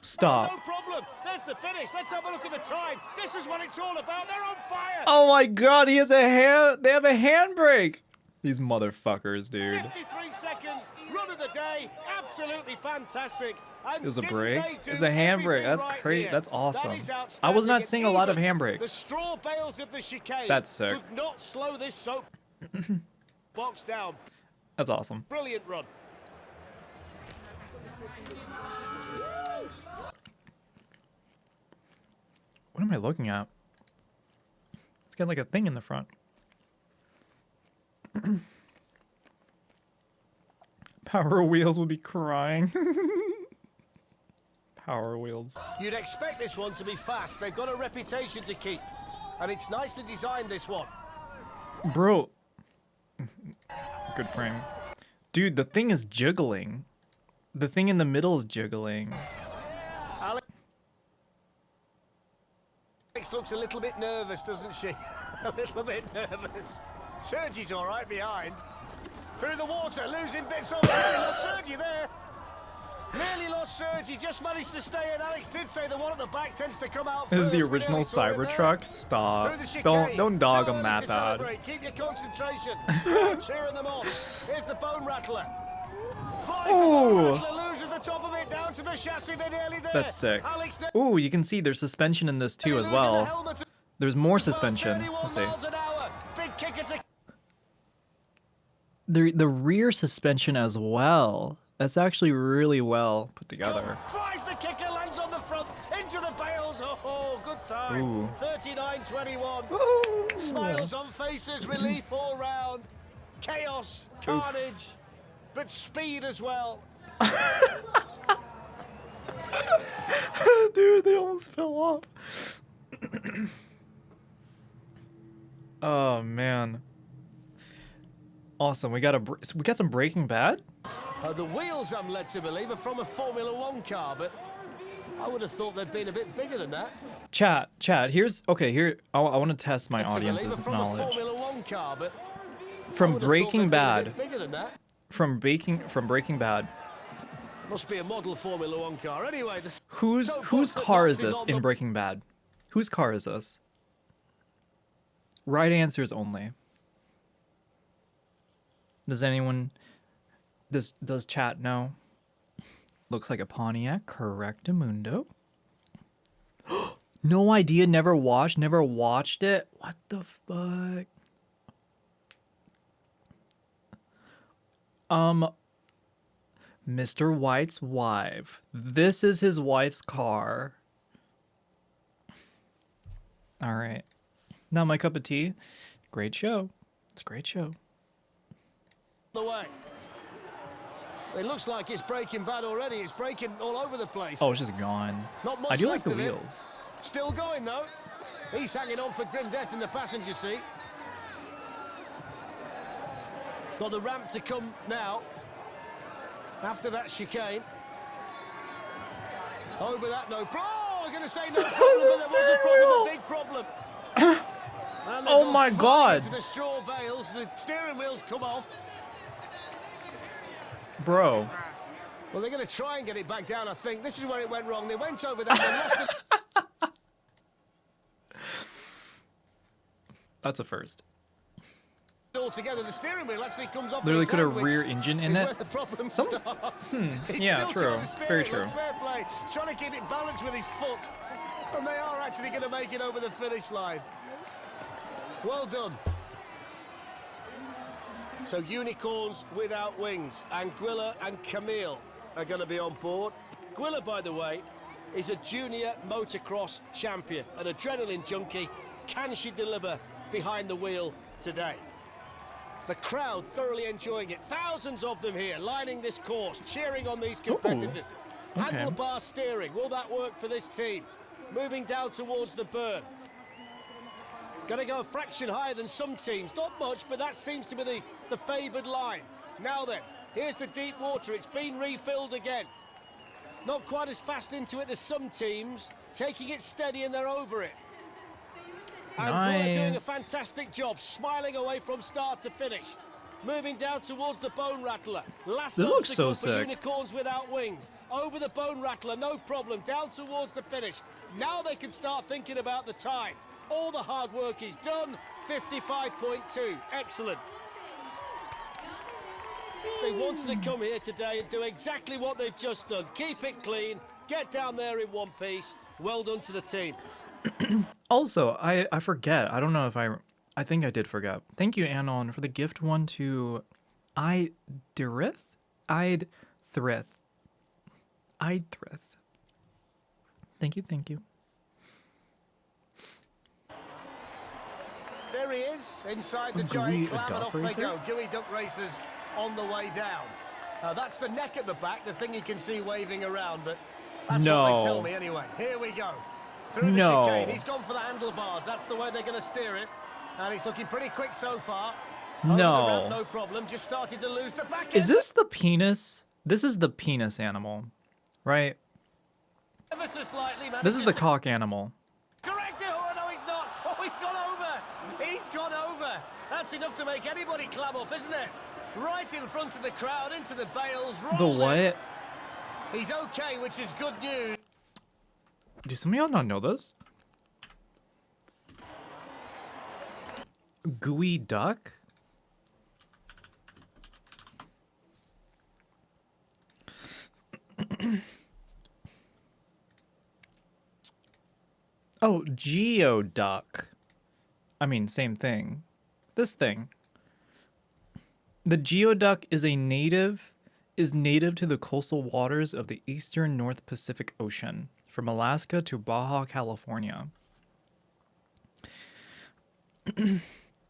Stop. No problem. There's the finish. Let's have a look at the time. This is what it's all about. They're on fire. Oh my god, they have a handbrake. These motherfuckers, dude. 53 seconds. Run of the day. Absolutely fantastic. And There's a didn't brake. they do It's a handbrake. everything That's right crazy. here? That's awesome. That is I was not outstanding. seeing a lot of Even handbrakes. The straw bales of the chicane. That's sick. Could not slow this soap box down. That's awesome. Brilliant run. What am I looking at? It's got like a thing in the front. Power Wheels will be crying. Power Wheels. You'd expect this one to be fast. They've got a reputation to keep. And it's nicely designed, this one. Bro. Good frame. Dude, the thing is jiggling. The thing in the middle is jiggling. Alex looks a little bit nervous, doesn't she? A little bit nervous. Sergi's all right behind. Through the water, losing bits on the way. Lost Sergi there. Nearly lost Sergi, just managed to stay in. Alex did say the one at the back tends to come out This is first. the We original nearly saw it there. Cybertruck. Stop. Through the chicane. Don't dog Too them early that to bad. celebrate. Keep your concentration. Crowd cheering them on. Here's the bone rattler. Flies the bone rattler, loses the top of it down to the chassis. They're nearly there. That's sick. Alex Ooh, you can see there's suspension in this too as well. There's more suspension. Let's see. Big kicker to The rear suspension as well. That's actually really well put together. flies the kicker, lands on the front, into the bales. Oh, good time. Ooh. 39-21. Smiles on faces, relief all round. Chaos, carnage, but speed as well. Dude, they almost fell off. Oh man. Awesome. We got some Breaking Bad. The wheels, I'm led to believe, are from a Formula One car, but I would have thought they'd been a bit bigger than that. Chat. Here. I want to test my Led to believe audience's are from knowledge. a Formula One car, but I From would have thought Breaking they'd been a Bad. bit bigger than that. From Breaking Bad. Must be a model Formula One car. Anyway, the Whose car is this in Breaking Bad? Whose car is this? Right answers only. Does anyone does chat know? Looks like a Pontiac, correctamundo. No idea, never watched it. What the fuck? Mr. White's wife. This is his wife's car. All right. Not my cup of tea. Great show. It's a great show. The way. It looks like it's Breaking Bad already. It's breaking all over the place. Oh, it's just gone. Not much I do like left the of it. wheels. Still going though. He's hanging on for grim death in the passenger seat. Got the ramp to come now. After that chicane. Over that, no problem. Oh, I'm going to say no problem, but there was a problem, a big problem. Oh my God. Into the straw bales, the steering wheels come off. Bro. Well, they're going to try and get it back down, I think. This is where it went wrong. They went over that and lost it. That's a first. Altogether, the steering wheel actually comes off. Literally its could a own, which rear engine in is it. where the problem starts. He's Yeah, still true. trying to steer Very it. true. Look, fair play. Trying to keep it balanced with his foot. And they are actually going to make it over the finish line. Well done. So unicorns without wings. Anguilla and Camille are going to be on board. Anguilla, by the way, is a junior motocross champion, an adrenaline junkie. Can she deliver behind the wheel today? The crowd thoroughly enjoying it. Thousands of them here lining this course, cheering on these competitors. Okay. Handlebar steering, will that work for this team? Moving down towards the burn. Going to go a fraction higher than some teams. Not much, but that seems to be the favoured line. Now then, here's the deep water. It's been refilled again. Not quite as fast into it as some teams. Taking it steady and they're over it. And Anguilla doing a fantastic job, smiling away from start to finish. Moving down towards the bone rattler. Last this looks so for sick. unicorns without wings. Over the bone rattler, no problem. Down towards the finish. Now they can start thinking about the time. All the hard work is done. 55.2. Excellent. They wanted to come here today and do exactly what they've just done. Keep it clean. Get down there in one piece. Well done to the team. Also, I forget. I don't know if I think I did forget. Thank you, Anon, for the gift one to Idrith. Thank you. There he is, inside the giant clam, and off they go. Gooey Duck Racers on the way down. That's the neck at the back, the thing you can see waving around, but that's what they tell me anyway. Here we go. Through the chicane. He's gone for the handlebars. That's the way they're going to steer it. And he's looking pretty quick so far. Over the ramp, no problem. Just started to lose the back end. Is this the penis? This is the penis animal, right? Ever so slightly, this is the cock animal. Correct it. Oh, no, he's not. Oh, he's gone over. He's gone over. That's enough to make anybody clam up, isn't it? Right in front of the crowd, into the bales. The what? In. He's okay, which is good news. Do some of y'all not know this? Gooey duck? Oh, geoduck. I mean, same thing. This thing. The geoduck is native to the coastal waters of the eastern North Pacific Ocean, from Alaska to Baja California.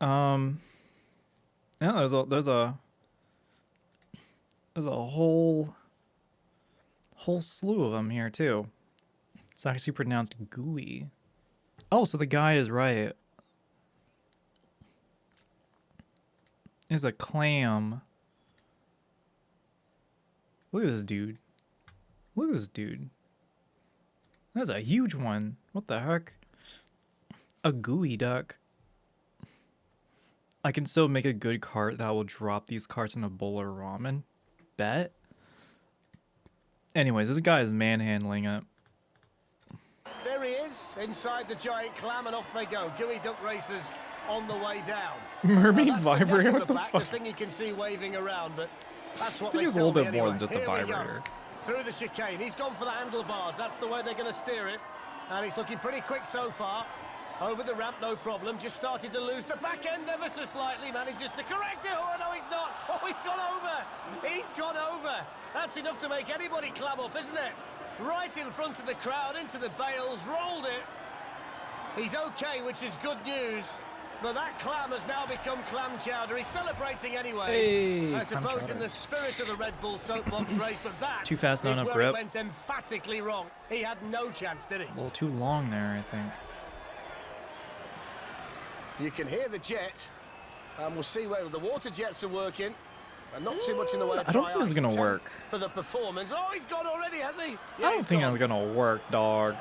Yeah, there's a whole slew of them here too. It's actually pronounced gooey. Oh, so the guy is right. It's a clam. Look at this dude. Look at this dude. That's a huge one. What the heck? A gooey duck. I can so make a good cart that will drop these carts in a bowl of ramen. Bet. Anyways, this guy is manhandling it. There he is, inside the giant clam, and off they go. Gooey duck racers on the way down. Mermaid vibrator? What the back, fuck? the thing you can see waving around, but that's what I think they it's a tell little me bit more anyway. than just a Here we go. vibrator. Through the chicane. He's gone for the handlebars. That's the way they're going to steer it. And he's looking pretty quick so far. Over the ramp, no problem. Just started to lose the back end ever so slightly. Manages to correct it. Oh, no, he's not. Oh, he's gone over. He's gone over. That's enough to make anybody clam up, isn't it? Right in front of the crowd, into the bales, rolled it. He's okay, which is good news. But that clam has now become clam chowder. He's celebrating anyway. Hey, I clam suppose in chowder. the spirit of the Red Bull soapbox race, but that Too fast, not is enough where it grip. went emphatically wrong. He had no chance, did he? A little too long there, I think. You can hear the jet, and we'll see whether the water jets are working. And not too much in the way of I don't dry think this is ice. gonna 10 work. for the performance. Oh, he's gone already, has he? Yeah, I don't he's think gone. that's gonna work, dog.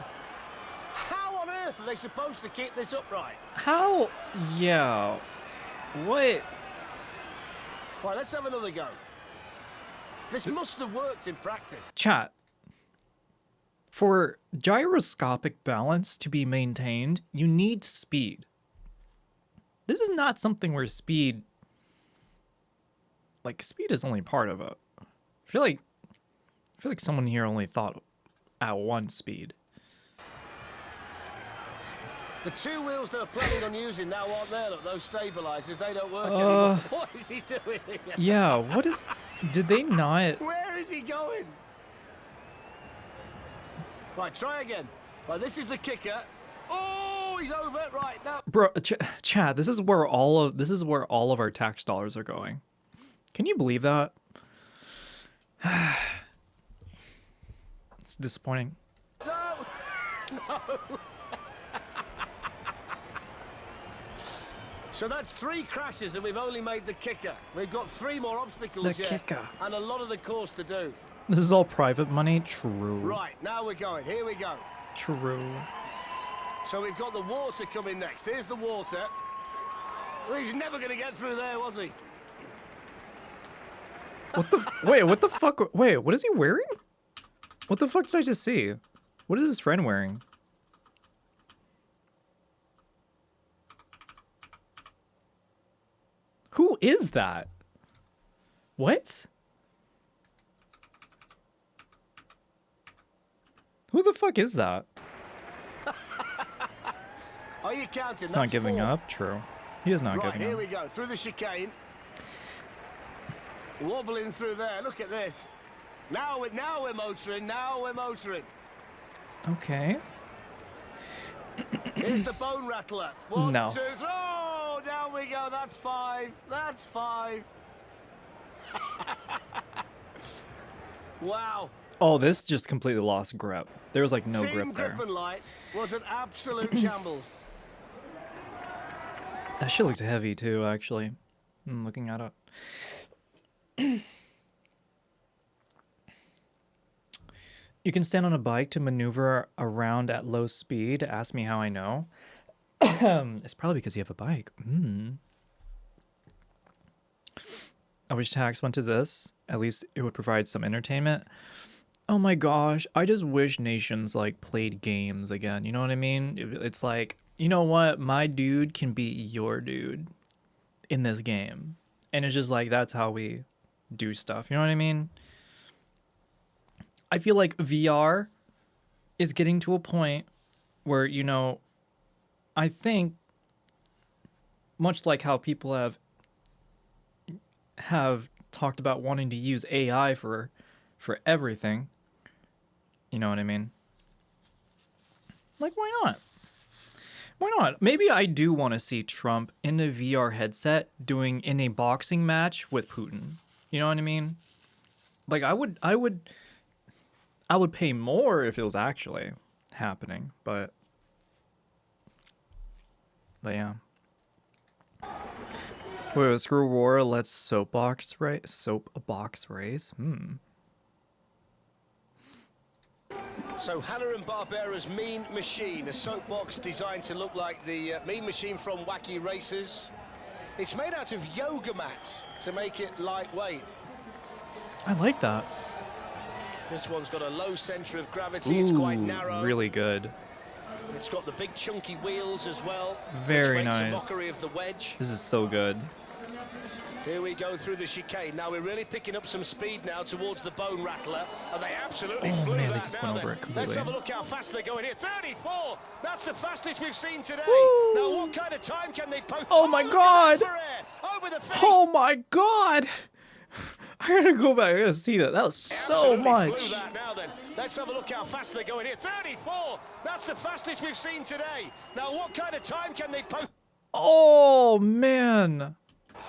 How on earth are they supposed to keep this upright? How? Yeah. What? Right, let's have another go. This must have worked in practice. Chat. For gyroscopic balance to be maintained, you need speed. This is not something where speed... Like, speed is only part of it. I feel like someone here only thought at one speed. The two wheels that are planning on using now aren't there. Look, those stabilizers, they don't work anymore. What is he doing? Yeah, what is... Did they not... Where is he going? Right, try again. Right, this is the kicker. Oh, he's over. Right, now. Bro, Chad, this is where all of our tax dollars are going. Can you believe that? It's disappointing. No! No! So that's 3 crashes and we've only made the kicker. We've got 3 more obstacles The yet. kicker. And a lot of the course to do. This is all private money? True. Right, now we're going. Here we go. True. So we've got the water coming next. Here's the water. He's never going to get through there, was he? What the... Wait, what the fuck? Wait, what is he wearing? What the fuck did I just see? What is his friend wearing? Who is that? What? Who the fuck is that? Are you counting? He's not That's giving 4. up. True. He is not Right, giving here up. we go. Through the chicane. Wobbling through there. Look at this. Now we're motoring. Now we're motoring. Okay. Here's the bone rattler. 1, No. 2, 3. Oh, down we go. That's 5. That's 5. Wow. Oh, this just completely lost grip. There was like no Team grip there. grip and light was an absolute shambles. That shit looked heavy too, actually. I'm looking at it. You can stand on a bike to maneuver around at low speed. Ask me how I know. It's probably because you have a bike. I wish tax went to this. At least it would provide some entertainment. Oh my gosh, I just wish nations like played games again. You know what I mean? It's like, you know what? My dude can beat your dude in this game. And it's just like, that's how we do stuff. You know what I mean? I feel like VR is getting to a point where, you know, I think much like how people have talked about wanting to use AI for everything. You know what I mean? Like, why not? Why not? Maybe I do want to see Trump in a VR headset in a boxing match with Putin. You know what I mean? Like, I would pay more if it was actually happening, but yeah. Wait, screw war, let's soapbox race? So Hanna&Barbera's Mean Machine, a soapbox designed to look like the Mean Machine from Wacky Races. It's made out of yoga mats to make it lightweight. I like that. This one's got a low centre of gravity. It's quite narrow. Really good. It's got the big chunky wheels as well. Very which makes nice. a mockery of the wedge. This is so good. Here we go through the chicane. Now we're really picking up some speed now towards the bone rattler, and they absolutely flew man, they that just now. went over it Let's completely. have a look how fast they're going here. 34. That's the fastest we've seen today. Woo! Now what kind of time can they post? Oh my god! Over the finish. Oh my god! I gotta go back. I gotta see that. That was so much. Flew that now then. Let's have a look how fast they're going here. 34. That's the fastest we've seen today. Now what kind of time can they post? Oh man.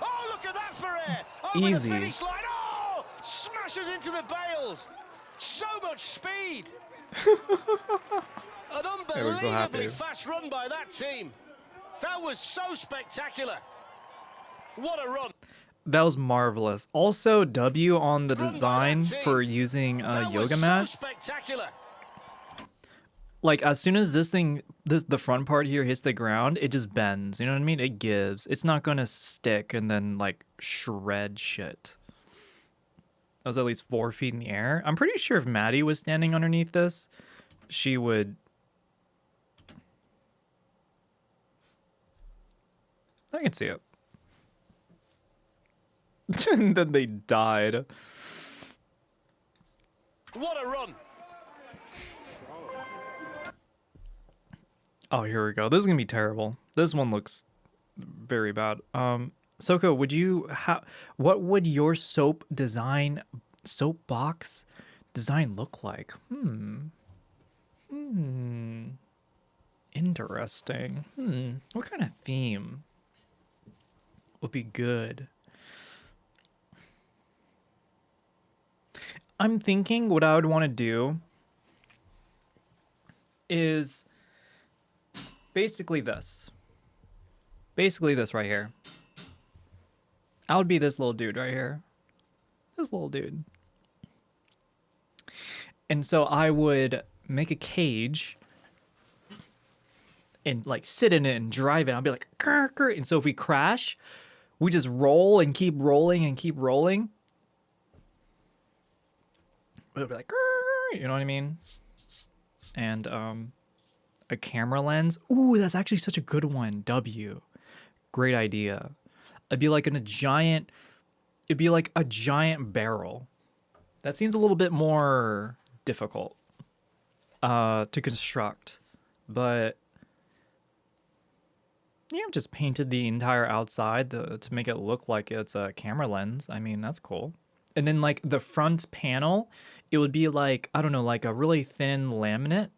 Oh, look at that for air. Over Easy. the finish line. Oh, smashes into the bales. So much speed. An They were so happy. unbelievably fast run by that team. That was so spectacular. What a run. That was marvelous. Also, W on the design for using yoga mats. So spectacular. Like, as soon as the front part here hits the ground, it just bends. You know what I mean? It gives. It's not gonna stick and then, like, shred shit. That was at least 4 feet in the air. I'm pretty sure if Maddie was standing underneath this, she would... I can see it. And then they died. What a run. Oh, here we go. This is gonna be terrible. This one looks very bad. Soko, would you what would your soapbox design look like? Interesting. What kind of theme would be good? I'm thinking what I would want to do is basically this. Basically this right here. I would be this little dude right here. This little dude. And so I would make a cage and like sit in it and drive it. I'll be like, "Grr, grr." And so if we crash, we just roll and keep rolling and keep rolling. It'll be like, "Grr," you know what I mean? And a camera lens. Ooh, that's actually such a good one. W. Great idea. It'd be like it'd be like a giant barrel. That seems a little bit more difficult to construct. But yeah, I've just painted the entire outside to make it look like it's a camera lens. I mean, that's cool. And then like the front panel, it would be like, I don't know, like a really thin laminate.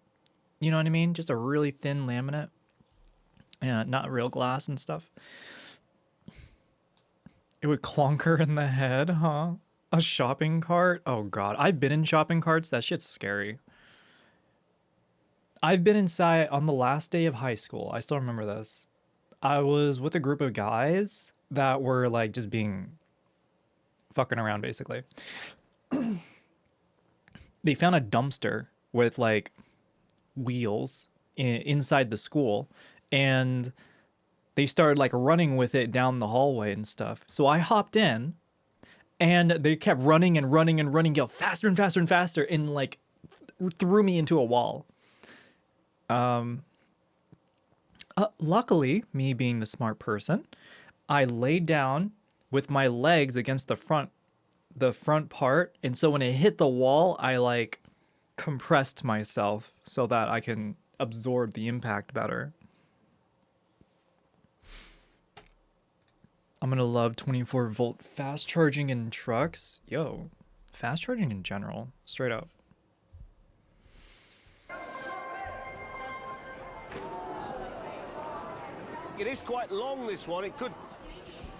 You know what I mean? Just a really thin laminate. Yeah, not real glass and stuff. It would clonker in the head, huh? A shopping cart? Oh god, I've been in shopping carts. That shit's scary. I've been inside on the last day of high school. I still remember this. I was with a group of guys that were like just being fucking around basically. They found a dumpster with like wheels inside the school, and they started like running with it down the hallway and stuff. So I hopped in, and they kept running and running and running, go faster and faster and faster, and like threw me into a wall. Luckily, me being the smart person, I laid down with my legs against the front part, and so when it hit the wall, I like compressed myself so that I can absorb the impact better. I'm gonna love 24-volt fast charging in trucks. Yo, fast charging in general, straight up. It is quite long, this one. It could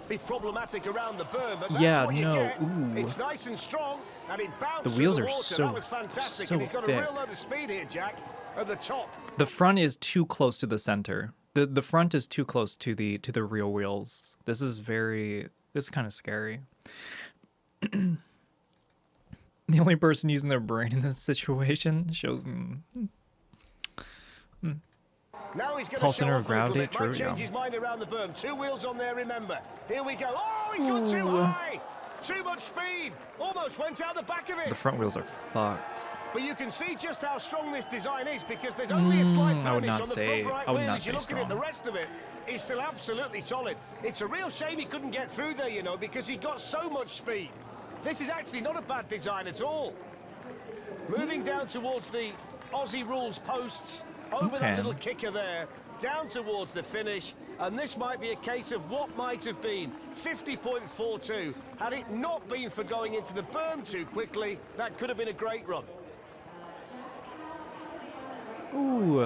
be problematic around the berm, but that's Yeah, what you no, get. ooh. It's nice and strong, and it bounced The through wheels the are water. so- That was fantastic, so and he's got thick. a real load of speed here, Jack, at the top. The front is too close to the center. The front is too close to the real wheels. This is kind of scary. The only person using their brain in this situation shows Now he's going Tall to show center off of a little gravity, bit. Might true, change yeah. his mind around the berm. 2 wheels on there, remember. Here we go. Oh, he's gone too Ooh. high. Too much speed. Almost went out the back of it. The front wheels are fucked. But you can see just how strong this design is because there's only a slight I would varnish not on the say- front right I would wheel not as you say look at it. The strong. rest of it is still absolutely solid. It's a real shame he couldn't get through there, you know, because he got so much speed. This is actually not a bad design at all. Moving down towards the Aussie rules posts, over Okay. that little kicker there, down towards the finish, and this might be a case of what might have been 50.42. Had it not been for going into the berm too quickly, that could have been a great run. Ooh.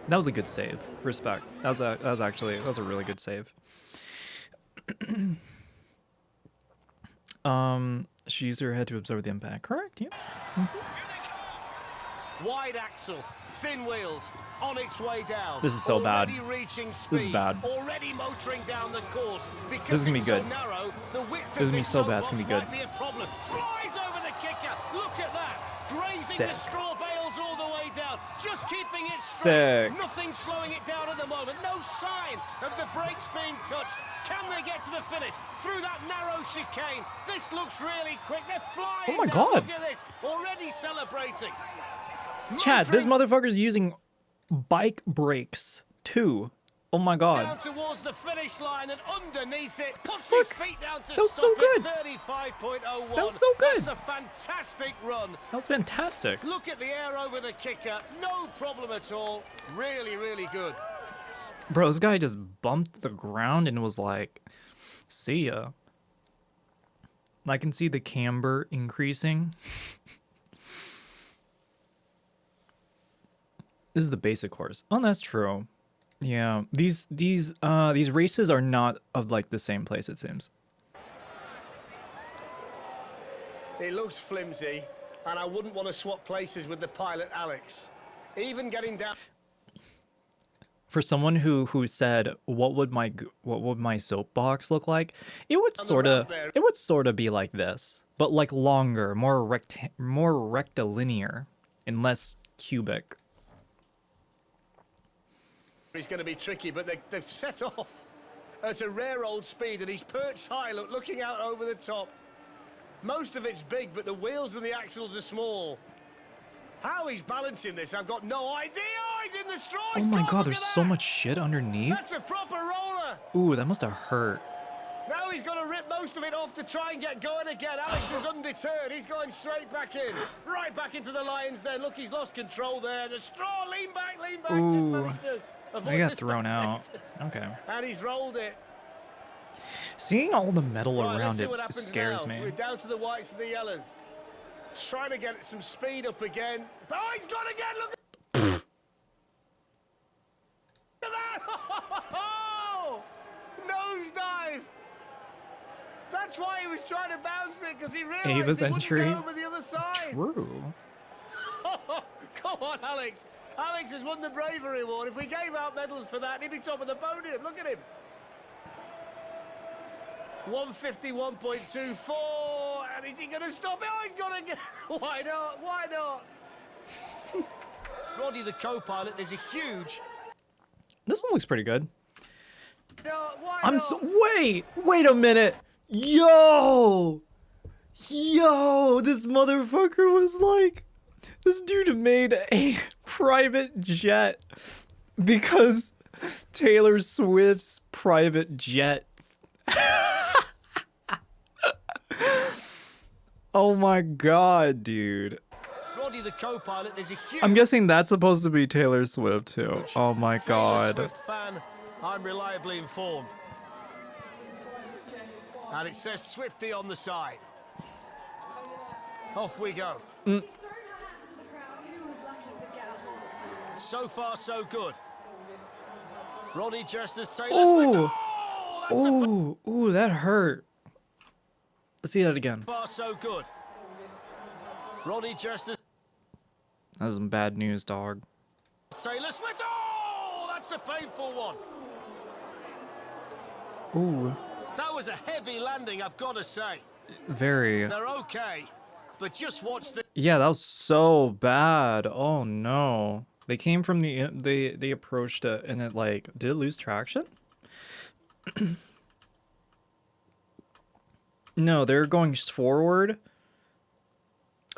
That was a good save. Respect. That was a really good save. She used her head to absorb the impact. Correct, yeah. Wide axle, thin wheels, on its way down. This is so bad. Already reaching speed, This is bad. Already motoring down the course. Because This is gonna be it's so good. narrow, the width This is of gonna be so bad, it's soapbox gonna be good. might be a problem. Flies over the kicker. Look at that. Grazing Sick. the straw bales all the way down. Just keeping it Sick. straight. Nothing slowing it down at the moment. No sign of the brakes being touched. Can they get to the finish through that narrow chicane? This looks really quick. They're flying. Oh my down. God. Look at this. Already celebrating. Chad, this motherfucker's using bike brakes too. Oh my god. Down towards the finish line and underneath it, puts fuck? his feet down to That was so stop good. at 35.01. That was so good. That's a fantastic run. That was fantastic. Look at the air over the kicker. No problem at all. Really, really good. Bro, this guy just bumped the ground and was like, see ya. I can see the camber increasing. This is the basic course. Oh, that's true. Yeah, these races are not of like the same place, it seems. It looks flimsy, and I wouldn't want to swap places with the pilot, Alex. Even getting down. For someone who said what would my soapbox look like, it would sort of be like this, but like longer, more rectilinear and less cubic. He's going to be tricky, but they've set off at a rare old speed, and he's perched high, looking out over the top. Most of it's big, but the wheels and the axles are small. How he's balancing this, I've got no idea. Oh, he's in the straw. Oh my god, there's so much shit underneath. That's a proper roller. Ooh, that must have hurt. Now he's got to rip most of it off to try and get going again. Alex is undeterred. He's going straight back in. Right back into the lion's den. Look, he's lost control there. The straw, lean back, lean back. Just Ooh, managed to avoid I got the thrown out. spectators. Okay. And he's rolled it. Seeing all the metal Right, let's around see it what happens scares now. me. We're down to the whites and the yellows. Trying to get some speed up again. Oh, he's gone again. Look at that. Oh, nosedive. That's why he was trying to bounce it, because he realized Ava's he wouldn't entry. go over the other side. True. Come on, Alex. Alex has won the bravery award. If we gave out medals for that, he'd be top of the podium. Look at him. 151.24, and is he going to stop it? Oh, he's going to get. Why not? Why not? Roddy, the co-pilot, there's a huge. This one looks pretty good. No, why I'm not? so wait a minute. Yo, this motherfucker was like, this dude made a private jet because Taylor Swift's private jet. Oh my god, dude. Roddy, the co-pilot, there's a huge. I'm guessing that's supposed to be Taylor Swift too. Oh my Taylor god. Swift fan, I'm reliably informed. And it says Swifty on the side. Off we go. So far, so good. Roddy just as Taylor Swift. Ooh. Ooh, that hurt. Let's see that again. So far, so good. Roddy just as That's some bad news, dog. Taylor Swift. Oh, that's a painful one. Ooh, That was a heavy landing, I've got to say. very. They're okay, but just watch the. Yeah, that was so bad. Oh no. They came from they approached it and it like, did it lose traction? No, they're going forward.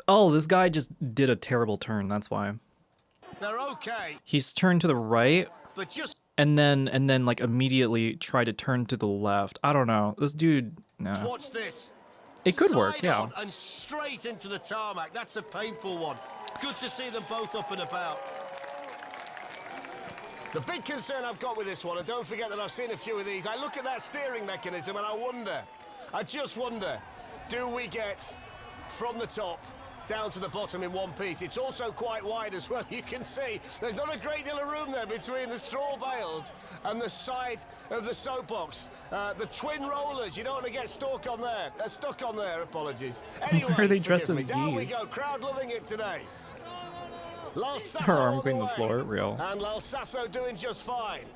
Oh, this guy just did a terrible turn. That's why. They're okay. He's turned to the right. But just And then like immediately try to turn to the left. I don't know. This dude, no. watch this. It could Side work, yeah. on and straight into the tarmac. That's a painful one. Good to see them both up and about. The big concern I've got with this one, and don't forget that I've seen a few of these, I look at that steering mechanism and I just wonder, do we get from the top down to the bottom in one piece? It's also quite wide as well. You can see there's not a great deal of room there between the straw bales and the side of the soapbox. The twin rollers, you don't want to get stuck on there. Apologies. Anyway, Why are they dressed forgive as me. Down we geese? go. Crowd loving it today. Her arm going the floor, real. And Lalsasso doing just fine.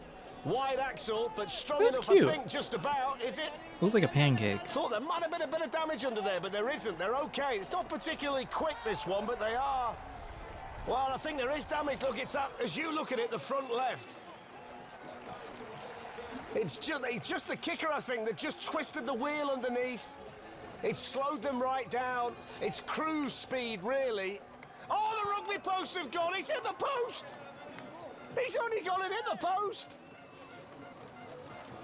Wide axle, but strong That's enough, cute. I think, just about. Is it? Looks like a pancake. Thought there might have been a bit of damage under there, but there isn't. They're okay. It's not particularly quick, this one, but they are. Well, I think there is damage. Look, it's that, as you look at it, the front left. It's just the kicker, I think, that just twisted the wheel underneath. It slowed them right down. It's cruise speed, really. Oh, the rugby posts have gone. He's hit the post. He's only gone and hit the post.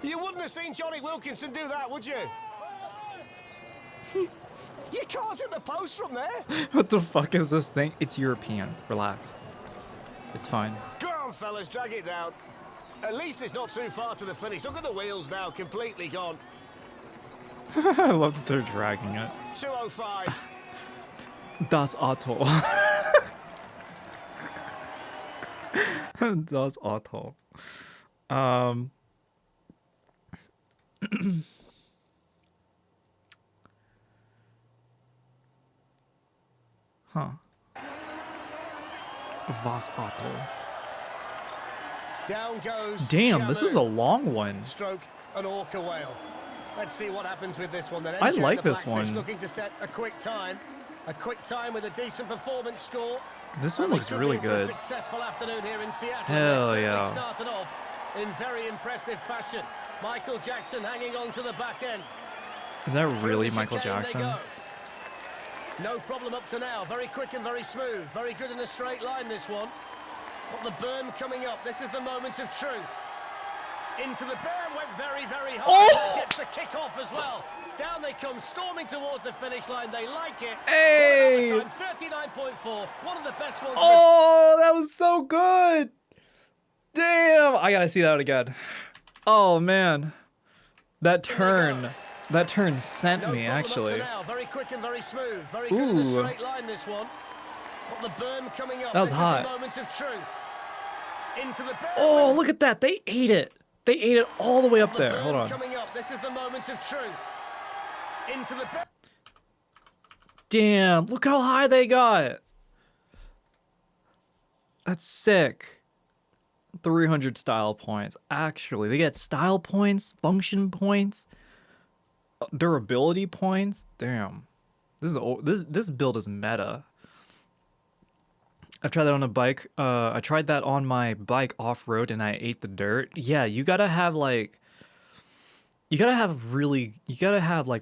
You wouldn't have seen Johnny Wilkinson do that, would you? You can't hit the post from there. What the fuck is this thing? It's European. Relax. It's fine. Go on, fellas, drag it down. At least it's not too far to the finish. Look at the wheels now, completely gone. I love that they're dragging it. 205. Das Auto. Das Auto. Huh. Was Auto. Down goes. Damn, this is a Shamu. long one. Stroke an orca whale. Let's see what happens with this one then. I MJ, like the this Blackfish, one. Looking to set a quick time. A quick time with a decent performance score. This one And we looks could really be in for a good. successful afternoon here in Seattle. Hell They certainly yeah. started off in very impressive fashion. Michael Jackson hanging on to the back end. Is that really Through the Michael chicane they Jackson? go. No problem up to now. Very quick and very smooth. Very good in a straight line, this one. Got the berm coming up. This is the moment of truth. Into the berm, went very, very hard. Oh! Gets the kick off as well. Down they come, storming towards the finish line. They like it. Hey! What about the time? 39.4. One of the best ones. Oh, that was so good. Damn, I gotta see that again. Oh man, that turn sent me actually. Now. Very quick and very smooth. Very good in a Ooh. straight line, this one. Got the berm coming up. That was this hot. is the moment of truth. Into the berm. Oh, look at that. They ate it. They ate it all the way up The there. berm Hold on. Coming up. This is the moment of truth. Into the berm. Damn, look how high they got. That's sick. 300 style points. Actually, they get style points, function points, durability points. Damn. This build is meta. I've tried that on a bike. I tried that on my bike off-road and I ate the dirt. Yeah, you gotta have like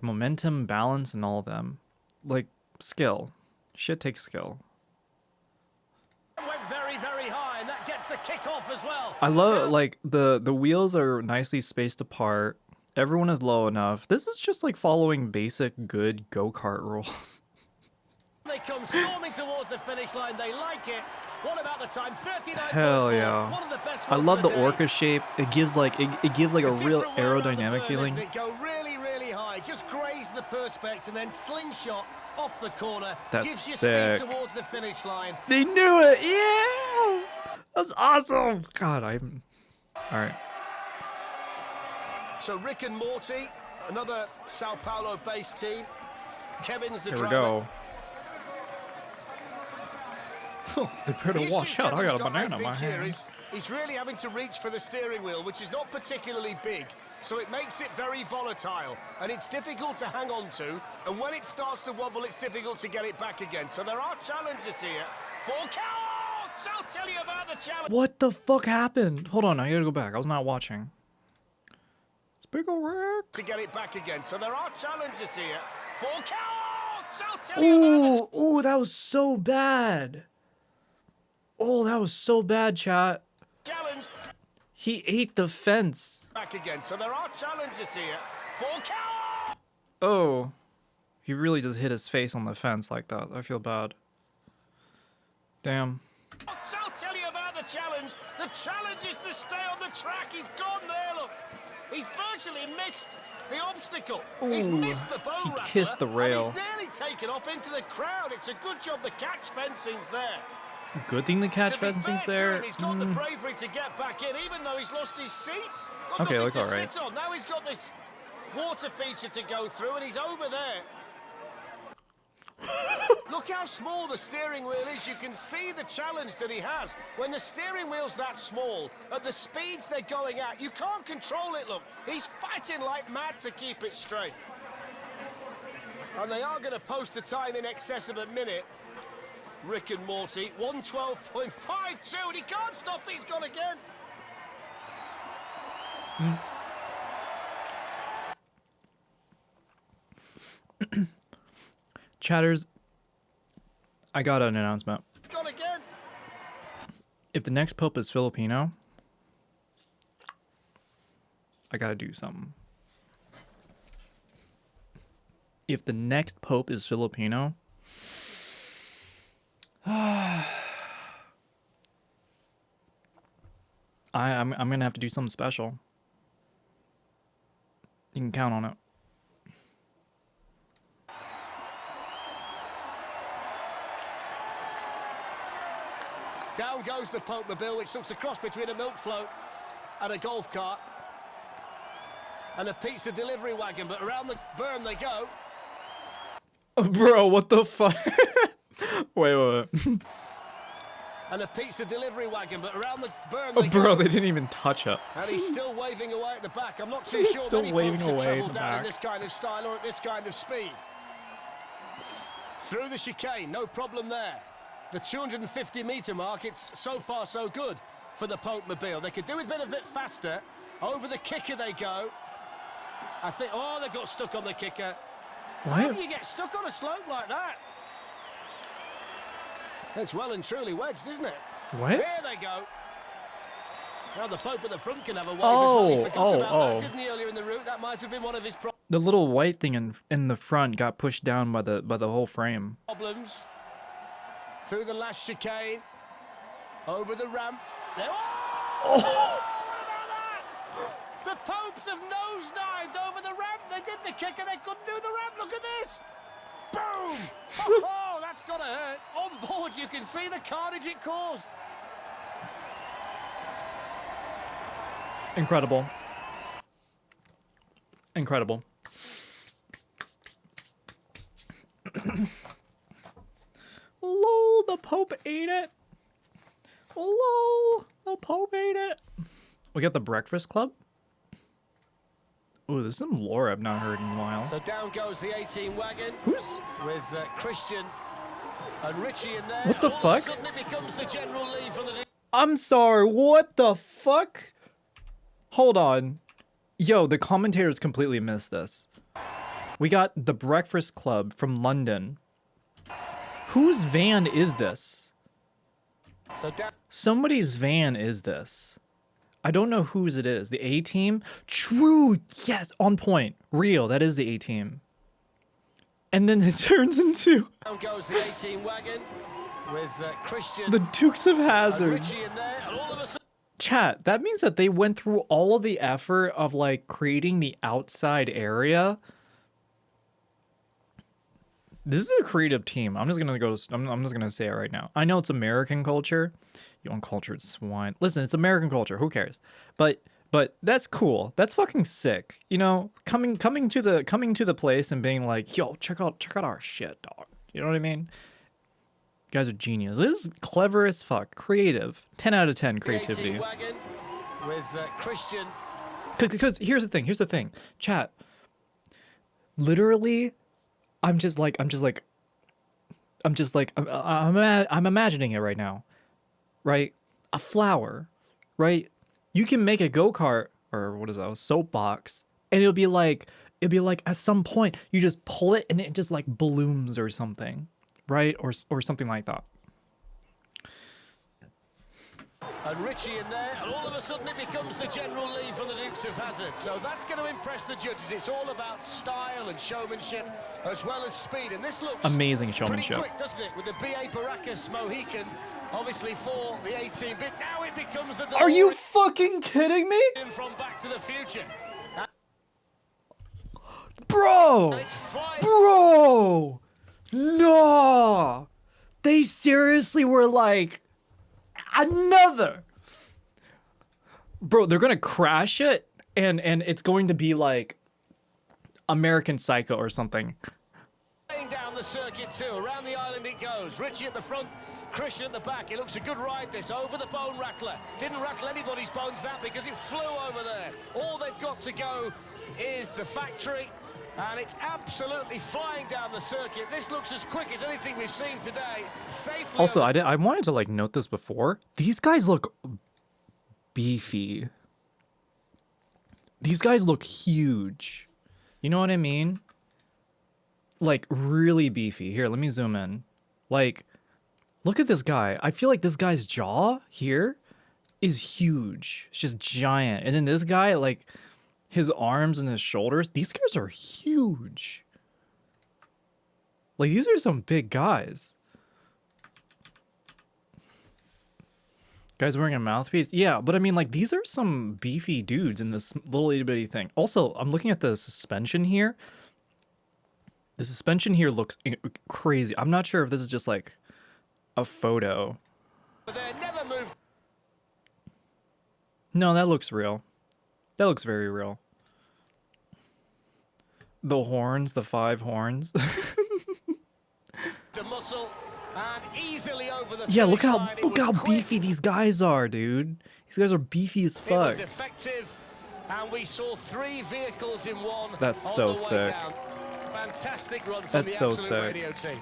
momentum, balance, and all of them. Like skill. Shit takes skill. Went very, very high, and that gets the kick off as well. I love like the wheels are nicely spaced apart. Everyone is low enough. This is just like following basic good go-kart rules. They come storming towards the finish line. They like it. What about the time? 39.4. Hell yeah. One of the best I ones love of the day. orca shape. It gives like it gives like a real Different way around the aerodynamic berm, feeling. isn't it? Go really, really high. Just graze the perspex and then slingshot off the corner. That's gives you sick. speed towards the finish line. They knew it. Yeah. That's awesome. God, I'm all right. So Rick and Morty, another Sao Paulo-based team. Kevin's the Here we driver. go. They better The issue watch out. I Kevin's got a I banana in my think, here hand. is he's really having to reach for the steering wheel, which is not particularly big, so it makes it very volatile, and it's difficult to hang on to, and when it starts to wobble, it's difficult to get it back again. So there are challenges here. 4 counts! I'll tell you about the challenge. What the fuck happened? Hold on, I gotta go back. I was not watching. Spiggle Rick. To get it back again. So there are challenges here. 4 counts! I'll tell you about it. Ooh, that was so bad. Oh, that was so bad, chat. Challenge. He ate the fence. Back again. So there are challenges here. 4 counts! Oh, he really just hit his face on the fence like that. I feel bad. Damn. So I'll tell you about the challenge. The challenge is to stay on the track. He's gone there, look. He's virtually missed the obstacle. He's Ooh, missed the bone he rattler, kissed the rail. And he's nearly taken off into the crowd. It's a good job the catch fencing's there. Good thing the catch To be fencing's fair to there. him, he's got the bravery to get back in, even though he's lost his seat. Got Okay, nothing looks to alright. sit on. Now he's got this water feature to go through, and he's over there. Look how small the steering wheel is. You can see the challenge that he has. When the steering wheel's that small, at the speeds they're going at, you can't control it, look. He's fighting like mad to keep it straight. And they are going to post a time in excess of a minute. Rick and Morty, 112.52, and he can't stop it. He's gone again. Chatters, I got an announcement. Gone again. If the next Pope is Filipino, I gotta do something. If the next Pope is Filipino, I'm gonna have to do something special. You can count on it. Down goes the Pope-mobile, which looks a cross between a milk float and a golf cart. And a pizza delivery wagon, but around the berm they go. Bro, what the fuck? wait. And a pizza delivery wagon, but around the berm Oh, they bro, go. they didn't even touch it. And he's still waving away at the back. I'm not too He's sure still many waving Popes have away at travelled the down in back. this kind of style or at this kind of speed. Through the chicane, no problem there. The 250-metre mark, it's so far so good for the Pope-mobile. They could do it a bit faster. Over the kicker they go. I think, oh, they got stuck on the kicker. How What? do you get stuck on a slope like that? It's well and truly wedged, isn't it? What? There they go. Now the Pope at the front can have a wave as well. He forgot about that, didn't he, earlier in the route? That might have been one of his The little white thing in the front got pushed down by the whole frame. problems. Through the last chicane. Over the ramp. There. Oh! What about that? The Popes have nosedived over the ramp. They did the kicker. They couldn't do the ramp. Look at this. Boom! Oh, that's got to hurt. On board, you can see the carnage it caused. Incredible. Incredible. Lol, the Pope ate it. Lol, the Pope ate it. We got the Breakfast Club. Ooh, this is some lore I've not heard in a while. So down goes the 18 wagon. Who's? With Christian and Richie in there. What the All fuck? Of a sudden it becomes the general lead from the... I'm sorry, what the fuck? Hold on. Yo, the commentators completely missed this. We got the Breakfast Club from London. Whose van is this? So down... Somebody's van is this. I don't know whose it is. The A-Team? True! Yes! On point. Real. That is the A-Team. And then it turns into... Down goes the 18 wagon with Christian the Dukes of and Hazzard. Richie in there. And all of a sudden... Chat, that means that they went through all of the effort of, like, creating the outside area. This is a creative team. I'm just gonna go. I'm just gonna say it right now. I know it's American culture, you uncultured swine. Listen, it's American culture. Who cares? But that's cool. That's fucking sick. You know, coming to the place and being like, yo, check out our shit, dog. You know what I mean? You guys are genius. This is clever as fuck. Creative. 10 out of 10 creativity. Wagon with Christian. Because here's the thing. Chat. Literally, I'm imagining it right now, right? A flower, right? You can make a go-kart, or what is that, a soapbox, and it'll be like at some point you just pull it and it just like blooms or something, right? Or something like that. And Richie in there, and all of a sudden it becomes the general lead from the Dukes of Hazzard. So that's going to impress the judges. It's all about style and showmanship as well as speed. And this looks amazing showmanship. Pretty quick, doesn't it? With the BA Baracus Mohican, obviously for the 18-bit. Now it becomes the... Are you fucking kidding me? From Back to the Future. Bro! Bro! No! They seriously were like, another! Bro, they're gonna crash it, and it's going to be like American Psycho or something. Down the circuit too, around the island it goes. Richie at the front, Christian at the back. It looks a good ride this, over the bone rattler. Didn't rattle anybody's bones that because it flew over there. All they've got to go is the factory, and it's absolutely flying down the circuit. This looks as quick as anything we've seen today. Safely. Also, I wanted to like note this before. These guys look beefy. These guys look huge. You know what I mean? Like really beefy. Here, let me zoom in. Like, look at this guy. I feel like this guy's jaw here is huge. It's just giant. And then this guy, like, his arms and his shoulders, these guys are huge. Like, these are some big guys. Guy's wearing a mouthpiece. Yeah, but I mean, like, these are some beefy dudes in this little itty bitty thing. Also, I'm looking at the suspension here. The suspension here looks crazy. I'm not sure if this is just like a photo. No, that looks real. That looks very real. The horns, the 5 horns. The muscle and easily over the Yeah, look how beefy these guys are, dude. These guys are beefy as It fuck. was effective, and we saw 3 vehicles in one. That's so sick. Down. Fantastic run from That's the so Absolute sick. Radio team.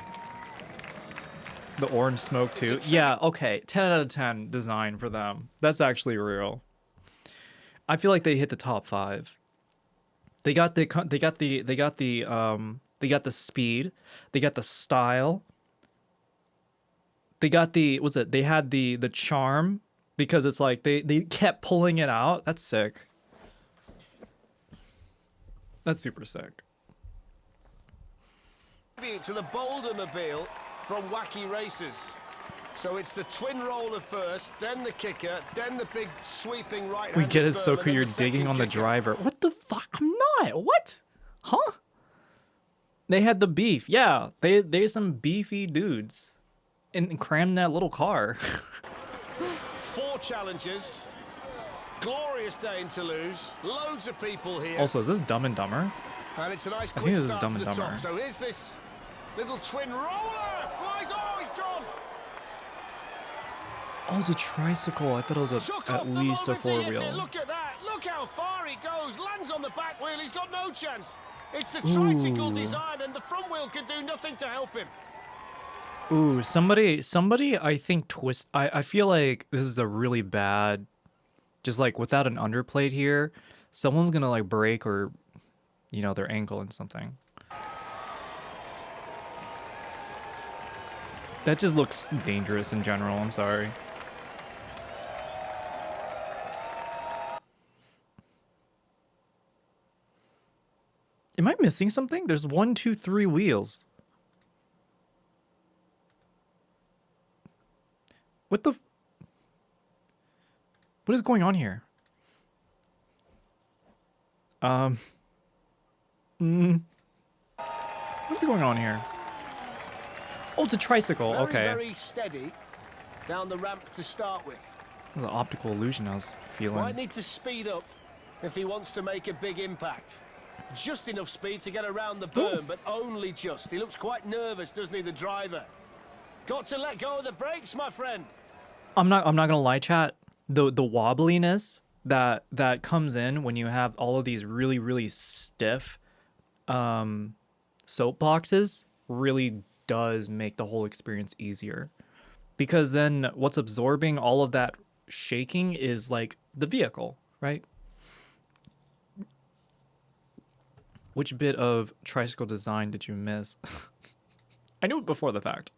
The orange smoke too. Yeah, okay. 10 out of 10 design for them. That's actually real. I feel like they hit the top 5. They got the speed, they got the style. They got they had the charm, because it's like they kept pulling it out. That's sick. That's super sick. Tribute to the Bouldermobile from Wacky Races. So it's the twin roller first, then the kicker, then the big sweeping right. We get it, SoCo, you're digging on the driver. What the fuck? I'm not. What? Huh? They had the beef. Yeah, they're some beefy dudes. And crammed that little car. 4 challenges. Glorious day in Toulouse. Loads of people here. Also, is this Dumb and Dumber? And it's a nice I think quick this is start Dumb to and the top. Dumber. So here's this little twin roller. Flies. Oh, he's gone. Oh, it's a tricycle. I thought it was at least a 4-wheel. Look at that. Look how far he goes. Lands on the back wheel. He's got no chance. It's the tricycle Ooh. design, and the front wheel can do nothing to help him. Ooh, somebody I think I feel like this is a really bad, just like without an underplate here, someone's gonna like break or, you know, their ankle and something. That just looks dangerous in general, I'm sorry. Am I missing something? There's 1, 2, 3 wheels. What the? What is going on here? What's going on here? Oh, it's a tricycle. Okay. Very steady down the ramp to start with. That was an optical illusion I was feeling. Might need to speed up if he wants to make a big impact. Just enough speed to get around the berm, but only just. He looks quite nervous, doesn't he, the driver? Got to let go of the brakes, my friend. I'm not gonna lie, chat. The wobbliness that comes in when you have all of these really stiff soapboxes really does make the whole experience easier, because then what's absorbing all of that shaking is like the vehicle, right? Which bit of tricycle design did you miss? I knew it before the fact.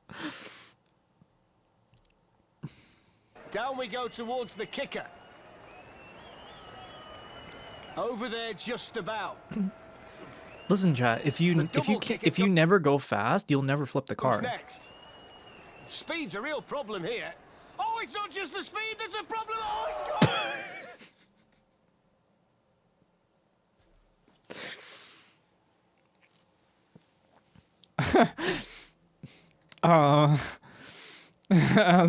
Down we go towards the kicker. Over there just about. Listen, chat, if you never go fast, you'll never flip the Who's car. next? Speed's a real problem here. Oh, it's not just the speed that's a problem. Oh, it's gone. As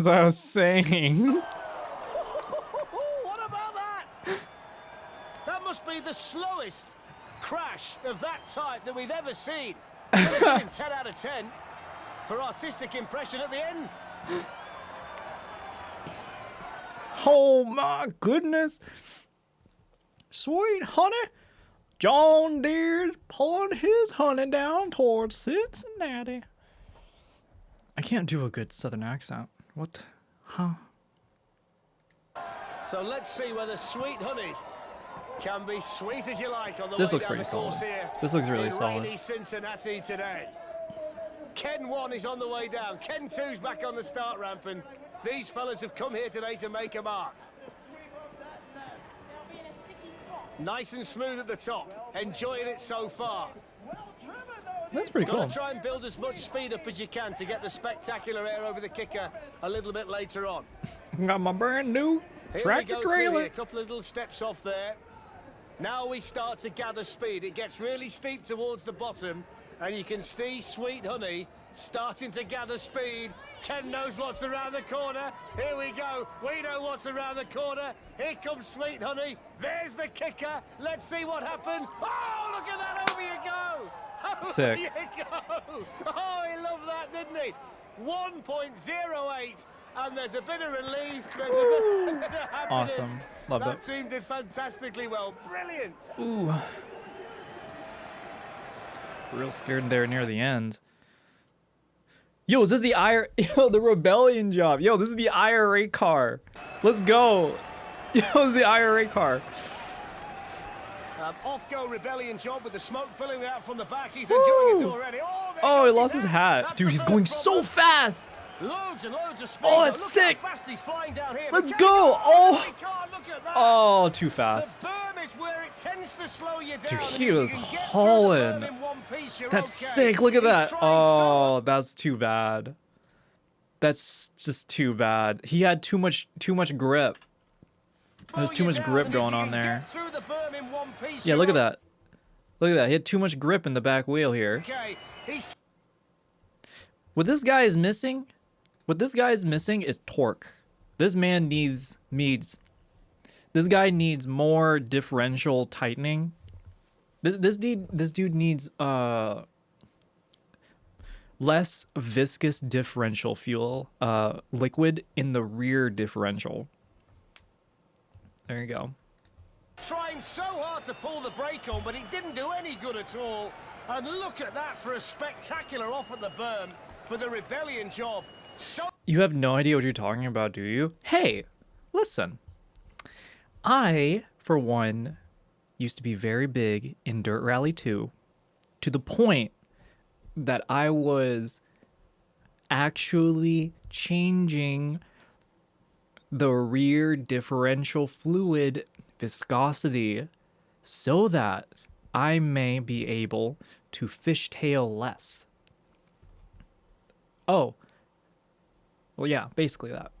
I was saying. What about that? That must be the slowest crash of that type that we've ever seen. 10 out of 10 for artistic impression at the end. Oh my goodness. Sweet honey. John Deere's pulling his honey down towards Cincinnati. I can't do a good southern accent. What? Huh? So let's see whether Sweet Honey can be sweet as you like on the This way looks down pretty the course solid. here This looks really in solid. rainy Cincinnati today. Ken 1 is on the way down. Ken 2's back on the start ramp, and these fellas have come here today to make a mark. Nice and smooth at the top. Enjoying it so far. That's pretty cool. Gotta try and build as much speed up as you can to get the spectacular air over the kicker a little bit later on. Got my brand new tractor trailer. A couple of little steps off there. Now we start to gather speed. It gets really steep towards the bottom, and you can see Sweet Honey starting to gather speed. Ken knows what's around the corner. Here we go. We know what's around the corner. Here comes Sweet Honey. There's the kicker. Let's see what happens. Oh, look at that. Over you go. Sick. Over you go. Oh, he loved that, didn't he? 1.08. And there's a bit of relief. There's a bit of happiness. Awesome. Loved that it. team did fantastically well. Brilliant. Ooh. Real scared there near the end. Yo, is this the the rebellion job? Yo, this is the IRA car. Let's go. Yo, this is the IRA car. Off-go rebellion job with the smoke billowing out from the back. He's enjoying it already. Oh, he lost his hat. Dude, he's going so fast. Loads and loads of speed. Oh, it's Look sick. How fast he's flying down here. Let's go. Oh. Look at that. Oh, too fast. The berm is where it tends to slow you down. Dude, and he if you was can get through the hauling. berm in one piece, you're That's okay. sick. Look at He's that. trying Oh, that's too bad. That's just too bad. He had too much grip. There's too much grip going on there. through the berm in one piece, Yeah, look at that. Look at that. He had too much grip in the back wheel here. okay. He's What this guy is missing is torque. This man needs this guy needs more differential tightening. This dude needs less viscous differential fuel liquid in the rear differential. There you go. trying so hard to pull the brake on, but it didn't do any good at all. And look at that for a spectacular off at the berm for the rebellion job. So You have no idea what you're talking about, do you? Hey, listen. I, for one, used to be very big in Dirt Rally 2 to the point that I was actually changing the rear differential fluid viscosity so that I may be able to fishtail less. Oh. Well, yeah, basically that.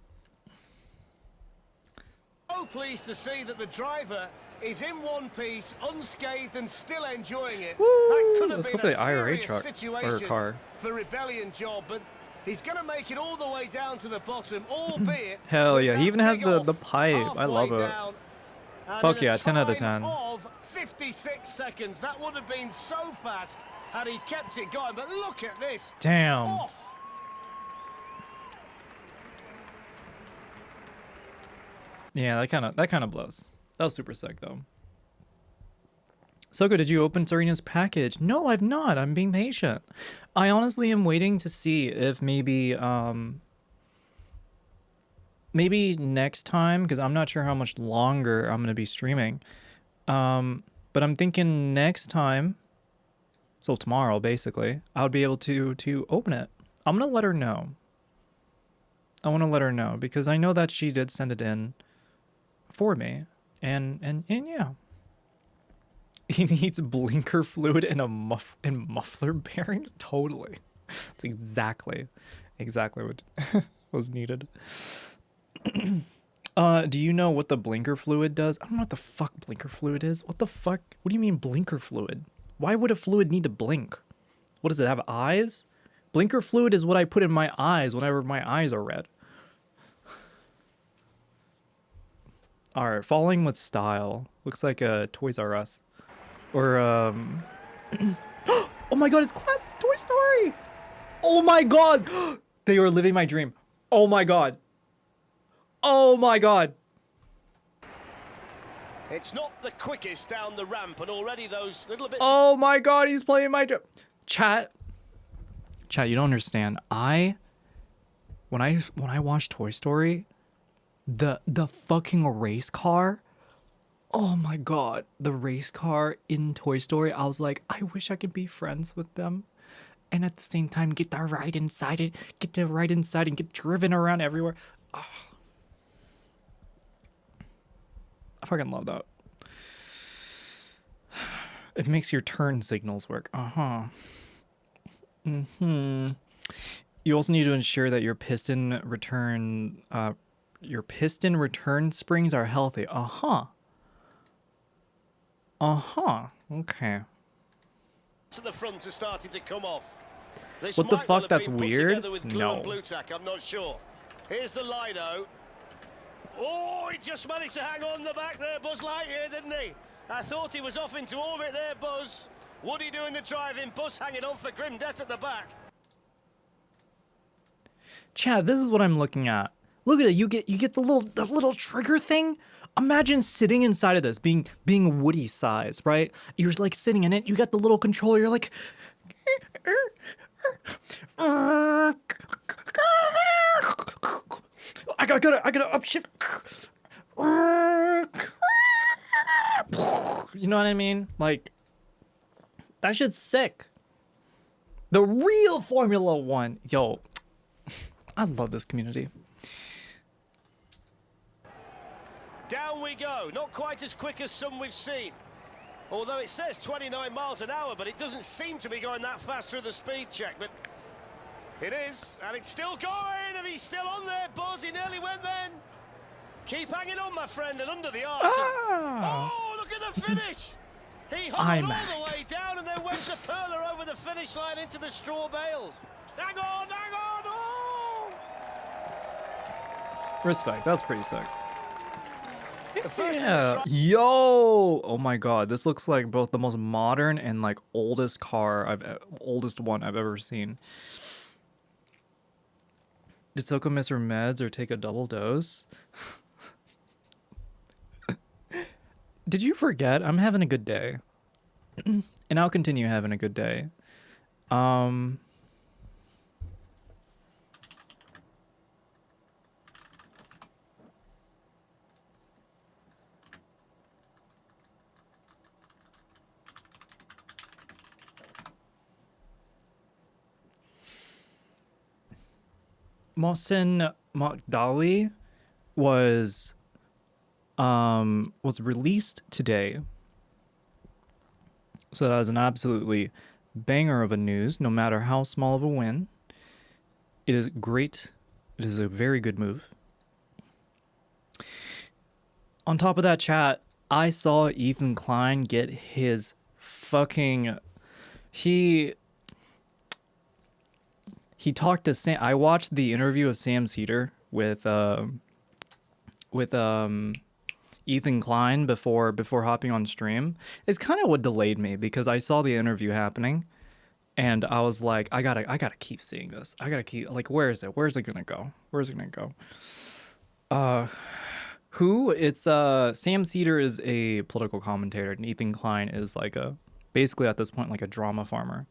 so pleased to see that the driver is in one piece, unscathed and still enjoying it. That could have Let's been go for a the IRA serious truck situation or car. for rebellion job, but he's going to make it all the way down to the bottom, albeit Hell yeah, he even has big the off pipe. I love halfway it. down. And Fuck in a yeah, 10 out of time 10. Of 56 seconds. That would have been so fast had he kept it going. But look at this. Damn. Oh, Yeah, that kind of blows. That was super sick though. Soko, did you open Serena's package? No, I've not. I'm being patient. I honestly am waiting to see if maybe next time, because I'm not sure how much longer I'm gonna be streaming. But I'm thinking next time so tomorrow basically, I would be able to open it. I'm gonna let her know. I want to let her know because I know that she did send it in for me, and yeah. He needs blinker fluid and and muffler bearings. Totally, it's exactly what was needed. Do you know what the blinker fluid does? I don't know what the fuck blinker fluid is. What the fuck? What do you mean blinker fluid? Why would a fluid need to blink? What does it have, eyes? Blinker fluid is what I put in my eyes whenever my eyes are red. Alright, falling with style. Looks like a Toys R Us. Or, oh my god, it's classic Toy Story! Oh my god! They are living my dream. Oh my god. Oh my god. It's not the quickest down the ramp, and already those little bits... Oh my god, he's playing my dream. Chat, you don't understand. When I watched Toy Story, the fucking race car, oh my god, the race car in Toy Story, I was like, I wish I could be friends with them, and at the same time get to ride inside it, and get driven around everywhere. Oh. I fucking love that. It makes your turn signals work. You also need to ensure that your piston return springs are healthy. Okay. To the front are starting to come off. This What the might well fuck? have That's been put weird. together with glue No. and blue tack, I'm not sure. Here's the lino. Oh, he just managed to hang on the back there, Buzz Lightyear, didn't he? I thought he was off into orbit there, Buzz. Woody doing the driving, Buzz hanging on for grim death at the back. Chad, this is what I'm looking at. Look at it. You get the little trigger thing. Imagine sitting inside of this, being Woody size, right? You're like sitting in it. You got the little controller. You're like, I gotta upshift. You know what I mean? Like, that shit's sick. The real Formula One. Yo, I love this community. Down we go. Not quite as quick as some we've seen. Although it says 29 miles an hour, but it doesn't seem to be going that fast through the speed check. But it is, and it's still going, and he's still on there, Buzz. He nearly went then. Keep hanging on, my friend, and under the arch. Oh, look at the finish. He hung all the way down and then went to Perler over the finish line into the straw bales. Hang on, oh! Respect, that's pretty sick. Yeah. Yo! Oh my god, this looks like both the most modern and like oldest one I've ever seen. Did Soko miss her meds or take a double dose? Did you forget? I'm having a good day. And I'll continue having a good day. Mohsen Makdali was released today. So that was an absolutely banger of a news, no matter how small of a win. It is great. It is a very good move. On top of that, chat, I saw Ethan Klein get his fucking... He talked to Sam. I watched the interview of Sam Cedar with Ethan Klein before hopping on stream. It's kind of what delayed me because I saw the interview happening, and I was like, I gotta keep seeing this. I gotta keep, like, where is it? Where's it gonna go? Where's it gonna go? It's Sam Cedar is a political commentator, and Ethan Klein is like basically at this point like a drama farmer.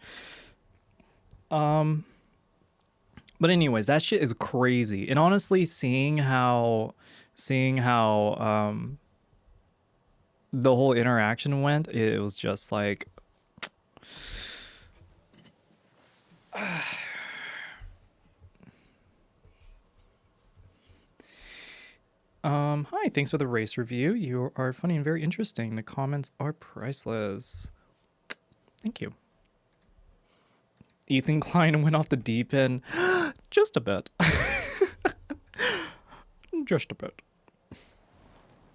But anyways, that shit is crazy. And honestly, seeing how the whole interaction went, it was just like, Hi, thanks for the race review. You are funny and very interesting. The comments are priceless. Thank you. Ethan Klein went off the deep end. Just a bit. Just a bit.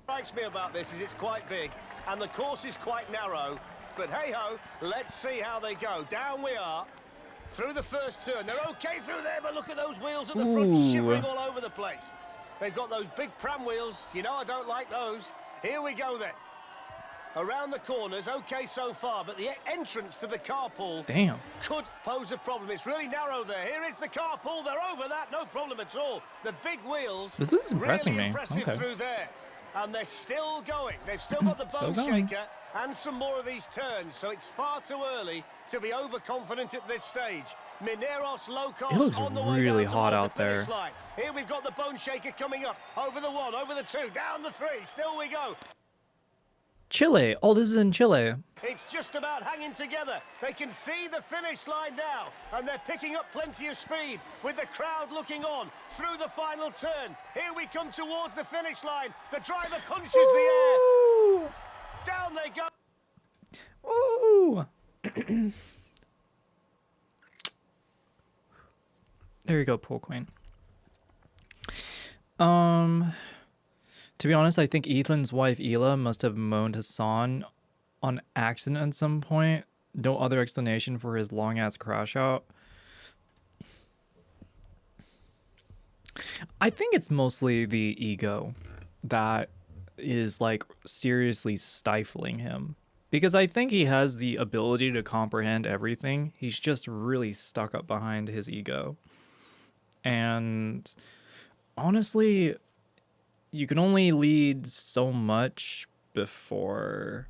Strikes me about this is it's quite big and the course is quite narrow, but hey ho, let's see how they go. Down we are through the first turn. They're okay through there, but look at those wheels at the front shivering all over the place. They've got those big pram wheels. You know I don't like those. Here we go then. Around the corners, okay so far, but the entrance to the carpool could pose a problem. It's really narrow there. Here is the carpool. They're over that, no problem at all. The big wheels. This is impressing really me. Impressive Okay. through there. And they're still going. They've still got the bone shaker and some more of these turns, so it's far too early to be overconfident at this stage. Mineros low cost It looks on the way really down hot towards out the finish there. line. Here we've got the bone shaker coming up over the 1, over the 2, down the 3. Still we go. Chile. Oh, this is in Chile. It's just about hanging together. They can see the finish line now, and they're picking up plenty of speed with the crowd looking on through the final turn. Here we come towards the finish line. The driver punches the air. Down they go. Ooh. There you go, Pool Queen. To be honest, I think Ethan's wife Ela must have moaned Hassan on accident at some point. No other explanation for his long ass crash out. I think it's mostly the ego that is like seriously stifling him. Because I think he has the ability to comprehend everything. He's just really stuck up behind his ego. And honestly, you can only lead so much before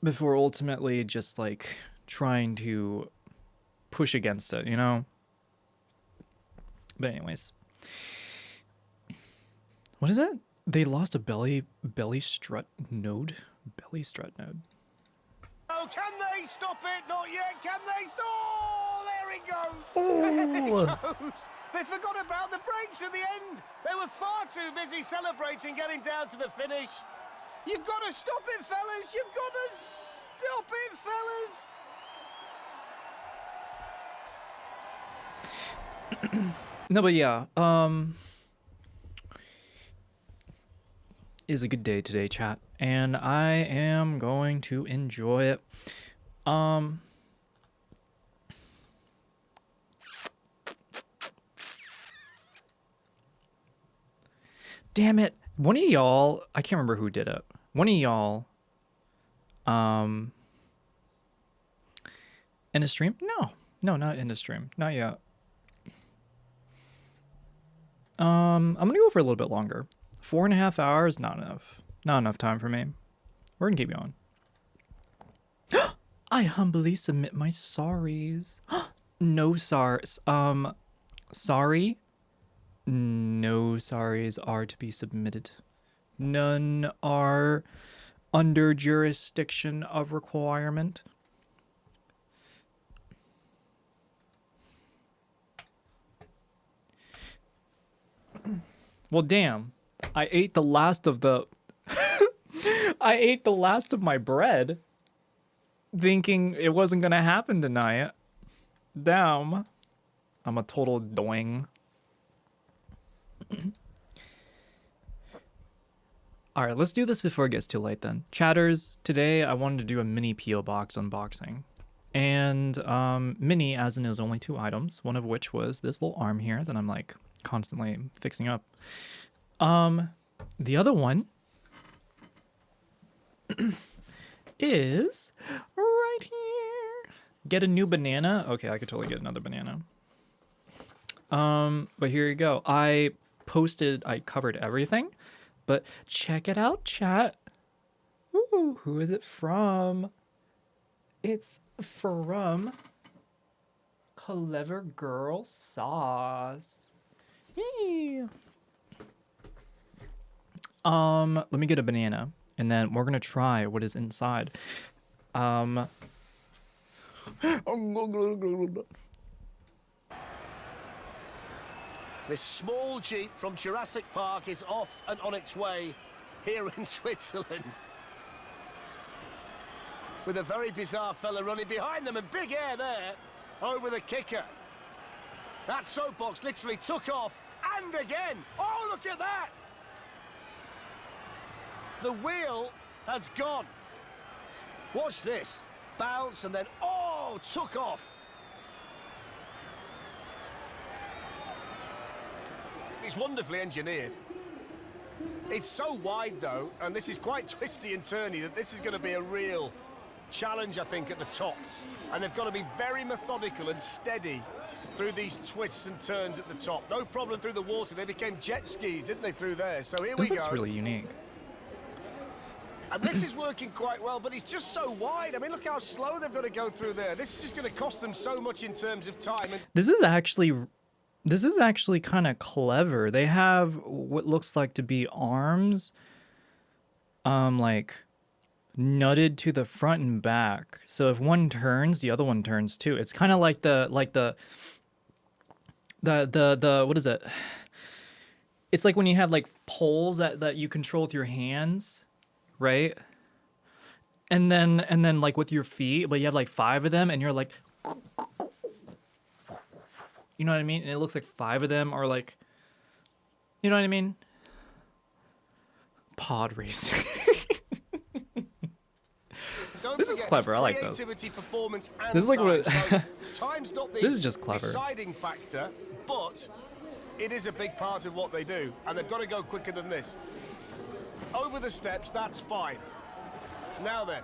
ultimately just like trying to push against it, you know? But anyways. What is it? They lost a belly strut node? Belly strut node. Oh, can they stop it? Not yet. Can they stop? Oh, there it goes. Oh. There it goes. They forgot about the brakes at the end. They were far too busy celebrating getting down to the finish. You've got to stop it, fellas. You've got to stop it, fellas. No, but yeah, is a good day today, chat, and I am going to enjoy it. Damn it. One of y'all, I can't remember who did it. One of y'all, in a stream? No, not in a stream. Not yet. I'm gonna go for a little bit longer. 4.5 hours, not enough. Not enough time for me. We're gonna keep going. I humbly submit my sorries. No sorries. Sorry? No sorries are to be submitted. None are under jurisdiction of requirement. Well, damn. I ate the last of the... I ate the last of my bread, thinking it wasn't gonna happen tonight. Damn. I'm a total doing. Alright, let's do this before it gets too late then. Chatters, today I wanted to do a mini P.O. box unboxing. And mini, as in it was only 2 items, one of which was this little arm here that I'm like constantly fixing up. The other one is right here. Get a new banana. Okay, I could totally get another banana. But here you go. I covered everything, but check it out, chat. Ooh, who is it from? It's from Clever Girl Sauce. Yee. Let me get a banana, and then we're gonna try what is inside. This small Jeep from Jurassic Park is off and on its way here in Switzerland. With a very bizarre fella running behind them and big air there over the kicker. That soapbox literally took off and again. Oh, look at that! The wheel has gone. Watch this. Bounce and then, oh, took off. It's wonderfully engineered. It's so wide, though, and this is quite twisty and turny, that this is going to be a real challenge, I think, at the top. And they've got to be very methodical and steady through these twists and turns at the top. No problem through the water. They became jet skis, didn't they, through there? So here we This go. looks really unique. And this is working quite well, but it's just so wide. I mean, look how slow they've got to go through there. This is just going to cost them so much in terms of time. And This is actually kind of clever. They have what looks like to be arms, like nutted to the front and back. So if one turns, the other one turns too. It's kind of like the what is it? It's like when you have like poles that you control with your hands, right? And then like with your feet, but you have like 5 of them, and you're like, you know what I mean? And it looks like 5 of them are like, you know what I mean? Pod racing. This is clever. I like this. Performance and This is like what. Time's not the This is just clever. deciding factor, but it is a big part of what they do, and they've got to go quicker than this. Over the steps, that's fine. Now then,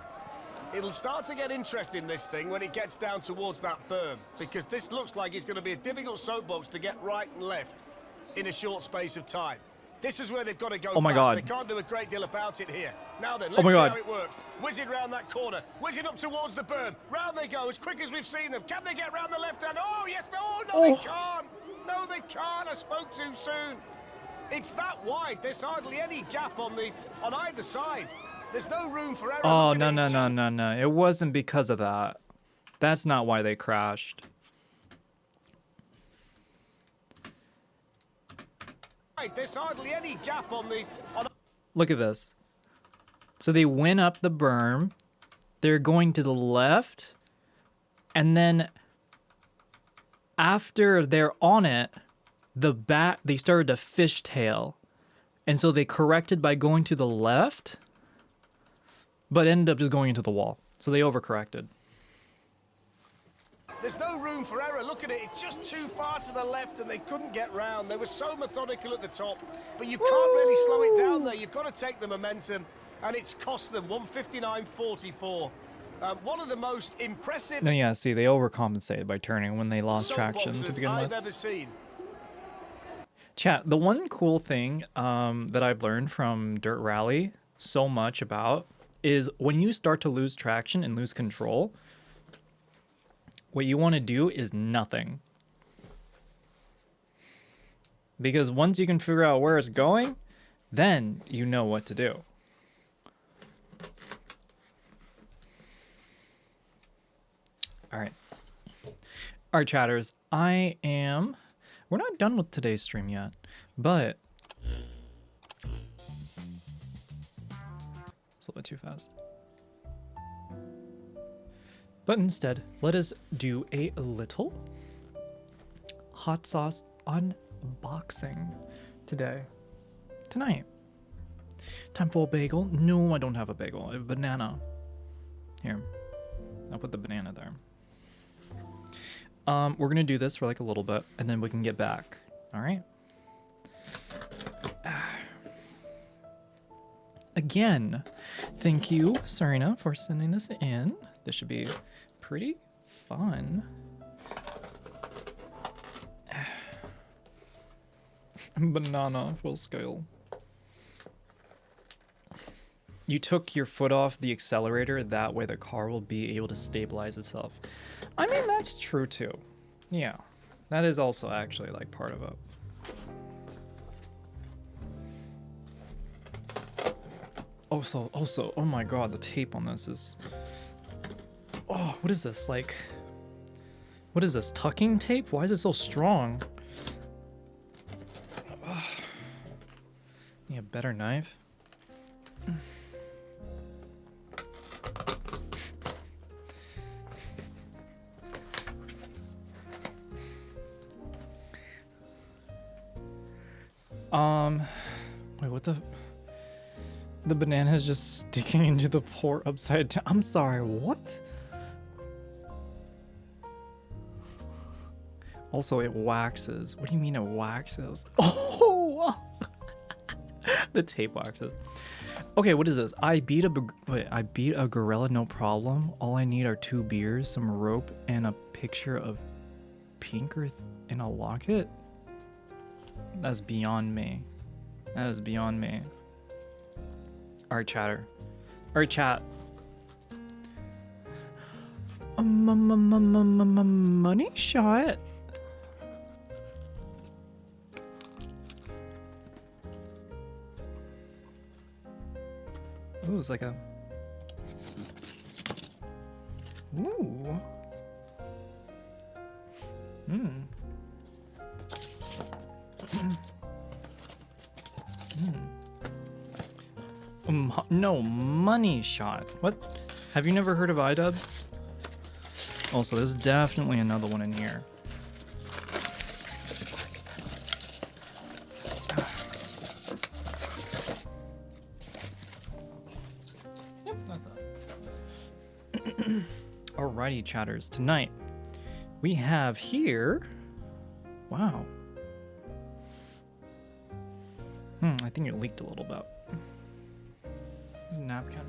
it'll start to get interesting, this thing, when it gets down towards that berm, because this looks like it's going to be a difficult soapbox to get right and left in a short space of time. This is where they've got to go Oh my fast. God. They can't do a great deal about it here. Now then, Oh let's my see God. how it works. Whizzing round that corner, whizzing up towards the berm. Round they go, as quick as we've seen them. Can they get round the left hand? Oh, yes, oh, no, they can't. No, they can't. I spoke too soon. It's that wide. There's hardly any gap on either side. There's no room for error. Oh Look no at it. no It's no just no no! It wasn't because of that. That's not why they crashed. wide. There's hardly any gap on Look at this. So they went up the berm. They're going to the left. And then after they're on it, they started to fishtail. And so they corrected by going to the left, but ended up just going into the wall. So they overcorrected. There's no room for error. Look at it. It's just too far to the left and they couldn't get round. They were so methodical at the top, but you can't really slow it down there. You've got to take the momentum, and it's cost them 159.44. One of the most impressive... No, yeah, see, they overcompensated by turning when they lost traction to begin I've with. ever seen. Chat, the one cool thing that I've learned from Dirt Rally so much about is when you start to lose traction and lose control, what you want to do is nothing. Because once you can figure out where it's going, then you know what to do. All right. All right, chatters. We're not done with today's stream yet, but it's a little bit too fast. But instead, let us do a little hot sauce unboxing tonight. Time for a bagel. No, I don't have a bagel. I have a banana. Here, I'll put the banana there. We're gonna do this for like a little bit, and then we can get back. All right. Again, thank you, Serena, for sending this in. This should be pretty fun. Banana full scale. You took your foot off the accelerator, that way the car will be able to stabilize itself. I mean, that's true too. Yeah, that is also actually like part of it. Also, oh my god, the tape on this is... Oh, what is this? Like, what is this? Tucking tape? Why is it so strong? better knife. Wait, what the? The banana is just sticking into the port upside down. I'm sorry, what? Also, it waxes. What do you mean it waxes? Oh! The tape waxes. Okay, what is this? I beat a gorilla, no problem. All I need are 2 beers, some rope, and a picture of Pinker in a locket? That's beyond me. That is beyond me. Alright, chatter. Alright, chat. Money shot. Ooh, it's like a... Ooh. No, money shot. What? Have you never heard of iDubbbz? Also, there's definitely another one in here. Yep, that's it. Alrighty, chatters. Tonight, we have here... Wow. I think it leaked a little bit. There's a napkin.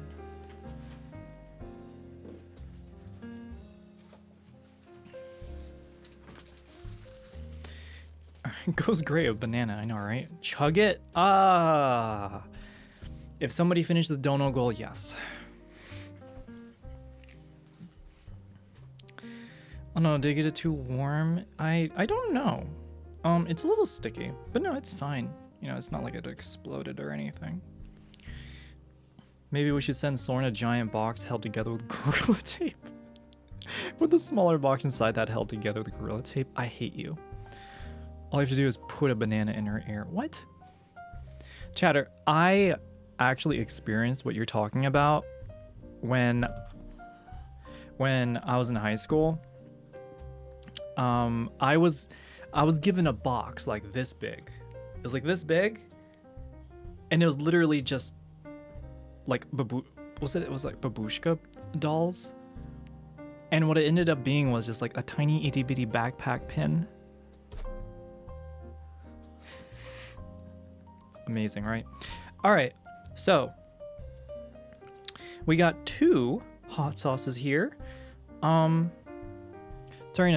Goes great with banana, I know, right? Chug it? Ah. If somebody finished the dono goal, yes. Oh no, did I get it too warm? I don't know. It's a little sticky, but no, it's fine. You know, it's not like it exploded or anything. Maybe we should send Soren a giant box held together with Gorilla Tape. With a smaller box inside that held together with Gorilla Tape. I hate you. All you have to do is put a banana in her ear. What? Chatter, I actually experienced what you're talking about when I was in high school. I was given a box like this big. It was like this big, and it was literally just like it was like babushka dolls, and what it ended up being was just like a tiny itty bitty backpack pin. Amazing, right? All right, so we got 2 hot sauces here. Tarina,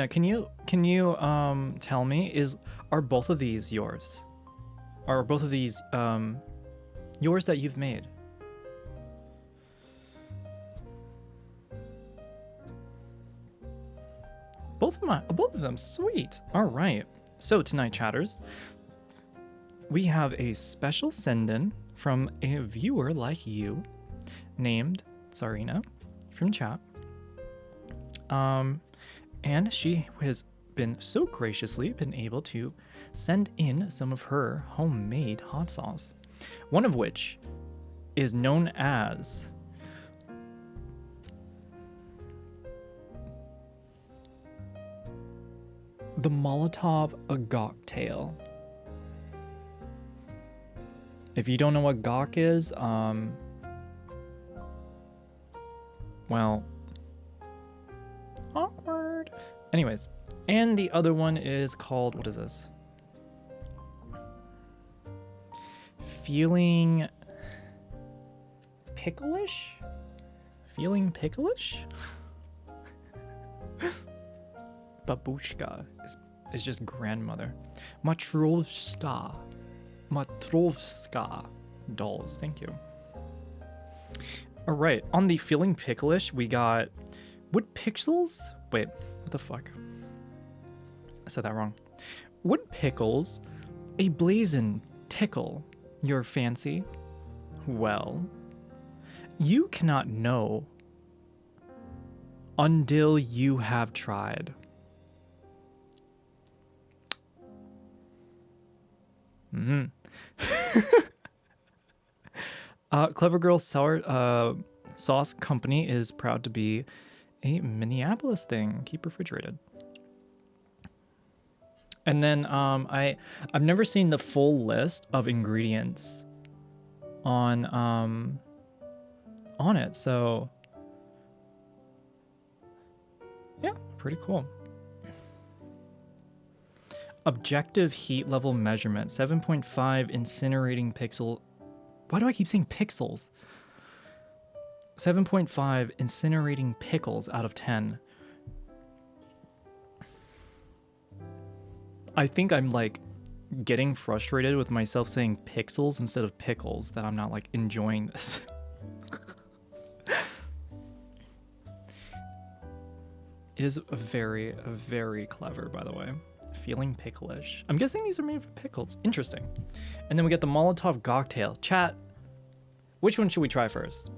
can you tell me, are both of these yours? Are both of these yours that you've made? Both of them, sweet. All right. So tonight, chatters, we have a special send-in from a viewer like you, named Tsarina, from chat. And she has been so graciously been able to send in some of her homemade hot sauce, one of which is known as the Molotov Agok-tail. If you don't know what gawk is, well, awkward. Anyways, and the other one is called, what is this? Feeling picklish? Feeling picklish? Babushka is just grandmother. Matrovska dolls. Thank you. All right, on the feeling picklish, we got wood pixels. Wait, what the fuck? I said that wrong. Would pickles a blazon tickle your fancy? Well, you cannot know until you have tried. Clever Girl Sour Sauce Company is proud to be a Minneapolis thing. Keep refrigerated. And then I've never seen the full list of ingredients on it, so yeah, pretty cool. Objective heat level measurement, 7.5 incinerating pixel. Why do I keep saying pixels? 7.5 incinerating pickles out of 10. I think I'm like getting frustrated with myself saying pixels instead of pickles, that I'm not like enjoying this. It is very, very clever, by the way. Feeling picklish. I'm guessing these are made of pickles. Interesting. And then we get the Molotov cocktail. Chat, which one should we try first?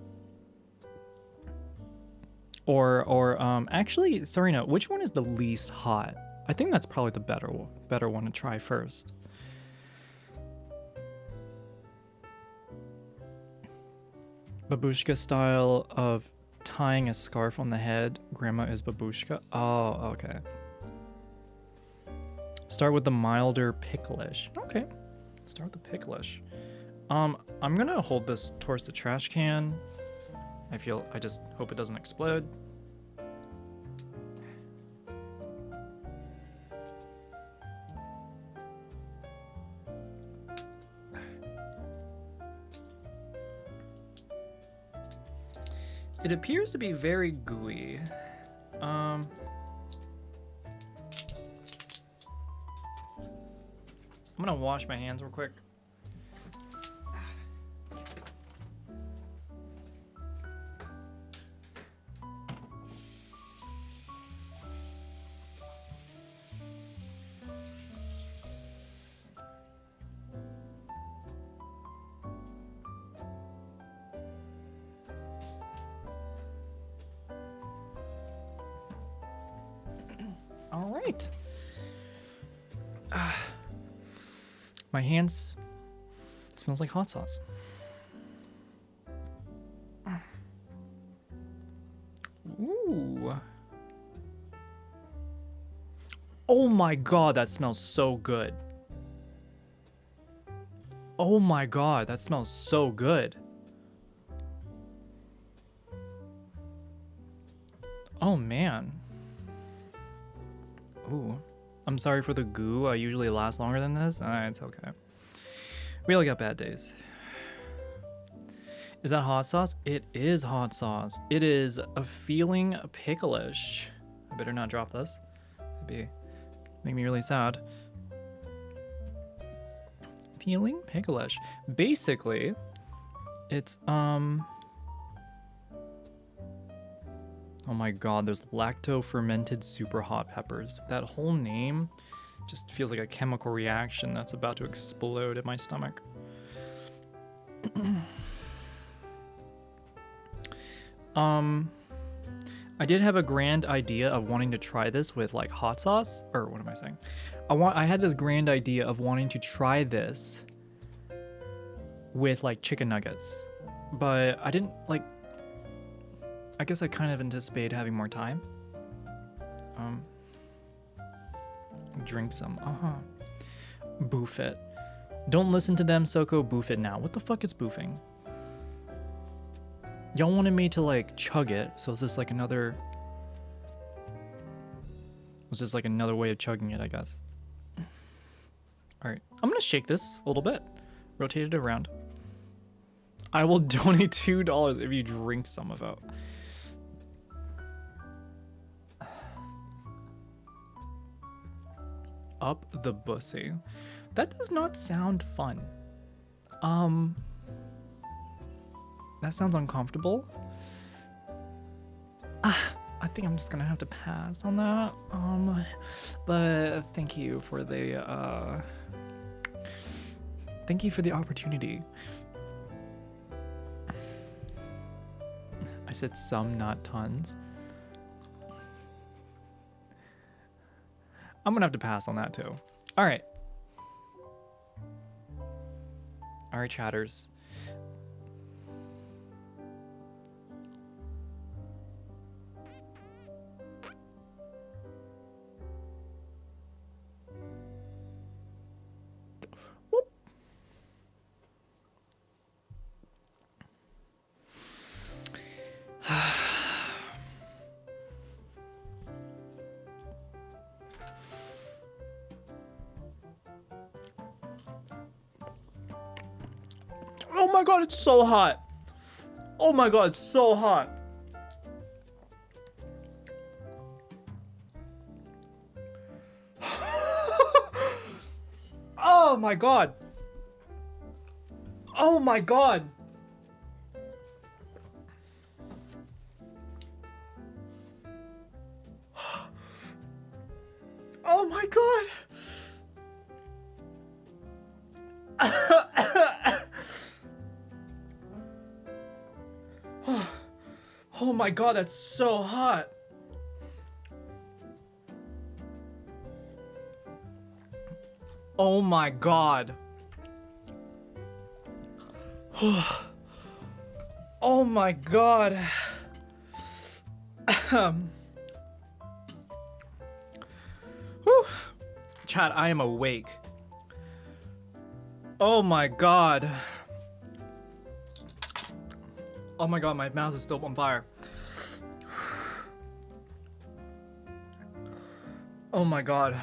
Or actually, Serena, which one is the least hot? I think that's probably the better one to try first. Babushka style of tying a scarf on the head. Grandma is babushka. Oh, okay. Start with the milder picklish. Okay. Start with the picklish. I'm gonna hold this towards the trash can. I just hope it doesn't explode. It appears to be very gooey. I'm gonna wash my hands real quick. All right. My hands smells like hot sauce. Ooh. Oh my god, that smells so good. Oh my god, that smells so good. Oh man. Ooh. I'm sorry for the goo. I usually last longer than this. It's okay. We all got bad days. Is that hot sauce? It is hot sauce. It is a feeling picklish. I better not drop this. It'd make me really sad. Feeling picklish. Basically, it's oh my god, there's lacto-fermented super hot peppers. That whole name just feels like a chemical reaction that's about to explode in my stomach. I did have a grand idea of wanting to try this with like hot sauce, or what am I saying? I had this grand idea of wanting to try this with like chicken nuggets, but I didn't like. I guess I kind of anticipate having more time. Drink some. Boof it. Don't listen to them, Soko. Boof it now. What the fuck is boofing? Y'all wanted me to like chug it, so is this like another? Was this like another way of chugging it? I guess. All right, I'm gonna shake this a little bit, rotate it around. I will donate $2 if you drink some of it. Up the bussy. That does not sound fun. That sounds uncomfortable. I think I'm just gonna have to pass on that. But thank you for the opportunity. I said some, not tons. I'm gonna have to pass on that too. All right. All right, chatters. Oh my god, it's so hot. Oh my god, it's so hot. Oh my god. Oh my god. Oh my god. Oh my god, that's so hot. Oh my god. Oh my god. Whew. Chat, I am awake. Oh my god. Oh my god, my mouth is still on fire. Oh my god.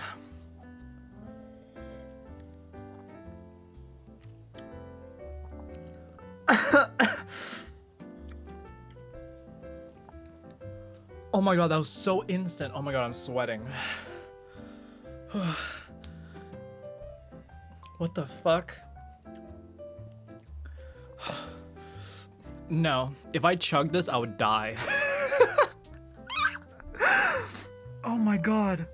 Oh my god, that was so instant. Oh my god, I'm sweating. What the fuck? No, if I chugged this, I would die. Oh my god.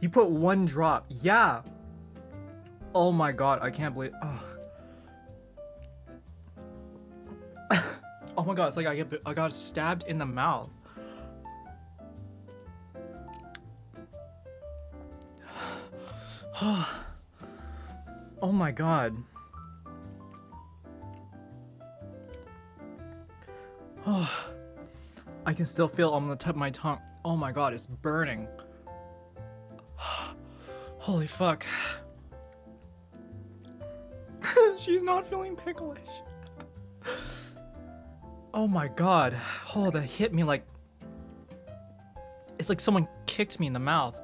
You put one drop. Yeah. Oh my god, I can't believe. Oh my god, it's like I got stabbed in the mouth. Oh my god. I can still feel it on the tip of my tongue. Oh my god, it's burning. Holy fuck. She's not feeling picklish. Oh my god. Oh, that hit me like... It's like someone kicked me in the mouth.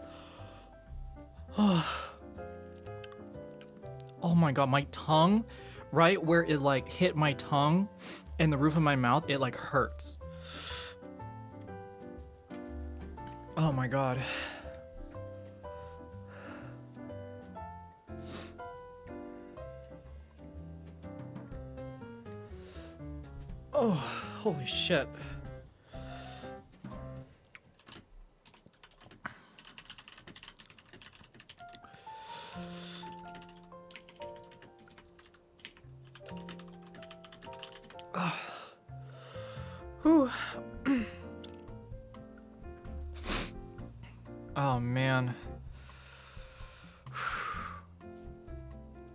Oh my god, my tongue, right where it like hit my tongue and the roof of my mouth, it like hurts. Oh my god. Oh, holy shit. Whew. Oh man.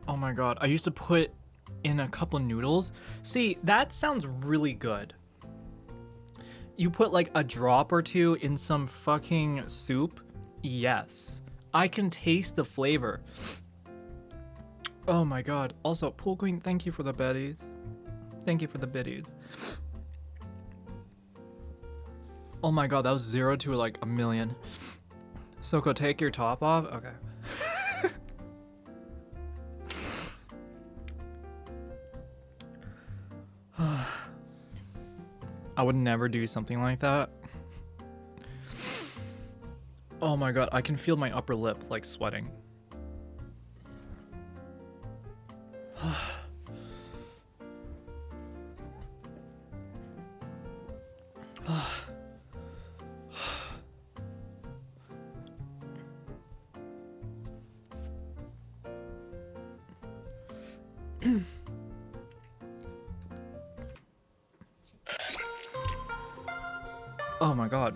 Oh my god. I used to put in a couple noodles. See, that sounds really good. You put like a drop or two in some fucking soup. Yes. I can taste the flavor. Oh my god. Also, Pool Queen, thank you for the biddies. Thank you for the biddies. Oh my god, that was 0 to like a million. Soko, take your top off? Okay. I would never do something like that. Oh my god, I can feel my upper lip like sweating. Oh my god.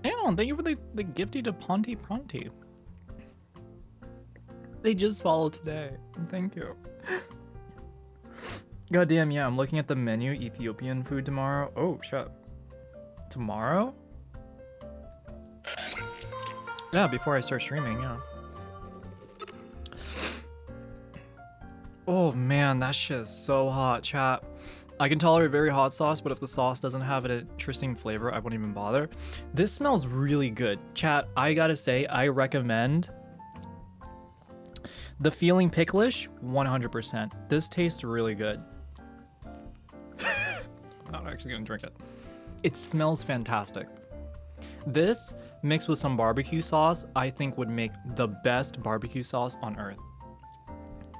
Alan, thank you for the gifty to Ponty Pronty. They just followed today. Thank you. Goddamn, yeah, I'm looking at the menu. Ethiopian food tomorrow. Oh, shit. Tomorrow? Yeah, before I start streaming, yeah. Oh man, that shit is so hot, chat. I can tolerate very hot sauce, but if the sauce doesn't have an interesting flavor, I won't even bother. This smells really good. Chat, I gotta say, I recommend The feeling picklish, 100%. This tastes really good. I'm not actually gonna drink it. It smells fantastic. This, mixed with some barbecue sauce, I think would make the best barbecue sauce on earth.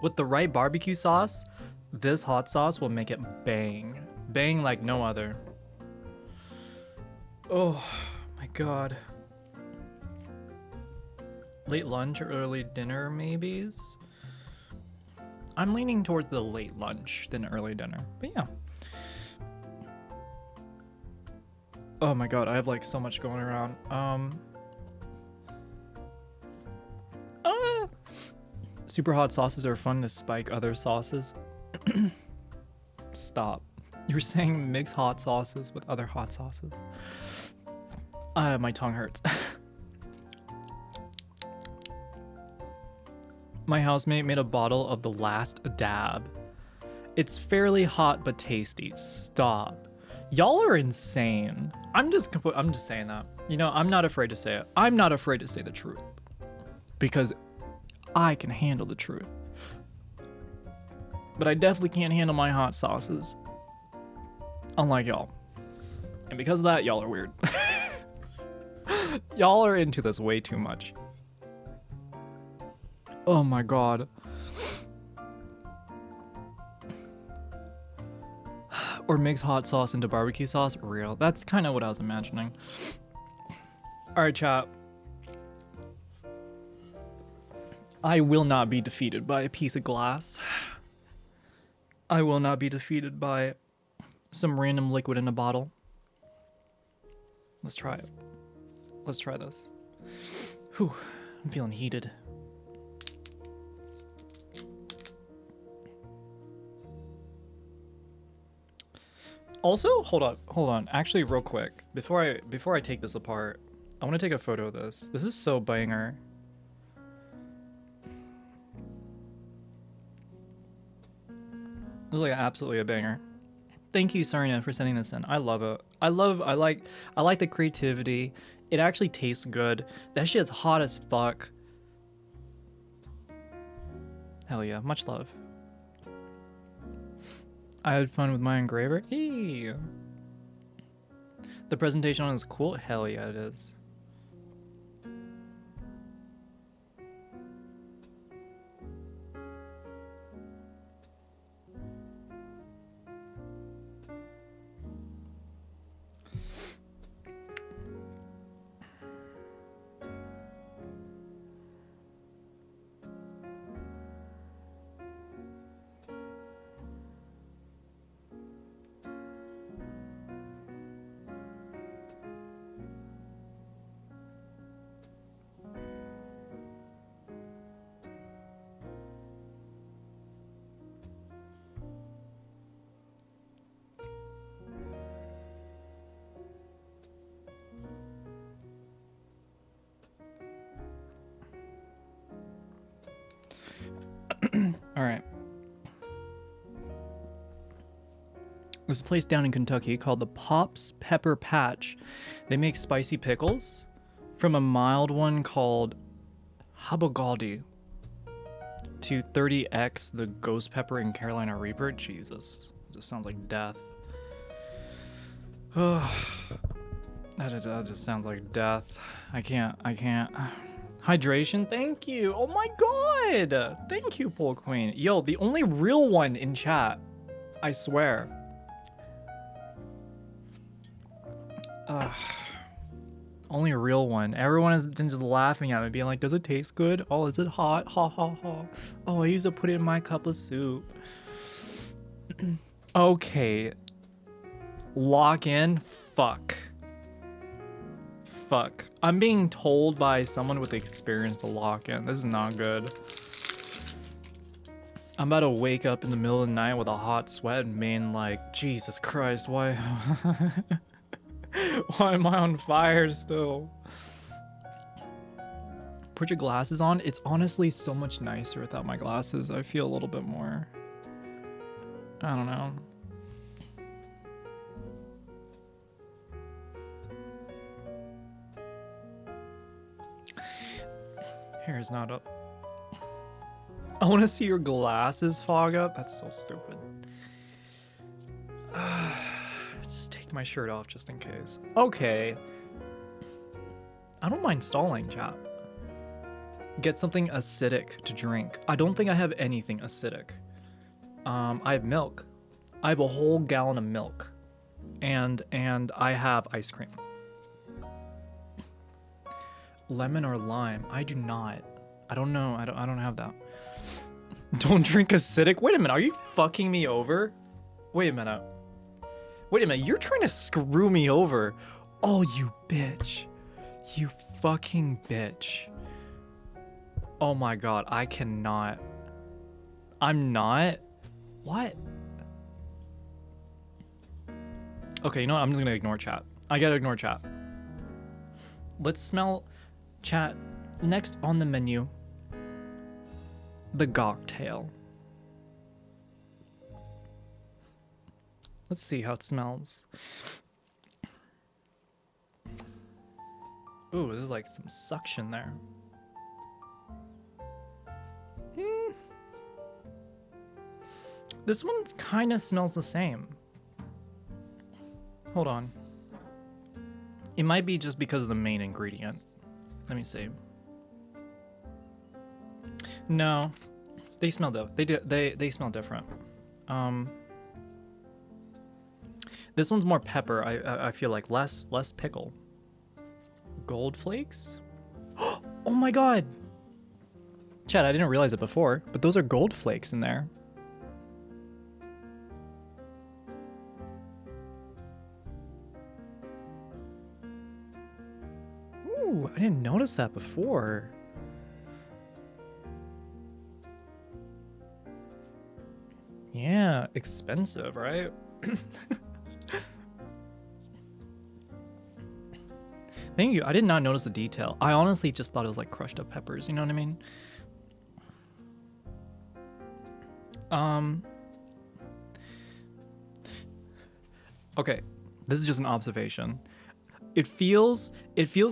With the right barbecue sauce, this hot sauce will make it bang. Bang like no other. Oh my god. Late lunch or early dinner, maybes? I'm leaning towards the late lunch than early dinner, but yeah. Oh my god, I have like so much going around. Super hot sauces are fun to spike other sauces. Stop. You're saying mix hot sauces with other hot sauces. My tongue hurts. My housemate made a bottle of the last dab. It's fairly hot but tasty. Stop. Y'all are insane. I'm just saying that. You know, I'm not afraid to say it. I'm not afraid to say the truth. Because I can handle the truth. But I definitely can't handle my hot sauces. Unlike y'all. And because of that, y'all are weird. Y'all are into this way too much. Oh my god. Or mix hot sauce into barbecue sauce? Real. That's kind of what I was imagining. Alright, chat. I will not be defeated by a piece of glass. I will not be defeated by some random liquid in a bottle. Let's try it. Let's try this. Whew, I'm feeling heated. Also, hold on. Actually, real quick, before I take this apart, I want to take a photo of this. This is so banger. This is like absolutely a banger. Thank you, Sarnia, for sending this in. I love it. I like the creativity. It actually tastes good. That shit's hot as fuck. Hell yeah, much love. I had fun with my engraver. Hey. The presentation on is cool. Hell yeah, it is. All right. This place down in Kentucky called the Pops Pepper Patch. They make spicy pickles from a mild one called Habogaldi to 30x the ghost pepper and Carolina Reaper. Jesus, this sounds like death. Oh, that just sounds like death. I can't. Hydration, thank you. Oh my god. Thank you, Pole Queen. Yo, the only real one in chat. I swear. Only a real one. Everyone has been just laughing at me, being like, does it taste good? Oh, is it hot? Ha ha ha. Oh, I used to put it in my cup of soup. Okay. Lock in? Fuck. Fuck. I'm being told by someone with experience to lock in. This is not good. I'm about to wake up in the middle of the night with a hot sweat and being like, Jesus Christ, why? Why am I on fire still? Put your glasses on. It's honestly so much nicer without my glasses. I feel a little bit more, I don't know. Hair is not up. I want to see your glasses fog up. That's so stupid. Just take my shirt off just in case. Okay. I don't mind stalling, chat. Get something acidic to drink. I don't think I have anything acidic. I have milk. I have a whole gallon of milk. And I have ice cream. Lemon or lime? I do not. I don't know. I don't have that. Don't drink acidic? Wait a minute. Are you fucking me over? Wait a minute. Wait a minute. You're trying to screw me over. Oh, you bitch. You fucking bitch. Oh my god. I cannot. I'm not. What? Okay, you know what? I'm just gonna ignore chat. I gotta ignore chat. Let's smell chat. Next on the menu, the cocktail. Let's see how it smells. Ooh, there's like some suction there. This one kind of smells the same. Hold on. It might be just because of the main ingredient. Let me see. No, they smell they smell different. This one's more pepper. I feel like less pickle. Gold flakes? Oh my god! Chad, I didn't realize it before, but those are gold flakes in there. Ooh, I didn't notice that before. Yeah, expensive, right? Thank you. I did not notice the detail. I honestly just thought it was like crushed up peppers, you know what I mean? Okay, this is just an observation. It feels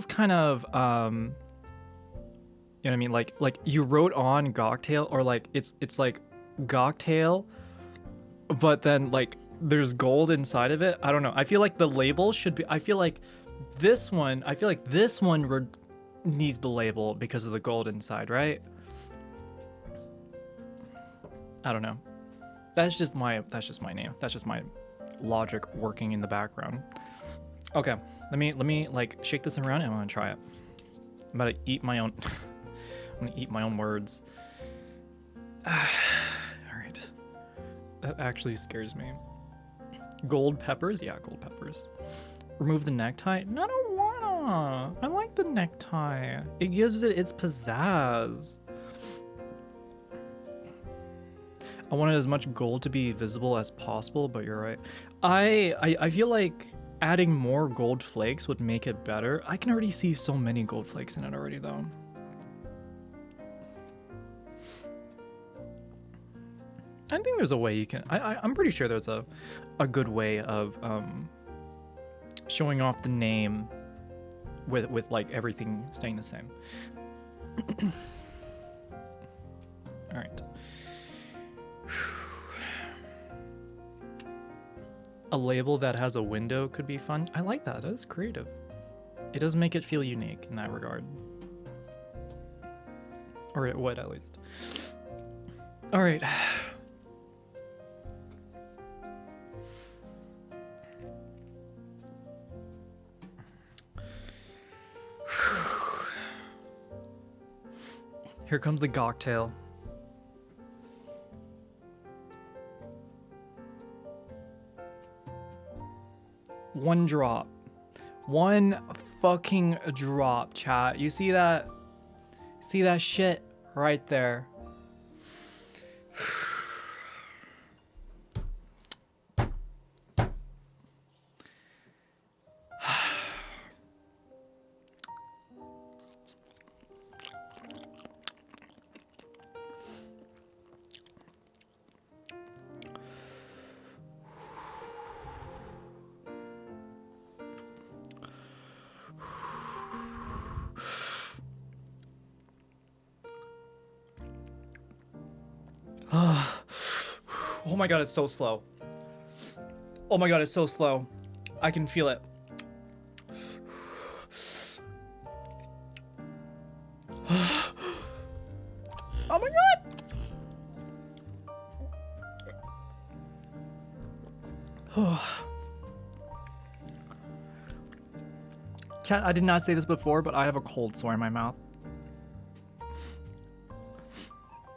kind of you know what I mean? Like you wrote on cocktail, or like it's like cocktail, but then like there's gold inside of it. I don't know. I feel like the label should be, I feel like this one needs the label because of the gold inside, right? I don't know. That's just my name. That's just my logic working in the background. Okay, let me like shake this around and I'm gonna try it. I'm about to eat my own I'm gonna eat my own words. Alright. That actually scares me. Gold peppers? Yeah, gold peppers. Remove the necktie? No, I don't wanna. I like the necktie. It gives it its pizzazz. I wanted as much gold to be visible as possible, but you're right. I feel like adding more gold flakes would make it better. I can already see so many gold flakes in it already, though. I think there's a way you can. I'm pretty sure there's a good way of showing off the name with like everything staying the same. All right. A label that has a window could be fun. I like that. That is creative. It does make it feel unique in that regard. Or it would, at least. All right. Here comes the cocktail. One drop. One fucking drop, chat. You see that? See that shit right there? Oh my god, it's so slow. Oh my god, it's so slow. I can feel it. Oh my god! Chat, I did not say this before, but I have a cold sore in my mouth.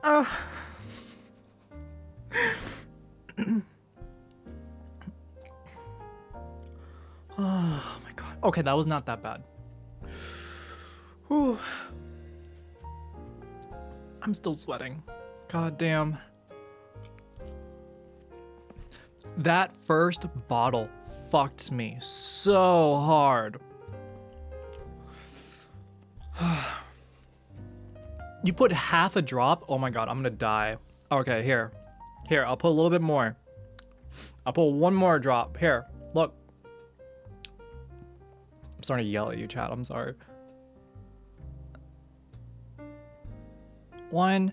Oh my god. Okay, that was not that bad. Whew. I'm still sweating. God damn. That first bottle fucked me so hard. You put half a drop? Oh my god, I'm gonna die. Okay, here. Here, I'll put a little bit more. I'll put one more drop. Here, look. I'm starting to yell at you, chat. I'm sorry. 1,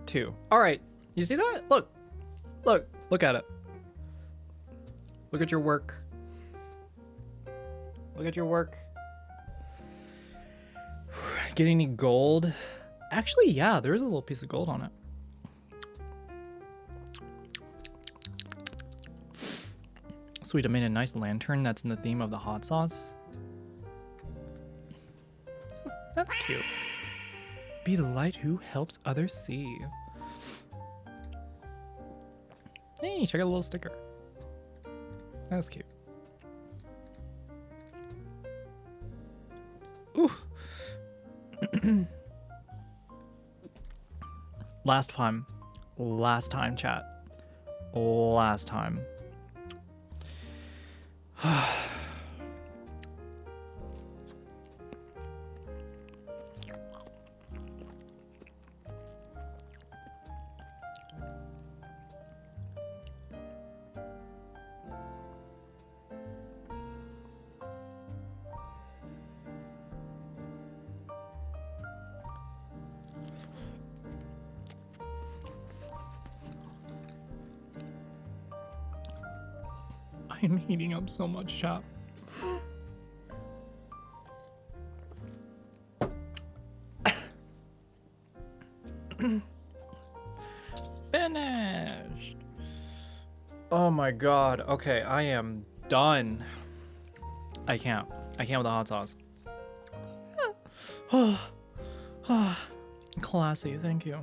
2. All right. You see that? Look. Look at it. Look at your work. Look at your work. Get any gold? Actually, yeah, there is a little piece of gold on it. Sweet, I made a nice lantern that's in the theme of the hot sauce. That's cute. Be the light who helps others see. Hey, check out a little sticker. That's cute. Ooh. Last time, chat. Last time. I'm heating up so much, chat. Finished. Oh my god. Okay, I am done. I can't with the hot sauce. Classy, thank you.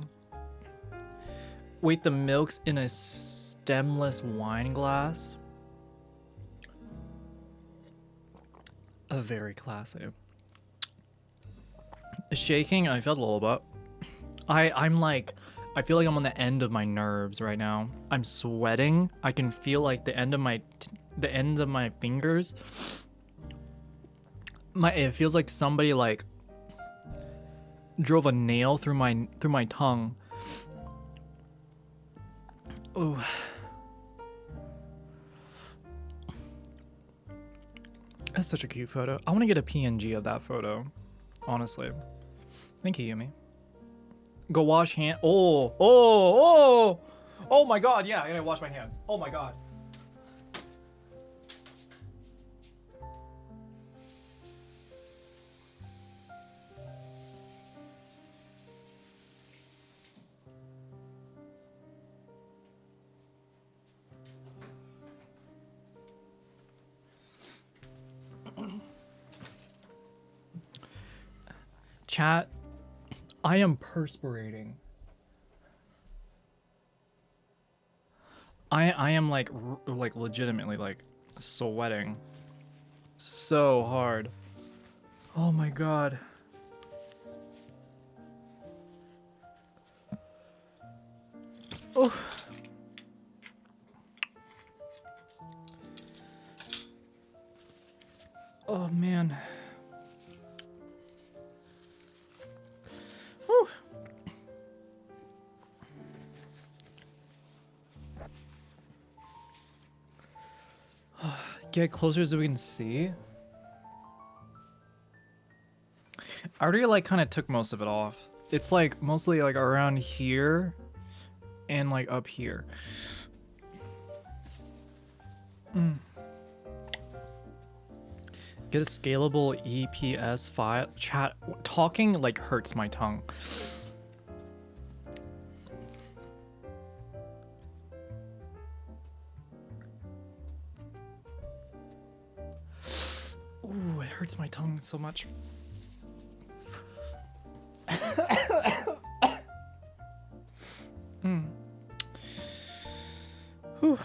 Wait, the milk's in a stemless wine glass. Very classy. Shaking, I felt a little bit. I'm like, I feel like I'm on the end of my nerves right now. I'm sweating. I can feel like the ends of my fingers. It feels like somebody like drove a nail through my tongue. Oh. That's such a cute photo. I want to get a PNG of that photo, honestly. Thank you, Yumi. Go wash hand. Oh my god, yeah, I gotta wash my hands. Oh my god. Chat, I am perspirating. I am like legitimately like sweating so hard. Oh my god. Oh. Oh man. Whew. Get closer so we can see. I already like kind of took most of it off. It's like mostly like around here and like up here. Get a scalable EPS file. Chat, talking like hurts my tongue. Ooh, it hurts my tongue so much. Whew.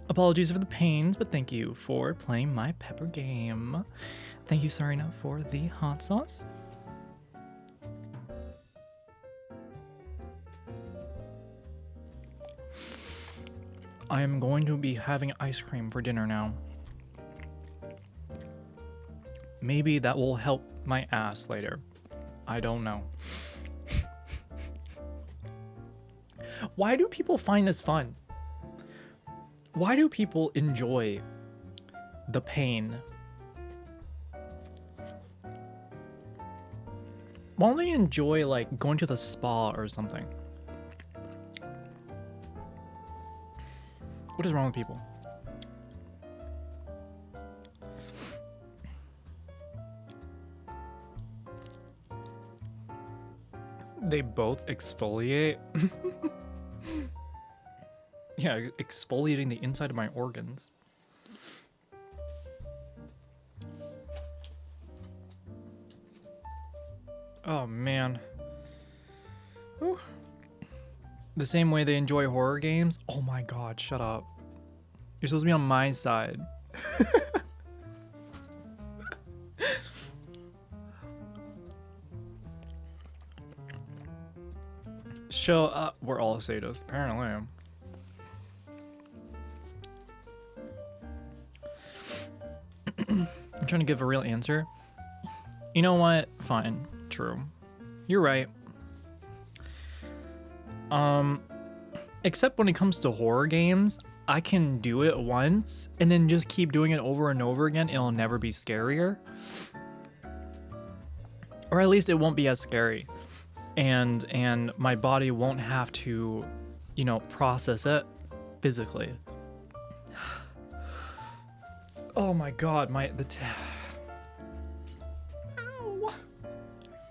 Apologies for the pains, but thank you for playing my pepper game. Thank you, Sarina, for the hot sauce. I am going to be having ice cream for dinner now. Maybe that will help my ass later. I don't know. Why do people find this fun? Why do people enjoy the pain? Why don't they enjoy like going to the spa or something? What is wrong with people? They both exfoliate. Yeah, exfoliating the inside of my organs. Oh man. Whew. The same way they enjoy horror games? Oh my god, shut up. You're supposed to be on my side. Show up. We're all sadists, apparently. I'm trying to give a real answer. You know what? Fine. True. You're right. Except when it comes to horror games, I can do it once and then just keep doing it over and over again. It'll never be scarier. Or at least it won't be as scary. And my body won't have to, you know, process it physically. Oh my god, Ow.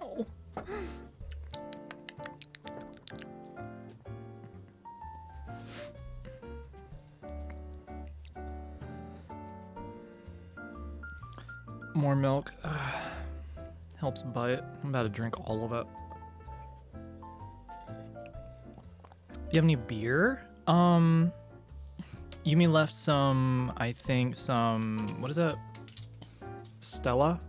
Ow. More milk. Helps bite. I'm about to drink all of it. You have any beer? Yumi left some, I think some, what is that? Stella?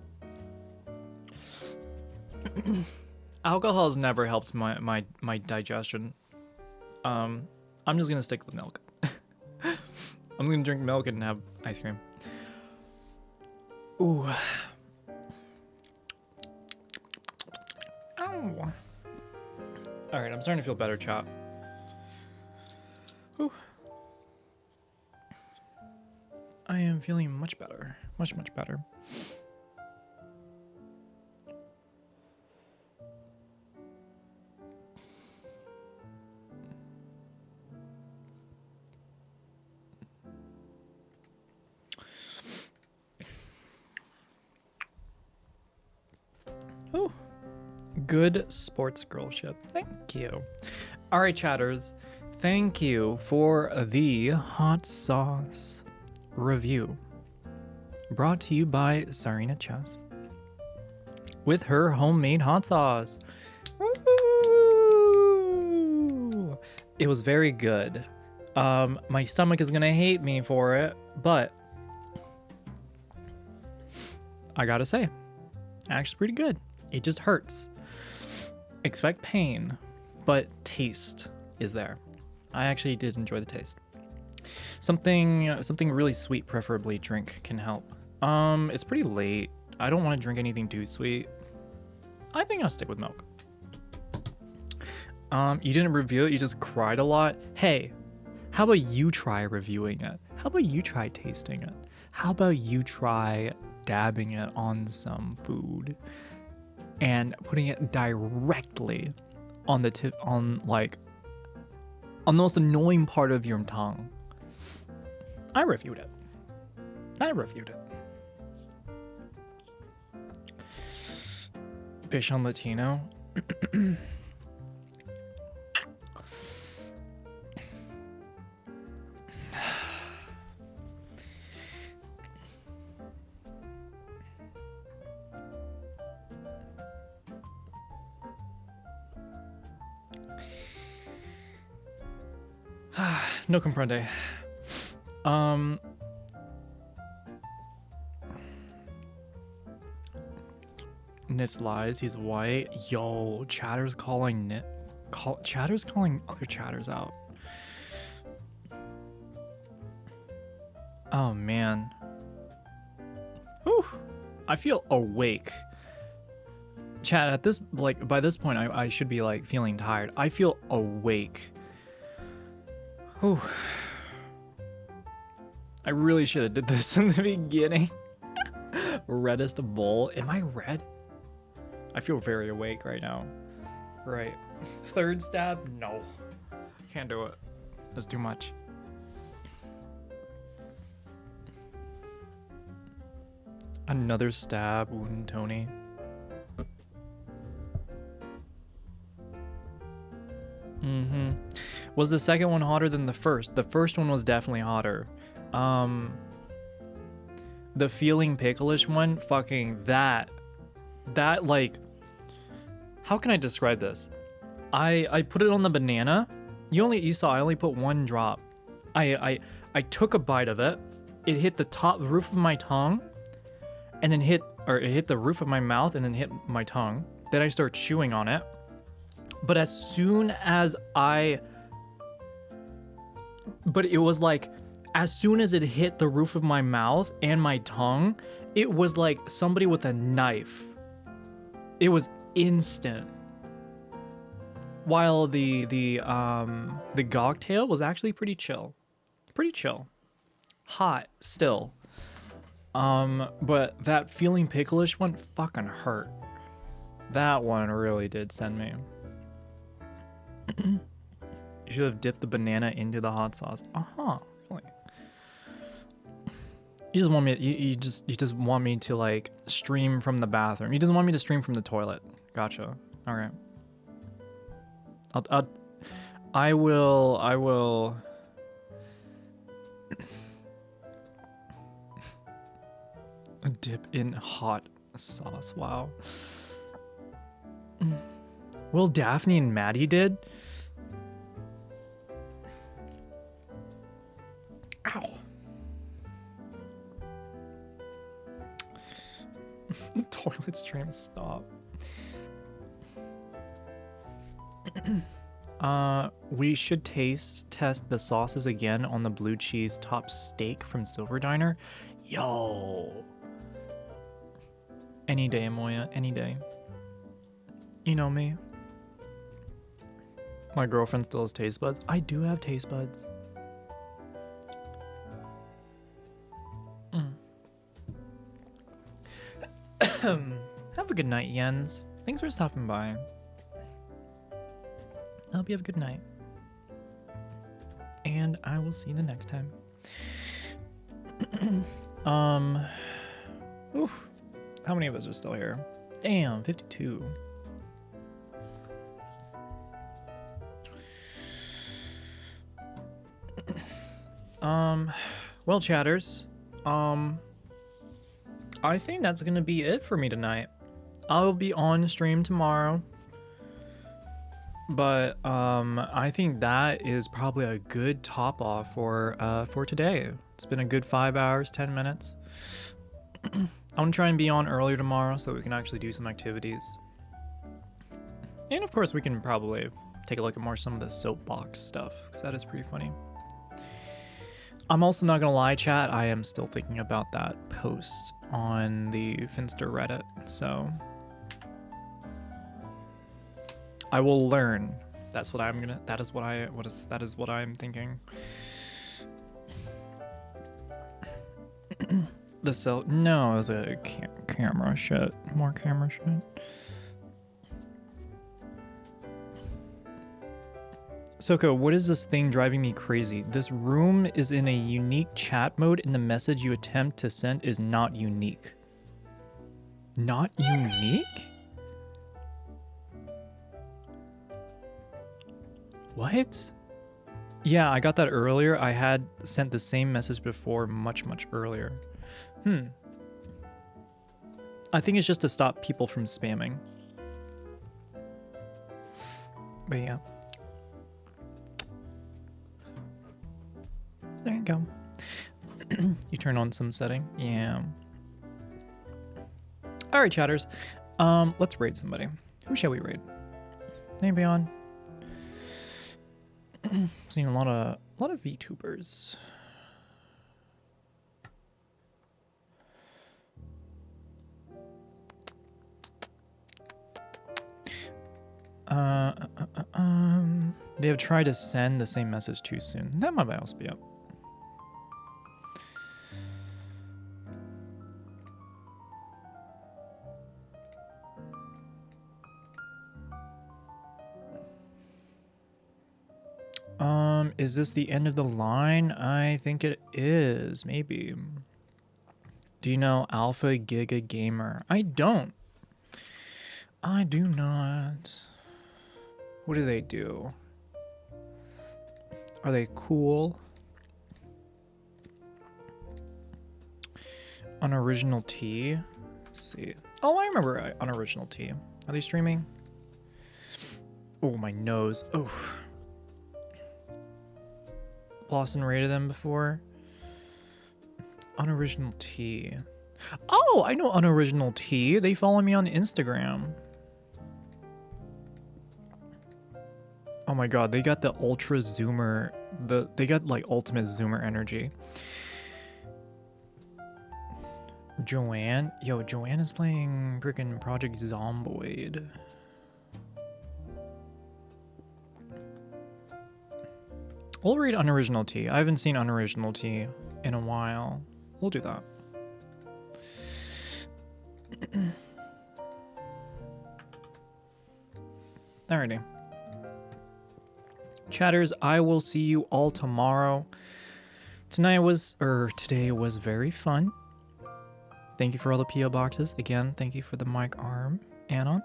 Alcohol has never helped my digestion. I'm just gonna stick with milk. I'm gonna drink milk and have ice cream. Ooh. Ow. Alright, I'm starting to feel better, chat. Whew. I am feeling much better. Much, much better. Oh, good sports girlship. Thank you. All right, chatters. Thank you for the hot sauce review. Brought to you by Sarina Chess with her homemade hot sauce. Woo! It was very good. My stomach is gonna hate me for it, but I gotta say, actually pretty good. It just hurts. Expect pain, but taste is there. I actually did enjoy the taste. Something really sweet, preferably drink, can help. It's pretty late. I don't want to drink anything too sweet. I think I'll stick with milk. You didn't review it, you just cried a lot. Hey, how about you try reviewing it? How about you try tasting it? How about you try dabbing it on some food? and putting it directly on the tip, on the most annoying part of your tongue. I reviewed it. Fish on Latino. No comprende. Nit's lies, he's white. Yo, Chatter's calling Nit. Chatter's calling other chatters out. Oh man. Whew. I feel awake. Chat, at this, like, by this point, I should be, like, feeling tired. I feel awake. Whew. I really should have did this in the beginning. Reddest bowl. Am I red? I feel very awake right now. Right. Third stab? No. Can't do it. That's too much. Another stab, wound Tony. Mm-hmm. Was the second one hotter than the first? The first one was definitely hotter. The feeling picklish one, fucking that like, how can I describe this? I put it on the banana. You saw I only put one drop. I took a bite of it. It hit the roof of my tongue, and then it hit the roof of my mouth and then hit my tongue. Then I start chewing on it. But it was like, as soon as it hit the roof of my mouth and my tongue, it was like somebody with a knife. It was instant. While the gogtail was actually pretty chill. Hot still. But that feeling picklish one fucking hurt. That one really did send me. You should have dipped the banana into the hot sauce. Really? You just want me. You just want me to like stream from the bathroom. You just want me to stream from the toilet. Gotcha. All right. I will. Dip in hot sauce. Wow. Well, Daphne and Maddie did. Ow. Toilet stream, stop. We should test the sauces again on the blue cheese top steak from Silver Diner. Yo. Any day, Moya, any day. You know me. My girlfriend still has taste buds. I do have taste buds. Have a good night, Jens. Thanks for stopping by. I hope you have a good night. And I will see you the next time. Oof. How many of us are still here? Damn, 52. Well, chatters, I think that's gonna be it for me tonight. I'll be on stream tomorrow, but I think that is probably a good top off for today. It's been a good 5 hours, 10 minutes. I'm gonna try and be on earlier tomorrow so we can actually do some activities. And of course we can probably take a look at some of the soapbox stuff, because that is pretty funny. I'm also not gonna lie, chat, I am still thinking about that post on the Finster Reddit, so I will learn. That is what I'm thinking. No, it was a camera shit. More camera shit. Soko, what is this thing driving me crazy? This room is in a unique chat mode and the message you attempt to send is not unique. Not unique? What? Yeah, I got that earlier. I had sent the same message before much earlier. I think it's just to stop people from spamming. But yeah. There you go. You turn on some setting. Yeah. All right, chatters. Let's raid somebody. Who shall we raid? Anybody on? Seen a lot of VTubers. They have tried to send the same message too soon. That might also be up. Is this the end of the line? I think it is, maybe. Do you know Alpha Giga Gamer? I don't. I do not. What do they do? Are they cool? Unoriginal T? Let's see. Oh, I remember Unoriginal T. Are they streaming? Oh, my nose. Oh. Lawson rated them before. Unoriginal T. Oh, I know Unoriginal T. They follow me on Instagram. Oh my god, they got the ultra zoomer. They got like ultimate zoomer energy. Joanne? Yo, Joanne is playing freaking Project Zomboid. We'll read Unoriginal T. I haven't seen Unoriginal T in a while. We'll do that. Alrighty. Chatters, I will see you all tomorrow. Today was very fun. Thank you for all the PO boxes. Again, thank you for the mic arm, Anon.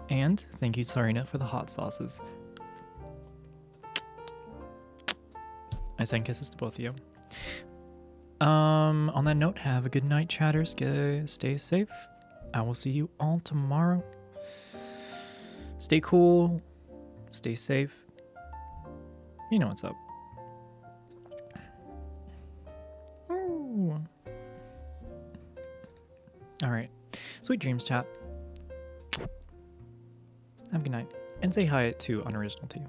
And thank you, Sarina, for the hot sauces. I send kisses to both of you. On that note, have a good night, chatters. Stay safe. I will see you all tomorrow. Stay cool. Stay safe. You know what's up. Ooh. All right. Sweet dreams, chat. Have a good night. And say hi to Unoriginal to you.